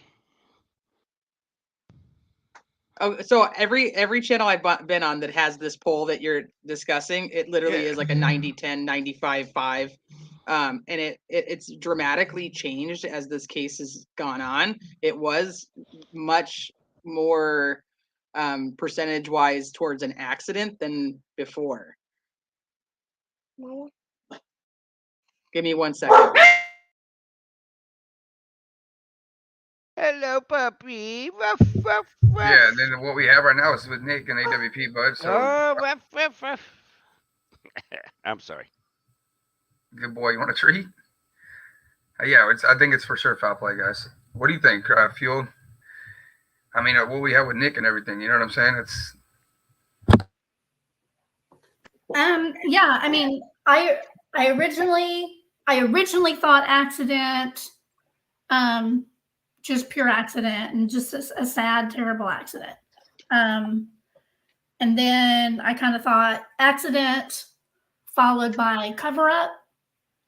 Speaker 1: Oh, so every channel I've been on that has this poll that you're discussing, it literally is like a 90-10, 95-5. And it's dramatically changed as this case has gone on. It was much more percentage wise towards an accident than before. Give me 1 second.
Speaker 20: Hello, puppy. Ruff, ruff, ruff.
Speaker 18: Yeah, and then what we have right now is with Nick and AWP, bud. So,
Speaker 20: ruff, ruff, ruff. I'm sorry.
Speaker 18: Good boy. You want a treat? Yeah, I think it's for sure foul play, guys. What do you think, Fuel? I mean, what we have with Nick and everything, you know what I'm saying? It's.
Speaker 15: Yeah, I mean, I originally thought accident, just pure accident and just a sad, terrible accident. And then I kind of thought accident followed by cover up.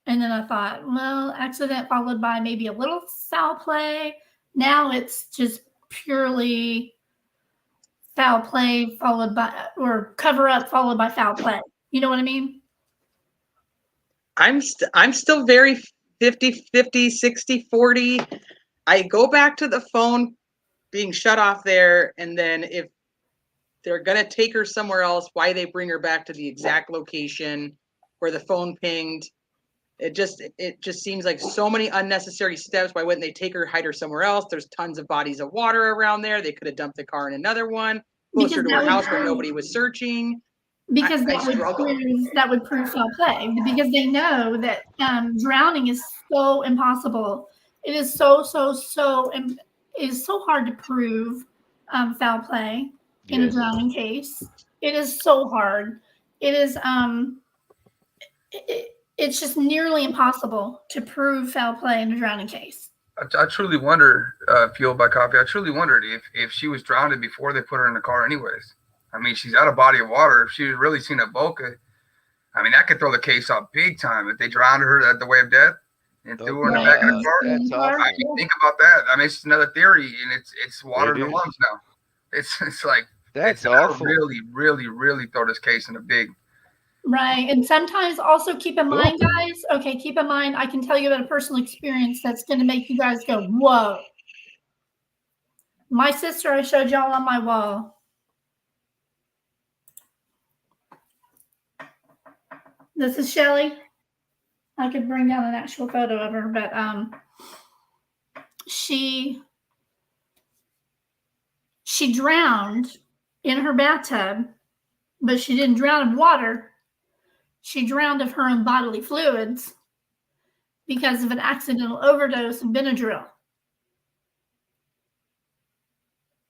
Speaker 15: And then I thought, well, accident followed by maybe a little foul play. Now it's just purely foul play followed by, or cover up followed by foul play. You know what I mean?
Speaker 1: I'm still very 50-50, 60-40. I go back to the phone being shut off there, and then if they're gonna take her somewhere else, why they bring her back to the exact location where the phone pinged? It just seems like so many unnecessary steps. Why wouldn't they take her, hide her somewhere else? There's tons of bodies of water around there. They could have dumped the car in another one closer to her house where nobody was searching.
Speaker 15: Because that would prove foul play, because they know that drowning is so impossible. It is so it is so hard to prove foul play in a drowning case. It is so hard. It is it's just nearly impossible to prove foul play in a drowning case.
Speaker 18: I truly wonder, fueled by coffee. I truly wondered if she was drowned before they put her in the car. Anyways, I mean, she's out of body of water. If she was really seen a bulk, I mean, that could throw the case off big time. If they drowned her at the way of death and threw her in the back of the car,
Speaker 20: That's awful.
Speaker 18: I mean, think about that. I mean, it's another theory, and it's water in the
Speaker 20: is.
Speaker 18: lungs now. It's like
Speaker 20: That's
Speaker 18: that'll
Speaker 20: awful.
Speaker 18: really, really, really throw this case in a big.
Speaker 15: Right. And sometimes also keep in mind, guys, okay, keep in mind, I can tell you about a personal experience that's going to make you guys go, whoa. My sister, I showed y'all on my wall. This is Shelly. I could bring down an actual photo of her, but she drowned in her bathtub, but she didn't drown in water. She drowned of her own bodily fluids because of an accidental overdose of Benadryl.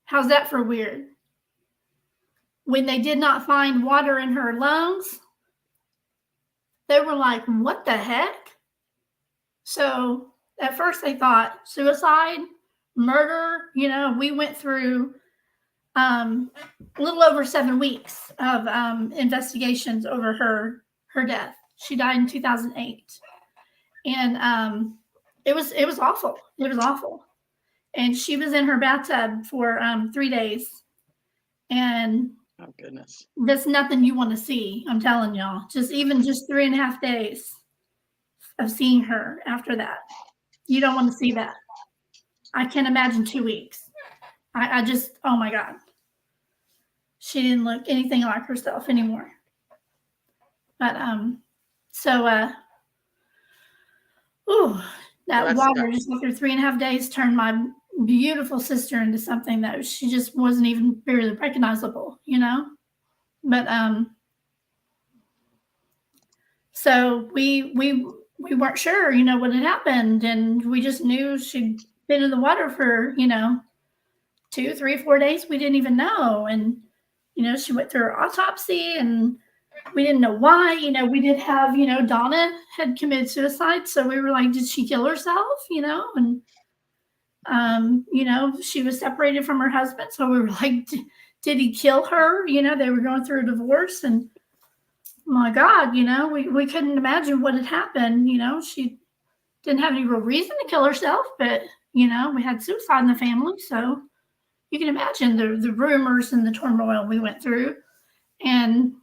Speaker 15: How's that for weird? When they did not find water in her lungs, they were like, what the heck? So at first they thought suicide, murder. You know, we went through a little over 7 weeks of investigations over her death. She died in 2008. And it was awful. It was awful. And she was in her bathtub for 3 days. And
Speaker 1: oh goodness,
Speaker 15: that's nothing you want to see. I'm telling y'all, just 3.5 days of seeing her after that. You don't want to see that. I can't imagine 2 weeks. I just, oh my God. She didn't look anything like herself anymore. But that water just after 3.5 days turned my beautiful sister into something that she just wasn't even barely recognizable, you know? But so we weren't sure, you know, what had happened, and we just knew she'd been in the water for, you know, 2, 3, 4 days. We didn't even know. And, you know, she went through her autopsy and we didn't know why. You know, we did have, you know, Donna had committed suicide. So we were like, did she kill herself? You know, and, you know, she was separated from her husband. So we were like, did he kill her? You know, they were going through a divorce, and my God, you know, we couldn't imagine what had happened. You know, she didn't have any real reason to kill herself, but, you know, we had suicide in the family. So you can imagine the rumors and the turmoil we went through. And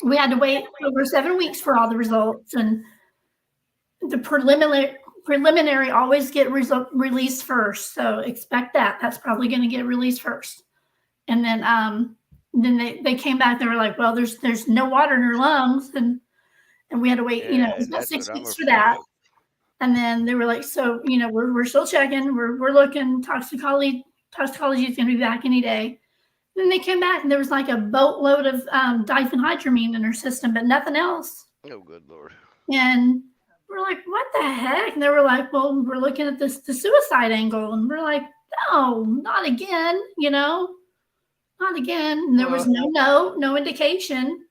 Speaker 15: we had to wait over 7 weeks for all the results. And the preliminary always get released first. So expect that. That's probably going to get released first. And then they came back. They were like, well, there's no water in her lungs. And we had to wait, you know, it was about 6 weeks for that. And then they were like, so, you know, we're still checking. We're looking. Toxicology is going to be back any day. And then they came back and there was like a boatload of diphenhydramine in her system, but nothing else.
Speaker 20: Oh, good Lord.
Speaker 15: And we're like, what the heck? And they were like, well, we're looking at the suicide angle. And we're like, no, not again, you know, not again. And there was no indication.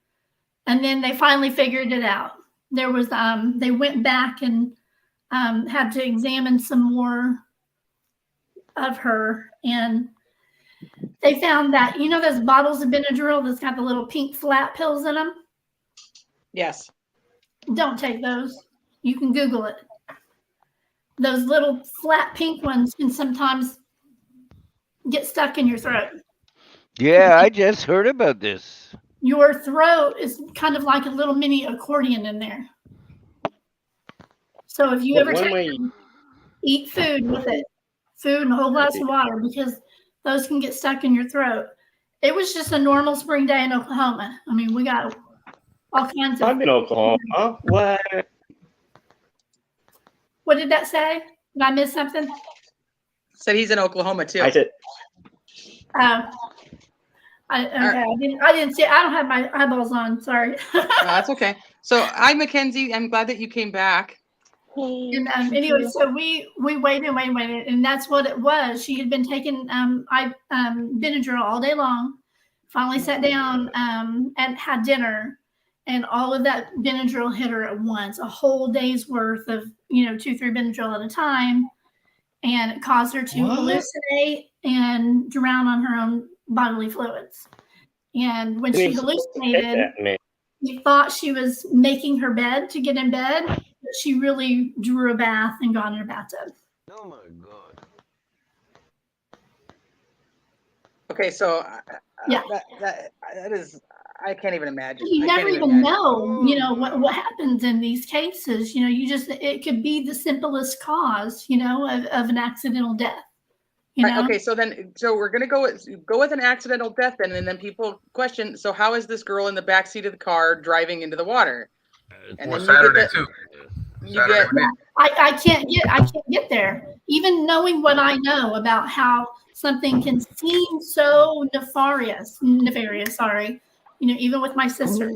Speaker 15: And then they finally figured it out. There was, they went back and had to examine some more of her, and they found that, you know, those bottles of Benadryl that's got the little pink flat pills in them?
Speaker 1: Yes.
Speaker 15: Don't take those. You can Google it. Those little flat pink ones can sometimes get stuck in your throat.
Speaker 20: Yeah, I just heard about this.
Speaker 15: Your throat is kind of like a little mini accordion in there. So if you ever eat food with it, food and a whole glass of water, because those can get stuck in your throat. It was just a normal spring day in Oklahoma. I mean, we got all kinds of.
Speaker 21: I'm in Oklahoma. What?
Speaker 15: What did that say? Did I miss something?
Speaker 1: Said he's in Oklahoma too.
Speaker 21: I did.
Speaker 15: I didn't see. I don't have my eyeballs on. Sorry.
Speaker 1: No, that's okay. So, hi, Mackenzie. I'm glad that you came back.
Speaker 15: And anyway, so we waited, and that's what it was. She had been taking Benadryl all day long. Finally sat down and had dinner, and all of that Benadryl hit her at once. A whole day's worth of, you know, 2-3 Benadryl at a time and it caused her to hallucinate and drown on her own bodily fluids. And when she hallucinated, she thought she was making her bed to get in bed, but she really drew a bath and got in her bathtub.
Speaker 17: Oh my God.
Speaker 1: Okay, so
Speaker 15: yeah,
Speaker 1: that is, I can't even imagine.
Speaker 15: You
Speaker 1: I
Speaker 15: never
Speaker 1: can't
Speaker 15: even know, what happens in these cases. It could be the simplest cause, of an accidental death.
Speaker 1: Right, okay, so we're gonna go with an accidental death then, and then people question, so how is this girl in the back seat of the car driving into the water? And
Speaker 18: Or
Speaker 1: then
Speaker 18: Saturday too.
Speaker 15: I can't get there. Even knowing what I know about how something can seem so nefarious, sorry. Even with my sister,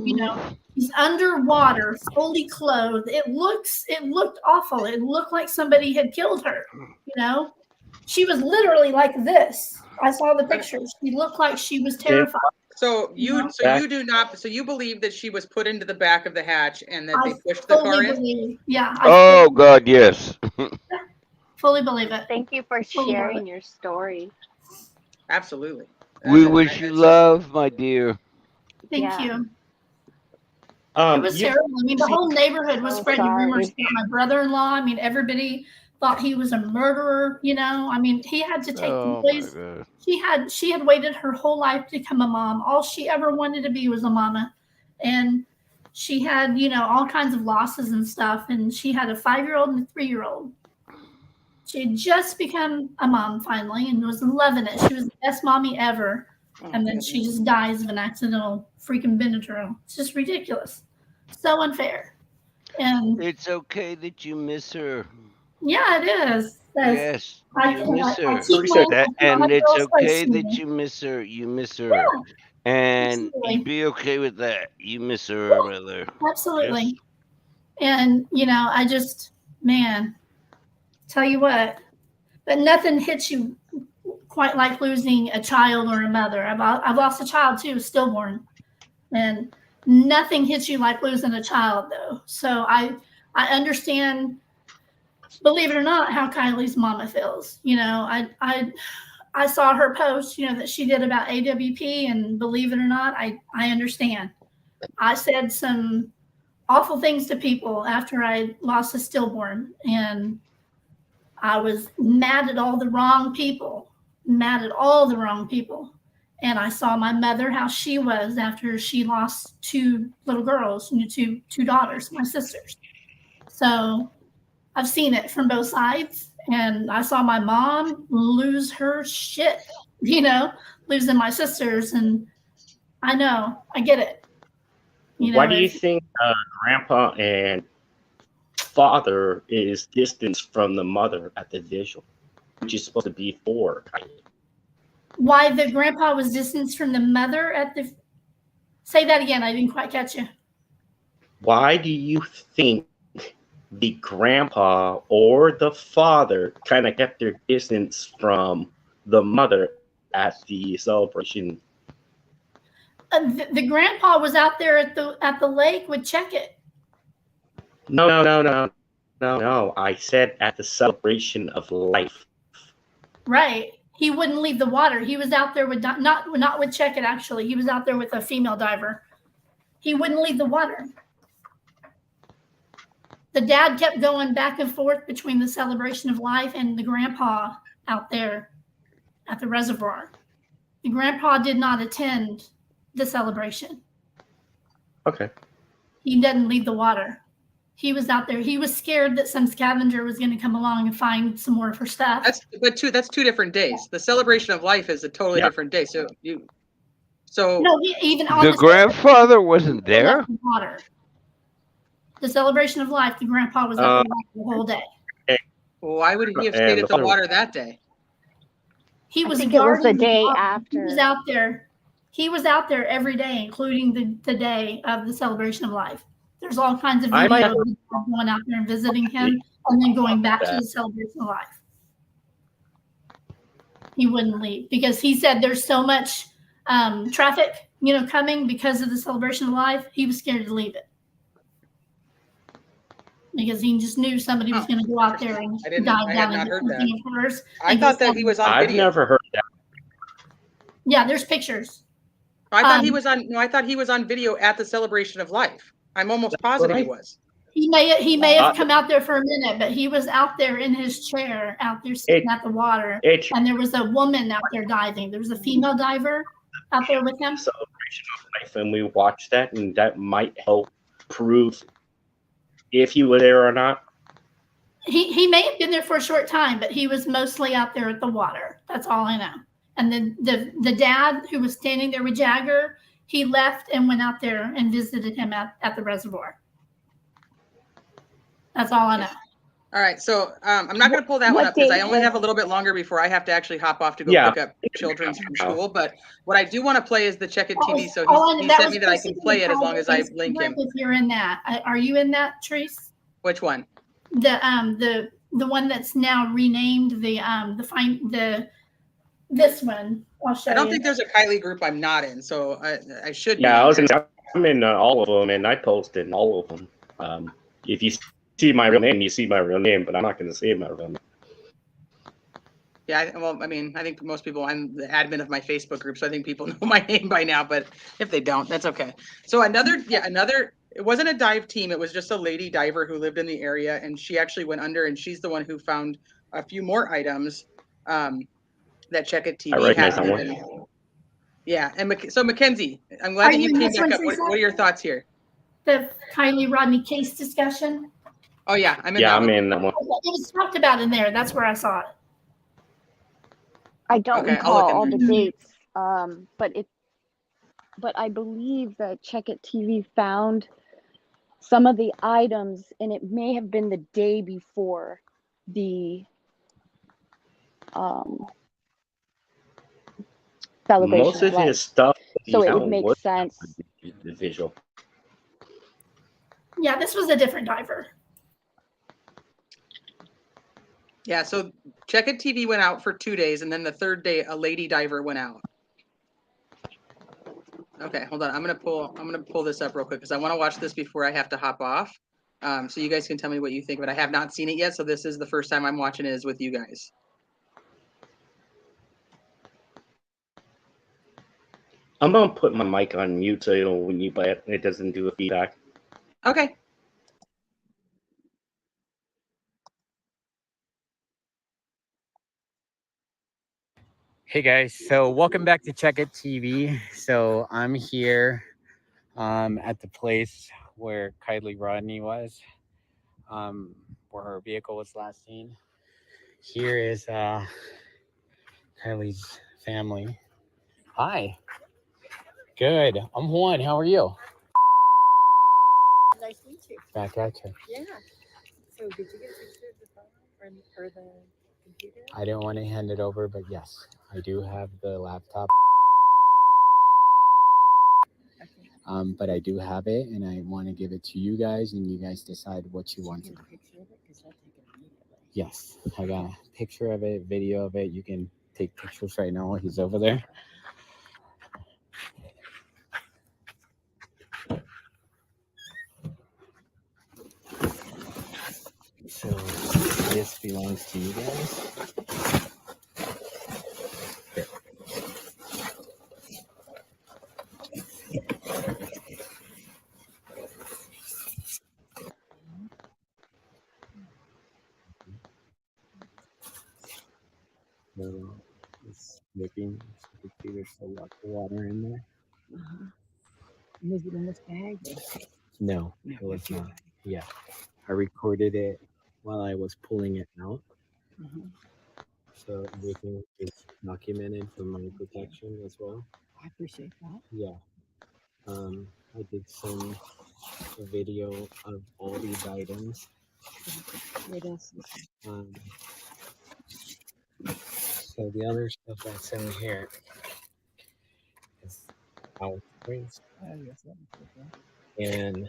Speaker 15: she's underwater, fully clothed. It looked awful. It looked like somebody had killed her, She was literally like this. I saw the pictures. She looked like she was terrified.
Speaker 1: So you believe that she was put into the back of the hatch and that they pushed the car in?
Speaker 15: Yeah.
Speaker 17: Oh God, yes.
Speaker 15: Fully believe it.
Speaker 19: Thank you for sharing your story.
Speaker 1: Absolutely.
Speaker 17: We wish you love, my dear.
Speaker 15: Thank you. It was terrible. I mean, the whole neighborhood was spreading rumors about my brother-in-law. I mean, everybody thought he was a murderer. I mean, he had to take the boys. She had waited her whole life to become a mom. All she ever wanted to be was a mama, and she had all kinds of losses and stuff. And she had a 5-year-old and a 3-year-old. She had just become a mom finally and was loving it. She was the best mommy ever. And then she just dies of an accidental freaking Benadryl. It's just ridiculous. So unfair. And
Speaker 17: it's okay that you miss her.
Speaker 15: Yeah, it is.
Speaker 17: Yes, you miss her. And it's okay that you miss her. You miss her. Yeah, and be okay with that. You miss her, brother.
Speaker 15: Absolutely. Yes. And, I just, man, tell you what, but nothing hits you quite like losing a child or a mother. I've lost a child too, stillborn, and nothing hits you like losing a child though. So I understand, believe it or not, how Kiely's mama feels. I saw her post, that she did about AWP, and believe it or not, I understand. I said some awful things to people after I lost a stillborn, and I was mad at all the wrong people. And I saw my mother, how she was after she lost 2 little girls, two daughters, my sisters. So I've seen it from both sides. And I saw my mom lose her shit, losing my sisters. And I know, I get it.
Speaker 21: Why do you think grandpa and father is distanced from the mother at the visual, which is supposed to be for?
Speaker 15: Why the grandpa was distanced from the mother at the... Say that again. I didn't quite catch you.
Speaker 21: Why do you think the grandpa or the father kind of kept their distance from the mother at the celebration?
Speaker 15: The grandpa was out there at the lake with Check-It.
Speaker 21: No. I said at the celebration of life.
Speaker 15: Right. He wouldn't leave the water. He was out there with not with Check-It, actually. He was out there with a female diver. He wouldn't leave the water. The dad kept going back and forth between the celebration of life and the grandpa out there at the reservoir. The grandpa did not attend the celebration.
Speaker 21: Okay.
Speaker 15: He didn't leave the water. He was out there. He was scared that some scavenger was going to come along and find some more of her stuff.
Speaker 1: That's 2 different days. The celebration of life is a totally different day. So
Speaker 15: no, even on
Speaker 17: the grandfather wasn't there.
Speaker 15: The celebration of life, the grandpa was up the whole day.
Speaker 1: Why would he have stayed at the water that day?
Speaker 15: He was.
Speaker 19: I think it was the day after.
Speaker 15: He was out there. He was out there every day, including the day of the celebration of life. There's all kinds of videos of going out there and visiting him, and then going back to the celebration of life. He wouldn't leave because he said there's so much traffic, coming because of the celebration of life. He was scared to leave it. because he just knew somebody was going to go out there and dive down and get something of hers.
Speaker 1: I thought that he was on
Speaker 21: I've
Speaker 1: video.
Speaker 21: never heard that.
Speaker 15: Yeah, there's pictures.
Speaker 1: I thought he was on. No, I thought he was on video at the celebration of life. I'm almost positive he was.
Speaker 15: He may have come out there for a minute, but he was out there in his chair, out there sitting at the water, and there was a woman out there diving. There was a female diver out there with him.
Speaker 21: Celebration of life, and we watched that, and that might help prove if he was there or not.
Speaker 15: He may have been there for a short time, but he was mostly out there at the water. That's all I know. And then the dad who was standing there with Jagger, he left and went out there and visited him at the reservoir. That's all I know.
Speaker 1: All right, so I'm not going to pull that one up because I only have a little bit longer before I have to actually hop off to go pick up children from school. But what I do want to play is the Check It TV. So he sent me that I can play it as long as I link him.
Speaker 15: If you're in that, are you in that, Trace?
Speaker 1: Which one?
Speaker 15: The one that's now renamed this one. I'll show you.
Speaker 1: I don't think there's a Kiely group I'm not in, so I should.
Speaker 21: Yeah, I'm in all of them, and I posted in all of them. If you see my real name, you see my real name, but I'm not going to say my real name.
Speaker 1: Yeah, well, I mean, I think most people, I'm the admin of my Facebook group, so I think people know my name by now, but if they don't, that's okay. So another, it wasn't a dive team. It was just a lady diver who lived in the area, and she actually went under, and she's the one who found a few more items that Check It TV had. Yeah, and so Mackenzie, I'm glad that you came back up. What are your thoughts here?
Speaker 15: The Kiely Rodni case discussion.
Speaker 1: Oh yeah, I'm in that one.
Speaker 15: It was talked about in there. That's where I saw it.
Speaker 19: I don't recall all the dates, but I believe that Check It TV found some of the items, and it may have been the day before the celebration.
Speaker 21: Most of his stuff,
Speaker 19: so it would make sense.
Speaker 21: The visual.
Speaker 15: Yeah, this was a different diver.
Speaker 1: Yeah, so Check It TV went out for 2 days, and then the third day, a lady diver went out. Okay, hold on. I'm gonna pull this up real quick because I want to watch this before I have to hop off. So you guys can tell me what you think, but I have not seen it yet, so this is the first time I'm watching it is with you guys.
Speaker 21: I'm gonna put my mic on mute so it doesn't do a feedback.
Speaker 1: Okay.
Speaker 3: Hey guys, so welcome back to Check It TV. So I'm here at the place where Kiely Rodni was, where her vehicle was last seen. Here is Kiely's family. Hi. Good. I'm Juan. How are you?
Speaker 22: Nice to meet you.
Speaker 3: Back at you.
Speaker 22: Yeah. So did you get a picture of the phone or the computer?
Speaker 3: I didn't want to hand it over, but yes, I do have the laptop. Okay. But I do have it, and I want to give it to you guys, and you guys decide what you want to do. Yes, I got a picture of it, video of it. You can take pictures right now while he's over there. So this belongs to you guys. Here. It's dripping. There's a lot of water in there.
Speaker 22: Was it in this bag?
Speaker 3: No, it was not. Yeah, I recorded it while I was pulling it out. So everything is documented for my protection as well.
Speaker 22: I appreciate that.
Speaker 3: Yeah. I did some video of all these items.
Speaker 22: What else?
Speaker 3: So the other stuff that's in here is our prints.
Speaker 22: Oh, yes, that was okay.
Speaker 3: And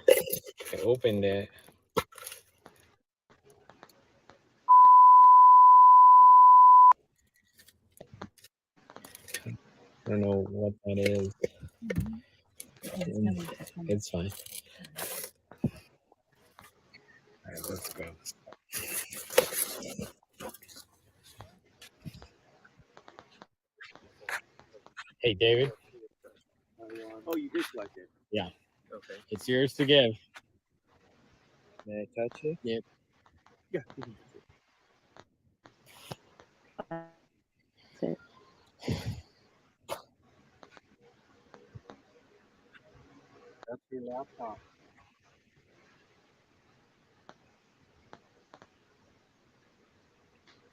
Speaker 3: I opened it. I don't know what that is. It's fine. All right, Hey, David.
Speaker 4: Oh, you did select it.
Speaker 3: Yeah.
Speaker 4: Okay.
Speaker 3: It's yours to give.
Speaker 4: May I touch it?
Speaker 3: Yep.
Speaker 4: Yeah. You can touch it.
Speaker 19: That's it.
Speaker 4: That's your laptop.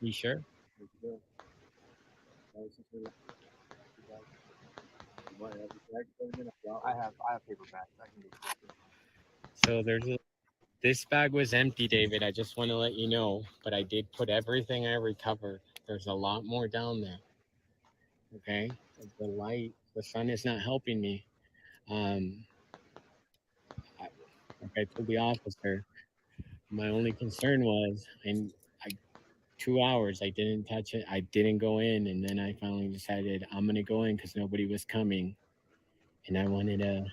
Speaker 3: You sure?
Speaker 4: There you go. License your laptop. You might have a bag for a minute. I have paper bags. I can get it.
Speaker 3: So this bag was empty, David. I just want to let you know, but I did put everything I recovered. There's a lot more down there. Okay, the sun is not helping me. Like I told the officer, my only concern was, and 2 hours I didn't touch it. I didn't go in, and then I finally decided I'm gonna go in because nobody was coming, and I wanted to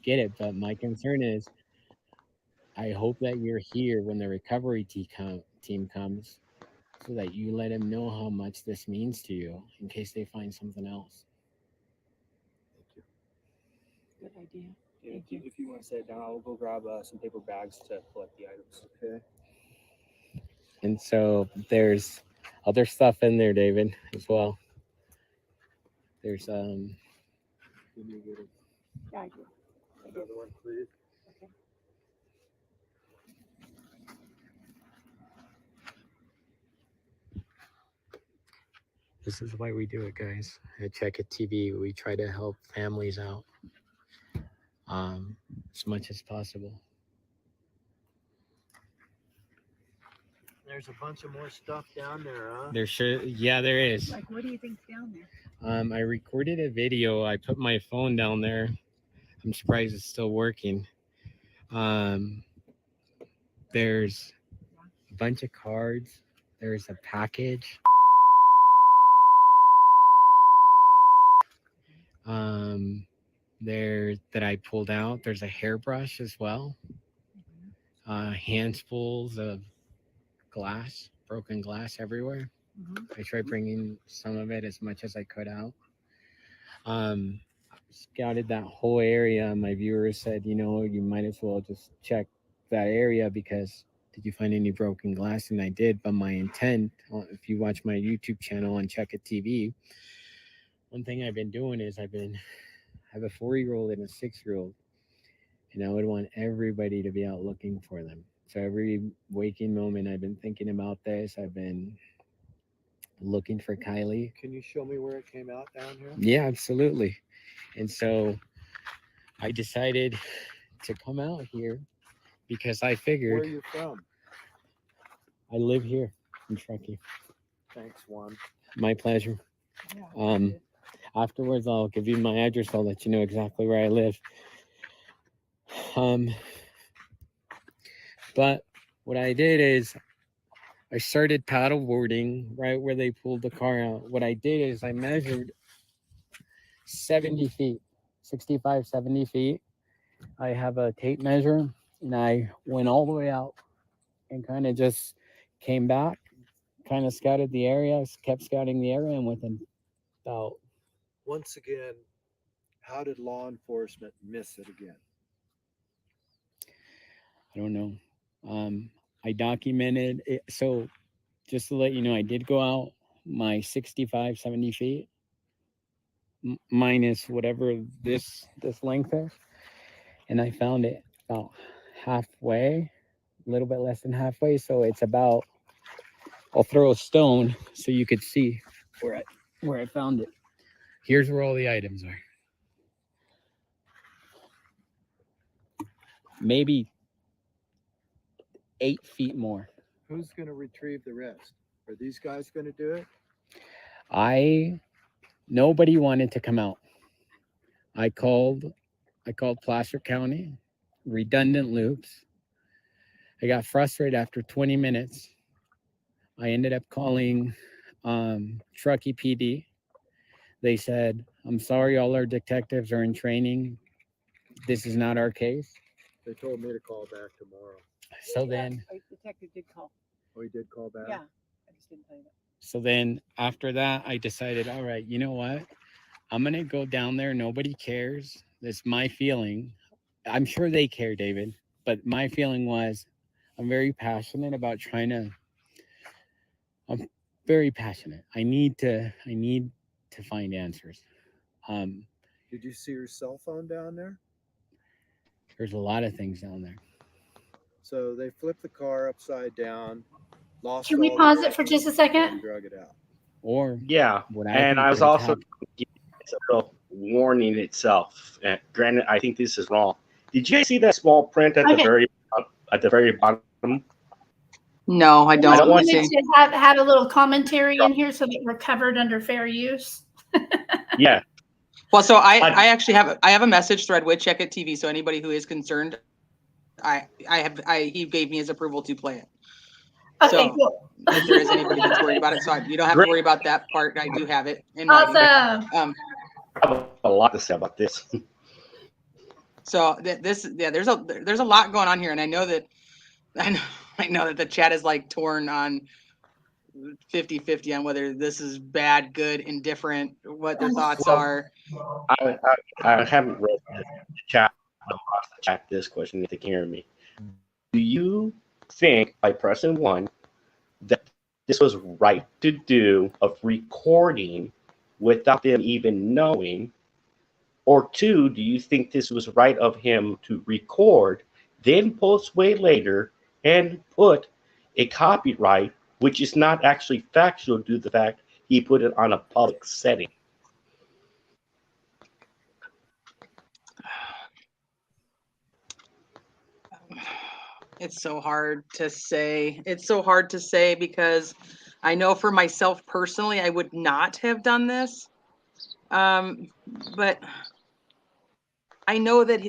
Speaker 3: get it. But my concern is, I hope that you're here when the recovery team comes, so that you let them know how much this means to you in case they find something else.
Speaker 4: Good idea. If you want to sit down, I'll go grab some paper bags to collect the items. Okay.
Speaker 3: And so there's other stuff in there, David, as well. There's
Speaker 4: Give me a good.
Speaker 19: Yeah, I do.
Speaker 4: Another one, please.
Speaker 19: Okay.
Speaker 3: This is why we do it, guys. At Check It TV, we try to help families out as much as possible.
Speaker 4: There's a bunch of more stuff down there, huh?
Speaker 3: Yeah, there is.
Speaker 19: Like, what do you think's down there?
Speaker 3: I recorded a video. I put my phone down there. I'm surprised it's still working. There's a bunch of cards. There's a package. There that I pulled out. There's a hairbrush as well. Handfuls of glass, broken glass everywhere. I tried bringing some of it as much as I could out. Scouted that whole area. My viewers said, you might as well just check that area because did you find any broken glass? And I did, but my intent, if you watch my YouTube channel on Check It TV, one thing I've been doing is I have a 4-year-old and a 6-year-old, and I would want everybody to be out looking for them. So every waking moment I've been thinking about this. I've been looking for Kiely.
Speaker 4: Can you show me where it came out down here?
Speaker 3: Yeah, absolutely. And so I decided to come out here because I figured.
Speaker 4: Where are you from?
Speaker 3: I live here in Truckee.
Speaker 4: Thanks, Juan.
Speaker 3: My pleasure. Yeah, afterwards, I'll give you my address. I'll let you know exactly where I live. But what I did is I started paddleboarding right where they pulled the car out. What I did is I measured 70 feet, 65, 70 feet. I have a tape measure, and I went all the way out and kind of just came back, kind of scouted the area, kept scouting the area, and within about...
Speaker 4: Once again, how did law enforcement miss it again?
Speaker 3: I don't know. I documented it. So just to let you know, I did go out my 65, 70 feet minus whatever this length is. And I found it about halfway, a little bit less than halfway. So it's about, I'll throw a stone so you could see where I found it. Here's where all the items are. Maybe 8 feet more.
Speaker 4: Who's going to retrieve the rest? Are these guys going to do it?
Speaker 3: Nobody wanted to come out. I called Placer County, redundant loops. I got frustrated after 20 minutes. I ended up calling Truckee PD. They said, I'm sorry, all our detectives are in training. This is not our case.
Speaker 4: They told me to call back tomorrow.
Speaker 3: So then...
Speaker 22: Detective did call.
Speaker 4: Oh, he did call back?
Speaker 22: Yeah, I just didn't tell you that.
Speaker 3: So then after that, I decided, all right, you know what? I'm going to go down there. Nobody cares. That's my feeling. I'm sure they care, David. But my feeling was I'm very passionate about I'm very passionate. I need to find answers.
Speaker 4: Did you see your cell phone down there?
Speaker 3: There's a lot of things down there.
Speaker 4: So they flipped the car upside down, lost
Speaker 15: Can we
Speaker 4: all
Speaker 15: pause
Speaker 4: the
Speaker 15: it for just a
Speaker 4: evidence,
Speaker 15: second?
Speaker 4: and drug it out.
Speaker 3: Or
Speaker 21: Yeah,
Speaker 3: what
Speaker 21: and I was
Speaker 3: could have
Speaker 21: also
Speaker 3: happened.
Speaker 21: a little warning itself. And granted, I think this is wrong. Did you guys see that small print at the very bottom?
Speaker 1: No, I
Speaker 15: I
Speaker 1: don't.
Speaker 15: wanted to have a little commentary in here so that we're covered under fair use.
Speaker 21: Yeah.
Speaker 1: Well, so I actually have a message thread with Check It TV. So anybody who is concerned, he gave me his approval to play it.
Speaker 15: Okay,
Speaker 1: So
Speaker 15: cool.
Speaker 1: if there is anybody that's worried about it, so you don't have to worry about that part. I do have it in
Speaker 15: Awesome.
Speaker 1: writing.
Speaker 21: I have a lot to say about this.
Speaker 1: So there's a lot going on here, and I know that the chat is like torn on 50-50 on whether this is bad, good, indifferent, what their thoughts are.
Speaker 21: I haven't read the chat. I'm about to chat this question if they can hear me. Do you think by President 1 that this was right to do of recording without them even knowing? Or 2, do you think this was right of him to record, then post way later and put a copyright, which is not actually factual due to the fact he put it on a public setting?
Speaker 1: It's so hard to say. It's so hard to say because I know for myself personally, I would not have done this. But I know that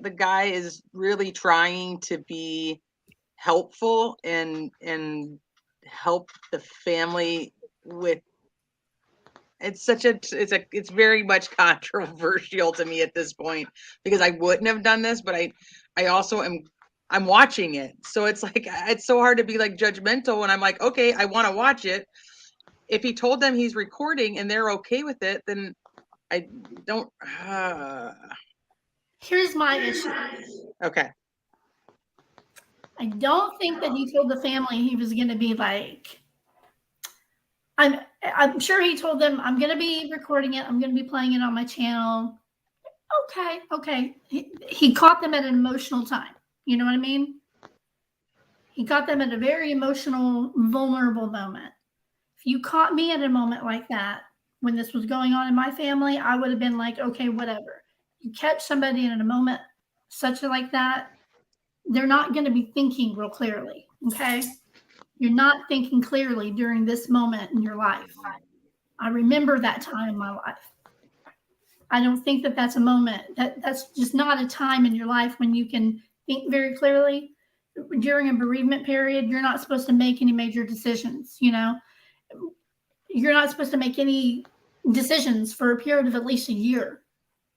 Speaker 1: the guy is really trying to be helpful and help the family with. It's very much controversial to me at this point because I wouldn't have done this, but I also I'm watching it. So it's like, it's so hard to be like judgmental when I'm like, okay, I want to watch it. If he told them he's recording and they're okay with it, then I don't.
Speaker 15: Here's my issue.
Speaker 1: Okay.
Speaker 15: I don't think that he told the family he was going to be like, I'm sure he told them, I'm going to be recording it. I'm going to be playing it on my channel. Okay. He caught them at an emotional time. You know what I mean? He caught them at a very emotional, vulnerable moment. If you caught me at a moment like that, when this was going on in my family, I would have been like, okay, whatever. You catch somebody in a moment such like that, they're not going to be thinking real clearly, okay? You're not thinking clearly during this moment in your life. I remember that time in my life. I don't think that that's a moment. That's just not a time in your life when you can think very clearly. During a bereavement period, you're not supposed to make any major decisions, you know? You're not supposed to make any decisions for a period of at least a year.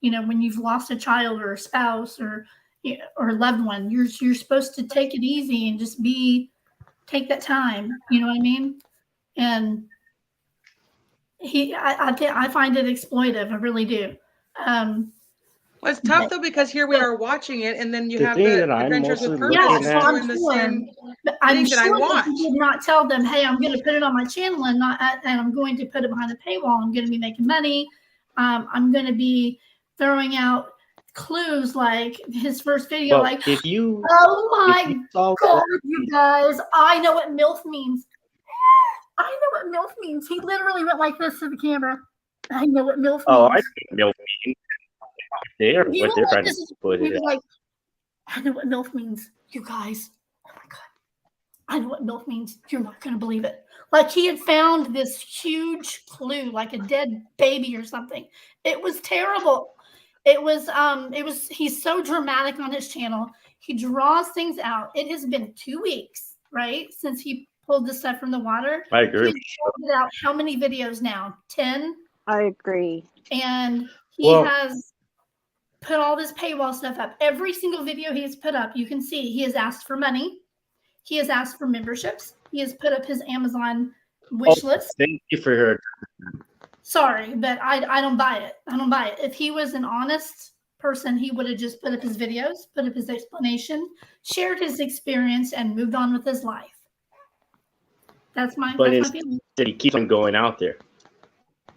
Speaker 15: You know, when you've lost a child or a spouse or a loved one, you're supposed to take it easy and just take that time. You know what I mean? And I find it exploitive. I really do.
Speaker 1: Well, it's tough though because here we are watching it, and then you
Speaker 21: The
Speaker 1: have
Speaker 21: thing
Speaker 1: the
Speaker 21: that I'm
Speaker 1: Adventures with
Speaker 21: mostly
Speaker 1: Purpose
Speaker 21: looking
Speaker 1: is
Speaker 21: at-
Speaker 1: doing the same
Speaker 15: I'm
Speaker 1: thing that I
Speaker 15: sure that
Speaker 1: watch.
Speaker 15: he did not tell them, hey, I'm going to put it on my channel and I'm going to put it behind the paywall. I'm going to be making money. I'm going to be throwing out clues like his first video,
Speaker 21: But
Speaker 15: like,
Speaker 21: if you,
Speaker 15: oh my
Speaker 21: saw
Speaker 15: God, you guys, I know what MILF means. I know what MILF means. He literally went like this to the camera. I know what MILF means.
Speaker 21: oh, I know they're
Speaker 15: You
Speaker 21: what
Speaker 15: know
Speaker 21: they're
Speaker 15: what
Speaker 21: trying
Speaker 15: this
Speaker 21: to
Speaker 15: is?
Speaker 21: put
Speaker 15: He
Speaker 21: it
Speaker 15: was
Speaker 21: at.
Speaker 15: like, I know what MILF means, you guys. Oh my God. I know what MILF means. You're not going to believe it. Like he had found this huge clue, like a dead baby or something. It was terrible. He's so dramatic on his channel. He draws things out. It has been 2 weeks, right? Since he pulled this stuff from the water.
Speaker 21: I agree.
Speaker 15: He's pulled out how many videos now? 10?
Speaker 19: I agree.
Speaker 15: And he has put all this paywall stuff up. Every single video he has put up, you can see he has asked for money. He has asked for memberships. He has put up his Amazon wish list.
Speaker 21: Thank you for your.
Speaker 15: Sorry, but I don't buy it. I don't buy it. If he was an honest person, he would have just put up his videos, put up his explanation, shared his experience, and moved on with his life. That's my feeling.
Speaker 21: He keeps on going out there.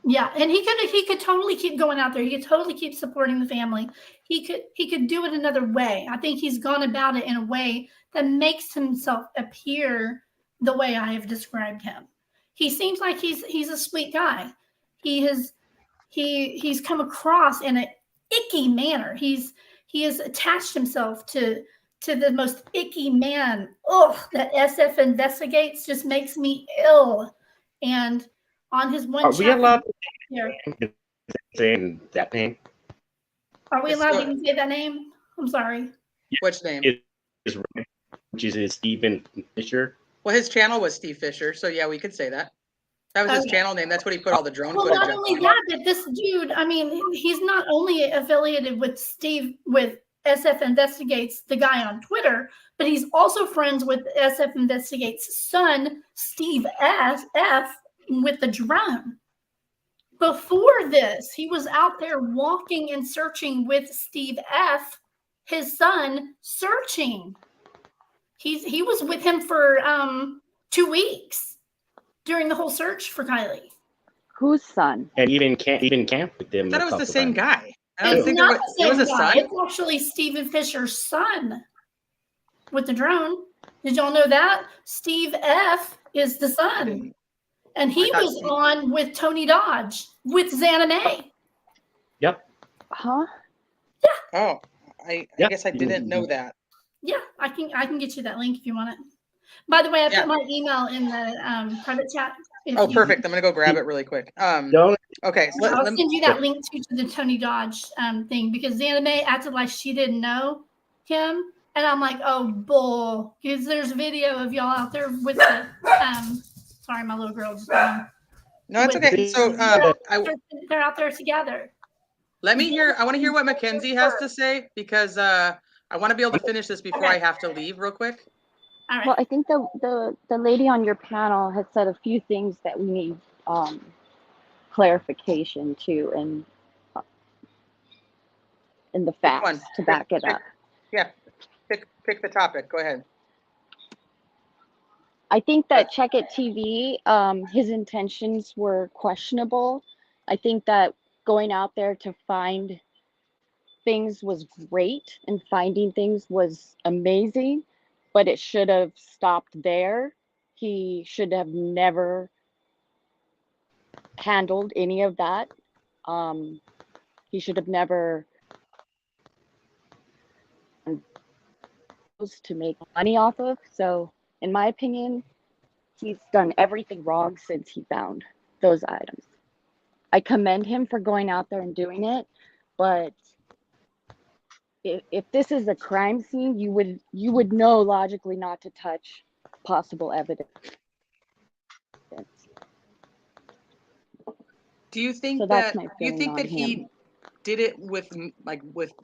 Speaker 15: Yeah, and he could totally keep going out there. He could totally keep supporting the family. He could do it another way. I think he's gone about it in a way that makes himself appear the way I have described him. He seems like he's a sweet guy. He's come across in an icky manner. He has attached himself to the most icky man. That SF investigates just makes me ill. And on his one
Speaker 21: Are we allowed
Speaker 15: here,
Speaker 21: to say that name?
Speaker 15: are we allowed to even say that name? I'm sorry.
Speaker 1: Which name?
Speaker 21: Which is Stephen Fisher.
Speaker 1: Well, his channel was Steve Fisher, so yeah, we could say that. That was his channel name. That's what he put all the drone footage
Speaker 15: Not
Speaker 1: up
Speaker 15: only
Speaker 1: on.
Speaker 15: that, but this dude, I mean, he's not only affiliated with SF Investigates, the guy on Twitter, but he's also friends with SF Investigates' son, Steve F, with the drone. Before this, he was out there walking and searching with Steve F, his son, searching. He was with him for 2 weeks during the whole search for Kiely.
Speaker 19: Whose son?
Speaker 21: And even camp with them.
Speaker 1: I thought it was the same guy. I don't
Speaker 15: It's
Speaker 1: think
Speaker 15: not
Speaker 1: there was
Speaker 15: the
Speaker 1: a
Speaker 15: same guy.
Speaker 1: son.
Speaker 15: It's actually Stephen Fisher's son with the drone. Did y'all know that? Steve F is the son. And he was on with Tony Dodge with Xana May.
Speaker 21: Yep.
Speaker 19: Huh?
Speaker 1: Oh, I guess I didn't know that.
Speaker 15: Yeah, I can get you that link if you want it. By the way, I put my email in the private chat.
Speaker 1: Oh, perfect. I'm gonna go grab it really quick. Okay, so
Speaker 15: I'll send you that link to the Tony Dodge thing because Xana May acted like she didn't know him, and I'm like, oh, bull, because there's a video of y'all out there with the sorry, my little girl just
Speaker 1: No, it's okay. So
Speaker 15: they're out there together.
Speaker 1: let me hear. I want to hear what Mackenzie has to say because I want to be able to finish this before I have to leave real quick.
Speaker 15: All right.
Speaker 19: Well, I think the lady on your panel has said a few things that we need clarification to and in the facts to back it up.
Speaker 1: Yeah, pick the topic. Go ahead.
Speaker 19: I think that Check It TV, his intentions were questionable. I think that going out there to find things was great and finding things was amazing, but it should have stopped there. He should have never handled any of that. He should have never to make money off of. So in my opinion, he's done everything wrong since he found those items. I commend him for going out there and doing it, but if this is a crime scene, you would know logically not to touch possible evidence.
Speaker 1: Do you think
Speaker 19: So that's my feeling on
Speaker 1: he did it with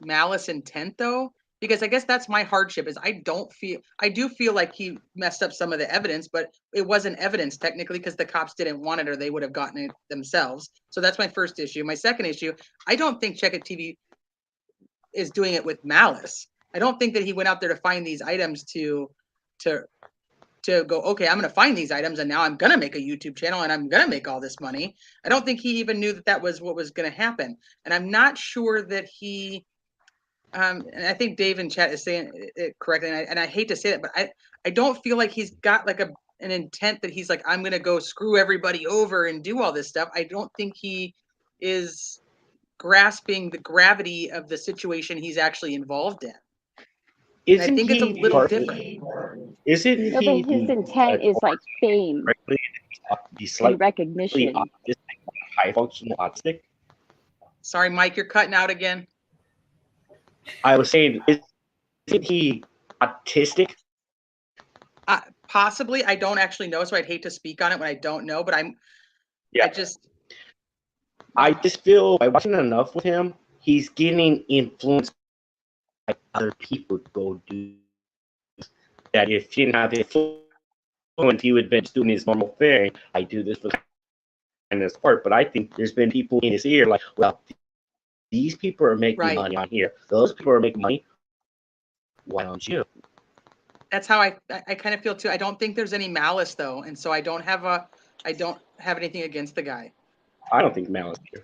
Speaker 1: malice intent though? Because I guess that's my hardship is I do feel like he messed up some of the evidence, but it wasn't evidence technically because the cops didn't want it or they would have gotten it themselves. So that's my first issue. My second issue, I don't think Check It TV is doing it with malice. I don't think that he went out there to find these items to go, okay, I'm going to find these items and now I'm going to make a YouTube channel and I'm going to make all this money. I don't think he even knew that was what was going to happen. And I'm not sure that he, and I think Dave in chat is saying it correctly. And I hate to say that, but I don't feel like he's got like an intent that he's like, I'm going to go screw everybody over and do all this stuff. I don't think he is grasping the gravity of the situation he's actually involved in. I think it's a little different.
Speaker 21: Isn't
Speaker 19: no, but his intent is like fame and recognition.
Speaker 21: High functional autistic.
Speaker 1: Sorry, Mike, you're cutting out again.
Speaker 21: I was saying, isn't he autistic?
Speaker 1: Possibly. I don't actually know, so I'd hate to speak on it when I don't know. But I just feel by watching enough with him, he's getting influenced by other people to go do that. If he didn't have influence, he would have been doing his normal thing. I do this for
Speaker 21: this part, but I think there's been people in his ear like, well, these people are making money on here. Those people are making money. Why don't you?
Speaker 1: That's how I kind of feel too. I don't think there's any malice though, and so I don't have anything against the guy.
Speaker 21: I don't think malice here.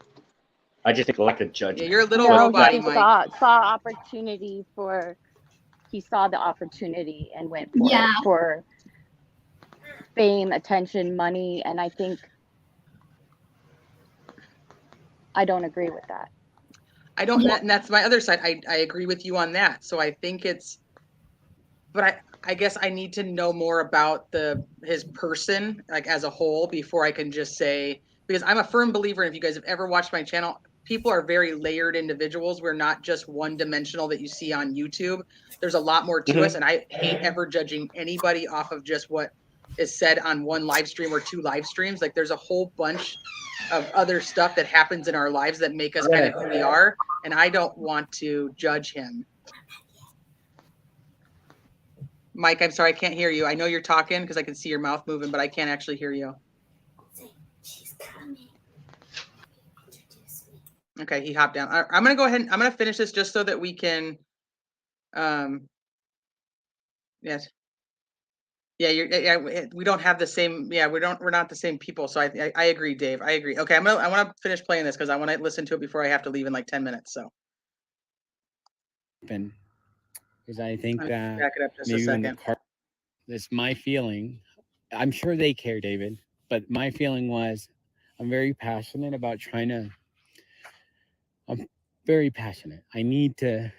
Speaker 21: I just think lack of judgment.
Speaker 1: Yeah, you're a little
Speaker 19: No,
Speaker 1: robot-y,
Speaker 19: he just
Speaker 1: Mike.
Speaker 19: saw opportunity for. He saw the opportunity and went for it for fame, attention, money, and I think I don't agree with that.
Speaker 1: I don't, and that's my other side. I agree with you on that. So I think but I guess I need to know more about his person, like as a whole, before I can just say, because I'm a firm believer, and if you guys have ever watched my channel, people are very layered individuals. We're not just one dimensional that you see on YouTube. There's a lot more to us, and I hate ever judging anybody off of just what is said on one live stream or 2 live streams. Like there's a whole bunch of other stuff that happens in our lives that make us kind of who we are, and I don't want to judge him. Mike, I'm sorry, I can't hear you. I know you're talking because I can see your mouth moving, but I can't actually hear you.
Speaker 15: She's coming.
Speaker 1: Okay, he hopped down. I'm gonna go ahead and I'm gonna finish this just so that we can. Yes. Yeah, we don't have the same. Yeah, we're not the same people. So I agree, Dave. I agree. Okay, I want to finish playing this because I want to listen to it before I have to leave in like 10 minutes. So.
Speaker 3: Because I think that
Speaker 1: back it up just a
Speaker 3: maybe when the
Speaker 1: second.
Speaker 3: car, that's my feeling. I'm sure they care, David, but my feeling was I'm very passionate about I'm very passionate. I need to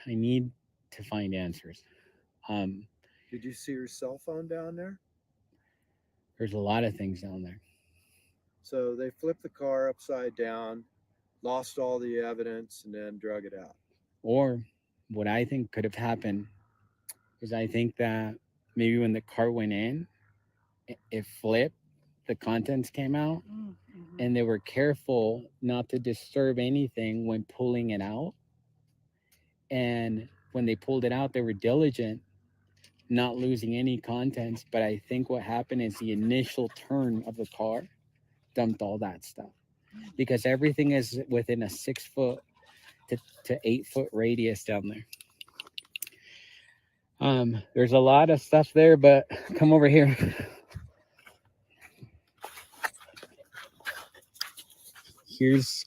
Speaker 3: find answers.
Speaker 4: Did you see your cell phone down there?
Speaker 3: There's a lot of things down there.
Speaker 4: So they flipped the car upside down, lost all the evidence, and then drug it out.
Speaker 3: Or what I think could have happened is I think that maybe when the car went in, it flipped, the contents came out, and they were careful not to disturb anything when pulling it out. And when they pulled it out, they were diligent, not losing any contents. But I think what happened is the initial turn of the car dumped all that stuff, because everything is within a 6 foot to 8 foot radius down there. There's a lot of stuff there, but come over here. Here's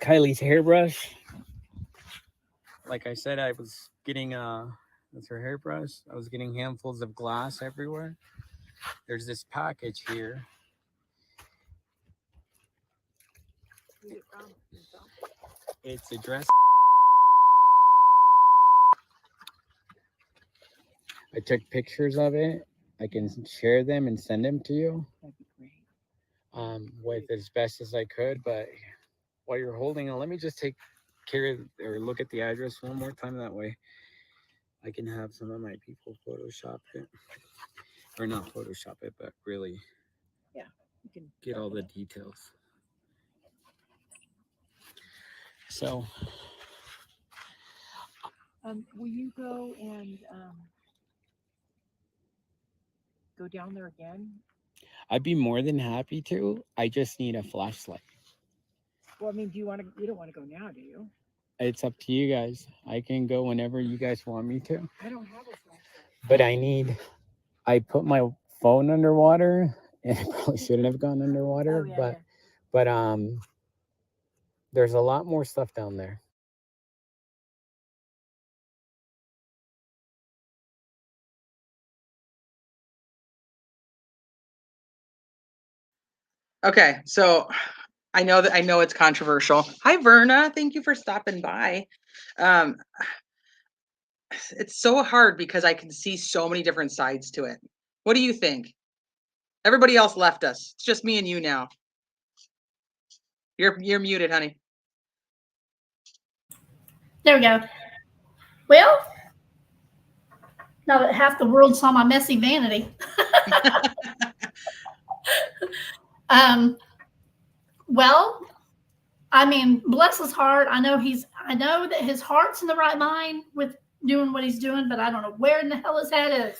Speaker 3: Kiely's hairbrush. Like I said, I was getting that's her hairbrush. I was getting handfuls of glass everywhere. There's this package here. It's addressed. I took pictures of it. I can share them and send them to you. That'd be great. With as best as I could, but while you're holding it, let me just take care of or look at the address one more time. That way I can have some of my people Photoshop it. Or not Photoshop it, but really you can get all the details. So
Speaker 22: will you go and go down there again?
Speaker 3: I'd be more than happy to. I just need a flashlight.
Speaker 22: Well, I mean, you don't want to go now, do you?
Speaker 3: It's up to you guys. I can go whenever you guys want me to.
Speaker 22: I don't have a flashlight.
Speaker 3: But I put my phone underwater, and I probably shouldn't have gone underwater, but there's a lot more stuff down there.
Speaker 1: Okay, so I know it's controversial. Hi, Verna. Thank you for stopping by. It's so hard because I can see so many different sides to it. What do you think? Everybody else left us. It's just me and you now. You're muted, honey.
Speaker 15: There we go. Well, now that half the world saw my messy vanity. Well, I mean, bless his heart. I know that his heart's in the right mind with doing what he's doing, but I don't know where in the hell his head is.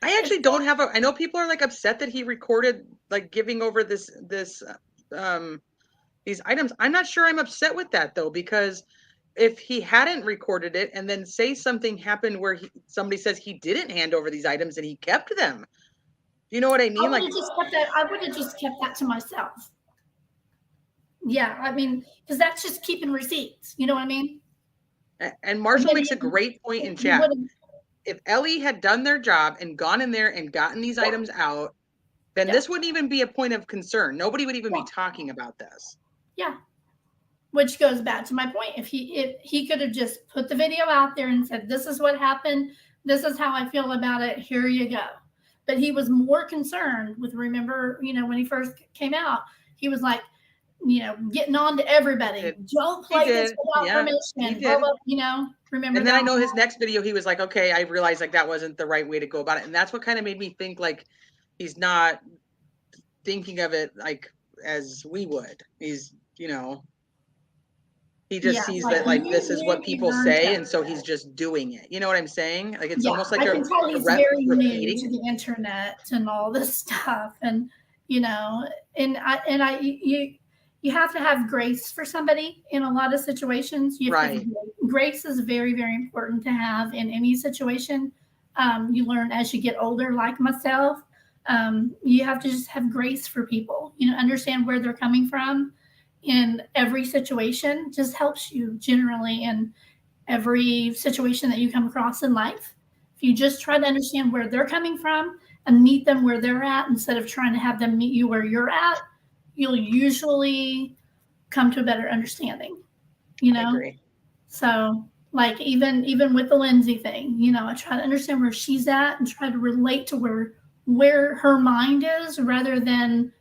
Speaker 1: I actually don't have I know people are like upset that he recorded like giving over these items. I'm not sure I'm upset with that though, because if he hadn't recorded it and then say something happened where somebody says he didn't hand over these items and he kept them. You know what I mean?
Speaker 15: I would have just kept that to myself. Yeah, I mean, because that's just keeping receipts. You know what I mean?
Speaker 1: And Marshall makes a great point in chat. If Ellie had done their job and gone in there and gotten these items out, then this wouldn't even be a point of concern. Nobody would even be talking about this.
Speaker 15: Yeah. Which goes back to my point. If he could have just put the video out there and said, this is what happened. This is how I feel about it. Here you go. But he was more concerned with, remember, when he first came out, he was like, getting on to everybody. Don't play this without permission. Blah, blah, remember.
Speaker 1: And then I know his next video, he was like, okay, I realized like that wasn't the right way to go about it. And that's what kind of made me think like he's not thinking of it like as we would. He's, he just sees that like this is what people say, and so he's just doing it. You know what I'm saying? Like it's almost like
Speaker 15: I can tell he's very new to the internet and all this stuff, and you have to have grace for somebody in a lot of situations. Grace is very, very important to have in any situation. You learn as you get older, like myself. You have to just have grace for people. Understand where they're coming from. In every situation just helps you generally in every situation that you come across in life. If you just try to understand where they're coming from and meet them where they're at instead of trying to have them meet you where you're at, you'll usually come to a better understanding. I agree. So like even with the Lindsay thing, I try to understand where she's at and try to relate to where her mind is rather than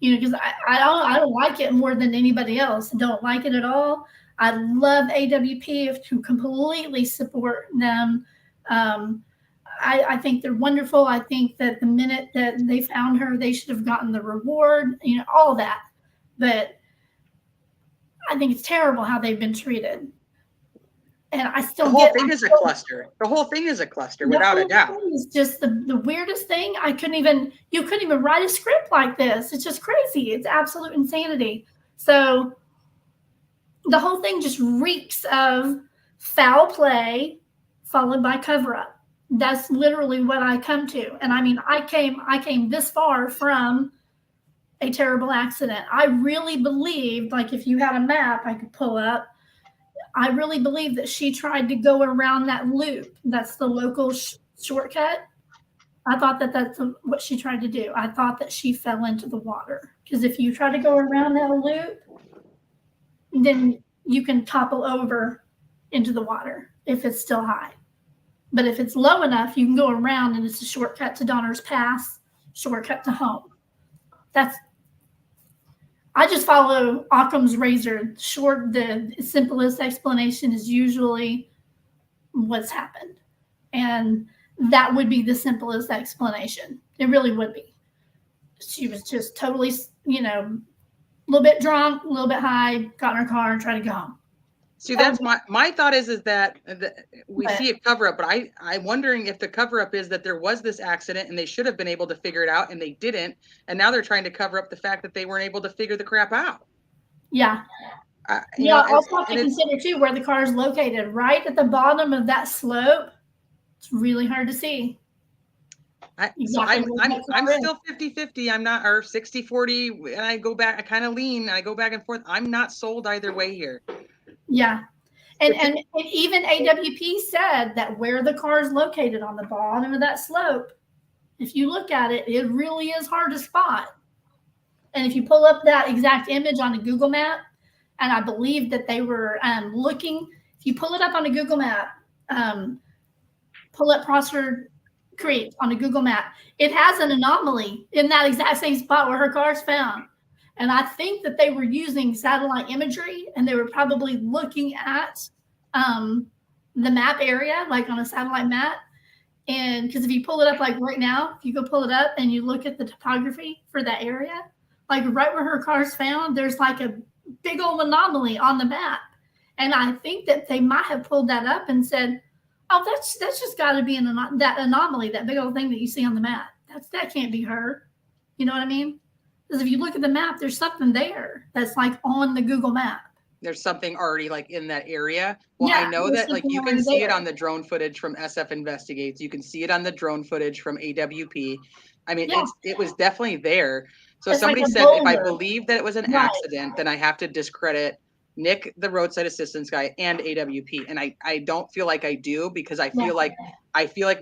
Speaker 15: because I don't like it more than anybody else. Don't like it at all. I love AWP to completely support them. I think they're wonderful. I think that the minute that they found her, they should have gotten the reward, all that. But I think it's terrible how they've been treated. And I still
Speaker 1: the whole thing is a cluster. The whole thing is a cluster, without a doubt.
Speaker 15: It's just the weirdest thing. You couldn't even write a script like this. It's just crazy. It's absolute insanity. So the whole thing just reeks of foul play followed by cover up. That's literally what I come to. And I mean, I came this far from a terrible accident. I really believed, like if you had a map I could pull up, I really believe that she tried to go around that loop. That's the local shortcut. I thought that that's what she tried to do. I thought that she fell into the water. Because if you try to go around that loop, then you can topple over into the water if it's still high. But if it's low enough, you can go around and it's a shortcut to Donner's Pass, shortcut to home. I just follow Occam's razor. The simplest explanation is usually what's happened. And that would be the simplest explanation. It really would be. She was just totally, a little bit drunk, a little bit high, got in her car and tried to go home.
Speaker 1: See, that's my thought is that we see a cover up, but I'm wondering if the cover up is that there was this accident and they should have been able to figure it out and they didn't. And now they're trying to cover up the fact that they weren't able to figure the crap out.
Speaker 15: Yeah. Also have to consider too where the car is located, right at the bottom of that slope. It's really hard to see.
Speaker 1: I'm still 50-50. I'm not, or 60-40. And I go back, I kind of lean and I go back and forth. I'm not sold either way here.
Speaker 15: Yeah. And even AWP said that where the car is located on the bottom of that slope, if you look at it, it really is hard to spot. And if you pull up that exact image on a Google map, and I believe that they were looking, if you pull it up on a Google map, pull up Prosser Creek on a Google map, it has an anomaly in that exact same spot where her car's found. And I think that they were using satellite imagery and they were probably looking at the map area, like on a satellite map. And because if you pull it up, like right now, if you go pull it up and you look at the topography for that area, like right where her car's found, there's like a big old anomaly on the map. And I think that they might have pulled that up and said, Oh, that's just got to be that anomaly, that big old thing that you see on the map. That can't be her. You know what I mean? Because if you look at the map, there's something there that's like on the Google map.
Speaker 1: There's something already like in that area. Well,
Speaker 15: Yeah,
Speaker 1: I know
Speaker 15: there's
Speaker 1: that like you
Speaker 15: something
Speaker 1: can see it
Speaker 15: there.
Speaker 1: on the drone footage from SF Investigates. You can see it on the drone footage from AWP. I mean,
Speaker 15: Yeah.
Speaker 1: it was definitely there. So
Speaker 15: It's like
Speaker 1: somebody
Speaker 15: a
Speaker 1: said if I
Speaker 15: boulder.
Speaker 1: believe that it was an
Speaker 15: Right.
Speaker 1: accident, then I have to discredit Nick, the roadside assistance guy, and AWP. And I don't feel like I do, because I feel like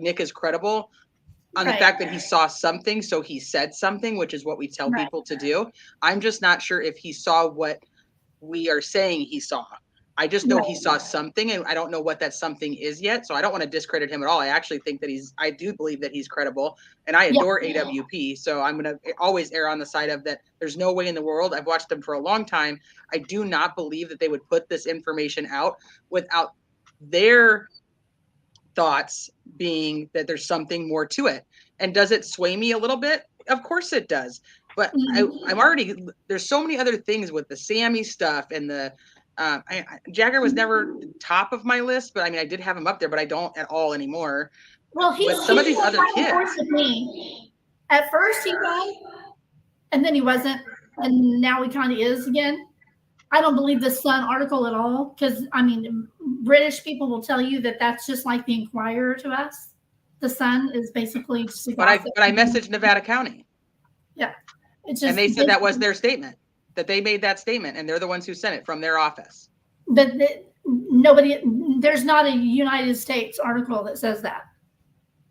Speaker 1: Nick is credible on the
Speaker 15: Right.
Speaker 1: fact that he saw something, so he said something, which is what we tell
Speaker 15: Right.
Speaker 1: people to do. I'm just not sure if he saw what we are saying he saw. I just know he saw something, and I don't know what that something is yet. So I don't want to discredit him at all. I actually think that I do believe that he's credible, and I adore AWP. So I'm going to always err on the side of that. There's no way in the world. I've watched them for a long time. I do not believe that they would put this information out without their thoughts being that there's something more to it. And does it sway me a little bit? Of course it does. But I'm already, there's so many other things with the Sammy stuff and the Jagger was never top of my list, but I mean, I did have him up there, but I don't at all anymore.
Speaker 15: Well,
Speaker 1: with some of these other kids.
Speaker 15: With me. At first he was, and then he wasn't, and now he kind of is again. I don't believe the Sun article at all, because I mean, British people will tell you that that's just like the Inquirer to us. The Sun is basically just a
Speaker 1: But I messaged Nevada County.
Speaker 15: Yeah, it's just,
Speaker 1: and they said that was their statement, that they made that statement, and they're the ones who sent it from their office.
Speaker 15: But there's not a United States article that says that.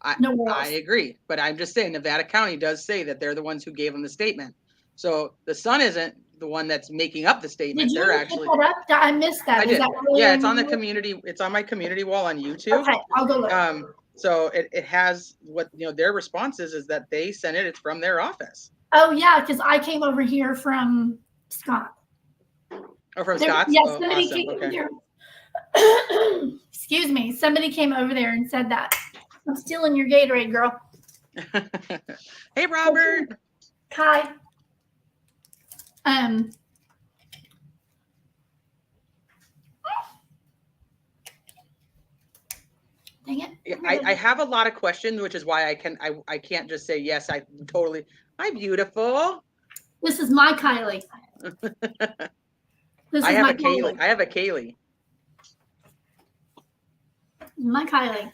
Speaker 1: I agree, but I'm just saying Nevada County does say that they're the ones who gave them the statement. So the Sun isn't the one that's making up the statement.
Speaker 15: Did you
Speaker 1: they're actually.
Speaker 15: put that up? I missed that.
Speaker 1: I did.
Speaker 15: Really
Speaker 1: Yeah, it's on the community. It's on my community wall on YouTube.
Speaker 15: Okay, I'll go look.
Speaker 1: So it has what their response is that they sent it. It's from their office.
Speaker 15: Oh yeah, because I came over here from Scott.
Speaker 1: Oh, from Scott?
Speaker 15: Yeah,
Speaker 1: oh,
Speaker 15: somebody
Speaker 1: awesome.
Speaker 15: came
Speaker 1: Okay.
Speaker 15: there. Excuse me. Somebody came over there and said that. I'm stealing your Gatorade, girl.
Speaker 1: Hey, Robert.
Speaker 15: Hi. Dang it.
Speaker 1: I have a lot of questions, which is why I can't just say yes. I totally. Hi, beautiful.
Speaker 15: This is my Kiely.
Speaker 1: I have a Kiely.
Speaker 15: My Kiely.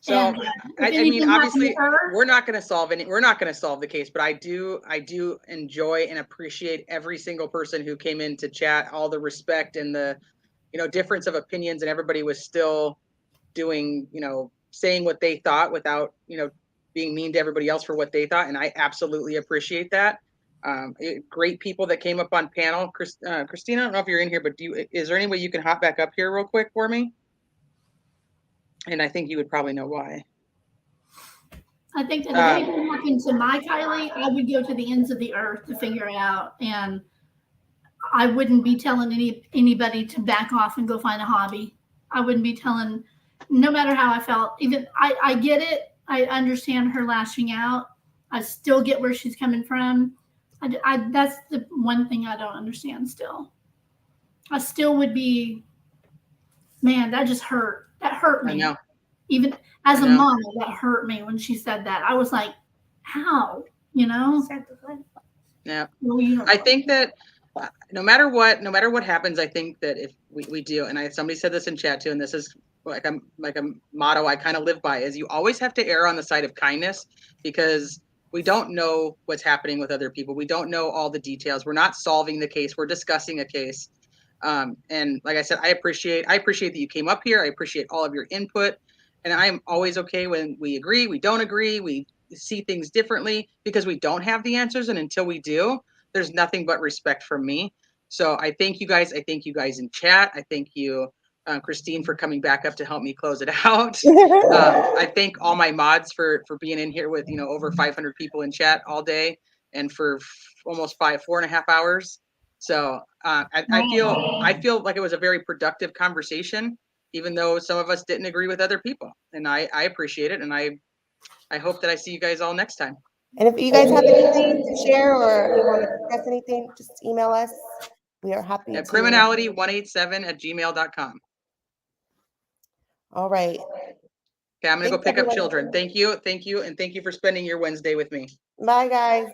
Speaker 1: So I mean, obviously, we're not going to solve the case, but I do enjoy and appreciate every single person who came in to chat. All the respect and the difference of opinions, and everybody was still doing saying what they thought without being mean to everybody else for what they thought, and I absolutely appreciate that. Great people that came up on panel. Christina, I don't know if you're in here, but is there any way you can hop back up here real quick for me? And I think you would probably know why.
Speaker 15: I think that if anything happened to my Kiely, I would go to the ends of the earth to figure it out, and I wouldn't be telling anybody to back off and go find a hobby. I wouldn't be telling, no matter how I felt. Even I get it. I understand her lashing out. I still get where she's coming from. That's the one thing I don't understand still. I still would be, man, that just hurt. That hurt me.
Speaker 1: I know.
Speaker 15: Even as a mom, that hurt me when she said that. I was like, how?
Speaker 1: Yeah. I think that no matter what happens, I think that if we do, and somebody said this in chat too, and this is like a motto I kind of live by, is you always have to err on the side of kindness, because we don't know what's happening with other people. We don't know all the details. We're not solving the case. We're discussing a case. And like I said, I appreciate that you came up here. I appreciate all of your input, and I'm always okay when we agree, we don't agree, we see things differently, because we don't have the answers. And until we do, there's nothing but respect from me. So I thank you guys. I thank you guys in chat. I thank you, Christine, for coming back up to help me close it out. I thank all my mods for being in here with over 500 people in chat all day, and for almost 4.5 hours. So I feel like it was a very productive conversation, even though some of us didn't agree with other people, and I appreciate it, and I hope that I see you guys all next time.
Speaker 2: And if you guys have anything to share or you want to discuss anything, just email us. We are happy
Speaker 1: At
Speaker 2: to.
Speaker 1: criminality187@gmail.com.
Speaker 2: All right.
Speaker 1: Okay, I'm gonna go
Speaker 2: Thanks,
Speaker 1: pick up
Speaker 2: everyone.
Speaker 1: children. Thank you, and thank you for spending your Wednesday with me.
Speaker 2: Bye, guys.